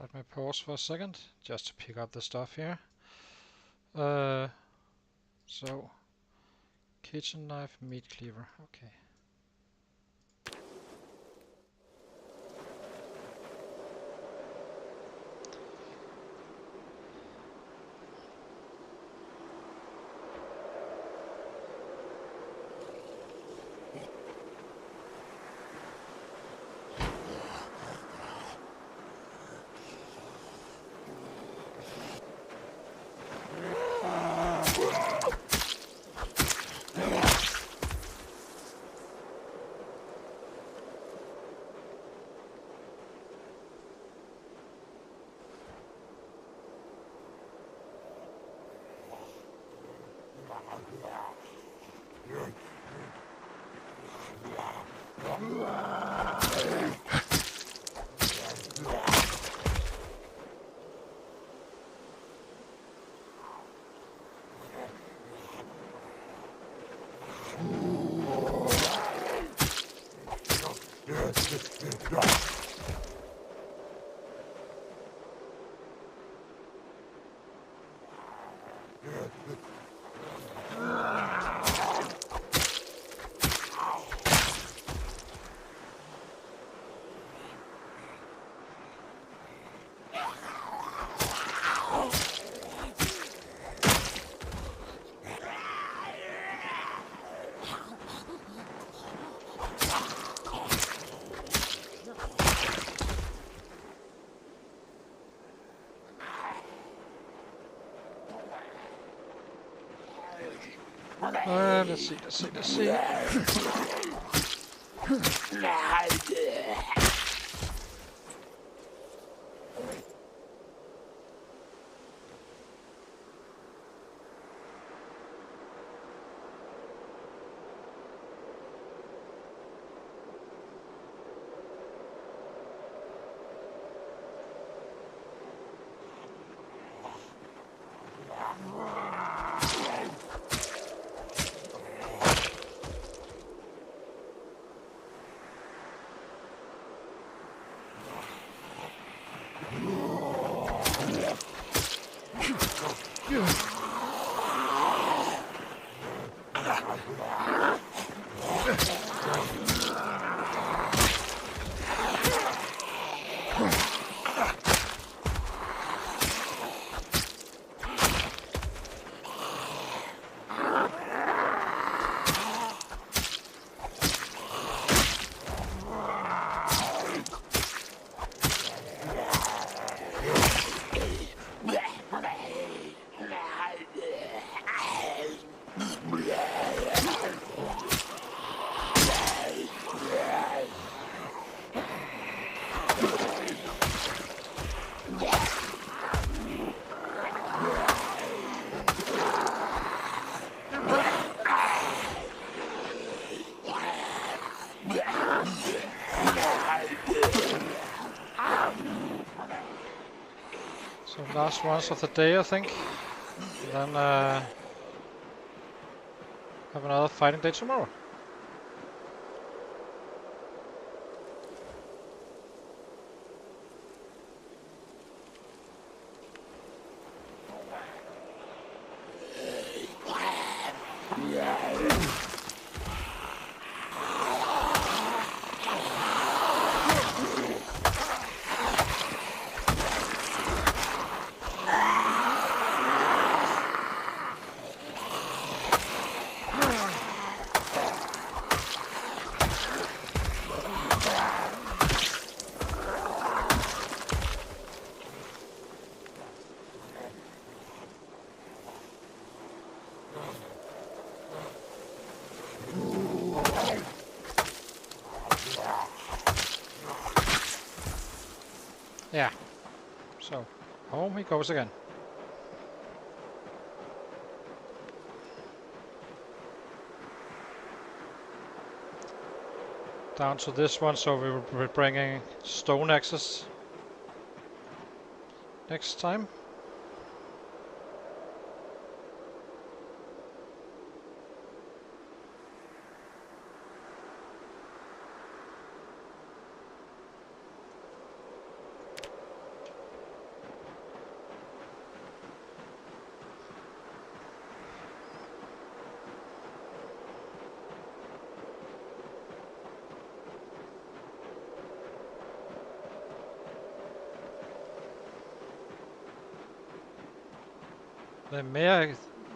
Let me pause for a second, just to pick up the stuff here. So, kitchen knife, meat cleaver, okay. Let's see. Last ones of the day, I think. And then have another fighting day tomorrow. Yeah. So, home he goes again. Down to this one, so we will be bringing stone axes next time.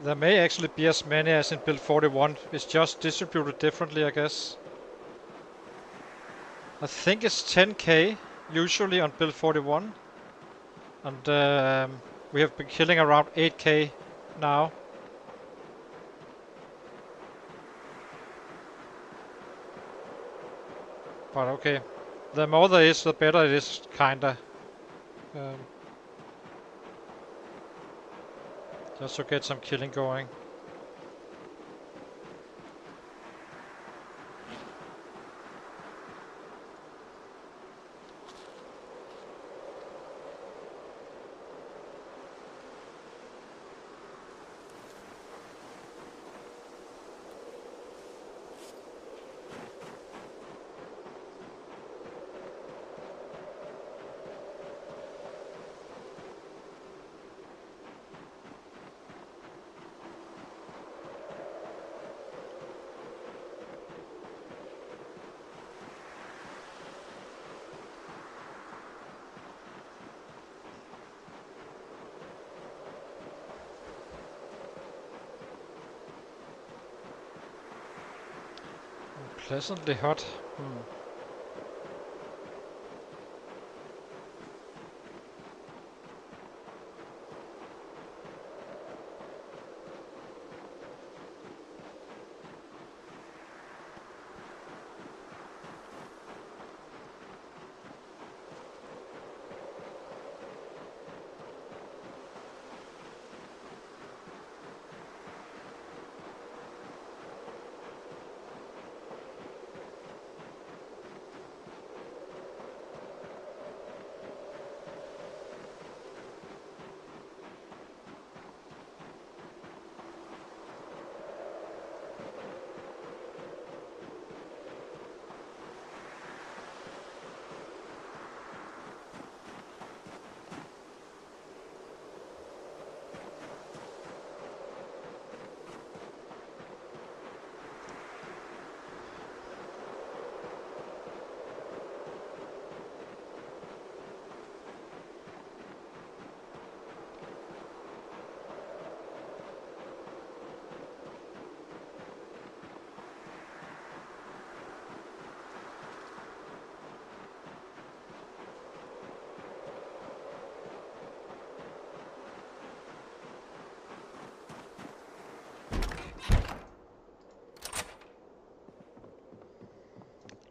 There may actually be as many as in build 41. It's just distributed differently, I guess. I think it's 10k usually on build 41, and we have been killing around 8k now. But okay, the more there is, the better it is, kinda. Just to get some killing going. Pleasantly hot.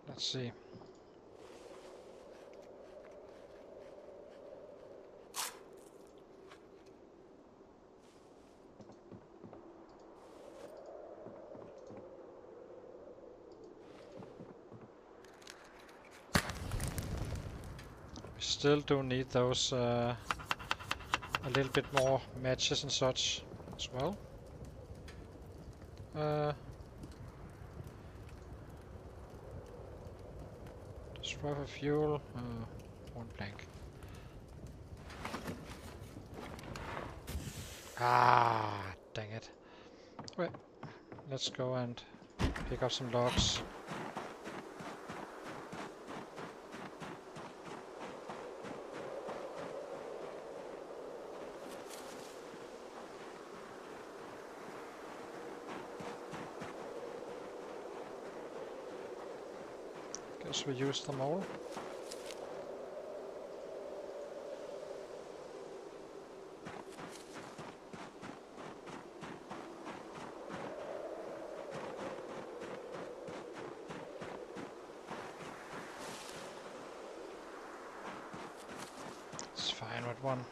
Let's see. We still do need those a little bit more matches and such as well. Destroy for fuel. One blank. Ah, dang it. Wait, let's go and pick up some logs. Guess we used them all. It's fine with one.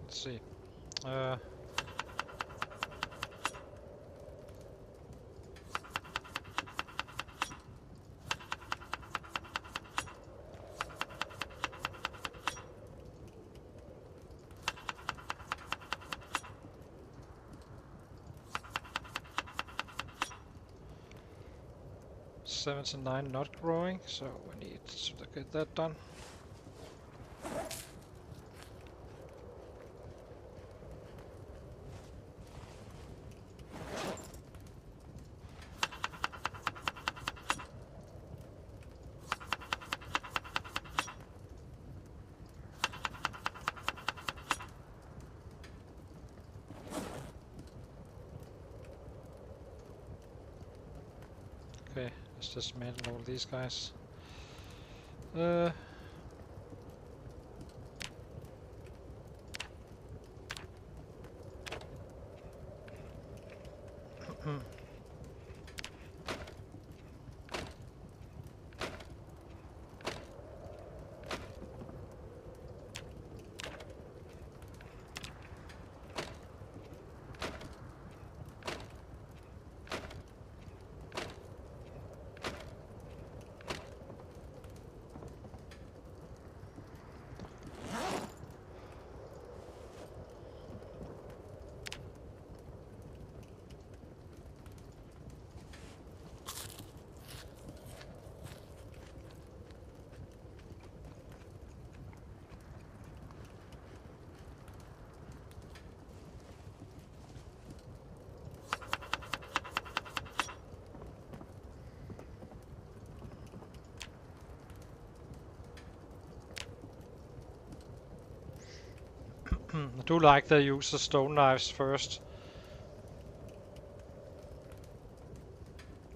Let's see. Seven to 9 not growing, so we need to get that done. Okay, let's just mantle all these guys. I do like they use the stone knives first.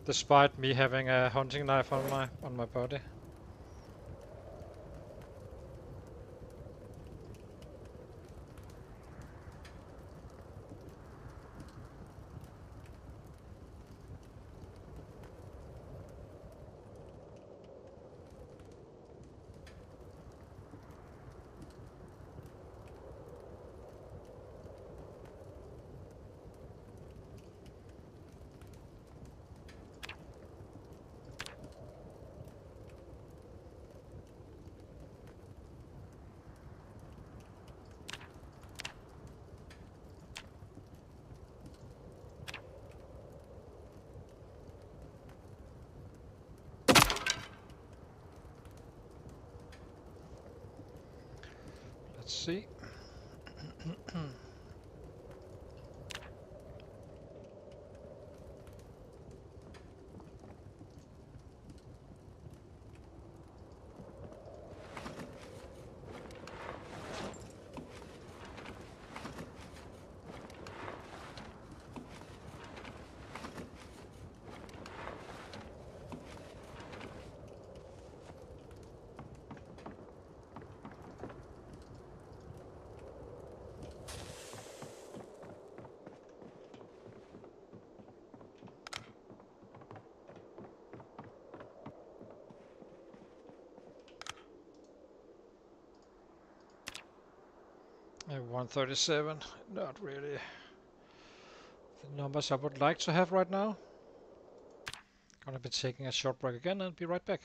Despite me having a hunting knife on my body. Let's see. 137, not really the numbers I would like to have right now. Gonna be taking a short break again and be right back.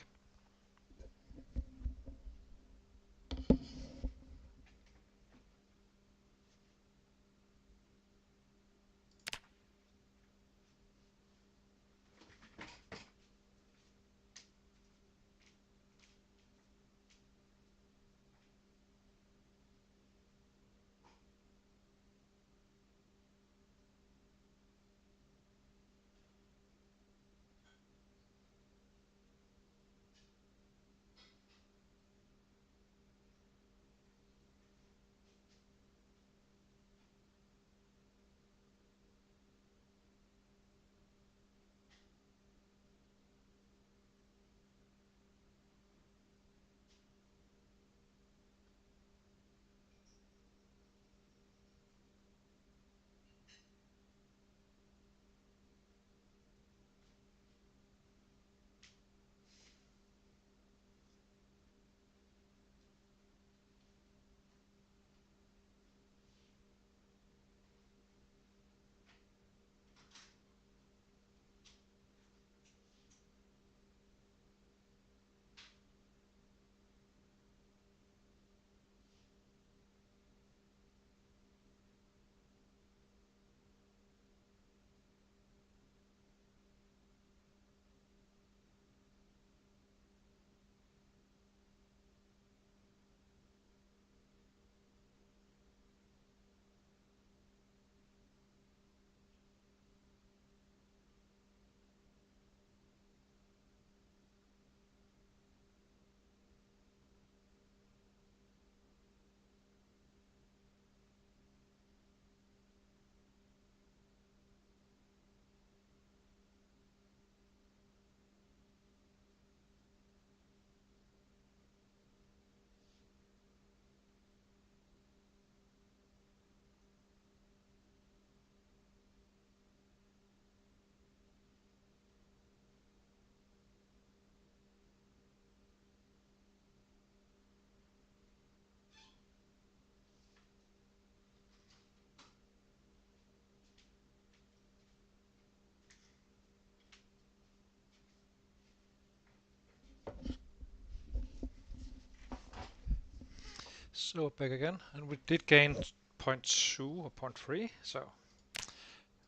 So back again, and we did gain 0.2 or 0.3, so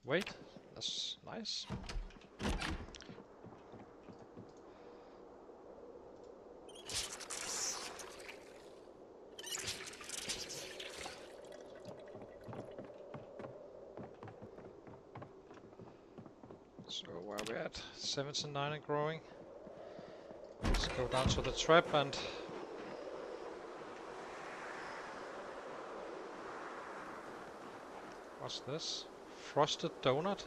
wait, that's nice. So where are we at? 79 and growing. Let's go down to the trap and what's this? Frosted donut?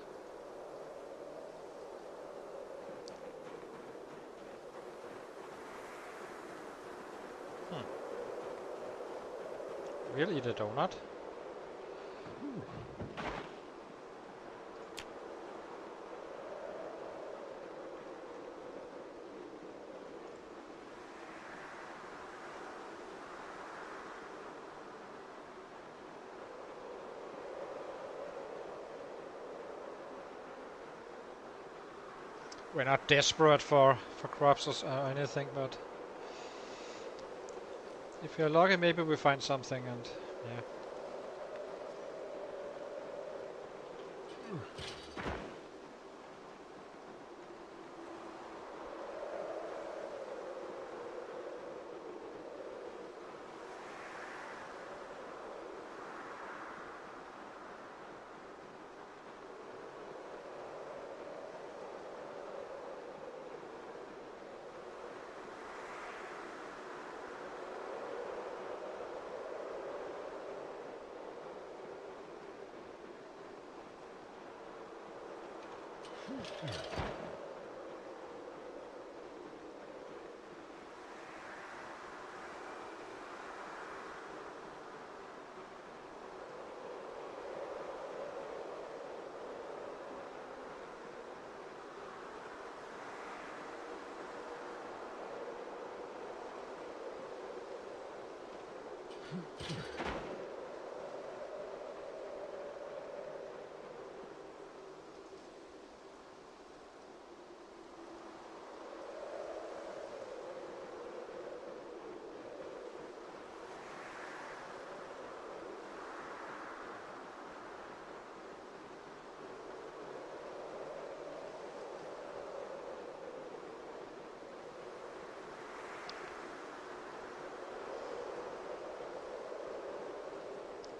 We'll eat a donut. We're not desperate for crops or anything, but if you're lucky, maybe we find something, and yeah.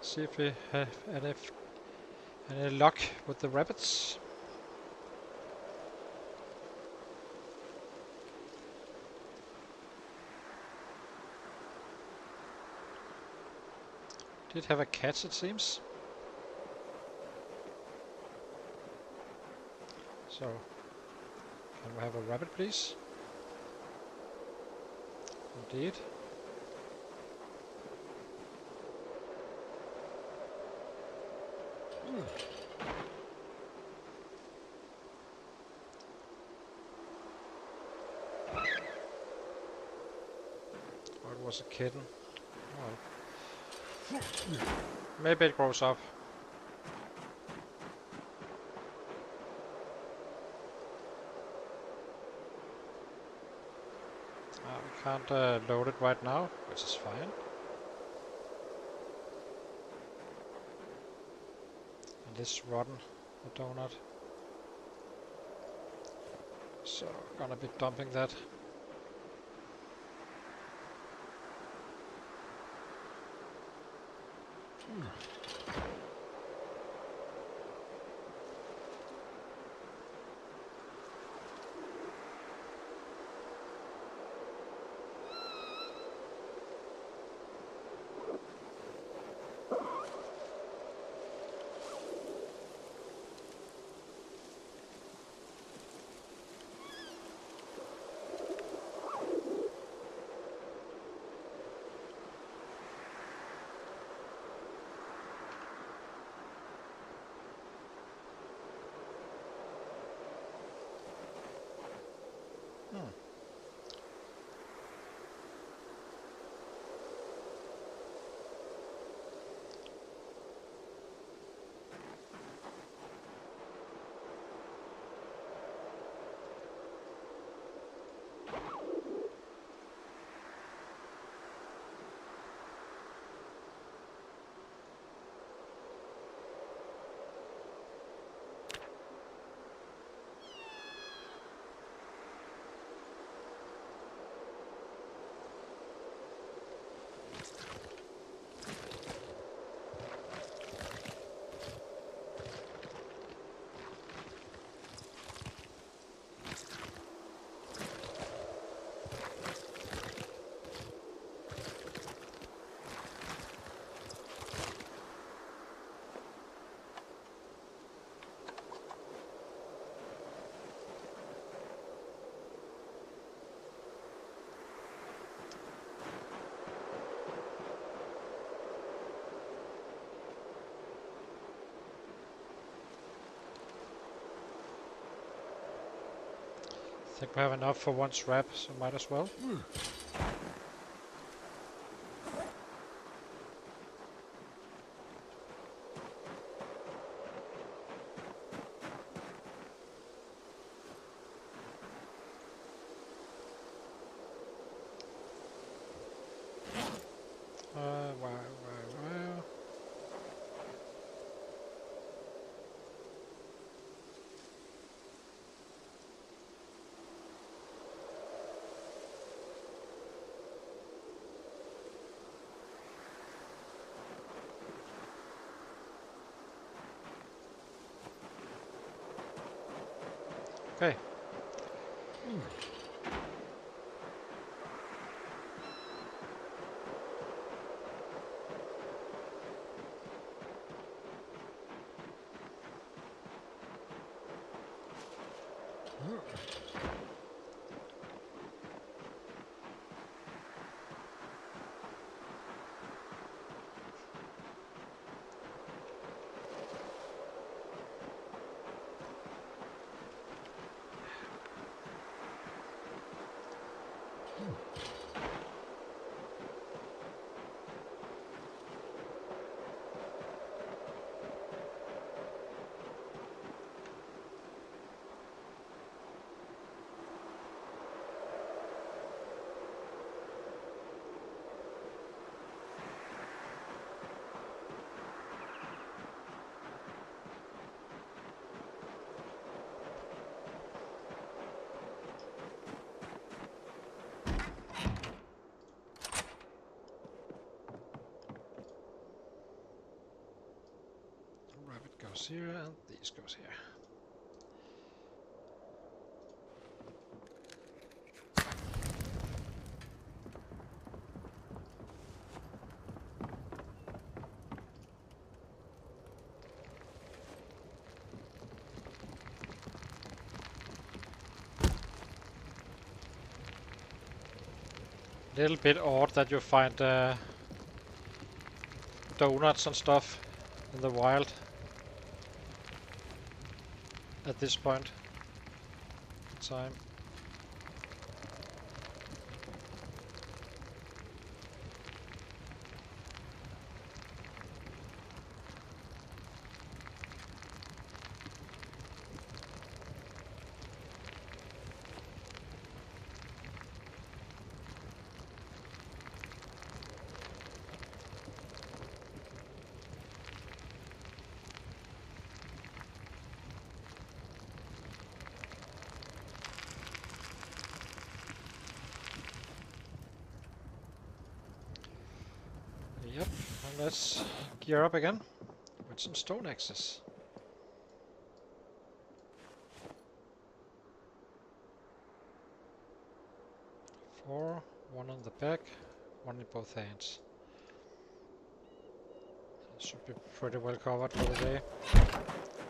See if we have any luck with the rabbits. Did have a catch, it seems. So, can we have a rabbit, please? Indeed. Oh, it was a kitten. Well, maybe it grows up. We can't load it right now, which is fine. And this rotten the donut. So, gonna be dumping that. I think we have enough for one trap, so might as well. Wow. Okay. Rabbit goes here, and these goes here. Little bit odd that you find donuts and stuff in the wild at this point in time. Yep, and let's gear up again with some stone axes. 4, 1 on the back, 1 in both hands. Should be pretty well covered for the day.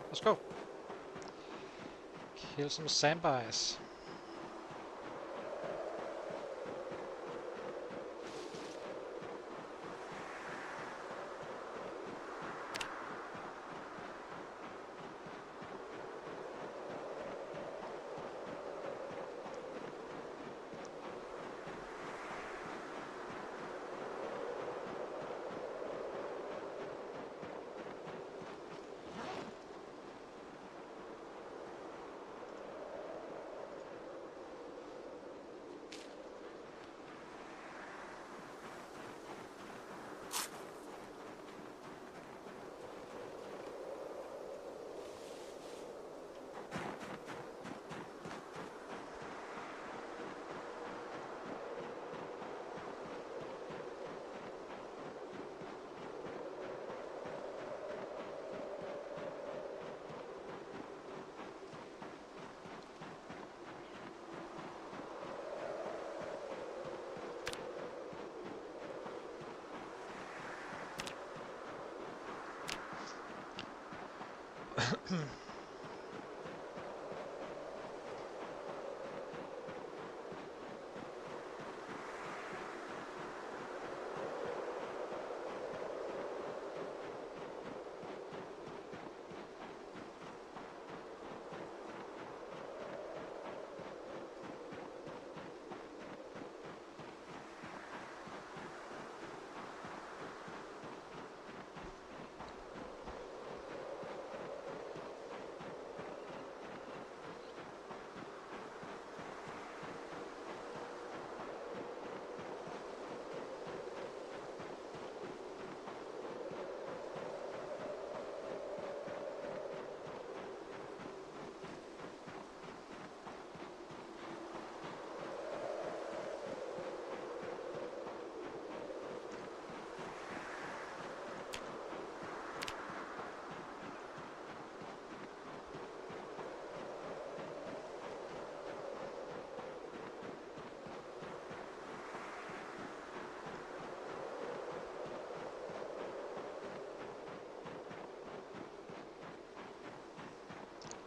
Let's go! Kill some zombies.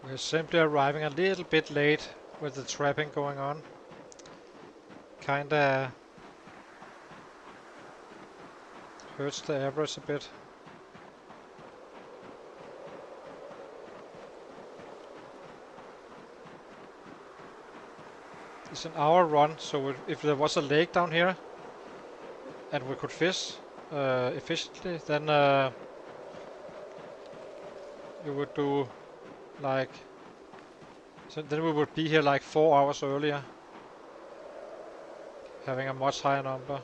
We're simply arriving a little bit late with the trapping going on. Kinda hurts the average a bit. It's an hour run, so if there was a lake down here and we could fish efficiently, then you would do like, so then we would be here like 4 hours earlier, having a much higher number.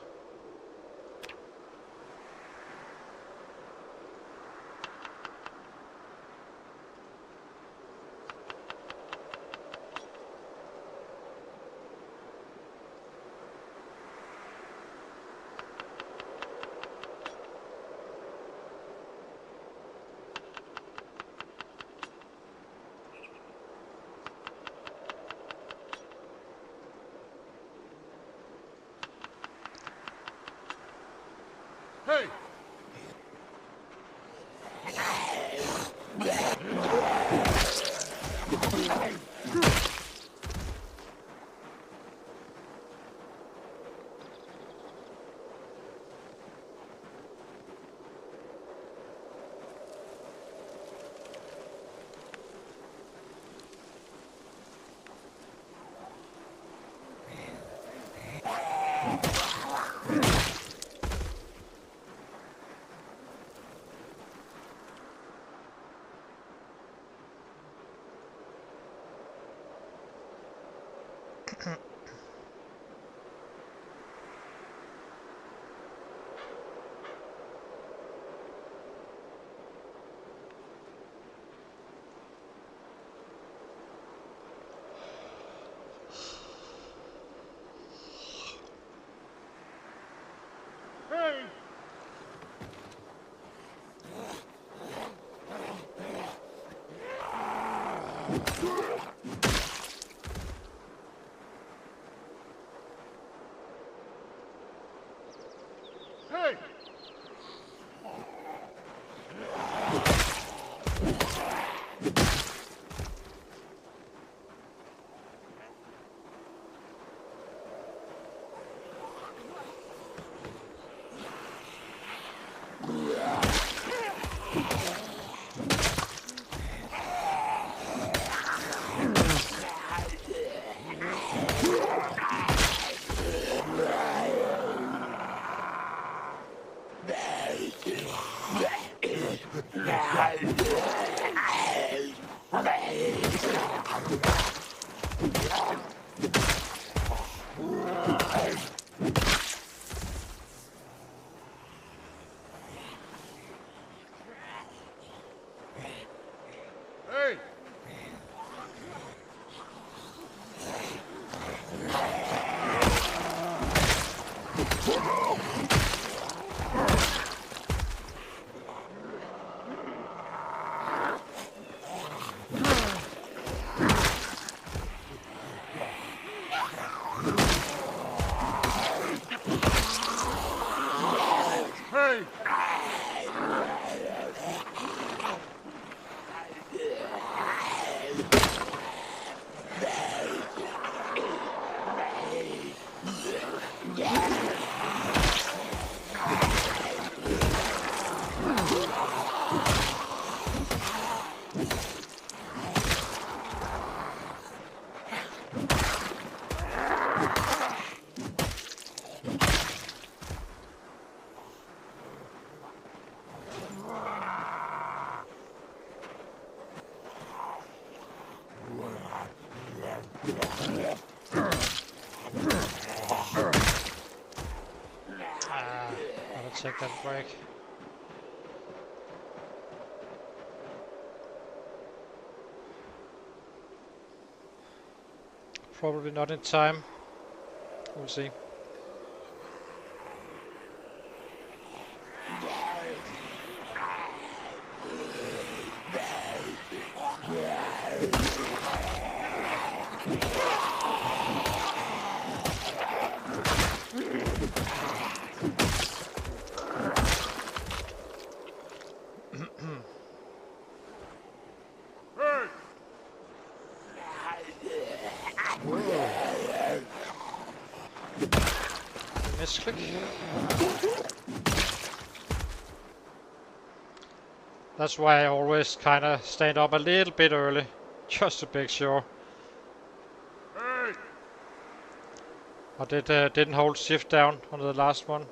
Hey! Hey! Hey! Gotta take that break. Probably not in time. We'll see. Hey! Misclick. That's why I always kinda stand up a little bit early, just to make sure. Hey! I didn't hold shift down on the last one.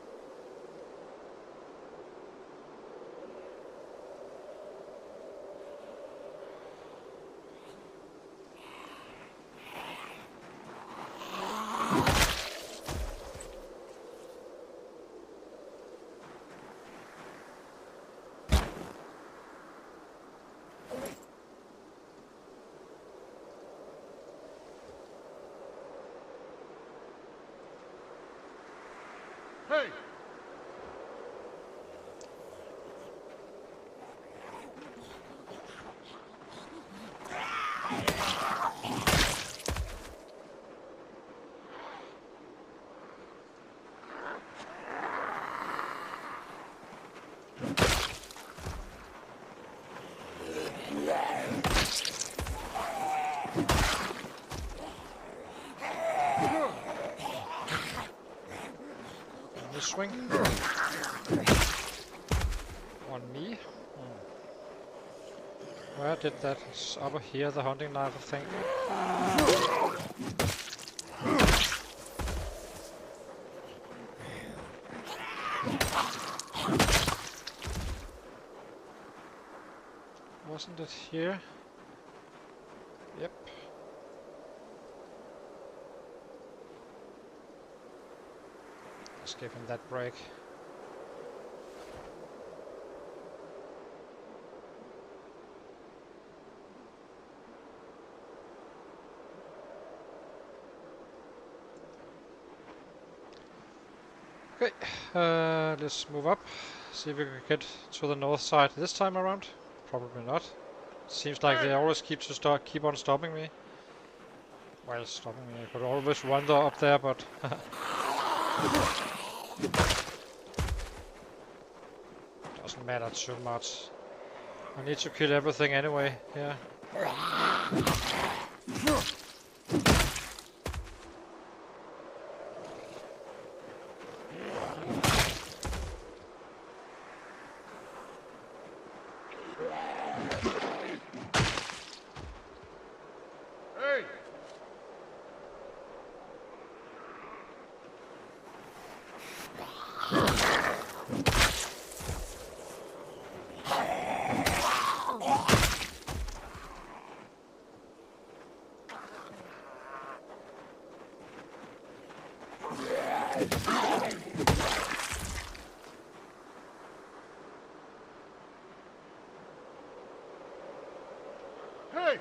Hey! This swing. On me. Where did that? It's over here, the hunting knife, I think. Wasn't it here? Yep. Let's give him that break. Okay, let's move up. See if we can get to the north side this time around. Probably not. Seems like they always keep on stopping me. Well, stopping me. I could always run up there, but doesn't matter too much. I need to kill everything anyway. Yeah. Hey!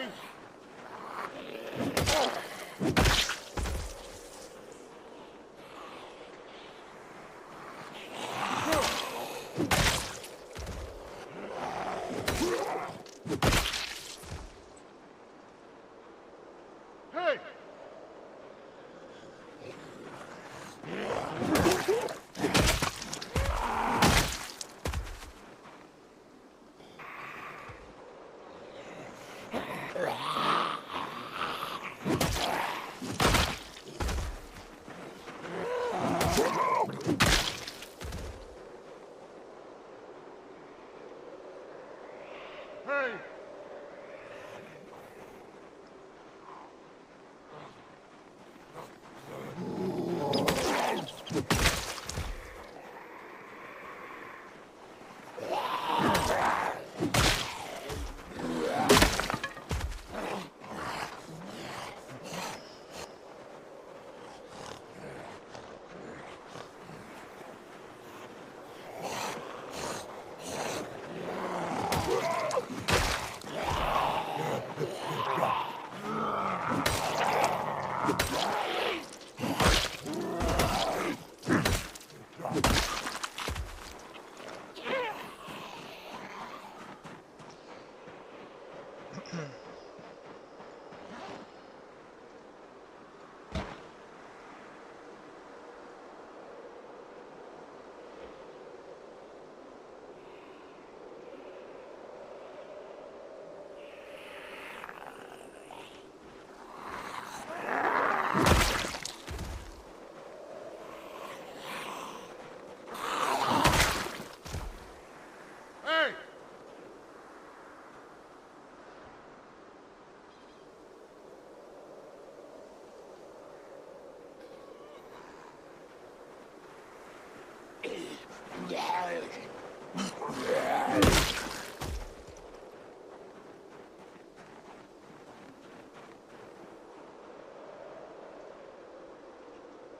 Hey! Hey! Hey! Hey!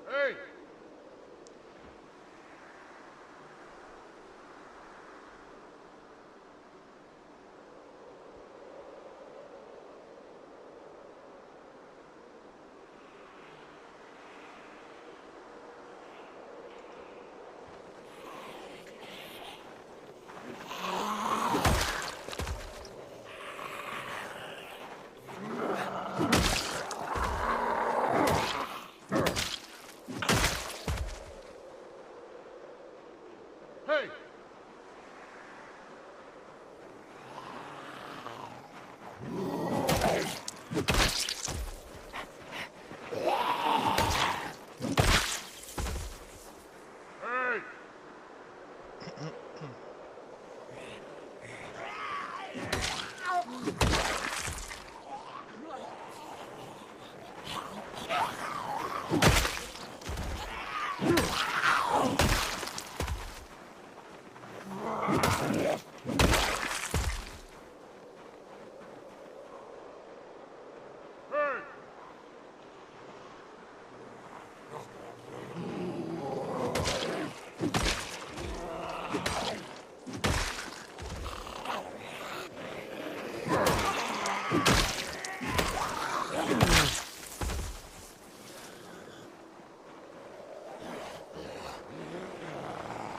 Hey! Hey! Hey!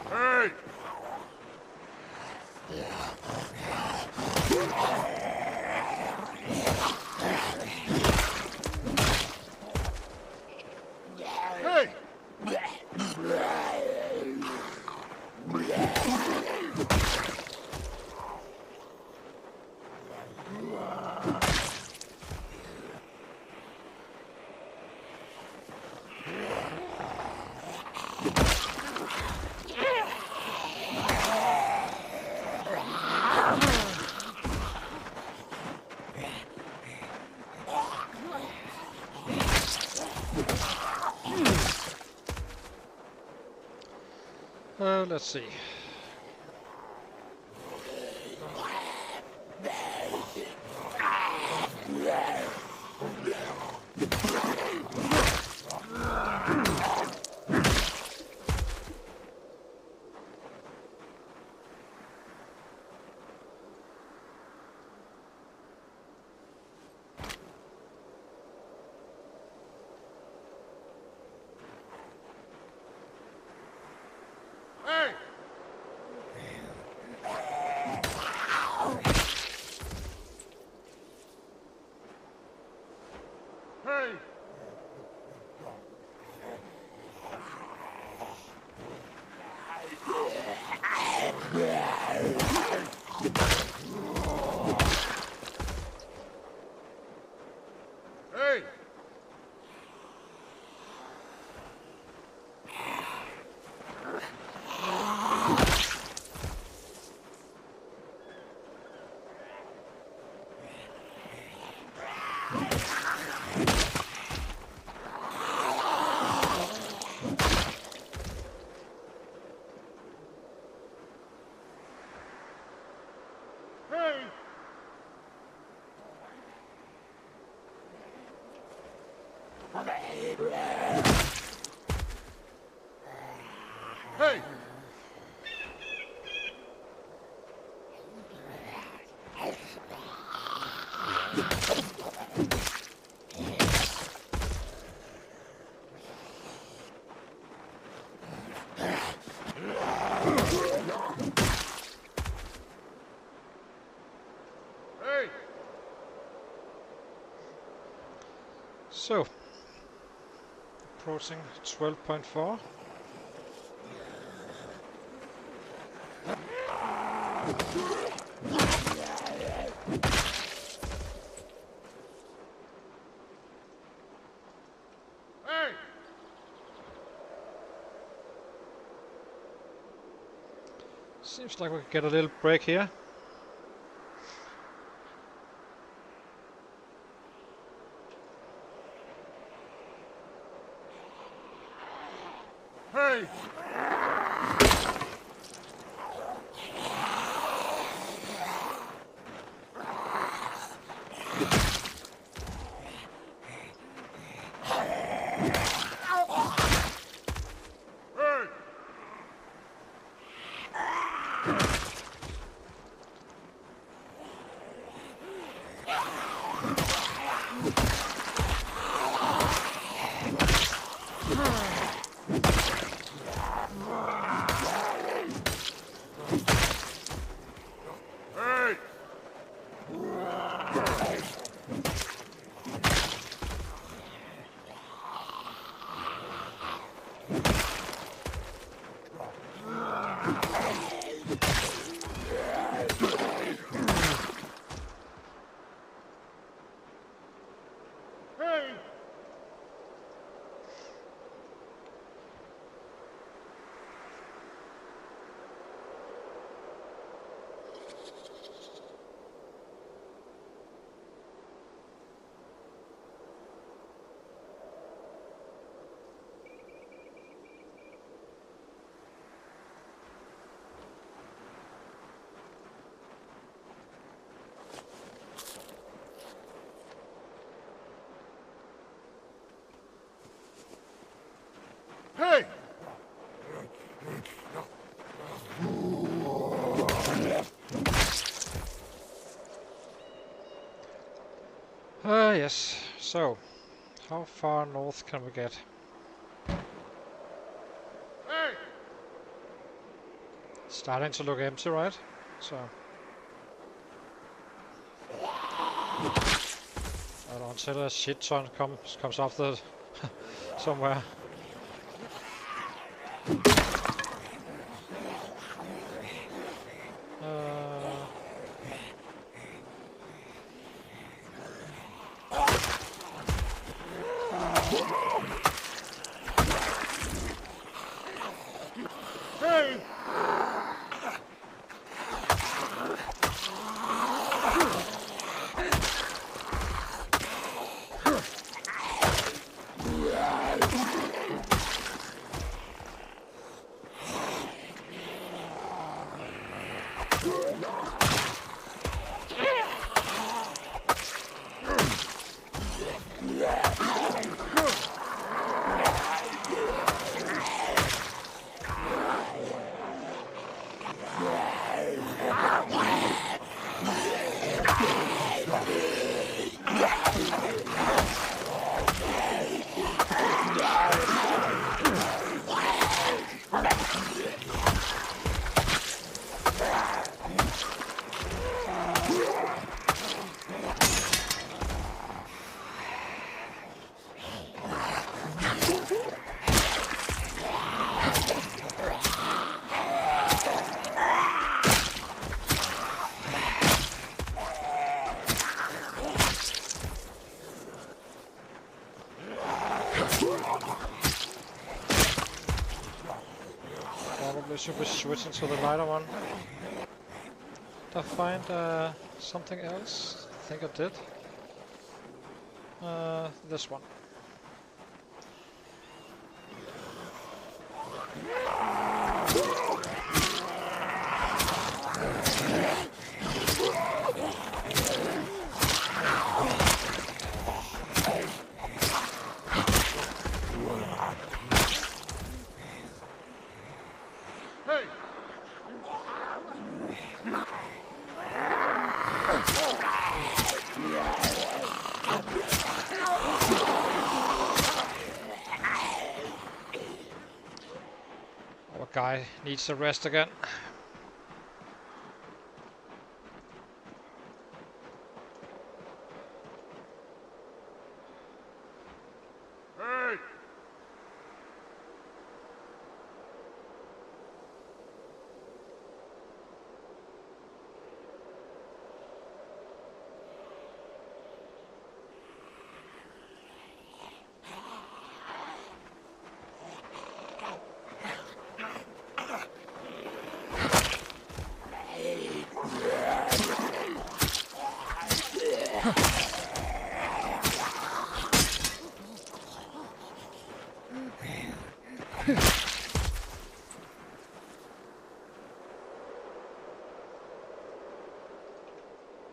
Hey! Hey! Let's see. Hey! Hey! Hey! Hey! Hey! Hey! So, approaching 12.4. Hey! Seems like we could get a little break here. Hey! Hey! Hey! Yes. So, how far north can we get? Hey! Starting to look empty, right? So. Well, until a shit ton comes off the somewhere. Hey! Probably should be switching to the lighter one. Did I find something else? I think I did. This one. Hey! Our guy needs a rest again. Hey!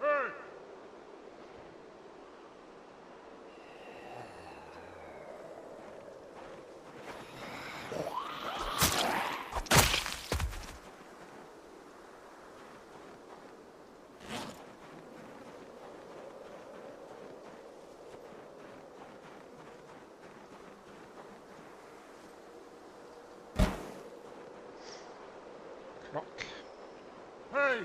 Hey! Clock. Hey!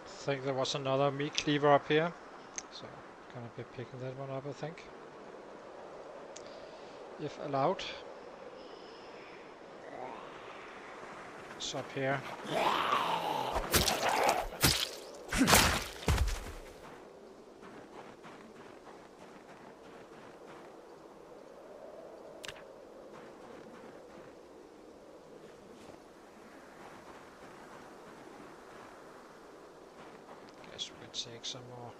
I think there was another meat cleaver up here, so gonna be picking that one up, I think, if allowed. It's up here. Guess we can take some more.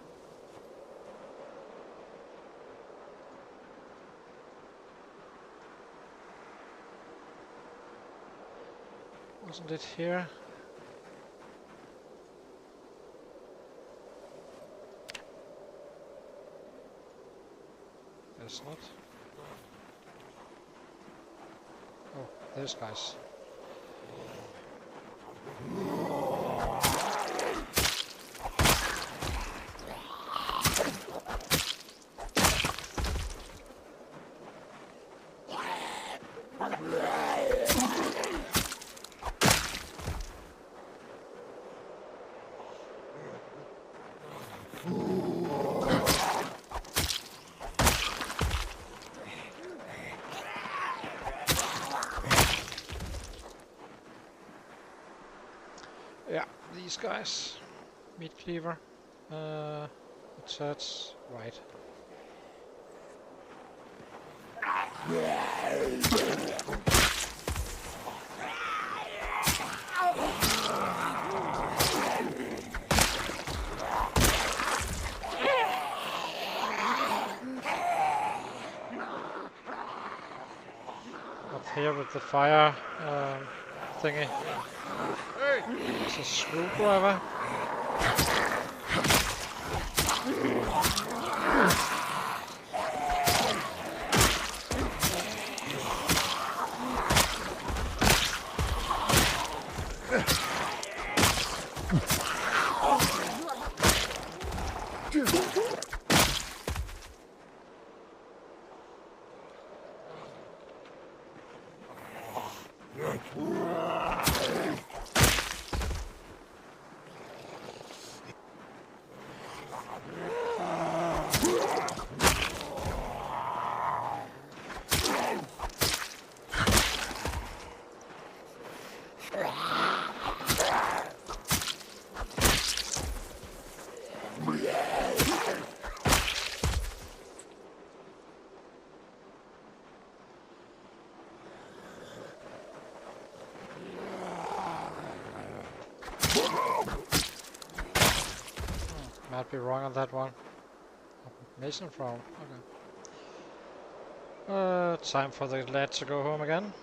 Wasn't it here? Guess not. Oh, these guys. Yeah, these guys. Meat cleaver. That's right. Up here with the fire thingy. Hey! It's a screwdriver. Might be wrong on that one. Mason from. Okay. Time for the lad to go home again.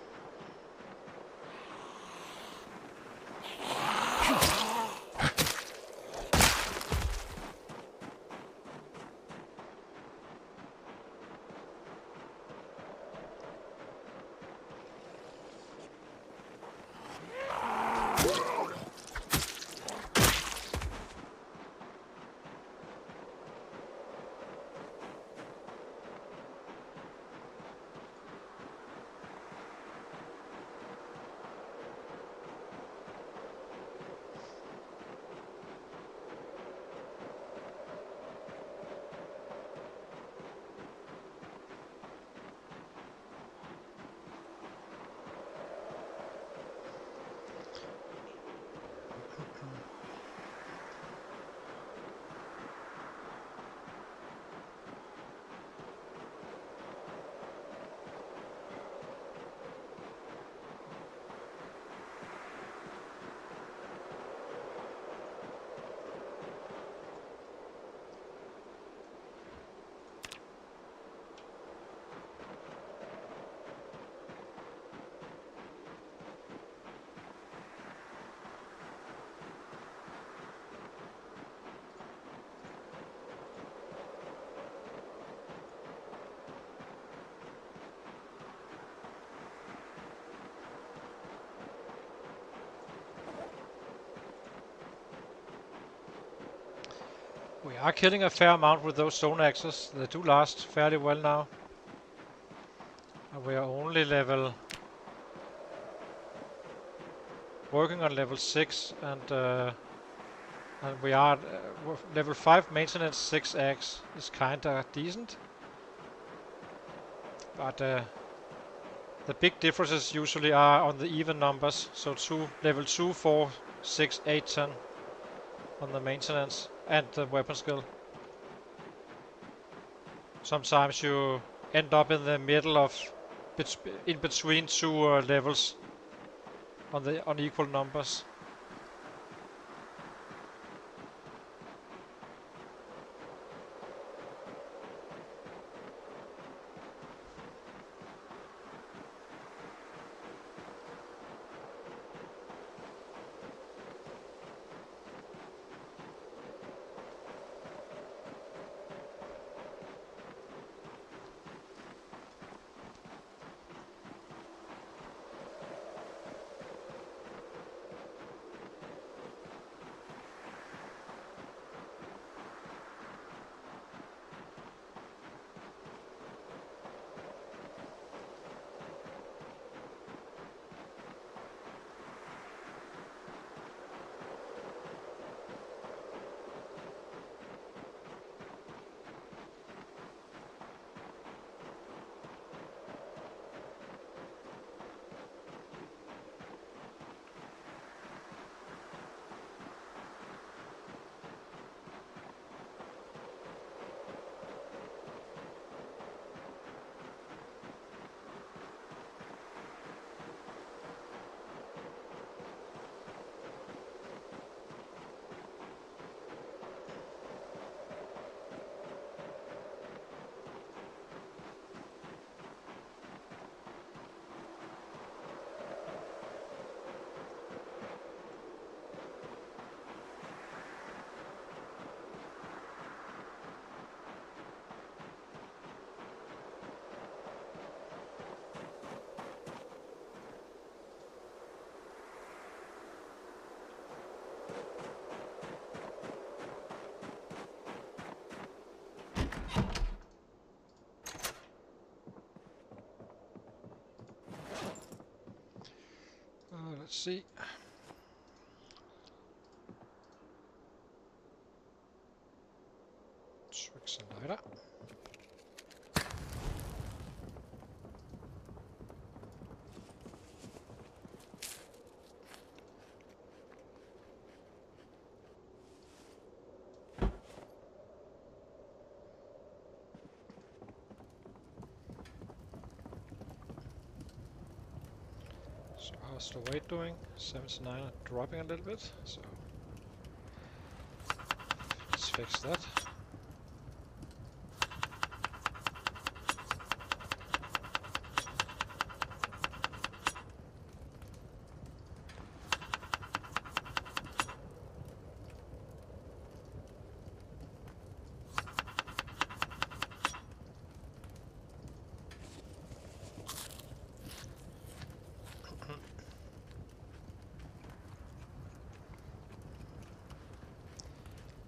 We are killing a fair amount with those stone axes. They do last fairly well now. And we are only working on level 6 and we are level 5 maintenance 6 axe is kinda decent. But the big differences usually are on the even numbers. So level 2, 4, 6, 8, 10 on the maintenance and the weapon skill. Sometimes you end up in the middle of in between two levels on the unequal numbers. let's see. Switch and lighter. So how's the weight doing? 79, dropping a little bit. So let's fix that.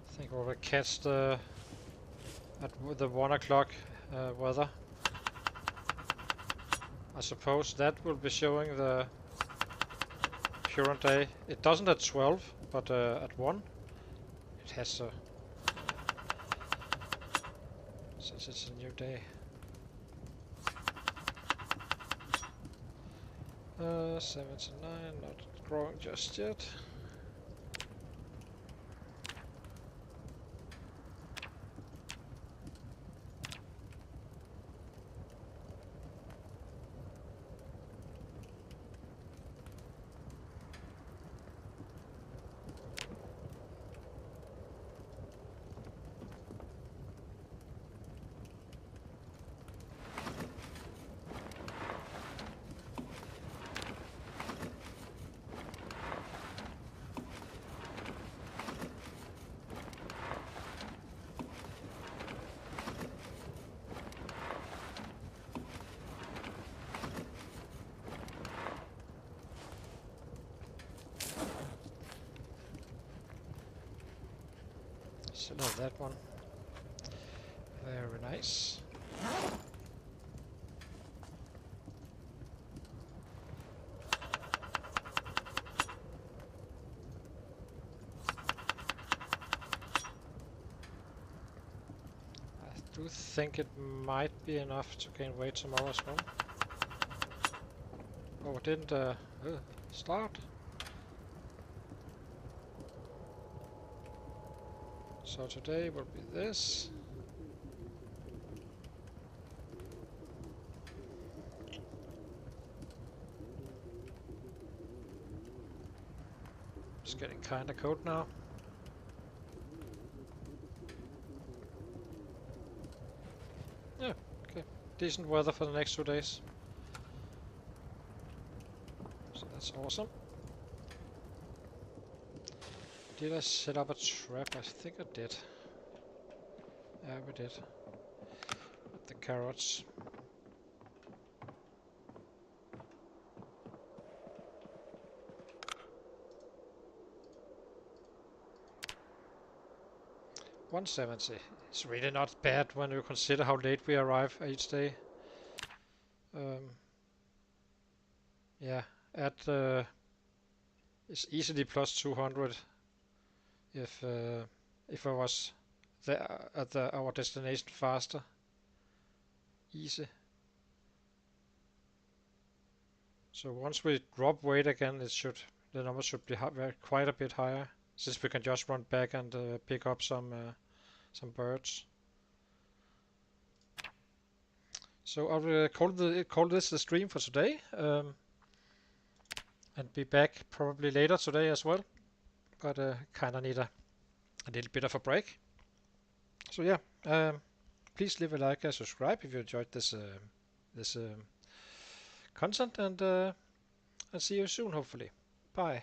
I think we'll catch the at the 1 o'clock weather. I suppose that will be showing the current day. It doesn't at 12, but at 1 it has to, since it's a new day. 79, not growing just yet. Still have that one. Very nice. I do think it might be enough to gain weight tomorrow as well. Oh, it didn't start. So today will be this. It's getting kinda cold now. Yeah, okay. Decent weather for the next 2 days. So that's awesome. Did I set up a trap? I think I did. Yeah, we did. With the carrots. $170. It's really not bad when you consider how late we arrive each day. Yeah, at it's easily plus 200 if I was there at our destination faster. Easy. So once we drop weight again, the number should be quite a bit higher, since we can just run back and pick up some birds. So I'll call this the stream for today, and be back probably later today as well. But kind of need a little bit of a break. So yeah, please leave a like and subscribe if you enjoyed this content, and I'll see you soon, hopefully. Bye.